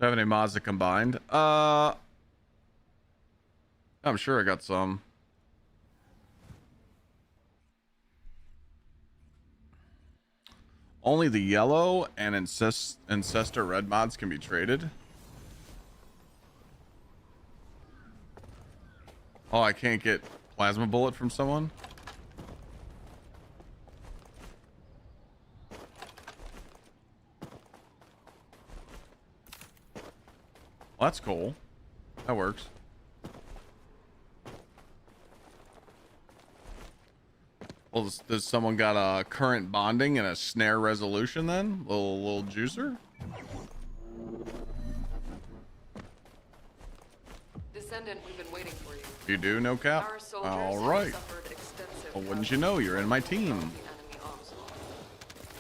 Speaker 1: I have any mods that combined? I'm sure I got some. Only the yellow and ancestor red mods can be traded. Oh, I can't get plasma bullet from someone? Well, that's cool. That works. Well, does someone got a current bonding and a snare resolution then? Little juicer?
Speaker 9: Descendant, we've been waiting for you.
Speaker 1: You do, no cap?
Speaker 9: Our soldiers
Speaker 1: All
Speaker 9: have
Speaker 1: right.
Speaker 9: suffered extensive
Speaker 1: Well, wouldn't you know? You're in my team.
Speaker 9: casualties from the enemy onslaught.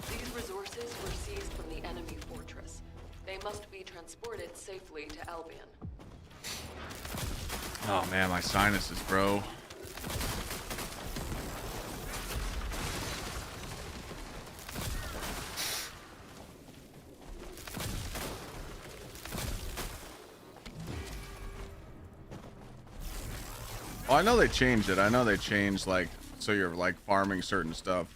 Speaker 9: These resources were seized from the enemy fortress. They must be transported safely to Albion.
Speaker 1: Oh man, my sinuses, bro. Oh, I know they changed it. I know they changed, like, so you're like farming certain stuff.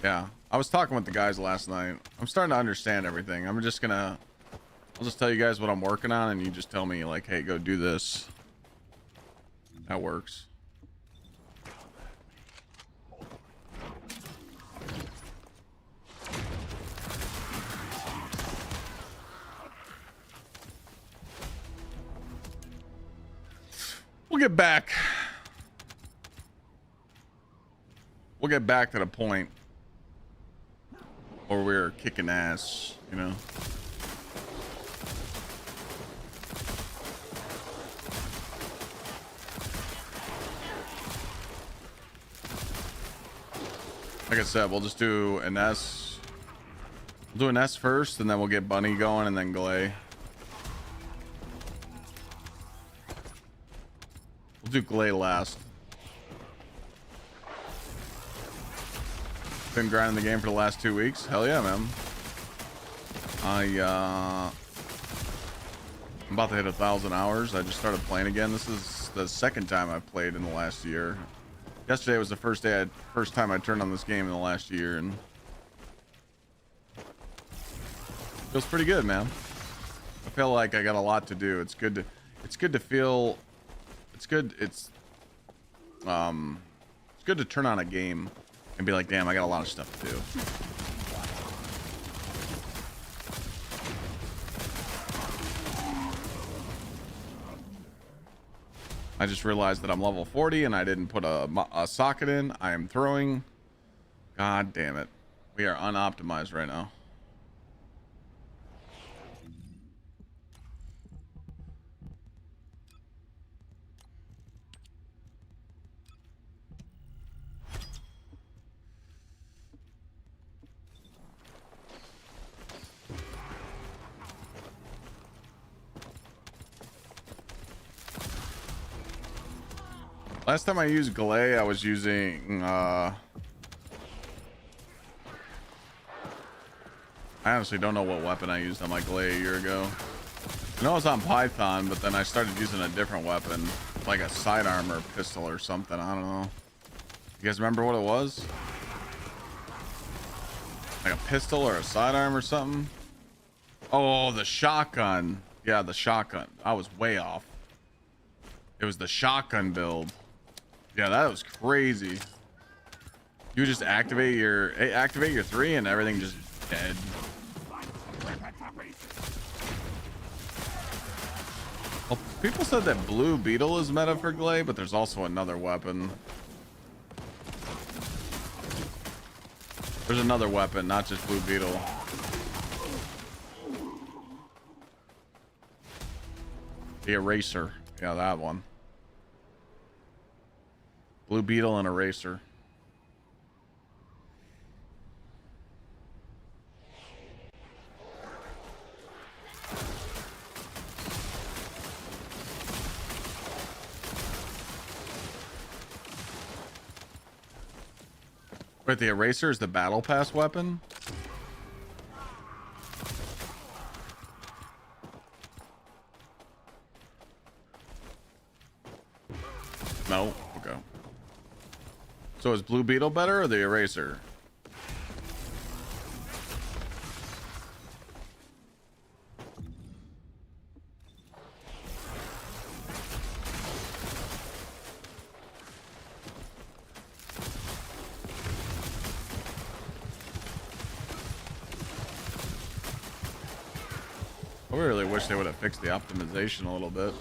Speaker 1: Yeah, I was talking with the guys last night. I'm starting to understand everything. I'll just tell you guys what I'm working on, and you just tell me, like, hey, go do this. That works. We'll get back. We'll get back to the point where we're kicking ass, you know. Like I said, we'll just do an S. We'll do an S first, and then we'll get Bunny going, and then Glay. We'll do Glay last. Been grinding the game for the last 2 weeks. Hell yeah, man. I'm about to hit 1,000 hours. I just started playing again. This is the second time I've played in the last year. Yesterday was the first time I turned on this game in the last year, and feels pretty good, man. I feel like I got a lot to do. It's good to feel. It's good to turn on a game and be like, damn, I got a lot of stuff to do. I just realized that I'm level 40 and I didn't put a socket in. I am throwing. God damn it. We are unoptimized right now. Last time I used Glay, I was using I honestly don't know what weapon I used on my Glay a year ago. I know I was on Python, but then I started using a different weapon, like a sidearm or pistol or something. I don't know. You guys remember what it was? Like a pistol or a sidearm or something? Oh, the shotgun. Yeah, the shotgun. I was way off. It was the shotgun build. Yeah, that was crazy. You just activate your 3 and everything just dead. Well, people said that Blue Beetle is meta for Glay, but there's also another weapon. There's another weapon, not just Blue Beetle. The Eraser. Yeah, that one. Blue Beetle and Eraser. Wait, the Eraser is the battle pass weapon? No? Okay. So is Blue Beetle better or the Eraser? I really wish they would have fixed the optimization a little bit.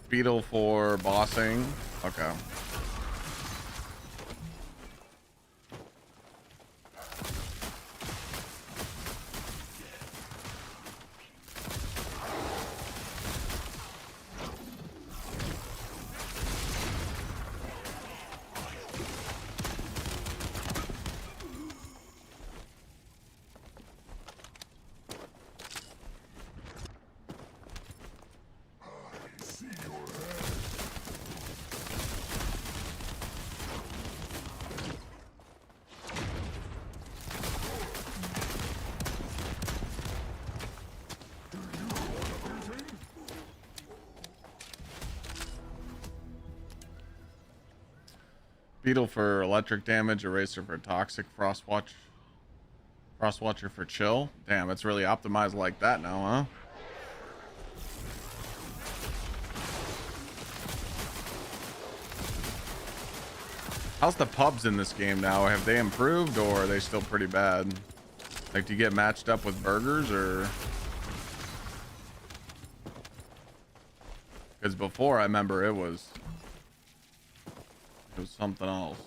Speaker 1: Beetle for bossing. Okay. Beetle for electric damage, Eraser for toxic, Frostwatcher for chill. Damn, it's really optimized like that now, huh? How's the pubs in this game now? Have they improved or are they still pretty bad? Like, do you get matched up with burgers or? Because before I remember it was something else.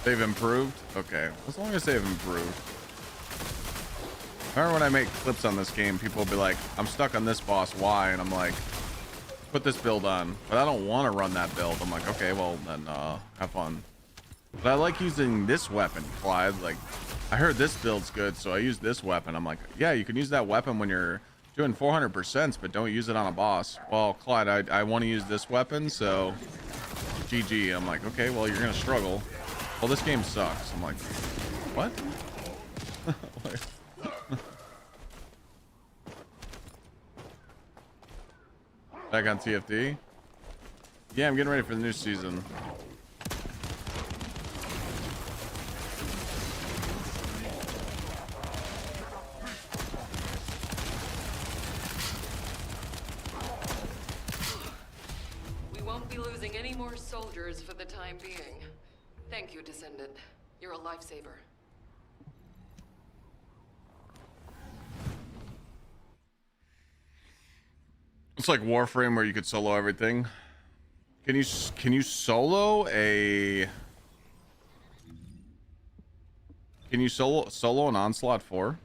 Speaker 1: They've improved? Okay. As long as they've improved. Remember when I make clips on this game, people will be like, I'm stuck on this boss, why? And I'm like, put this build on. But I don't want to run that build. I'm like, okay, well, then have fun. But I like using this weapon, Clyde. Like, I heard this build's good, so I use this weapon. I'm like, yeah, you can use that weapon when you're doing 400%, but don't use it on a boss. Well, Clyde, I want to use this weapon, so GG. I'm like, okay, well, you're going to struggle. Well, this game sucks. I'm like, what? Back on TFD? Yeah, I'm getting ready for the new season.
Speaker 9: We won't be losing any more soldiers for the time being. Thank you, Descendant. You're a lifesaver.
Speaker 1: It's like Warframe where you could solo everything. Can you solo a? Can you solo an Onslaught 4?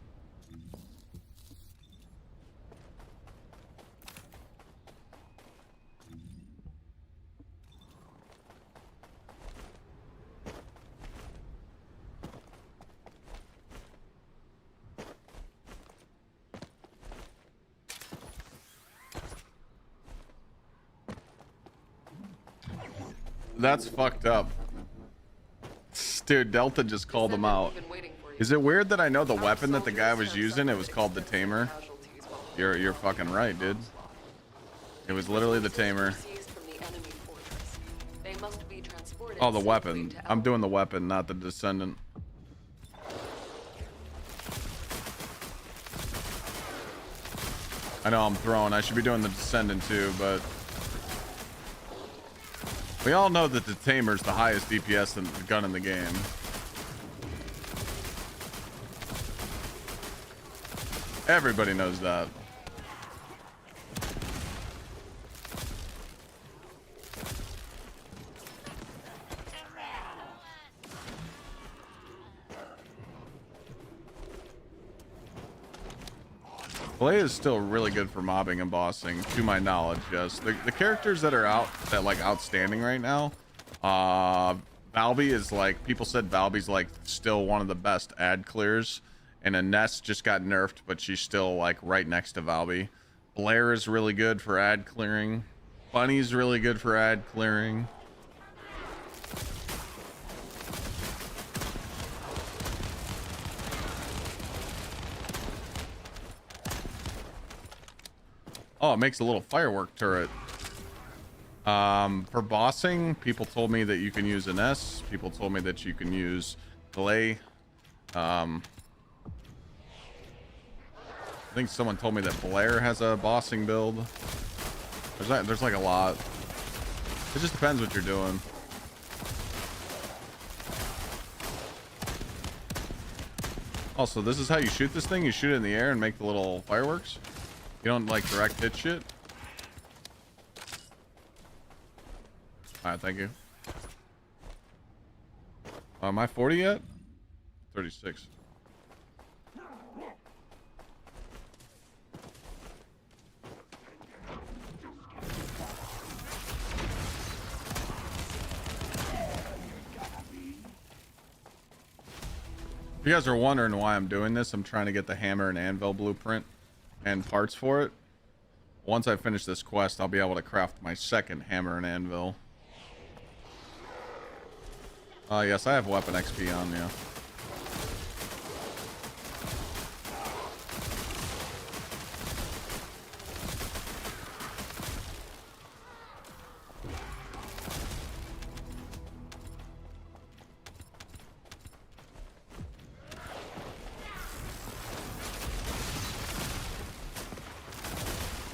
Speaker 1: That's fucked up. Dude, Delta just called him out. Is it weird that I know the weapon that the guy was using? It was called the Tamer. You're fucking right, dude. It was literally the Tamer. Oh, the weapon. I'm doing the weapon, not the Descendant. I know I'm throwing. I should be doing the Descendant too, but we all know that the Tamer's the highest DPS gun in the game. Everybody knows that. Play is still really good for mobbing and bossing, to my knowledge. Yes, the characters that are outstanding right now, Valby is like, people said Valby's like still one of the best ad clears, and Ness just got nerfed, but she's still like right next to Valby. Blair is really good for ad clearing. Bunny's really good for ad clearing. Oh, it makes a little firework turret. For bossing, people told me that you can use an S. People told me that you can use delay. I think someone told me that Blair has a bossing build. There's like a lot. It just depends what you're doing. Also, this is how you shoot this thing. You shoot it in the air and make the little fireworks. You don't like direct hit shit? Alright, thank you. Am I 40 yet? 36. If you guys are wondering why I'm doing this, I'm trying to get the hammer and anvil blueprint and parts for it. Once I finish this quest, I'll be able to craft my second hammer and anvil. Yes, I have weapon XP on, yeah.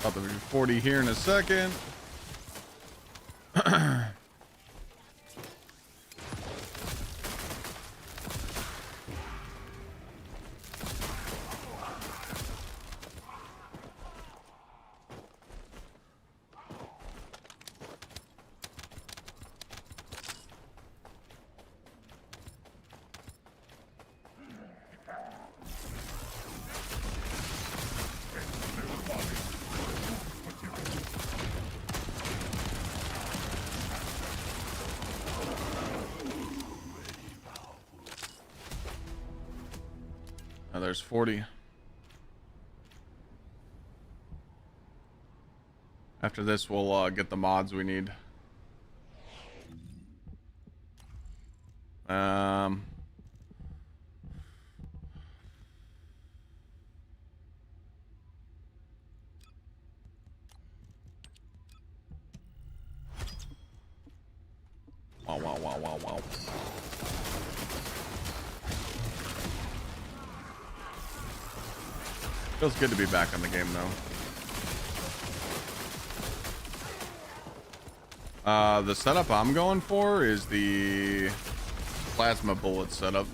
Speaker 1: About to be 40 here in a second. There's 40. After this, we'll get the mods we need. Wow. Feels good to be back on the game, though. The setup I'm going for is the plasma bullet setup.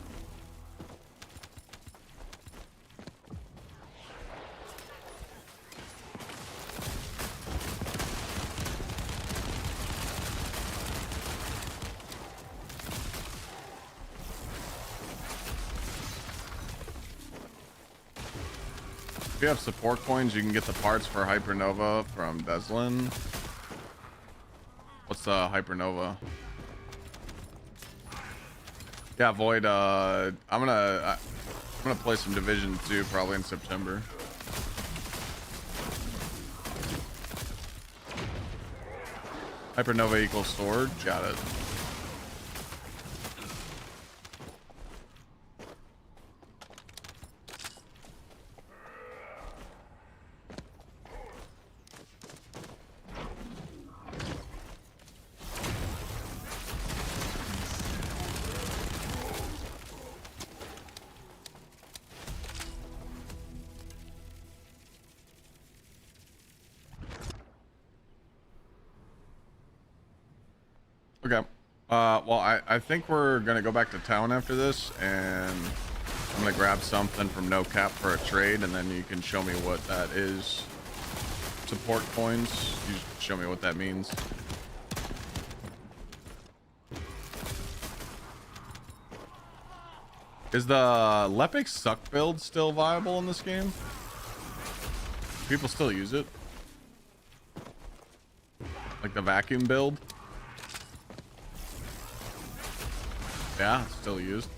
Speaker 1: If you have support coins, you can get the parts for Hypernova from Deslin. What's Hypernova? Yeah, Void. I'm gonna play some Division 2 probably in September. Hypernova equals sword. Got it. Okay. Well, I think we're gonna go back to town after this, and I'm gonna grab something from No Cap for a trade, and then you can show me what that is. Support coins. You show me what that means. Is the Lepic suck build still viable in this game? People still use it? Like the vacuum build? Yeah, it's still used.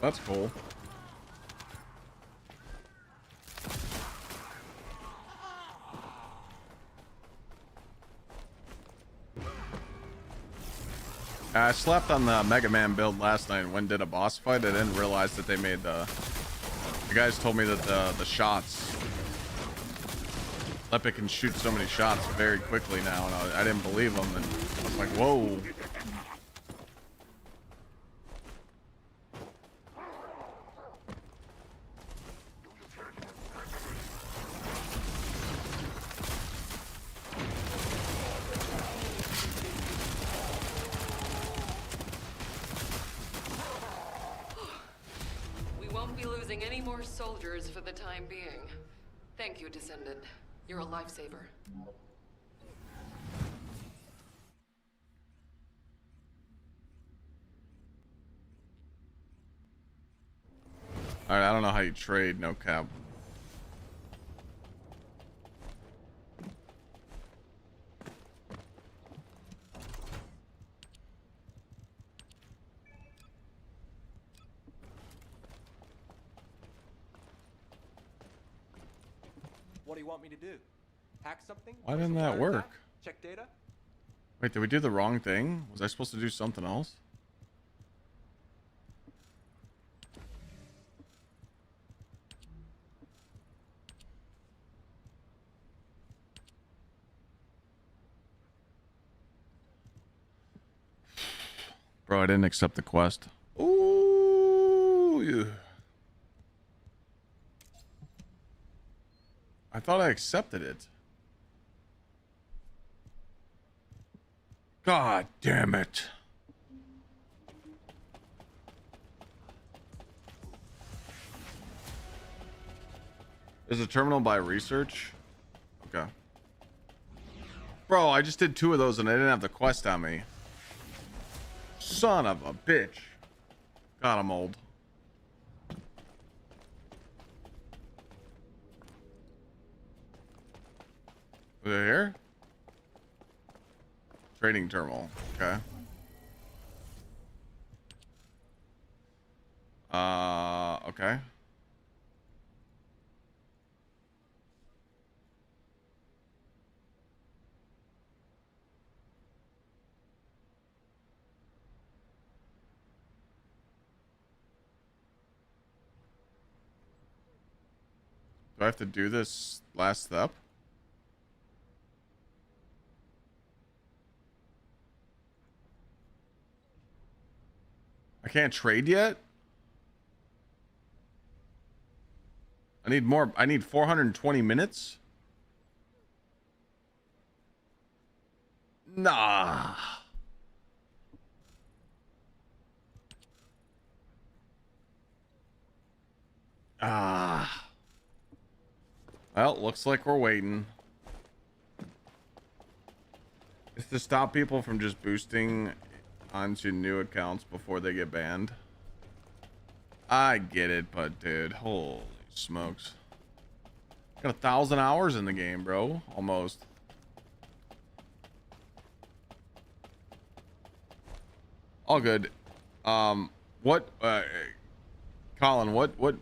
Speaker 1: That's cool. I slept on the Mega Man build last night when did a boss fight. I didn't realize that they made the guys told me that the shots Lepic can shoot so many shots very quickly now, and I didn't believe them, and I was like, whoa.
Speaker 9: We won't be losing any more soldiers for the time being. Thank you, Descendant. You're a lifesaver.
Speaker 1: Alright, I don't know how you trade No Cap.
Speaker 8: What do you want me to do? Hack something?
Speaker 1: Why didn't that work?
Speaker 8: Attack? Check data?
Speaker 1: Wait, did we do the wrong thing? Was I supposed to do something else? Bro, I didn't accept the quest. Ooh, yeah. I thought I accepted it. God damn it. Is the terminal by research? Okay. Bro, I just did 2 of those and I didn't have the quest on me. Son of a bitch. God, I'm old. Is it here? Trading terminal. Okay. Okay. Do I have to do this last step? I can't trade yet? I need more. I need 420 minutes? Nah. Ah. Well, looks like we're waiting. It's to stop people from just boosting onto new accounts before they get banned. I get it, but dude, holy smokes. Got 1,000 hours in the game, bro. Almost. All good. What, Colin, what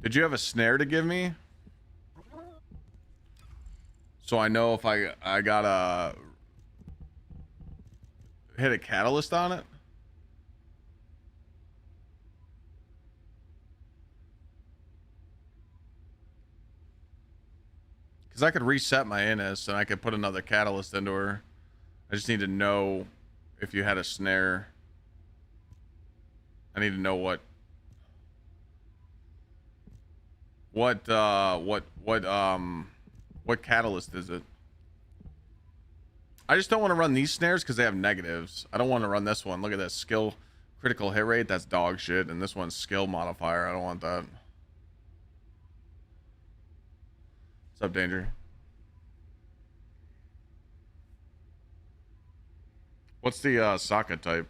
Speaker 1: did you have a snare to give me? So I know if I gotta hit a catalyst on it. Because I could reset my Innis and I could put another catalyst into her. I just need to know if you had a snare. I need to know what catalyst is it? I just don't want to run these snares because they have negatives. I don't want to run this one. Look at this skill critical hit rate. That's dog shit. And this one's skill modifier. I don't want that. What's up, Danger? What's the socket type?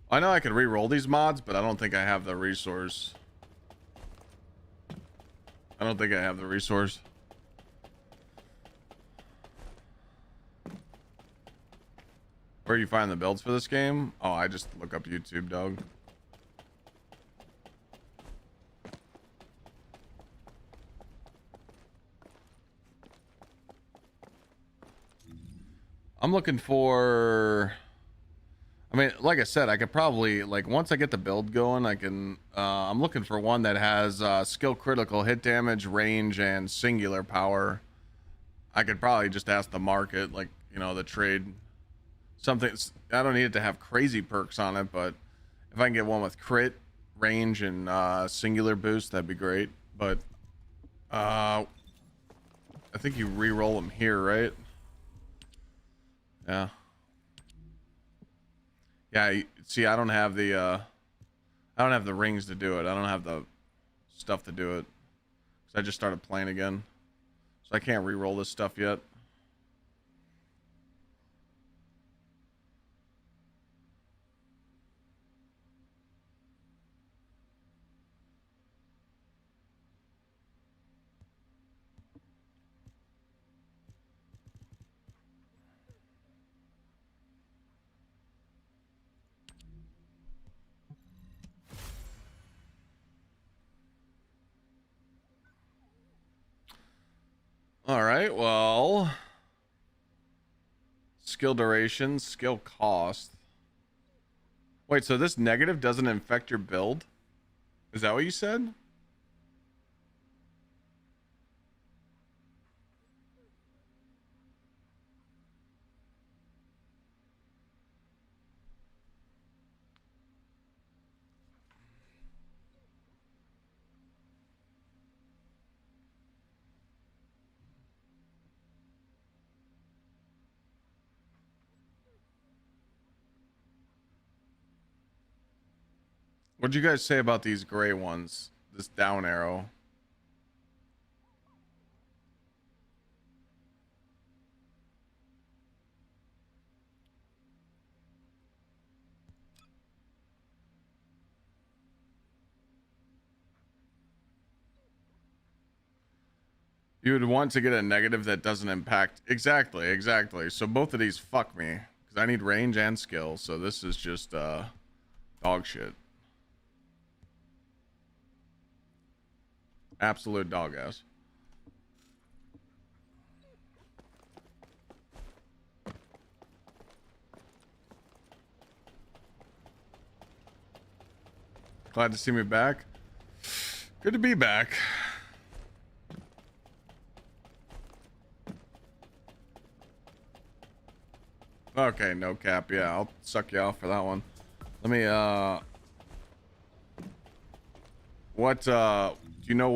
Speaker 1: I know I could re-roll these mods, but I don't think I have the resource. I don't think I have the resource. Where do you find the builds for this game? Oh, I just look up YouTube, dog. I'm looking for... I mean, like I said, I could probably, like, once I get the build going, I can, I'm looking for one that has skill critical hit damage, range, and singular power. I could probably just ask the market, like, you know, the trade. Something, I don't need it to have crazy perks on it, but if I can get one with crit, range, and singular boost, that'd be great. But, I think you re-roll them here, right? Yeah. Yeah, see, I don't have the rings to do it. I don't have the stuff to do it. 'Cause I just started playing again. So I can't re-roll this stuff yet. All right, well, skill duration, skill cost. Wait, so this negative doesn't infect your build? Is that what you said? What'd you guys say about these gray ones? this down arrow. You would want to get a negative that doesn't impact. Exactly. So both of these fuck me because I need range and skill. So this is just dog shit. Absolute dog ass. Glad to see me back. Good to be back. Okay, no cap. Yeah, I'll suck you off for that one. Let me what do you know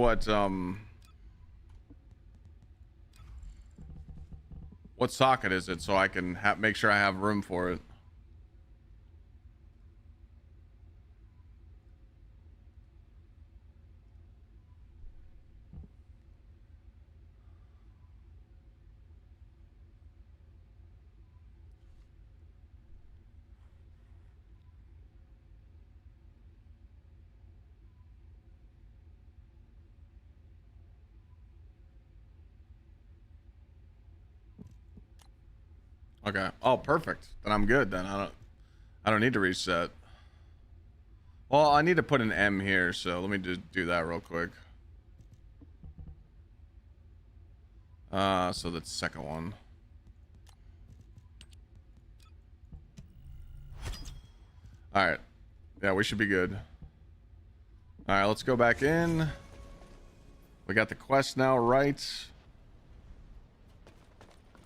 Speaker 1: what socket is it so I can make sure I have room for it? Okay. Oh, perfect. Then I'm good. Then I don't need to reset. Well, I need to put an M here, so let me just do that real quick. So that's the second one. All right. Yeah, we should be good. All right, let's go back in. We got the quest now, right?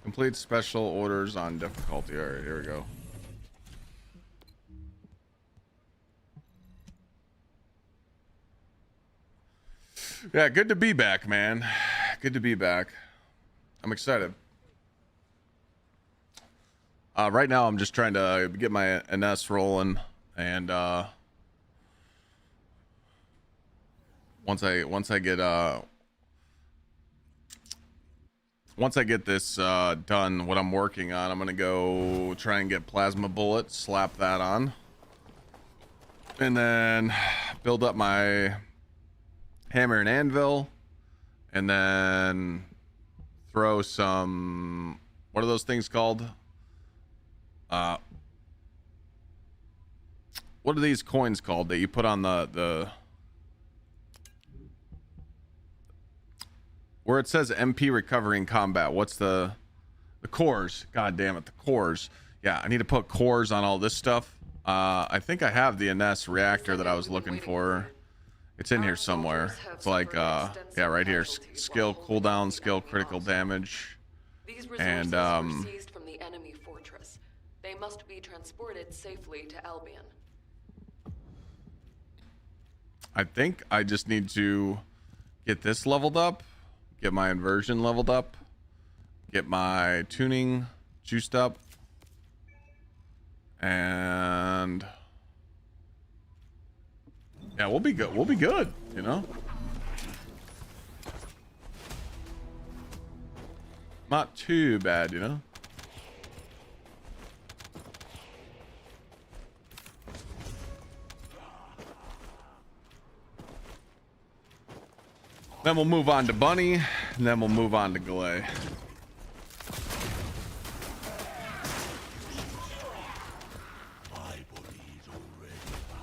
Speaker 1: Complete special orders on difficulty. All right, here we go. Yeah, good to be back, man. Good to be back. I'm excited. Right now, I'm just trying to get my NS rolling, and once I get this done, what I'm working on, I'm gonna go try and get plasma bullet, slap that on, and then build up my hammer and anvil, and then throw some, what are those things called? What are these coins called that you put on the where it says MP recovering combat? What's the cores? God damn it, the cores. Yeah, I need to put cores on all this stuff. I think I have the NS reactor that I was looking for. It's in here somewhere. It's like yeah, right here. Skill cooldown, skill critical damage.
Speaker 9: These resources were seized from the enemy fortress. They must be transported safely to Albion.
Speaker 1: I think I just need to get this leveled up, get my inversion leveled up, get my tuning juiced up, and yeah, we'll be good. We'll be good, you know? Not too bad, you know? Then we'll move on to Bunny, and then we'll move on to Glay.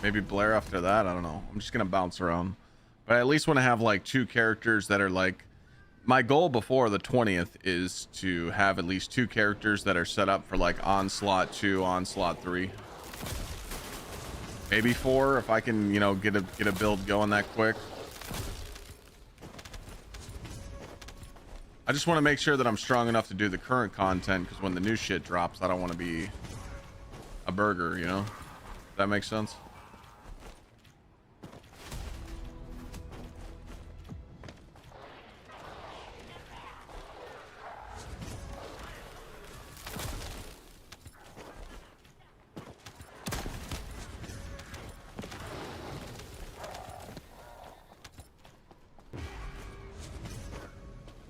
Speaker 1: Maybe Blair after that. I don't know. I'm just gonna bounce around, but I at least want to have like 2 characters that are like, my goal before the 20th is to have at least 2 characters that are set up for like Onslaught 2, Onslaught 3, maybe 4 if I can, you know, get a build going that quick. I just want to make sure that I'm strong enough to do the current content, because when the new shit drops, I don't want to be a burger, you know? Does that make sense?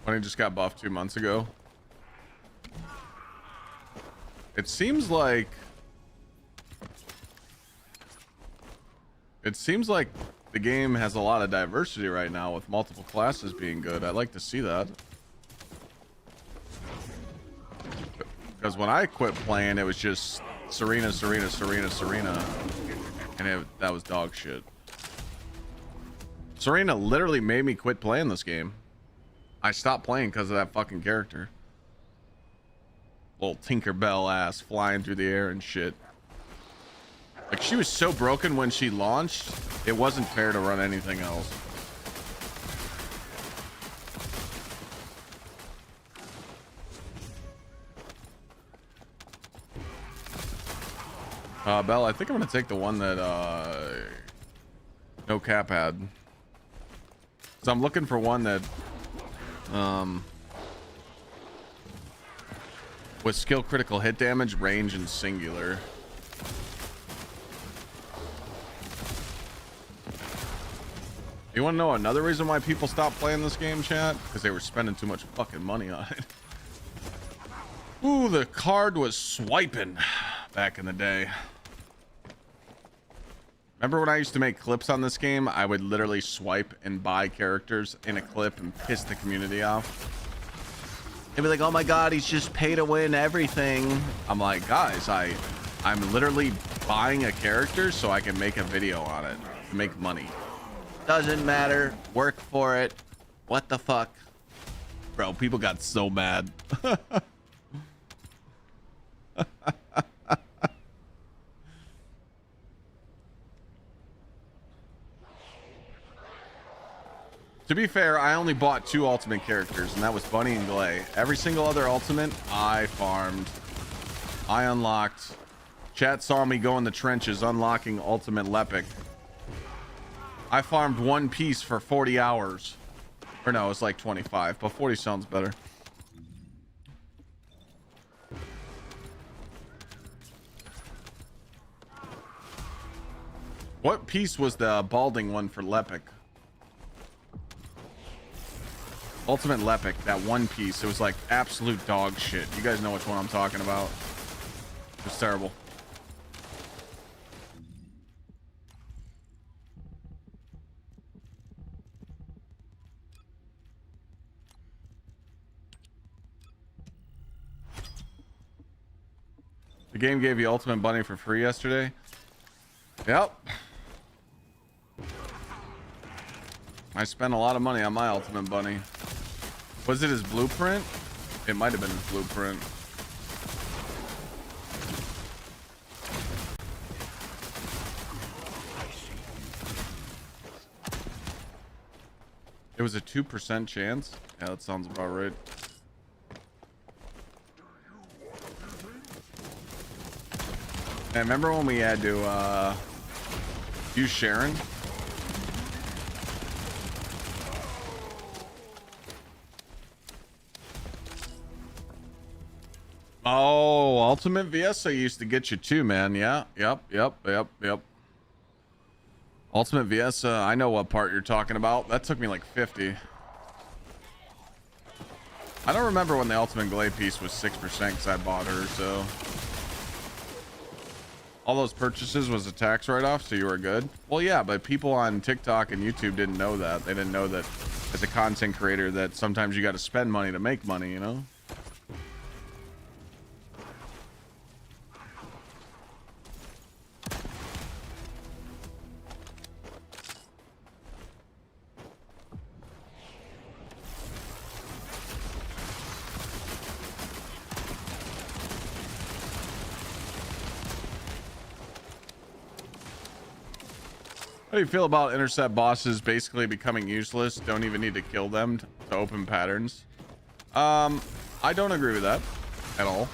Speaker 1: When he just got buffed 2 months ago. It seems like the game has a lot of diversity right now with multiple classes being good. I'd like to see that. Because when I quit playing, it was just Serena, and that was dog shit. Serena literally made me quit playing this game. I stopped playing because of that fucking character. Little Tinkerbell ass flying through the air and shit. Like, she was so broken when she launched, it wasn't fair to run anything else. Bell, I think I'm gonna take the one that No Cap had. So I'm looking for one that with skill critical hit damage, range, and singular. You want to know another reason why people stopped playing this game, chat? Because they were spending too much fucking money on it. Ooh, the card was swiping back in the day. Remember when I used to make clips on this game? I would literally swipe and buy characters in a clip and piss the community off. They'd be like, oh my god, he's just pay to win everything. I'm like, guys, I'm literally buying a character so I can make a video on it. Make money. Doesn't matter. Work for it. What the fuck? Bro, people got so mad. To be fair, I only bought 2 ultimate characters, and that was Bunny and Glay. Every single other ultimate, I farmed. I unlocked. Chat saw me go in the trenches unlocking ultimate Lepic. I farmed one piece for 40 hours. Or no, it's like 25, but 40 sounds better. What piece was the balding one for Lepic? Ultimate Lepic, that one piece. It was like absolute dog shit. You guys know which one I'm talking about. It was terrible. The game gave you Ultimate Bunny for free yesterday. Yep. I spent a lot of money on my Ultimate Bunny. Was it his blueprint? It might have been his blueprint. It was a 2% chance. Yeah, that sounds about right. And remember when we had to use Sharon? Oh, Ultimate VS used to get you too, man. Yeah, yep. Ultimate VS, I know what part you're talking about. That took me like 50. I don't remember when the Ultimate Glay piece was 6% because I bought her, so. All those purchases was a tax write-off, so you were good? Well, yeah, but people on TikTok and YouTube didn't know that. They didn't know that as a content creator that sometimes you got to spend money to make money, you know? How do you feel about intercept bosses basically becoming useless? Don't even need to kill them to open patterns. I don't agree with that at all.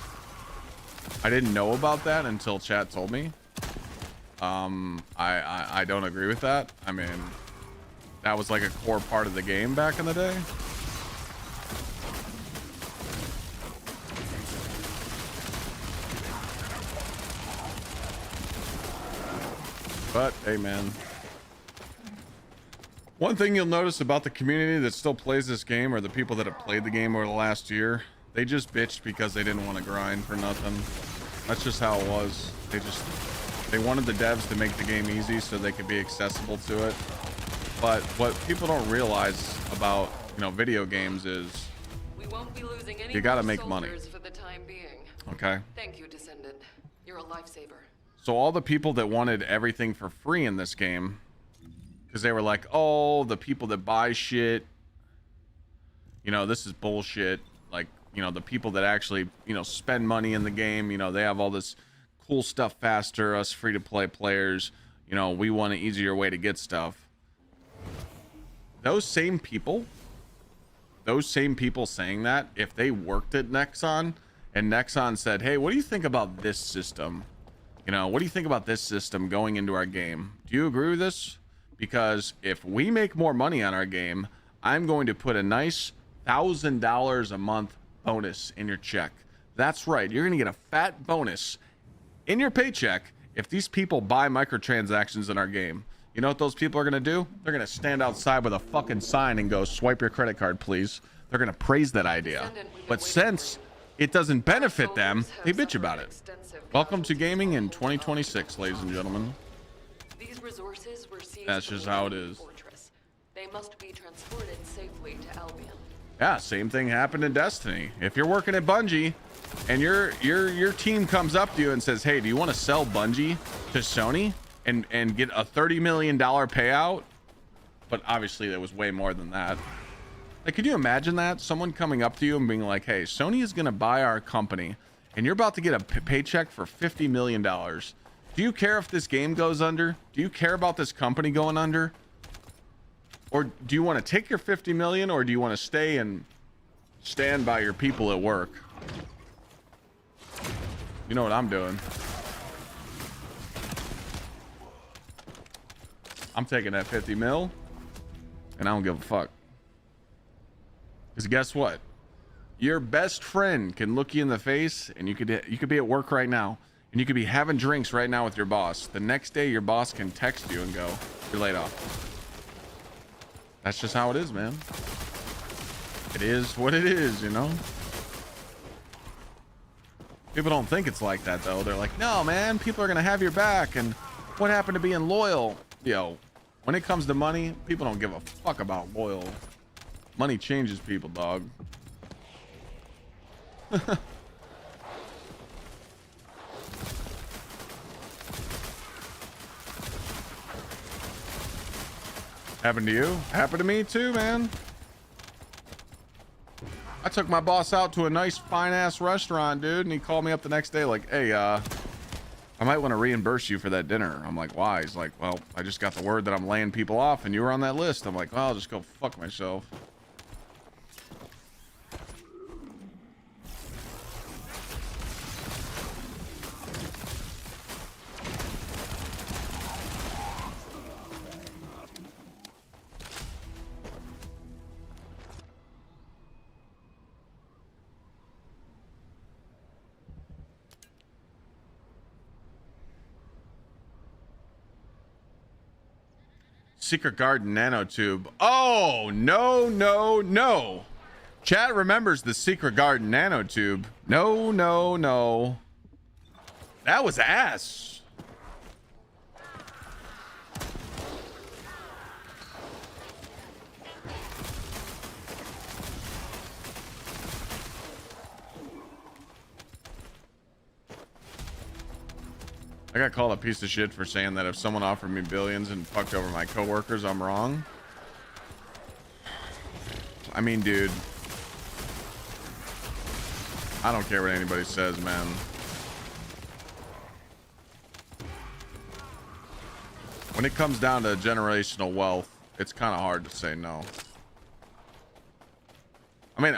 Speaker 1: I didn't know about that until chat told me. I don't agree with that. I mean, that was like a core part of the game back in the day. But hey, man. One thing you'll notice about the community that still plays this game, or the people that have played the game over the last year, they just bitched because they didn't want to grind for nothing. That's just how it was. They wanted the devs to make the game easy so they could be accessible to it. But what people don't realize about, you know, video games is
Speaker 9: We won't be losing any
Speaker 1: you gotta
Speaker 9: more
Speaker 1: make money.
Speaker 9: soldiers for the time being.
Speaker 1: Okay?
Speaker 9: Thank you, Descendant. You're a lifesaver.
Speaker 1: So all the people that wanted everything for free in this game, because they were like, oh, the people that buy shit, you know, this is bullshit. Like, you know, the people that actually, you know, spend money in the game, you know, they have all this cool stuff faster. Us free to play players, you know, we want an easier way to get stuff. Those same people saying that, if they worked at Nexon and Nexon said, hey, what do you think about this system? You know, what do you think about this system going into our game? Do you agree with this? Because if we make more money on our game, I'm going to put a nice $1,000 a month bonus in your check. That's right. You're going to get a fat bonus in your paycheck if these people buy microtransactions in our game. You know what those people are going to do? They're going to stand outside with a fucking sign and go, swipe your credit card, please. They're going to praise that idea. But since it doesn't benefit them, they bitch about it. Welcome to gaming in 2026, ladies and gentlemen.
Speaker 9: These resources were seized
Speaker 1: That's
Speaker 9: from
Speaker 1: just
Speaker 9: the
Speaker 1: how it
Speaker 9: enemy
Speaker 1: is.
Speaker 9: fortress. They must be transported safely to Albion.
Speaker 1: Yeah, same thing happened in Destiny. If you're working at Bungie and your team comes up to you and says, hey, do you want to sell Bungie to Sony and get a $30 million payout? But obviously there was way more than that. Like, could you imagine that? Someone coming up to you and being like, hey, Sony is going to buy our company and you're about to get a paycheck for $50 million. Do you care if this game goes under? Do you care about this company going under? Or do you want to take your 50 million, or do you want to stay and stand by your people at work? You know what I'm doing. I'm taking that 50 mil and I don't give a fuck. Because guess what? Your best friend can look you in the face and you could be at work right now and you could be having drinks right now with your boss. The next day your boss can text you and go, you're laid off. That's just how it is, man. It is what it is, you know? People don't think it's like that, though. They're like, no, man, people are going to have your back. And what happened to being loyal? Yo, when it comes to money, people don't give a fuck about loyal. Money changes people, dog. Happened to you? Happened to me too, man. I took my boss out to a nice fine ass restaurant, dude, and he called me up the next day like, hey, I might want to reimburse you for that dinner. I'm like, why? He's like, well, I just got the word that I'm laying people off and you were on that list. I'm like, well, I'll just go fuck myself. Secret Garden nanotube. Oh, no, no, no. Chat remembers the Secret Garden nanotube. No, no, no. That was ass. I got called a piece of shit for saying that if someone offered me billions and fucked over my coworkers, I'm wrong. I mean, dude, I don't care what anybody says, man. When it comes down to generational wealth, it's kind of hard to say no. I mean,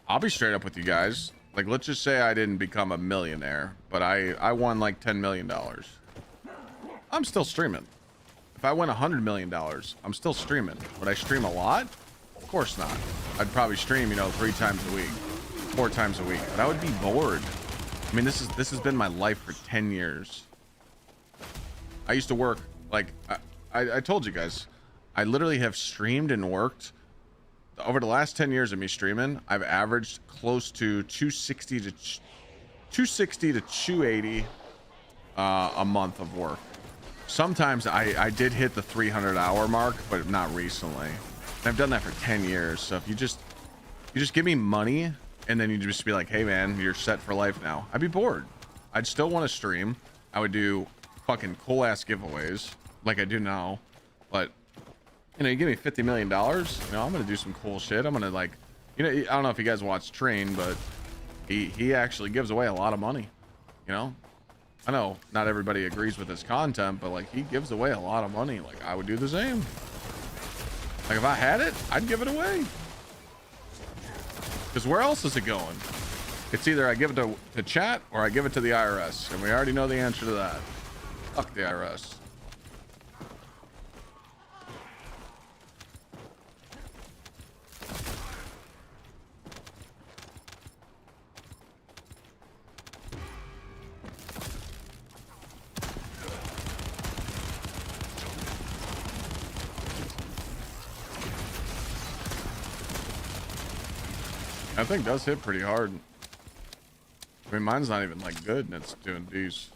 Speaker 1: I'll be straight up with you guys. Like, let's just say I didn't become a millionaire, but I won like $10 million. I'm still streaming. If I win $100 million, I'm still streaming. Would I stream a lot? Of course not. I'd probably stream, 3 times a week, 4 times a week, but I would be bored. I mean, this has been my life for 10 years. I used to work, like, I told you guys, I literally have streamed and worked over the last 10 years of me streaming. I've averaged close to 260 to 280 a month of work. Sometimes I did hit the 300-hour mark, but not recently. And I've done that for 10 years. So if you just give me money and then you just be like, hey man, you're set for life now, I'd be bored. I'd still want to stream. I would do fucking cool ass giveaways like I do now. But you know, you give me $50 million, you know, I'm gonna do some cool shit. I'm gonna, like, you know, I don't know if you guys watch Train, but he actually gives away a lot of money, you know. I know not everybody agrees with his content, but like, he gives away a lot of money. Like, I would do the same. Like, if I had it, I'd give it away. Because where else is it going? It's either I give it to chat or I give it to the IRS, and we already know the answer to that. Fuck the IRS. That thing does hit pretty hard. I mean, mine's not even like good and it's doing these.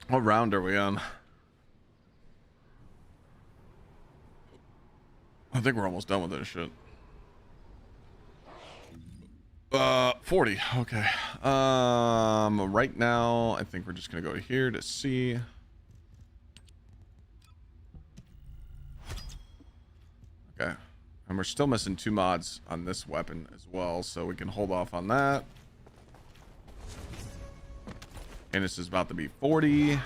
Speaker 1: What round are we on? I think we're almost done with this shit. 40. Okay. Right now, I think we're just gonna go here to see. Okay. And we're still missing 2 mods on this weapon as well, so we can hold off on that. And this is about to be 40.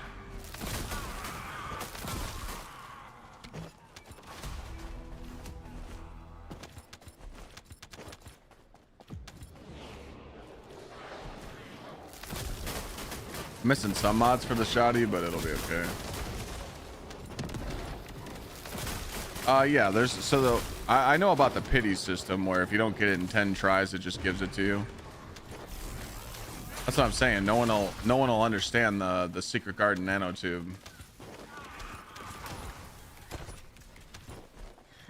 Speaker 1: Missing some mods for the shoddy, but it'll be okay. Yeah, there's I know about the pity system where if you don't get it in 10 tries, it just gives it to you. That's what I'm saying. No one will understand the secret garden nanotube.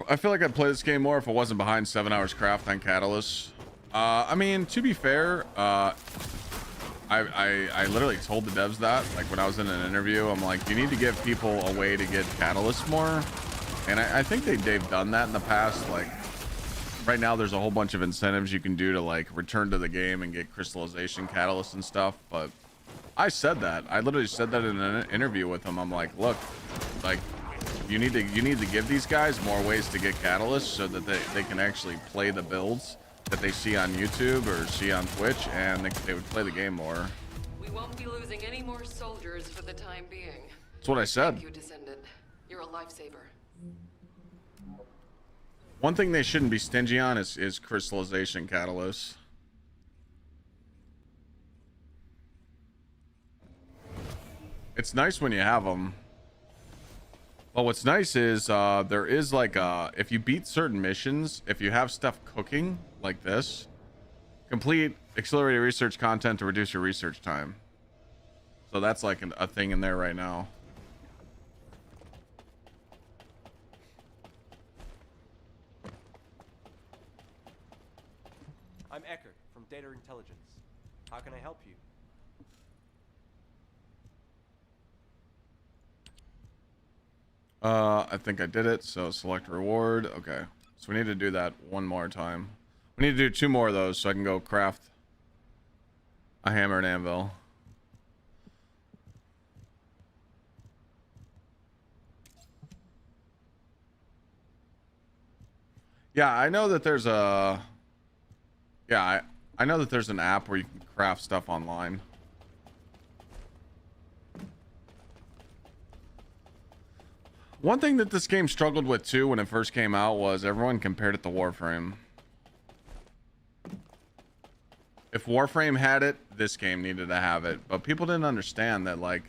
Speaker 1: I feel like I'd play this game more if it wasn't behind 7 hours craft on Catalyst. I mean, to be fair, I literally told the devs that, like, when I was in an interview, I'm like, you need to give people a way to get Catalyst more. And I think they've done that in the past. Like, right now there's a whole bunch of incentives you can do to, like, return to the game and get crystallization catalyst and stuff. But I said that. I literally said that in an interview with them. I'm like, look, like, you need to give these guys more ways to get catalysts so that they can actually play the builds that they see on YouTube or see on Twitch, and they would play the game more.
Speaker 9: We won't be losing any more soldiers for the time being.
Speaker 1: That's what I said.
Speaker 9: Thank you, Descendant. You're a lifesaver.
Speaker 1: One thing they shouldn't be stingy on is crystallization catalysts. It's nice when you have them. But what's nice is there is like if you beat certain missions, if you have stuff cooking like this, complete accelerated research content to reduce your research time. So that's like a thing in there right now.
Speaker 8: I'm Ecker from Data Intelligence. How can I help you?
Speaker 1: I think I did it, so select reward. Okay, so we need to do that one more time. We need to do 2 more of those so I can go craft a hammer and anvil. Yeah, I know that there's a... Yeah, I know that there's an app where you can craft stuff online. One thing that this game struggled with too when it first came out was everyone compared it to Warframe. If Warframe had it, this game needed to have it. But people didn't understand that, like,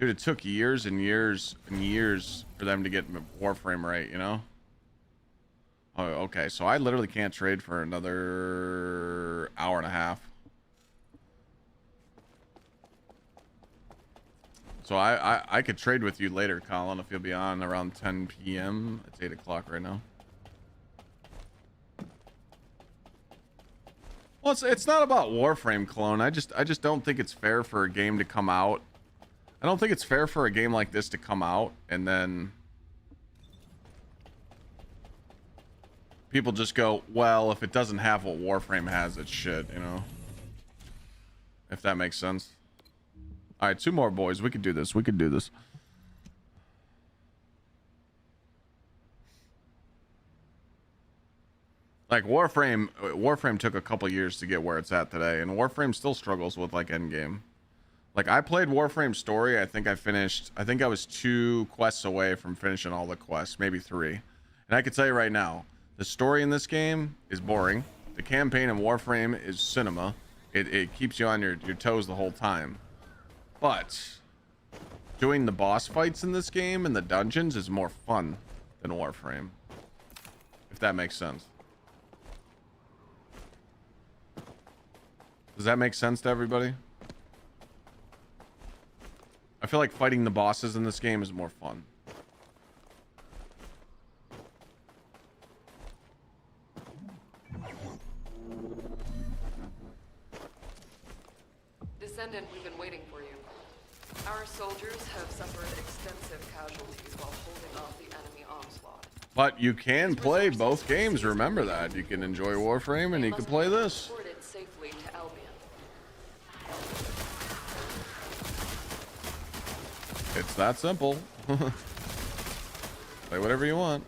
Speaker 1: Dude, it took years and years and years for them to get Warframe right, you know? Oh, okay. So I literally can't trade for another hour and a half. So I could trade with you later, Colin, if you'll be on around 10 p.m. It's 8 o'clock right now. Well, it's not about Warframe, clone. I just don't think it's fair for a game to come out. I don't think it's fair for a game like this to come out and then people just go, well, if it doesn't have what Warframe has, it should, you know? If that makes sense. All right, 2 more, boys. We could do this. We could do this. Like Warframe took a couple years to get where it's at today, and Warframe still struggles with like endgame. Like I played Warframe story. I think I was 2 quests away from finishing all the quests, maybe 3. And I can tell you right now, the story in this game is boring. The campaign in Warframe is cinema. It keeps you on your toes the whole time. But doing the boss fights in this game and the dungeons is more fun than Warframe. If that makes sense. Does that make sense to everybody? I feel like fighting the bosses in this game is more fun.
Speaker 9: Descendant, we've been waiting for you. Our soldiers have suffered extensive casualties while holding off the enemy onslaught.
Speaker 1: But you can play both games, remember that. You can enjoy Warframe and you can play this.
Speaker 9: Transported safely to Albion.
Speaker 1: It's that simple. Play whatever you want.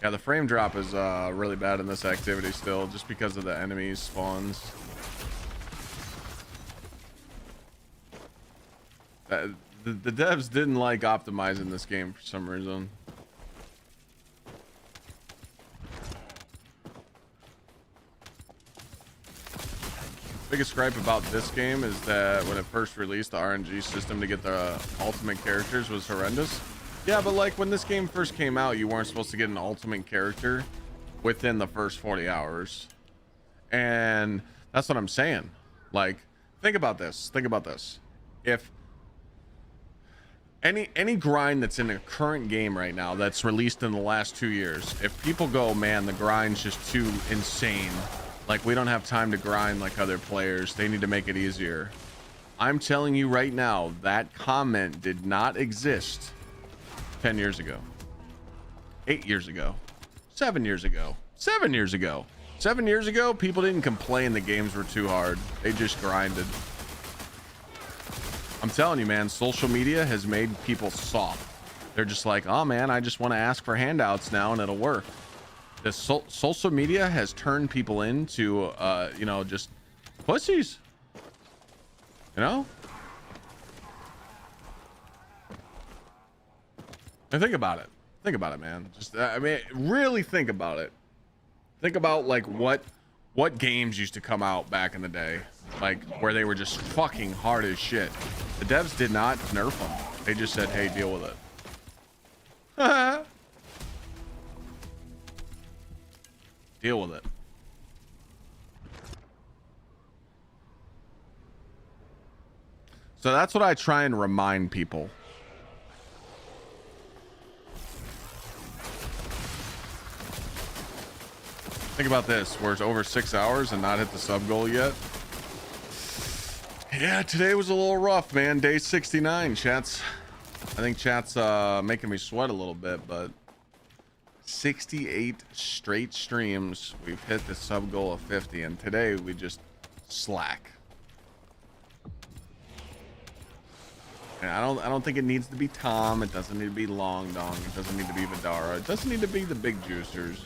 Speaker 1: Yeah, the frame drop is really bad in this activity still, just because of the enemies spawns. The devs didn't like optimizing this game for some reason. Biggest gripe about this game is that when it first released, the RNG system to get the ultimate characters was horrendous. Yeah, but like when this game first came out, you weren't supposed to get an ultimate character within the first 40 hours. And that's what I'm saying. Like, think about this. Think about this. If any grind that's in a current game right now that's released in the last 2 years, if people go, man, the grind's just too insane. Like, we don't have time to grind like other players. They need to make it easier. I'm telling you right now, that comment did not exist 10 years ago. 8 years ago. 7 years ago. 7 years ago. 7 years ago, people didn't complain the games were too hard. They just grinded. I'm telling you, man, social media has made people soft. They're just like, oh, man, I just want to ask for handouts now and it'll work. The social media has turned people into, you know, just pussies. You know? And think about it. Think about it, man. Just, I mean, really think about it. Think about, like, what games used to come out back in the day. Like, where they were just fucking hard as shit. The devs did not nerf them. They just said, hey, deal with it. Deal with it. So that's what I try and remind people. Think about this. We're over 6 hours and not hit the sub goal yet. Yeah, today was a little rough, man. Day 69. Chat's, I think chat's making me sweat a little bit, but 68 straight streams, we've hit the sub goal of 50, and today we just slack. And I don't think it needs to be Tom. It doesn't need to be Long Dong. It doesn't need to be Vidara. It doesn't need to be the big juicers.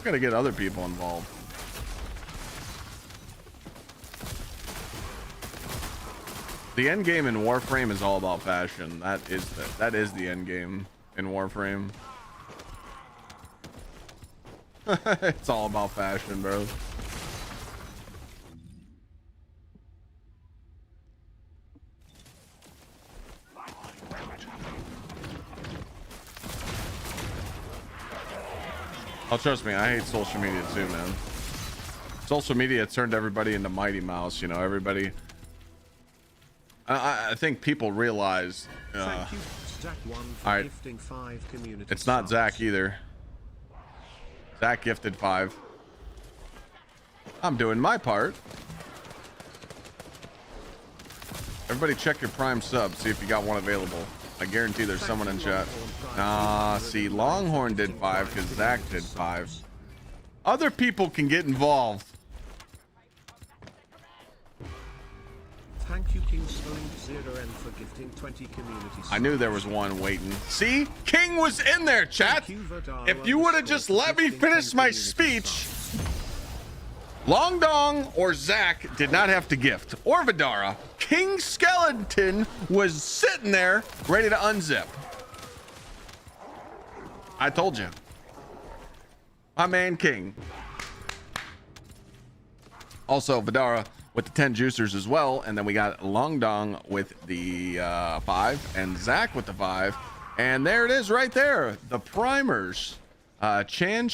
Speaker 1: Gotta get other people involved. The end game in Warframe is all about fashion. That is the end game in Warframe. It's all about fashion, bro. Oh, trust me, I hate social media too, man. Social media turned everybody into Mighty Mouse. You know, everybody. I think people realize.
Speaker 3: Thank you, Zach1, for
Speaker 1: all right.
Speaker 3: gifting 5 community
Speaker 1: It's not
Speaker 3: subs.
Speaker 1: Zach either. Zach gifted 5. I'm doing my part. Everybody check your Prime sub, see if you got one available. I guarantee there's someone in chat. Nah, see, Longhorn did 5 because Zach did 5. Other people can get involved.
Speaker 3: Thank you, Gsxrclyde for gifting 20 community subs.
Speaker 1: I knew there was one waiting. See? King was in there, chat. If you would have just let me finish my speech, Long Dong or Zach did not have to gift. Or Vidara. King Skeleton was sitting there ready to unzip. I told you. My man King. Also, Vidara with the 10 juicers as well. And then we got Long Dong with the 5 and Zach with the 5. And there it is right there. The primers. Chan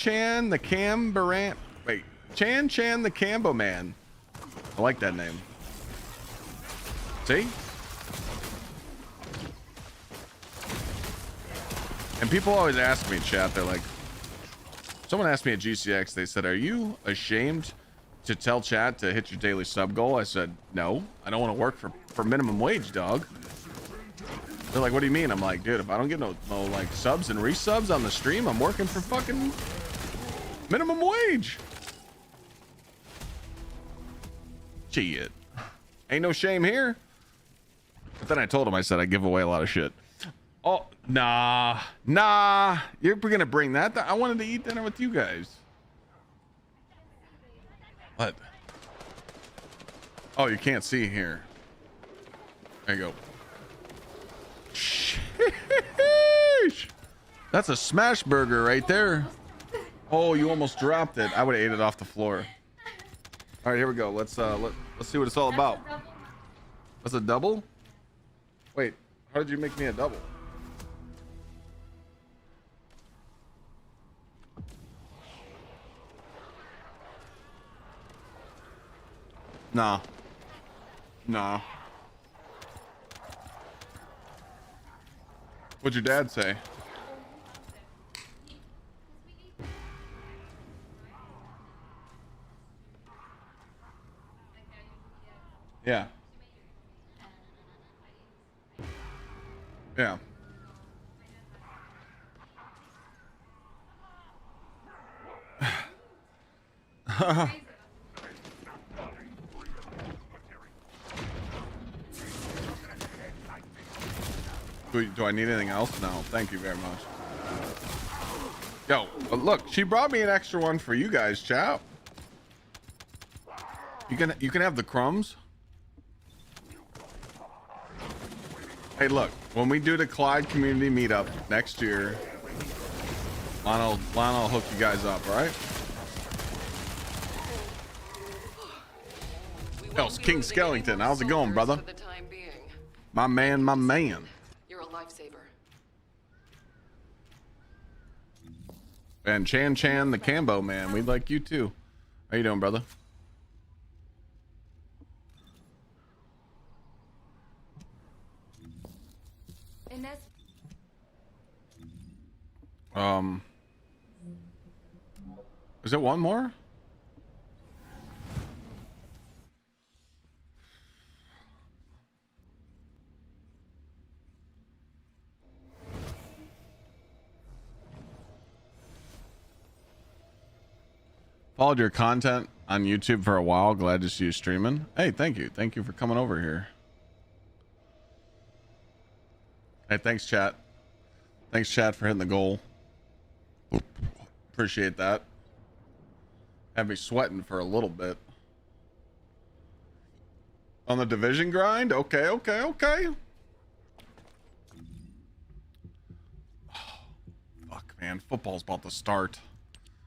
Speaker 1: the Cambaran. Wait. Chan the Cambo Man. I like that name. See? And people always ask me in chat, they're like, someone asked me at GCX, they said, are you ashamed to tell chat to hit your daily sub goal? I said, no, I don't want to work for minimum wage, dog. They're like, what do you mean? I'm like, dude, if I don't get no like subs and resubs on the stream, I'm working for fucking minimum wage. Shit. Ain't no shame here. But then I told him, I said I give away a lot of shit. Oh, nah. You're gonna bring that? I wanted to eat dinner with you guys. What? Oh, you can't see here. There you go. Sheesh. That's a smash burger right there. Oh, you almost dropped it. I would have ate it off the floor. All right, here we go. Let's see what it's all about. That's a double? Wait, how did you make me a double? Nah. What'd your dad say? Yeah. Yeah. Do I need anything else? No, thank you very much. Yo, look, she brought me an extra one for you guys, chat. You can have the crumbs. Hey, look, when we do the Clyde community meetup next year, Lana will hook you guys up, all right? Yo, it's King Skellington. How's it going, brother?
Speaker 9: For the time being.
Speaker 1: My man.
Speaker 9: You're a lifesaver.
Speaker 1: And Chan the Cambo Man, we'd like you too. How you doing, brother? Is it one more? Followed your content on YouTube for a while. Glad to see you streaming. Hey, thank you. Thank you for coming over here. Hey, thanks, chat. Thanks, chat, for hitting the goal. Appreciate that. Had me sweating for a little bit. On the division grind? Okay. Oh, fuck, man. Football's about to start.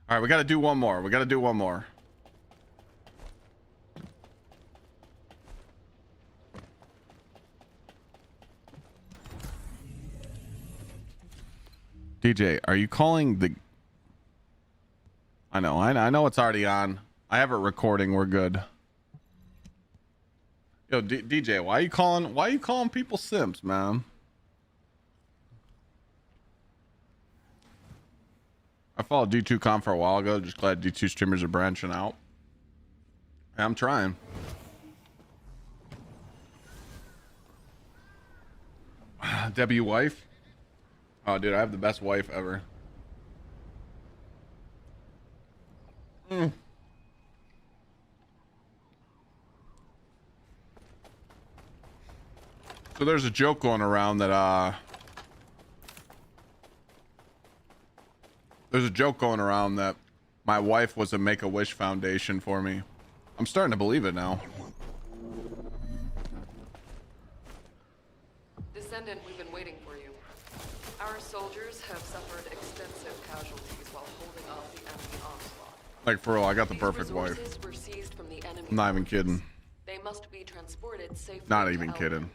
Speaker 1: All right, we got to do one more. DJ, are you calling the... I know it's already on. I have it recording. We're good. Yo, DJ, why are you calling people simps, man? I followed D2Con for a while ago. Just glad D2 streamers are branching out. I'm trying. Debbie wife? Oh, dude, I have the best wife ever. So there's a joke going around that my wife was a Make-A-Wish Foundation for me. I'm starting to believe it now.
Speaker 9: Descendant, we've been waiting for you. Our soldiers have suffered extensive casualties while holding off the enemy onslaught.
Speaker 1: Like, for real, I got the
Speaker 9: These
Speaker 1: perfect wife.
Speaker 9: resources were seized from the enemy
Speaker 1: I'm not even
Speaker 9: fortress.
Speaker 1: kidding.
Speaker 9: They must be transported safely.
Speaker 1: Not
Speaker 9: to
Speaker 1: even
Speaker 9: Elma.
Speaker 1: kidding.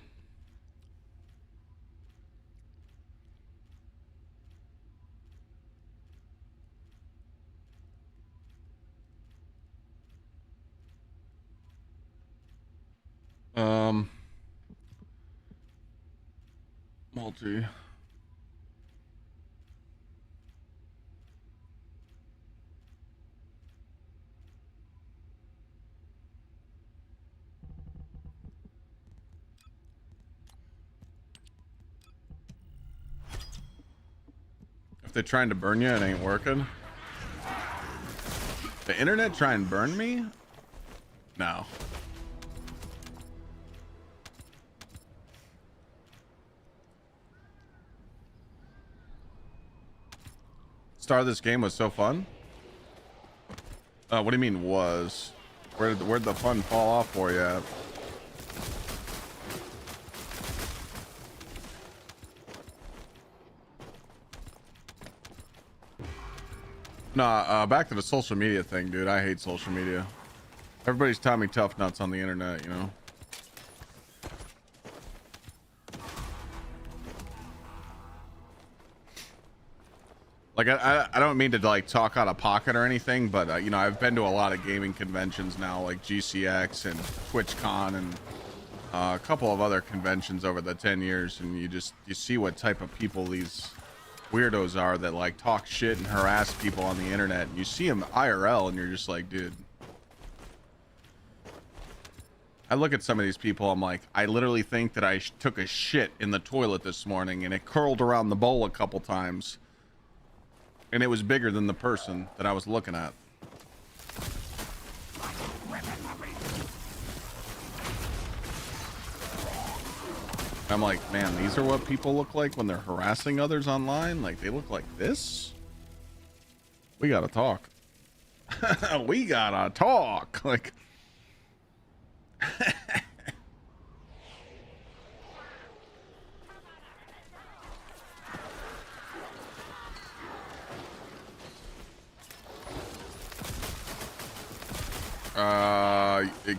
Speaker 1: Multi. If they're trying to burn you, it ain't working. The internet try and burn me? No. Start of this game was so fun. What do you mean was? Where'd the fun fall off for you at? Nah, back to the social media thing, dude. I hate social media. Everybody's Tommy Tough Nuts on the internet, you know? Like, I don't mean to, like, talk out of pocket or anything, but, you know, I've been to a lot of gaming conventions now, like GCX and TwitchCon and a couple of other conventions over the 10 years, and you see what type of people these weirdos are that, like, talk shit and harass people on the internet. And you see them IRL, and you're just like, dude. I look at some of these people, I'm like, I literally think that I took a shit in the toilet this morning, and it curled around the bowl a couple times. And it was bigger than the person that I was looking at. I'm like, man, these are what people look like when they're harassing others online? Like, they look like this? We gotta talk. We gotta talk. Like...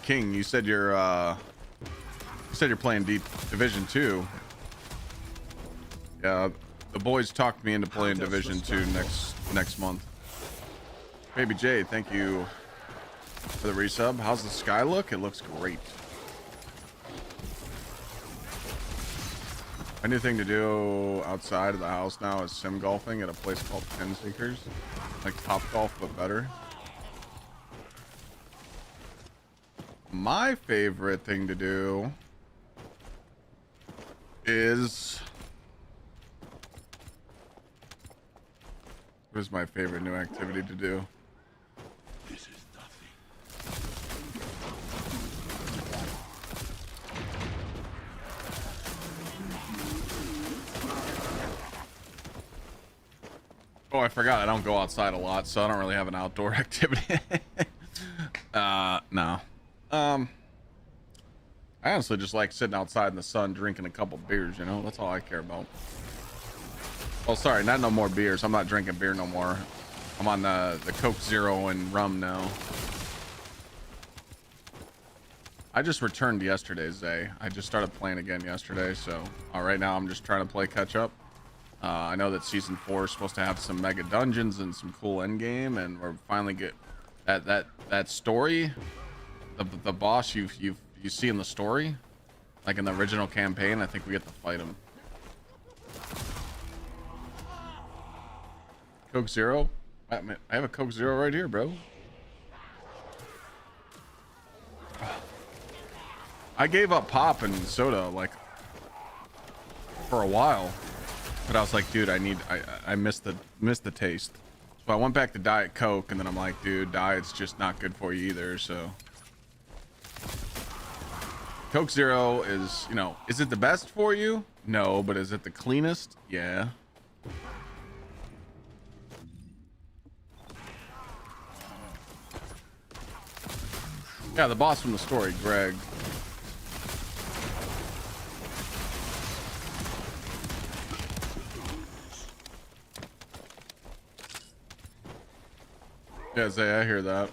Speaker 1: King, you said you're playing Division 2. Yeah, the boys talked me into playing Division 2 next month. Baby J, thank you for the resub. How's the sky look? It looks great. My new thing to do outside of the house now is sim golfing at a place called Pin Seekers. Like Top Golf, but better. My favorite thing to do is... What is my favorite new activity to do?
Speaker 2: This is nothing.
Speaker 1: Oh, I forgot. I don't go outside a lot, so I don't really have an outdoor activity. No. I honestly just like sitting outside in the sun, drinking a couple beers, you know? That's all I care about. Oh, sorry, not no more beers. I'm not drinking beer no more. I'm on the Coke Zero and rum now. I just returned yesterday's day. I just started playing again yesterday, so right now I'm just trying to play catch up. I know that season 4 is supposed to have some mega dungeons and some cool end game, and we're finally get that story, the boss you see in the story, like in the original campaign. I think we get to fight him. Coke Zero. I have a Coke Zero right here, bro. I gave up pop and soda like for a while, but I was like, dude, I missed the taste. So I went back to Diet Coke, and then I'm like, dude, diet's just not good for you either. So Coke Zero is, you know, is it the best for you? No, but is it the cleanest? Yeah. Yeah, the boss from the story, Greg. Yeah, Zay, I hear that.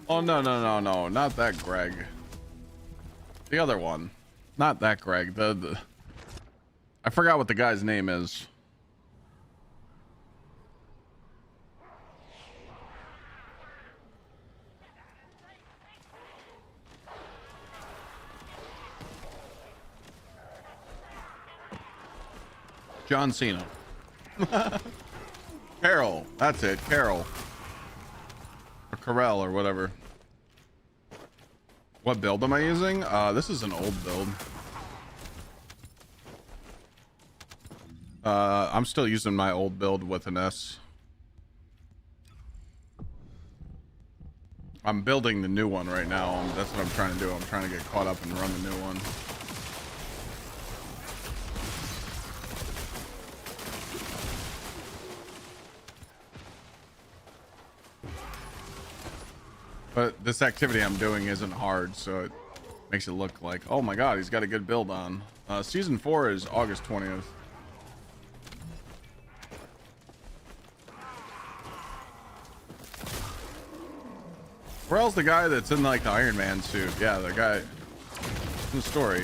Speaker 1: Oh, no, not that Greg. The other one. Not that Greg. The I forgot what the guy's name is. John Cena. Carol. That's it. Carol. Or Carell or whatever. What build am I using? This is an old build. I'm still using my old build with an S. I'm building the new one right now. That's what I'm trying to do. I'm trying to get caught up and run the new one. But this activity I'm doing isn't hard, so it makes it look like, oh my god, he's got a good build on. Season 4 is August 20th. Where's the guy that's in like the Iron Man suit? Yeah, the guy in the story.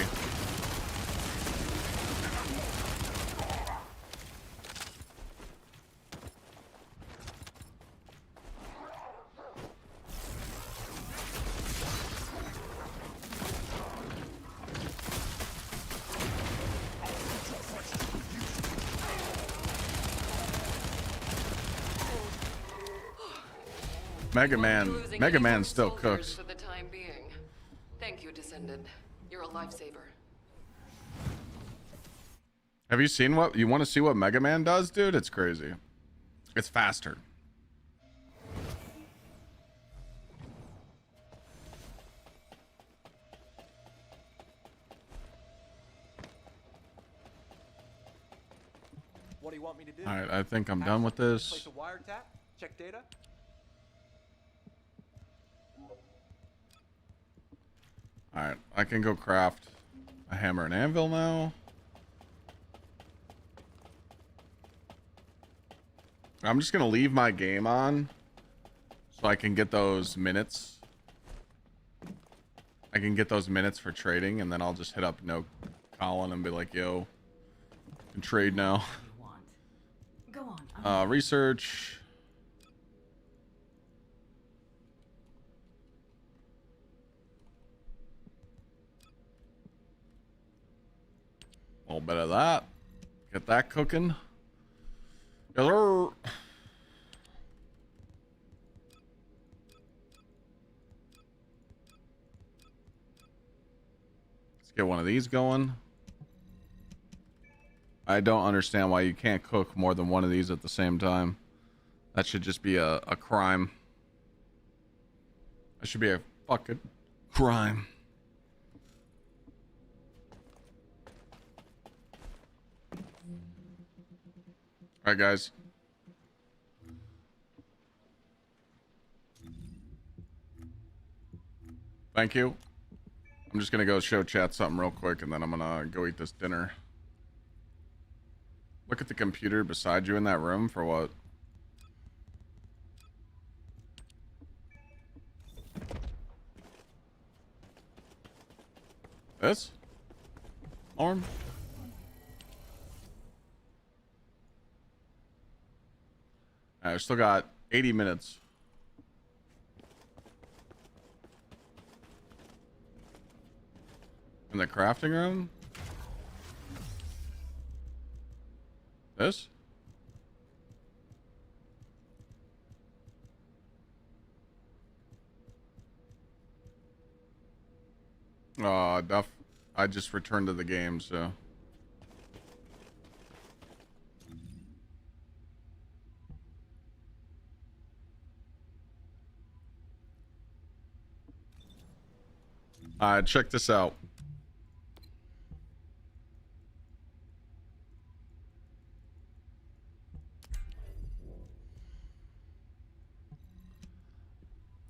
Speaker 1: Mega Man still cooks.
Speaker 9: For the time being. Thank you, Descendant. You're a lifesaver.
Speaker 1: Have you seen what you want to see what Mega Man does, dude? It's crazy. It's faster.
Speaker 8: What do you want me to do?
Speaker 1: All right, I think I'm done with this.
Speaker 8: Place a wiretap? Check data?
Speaker 1: All right, I can go craft a hammer and anvil now. I'm just gonna leave my game on so I can get those minutes. I can get those minutes for trading, and then I'll just hit up No Colin and be like, yo, I can trade now.
Speaker 4: Go on.
Speaker 1: Research. A little bit of that. Get that cooking. Yes, sir. Let's get one of these going. I don't understand why you can't cook more than one of these at the same time. That should just be a crime. That should be a fucking crime. All right, guys. Thank you. I'm just gonna go show chat something real quick, and then I'm gonna go eat this dinner. Look at the computer beside you in that room for what? This? Arm? I still got 80 minutes. In the crafting room? This? Duff. I just returned to the game, so. Check this out.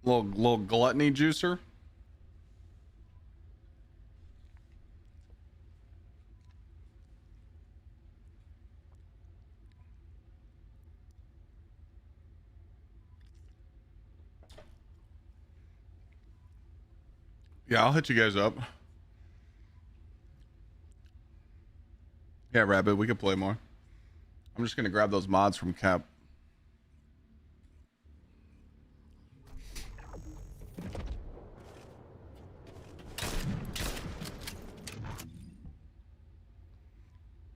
Speaker 1: Little gluttony juicer. Yeah, I'll hit you guys up. Yeah, Rabbit, we can play more. I'm just gonna grab those mods from Cap.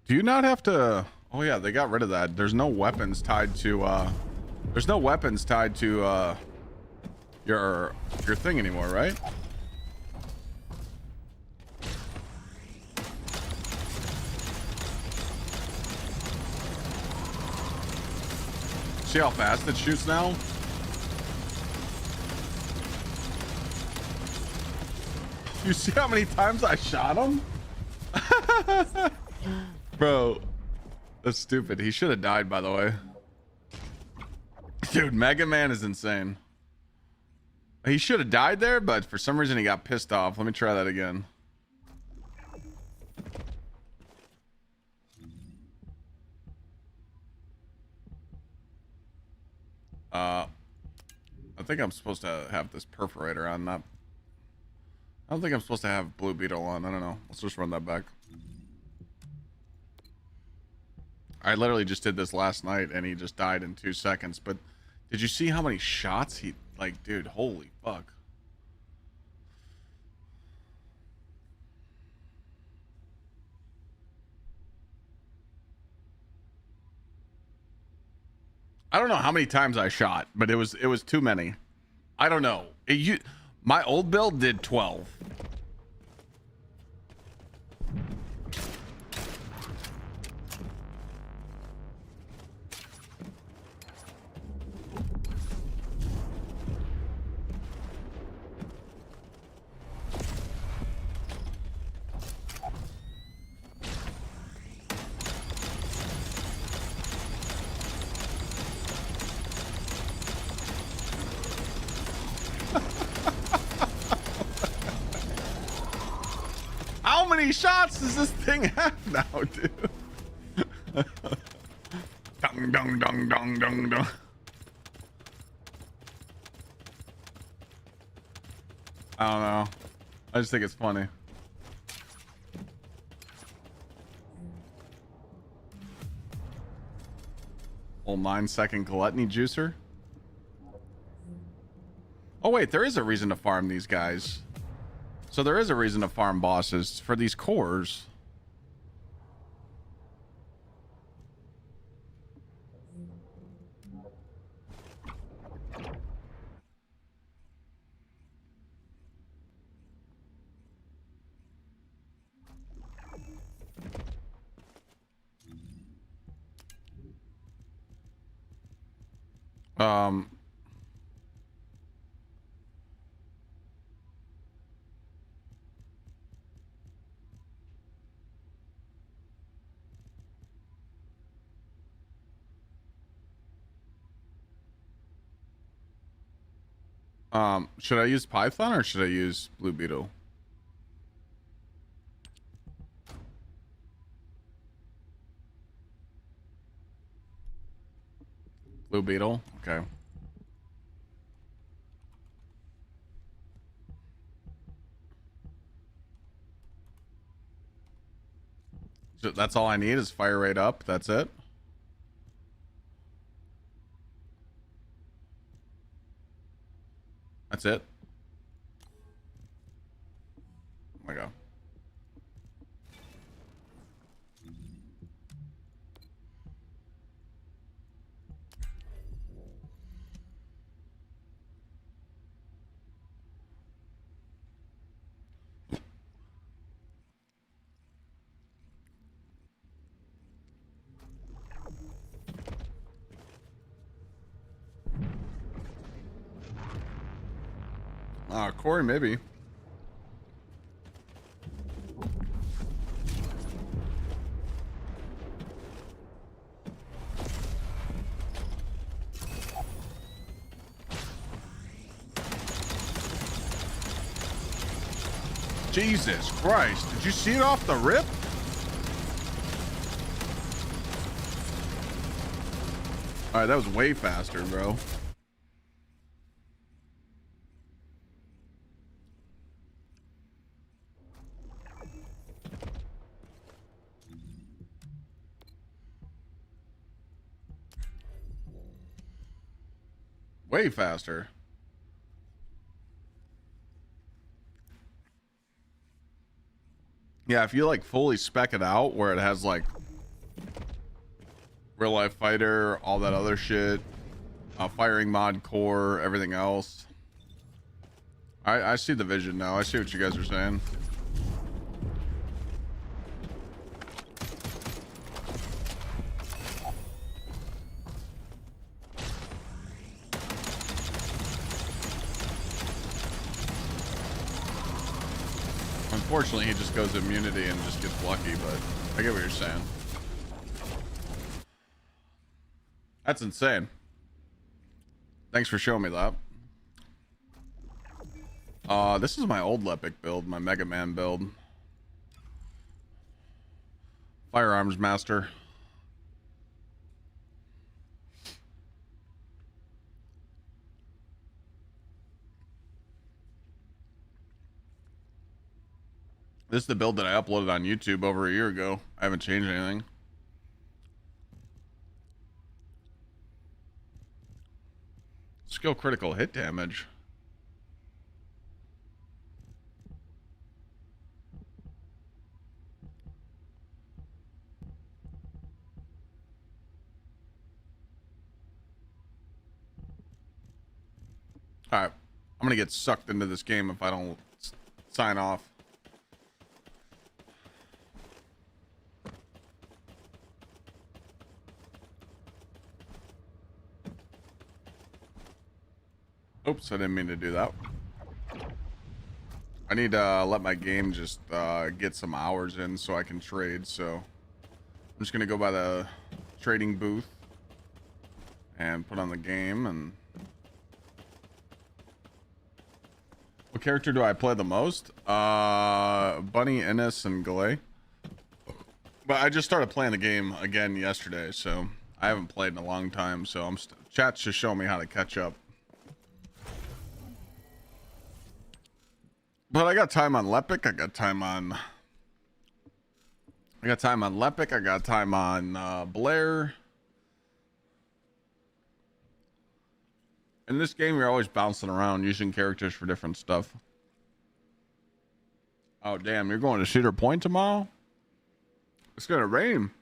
Speaker 1: Do you not have to? Oh yeah, they got rid of that. There's no weapons tied to there's no weapons tied to your thing anymore, right? See how fast it shoots now? You see how many times I shot him? Bro, that's stupid. He should have died, by the way. Dude, Mega Man is insane. He should have died there, but for some reason he got pissed off. Let me try that again. I think I'm supposed to have this perforator on, not... I don't think I'm supposed to have Blue Beetle on. I don't know. Let's just run that back. I literally just did this last night and he just died in 2 seconds. But did you see how many shots he... Like, dude, holy fuck. I don't know how many times I shot, but it was too many. I don't know. My old build did 12. How many shots does this thing have now, dude? Dung, dung, dung, dung, dung, dung. I don't know. I just think it's funny. Old 9-second gluttony juicer. Oh wait, there is a reason to farm these guys. So there is a reason to farm bosses for these cores. Should I use Python or should I use Blue Beetle? Blue Beetle, okay. So that's all I need is fire rate up. That's it. That's it. Oh my god. Corey, maybe. Jesus Christ. Did you see it off the rip? All right, that was way faster, bro. Way faster. Yeah, if you like fully spec it out where it has like real life fighter, all that other shit, firing mod core, everything else. I see the vision now. I see what you guys are saying. Unfortunately, he just goes immunity and just gets lucky, but I get what you're saying. That's insane. Thanks for showing me that. This is my old Lepic build, my Mega Man build. Firearms Master. This is the build that I uploaded on YouTube over a year ago. I haven't changed anything. Skill critical hit damage. All right, I'm gonna get sucked into this game if I don't sign off. Oops, I didn't mean to do that. I need to let my game just get some hours in so I can trade. So I'm just gonna go by the trading booth and put on the game. And what character do I play the most? Bunny, Ennis, and Galay. But I just started playing the game again yesterday, so I haven't played in a long time. So chat's just showing me how to catch up. But I got time on Lepic. I got time on Lepic. I got time on Blair. In this game, you're always bouncing around using characters for different stuff. Oh, damn. You're going to Cedar Point tomorrow? It's going to rain.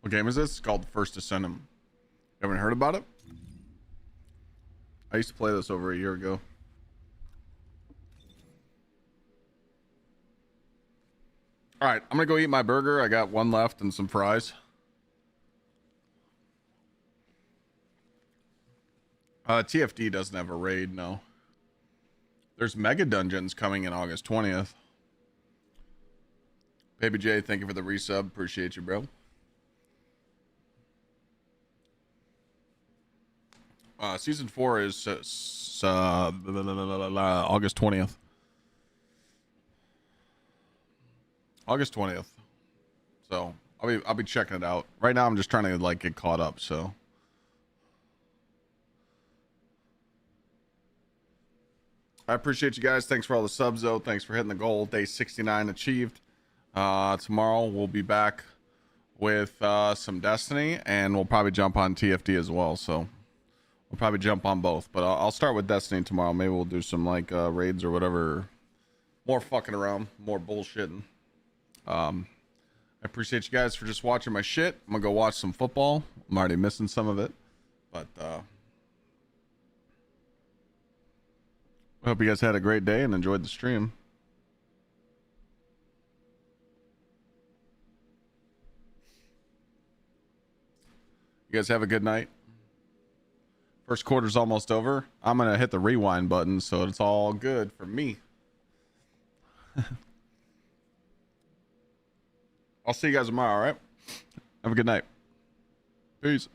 Speaker 1: What game is this? It's called First Ascendant. Haven't heard about it? I used to play this over a year ago. All right, I'm gonna go eat my burger. I got one left and some fries. TFD doesn't have a raid, no. There's mega dungeons coming in August 20th. Baby J, thank you for the resub. Appreciate you, bro. Season 4 is August 20th. August 20th. So I'll be checking it out. Right now I'm just trying to like get caught up, so I appreciate you guys. Thanks for all the subs, though. Thanks for hitting the goal. Day 69 achieved. Tomorrow we'll be back with some Destiny, and we'll probably jump on TFD as well. So we'll probably jump on both. But I'll start with Destiny tomorrow. Maybe we'll do some like raids or whatever. More fucking around, more bullshitting. I appreciate you guys for just watching my shit. I'm gonna go watch some football. I'm already missing some of it, but I hope you guys had a great day and enjoyed the stream. You guys have a good night. First quarter's almost over. I'm gonna hit the rewind button, so it's all good for me. I'll see you guys tomorrow, all right? Have a good night. Peace.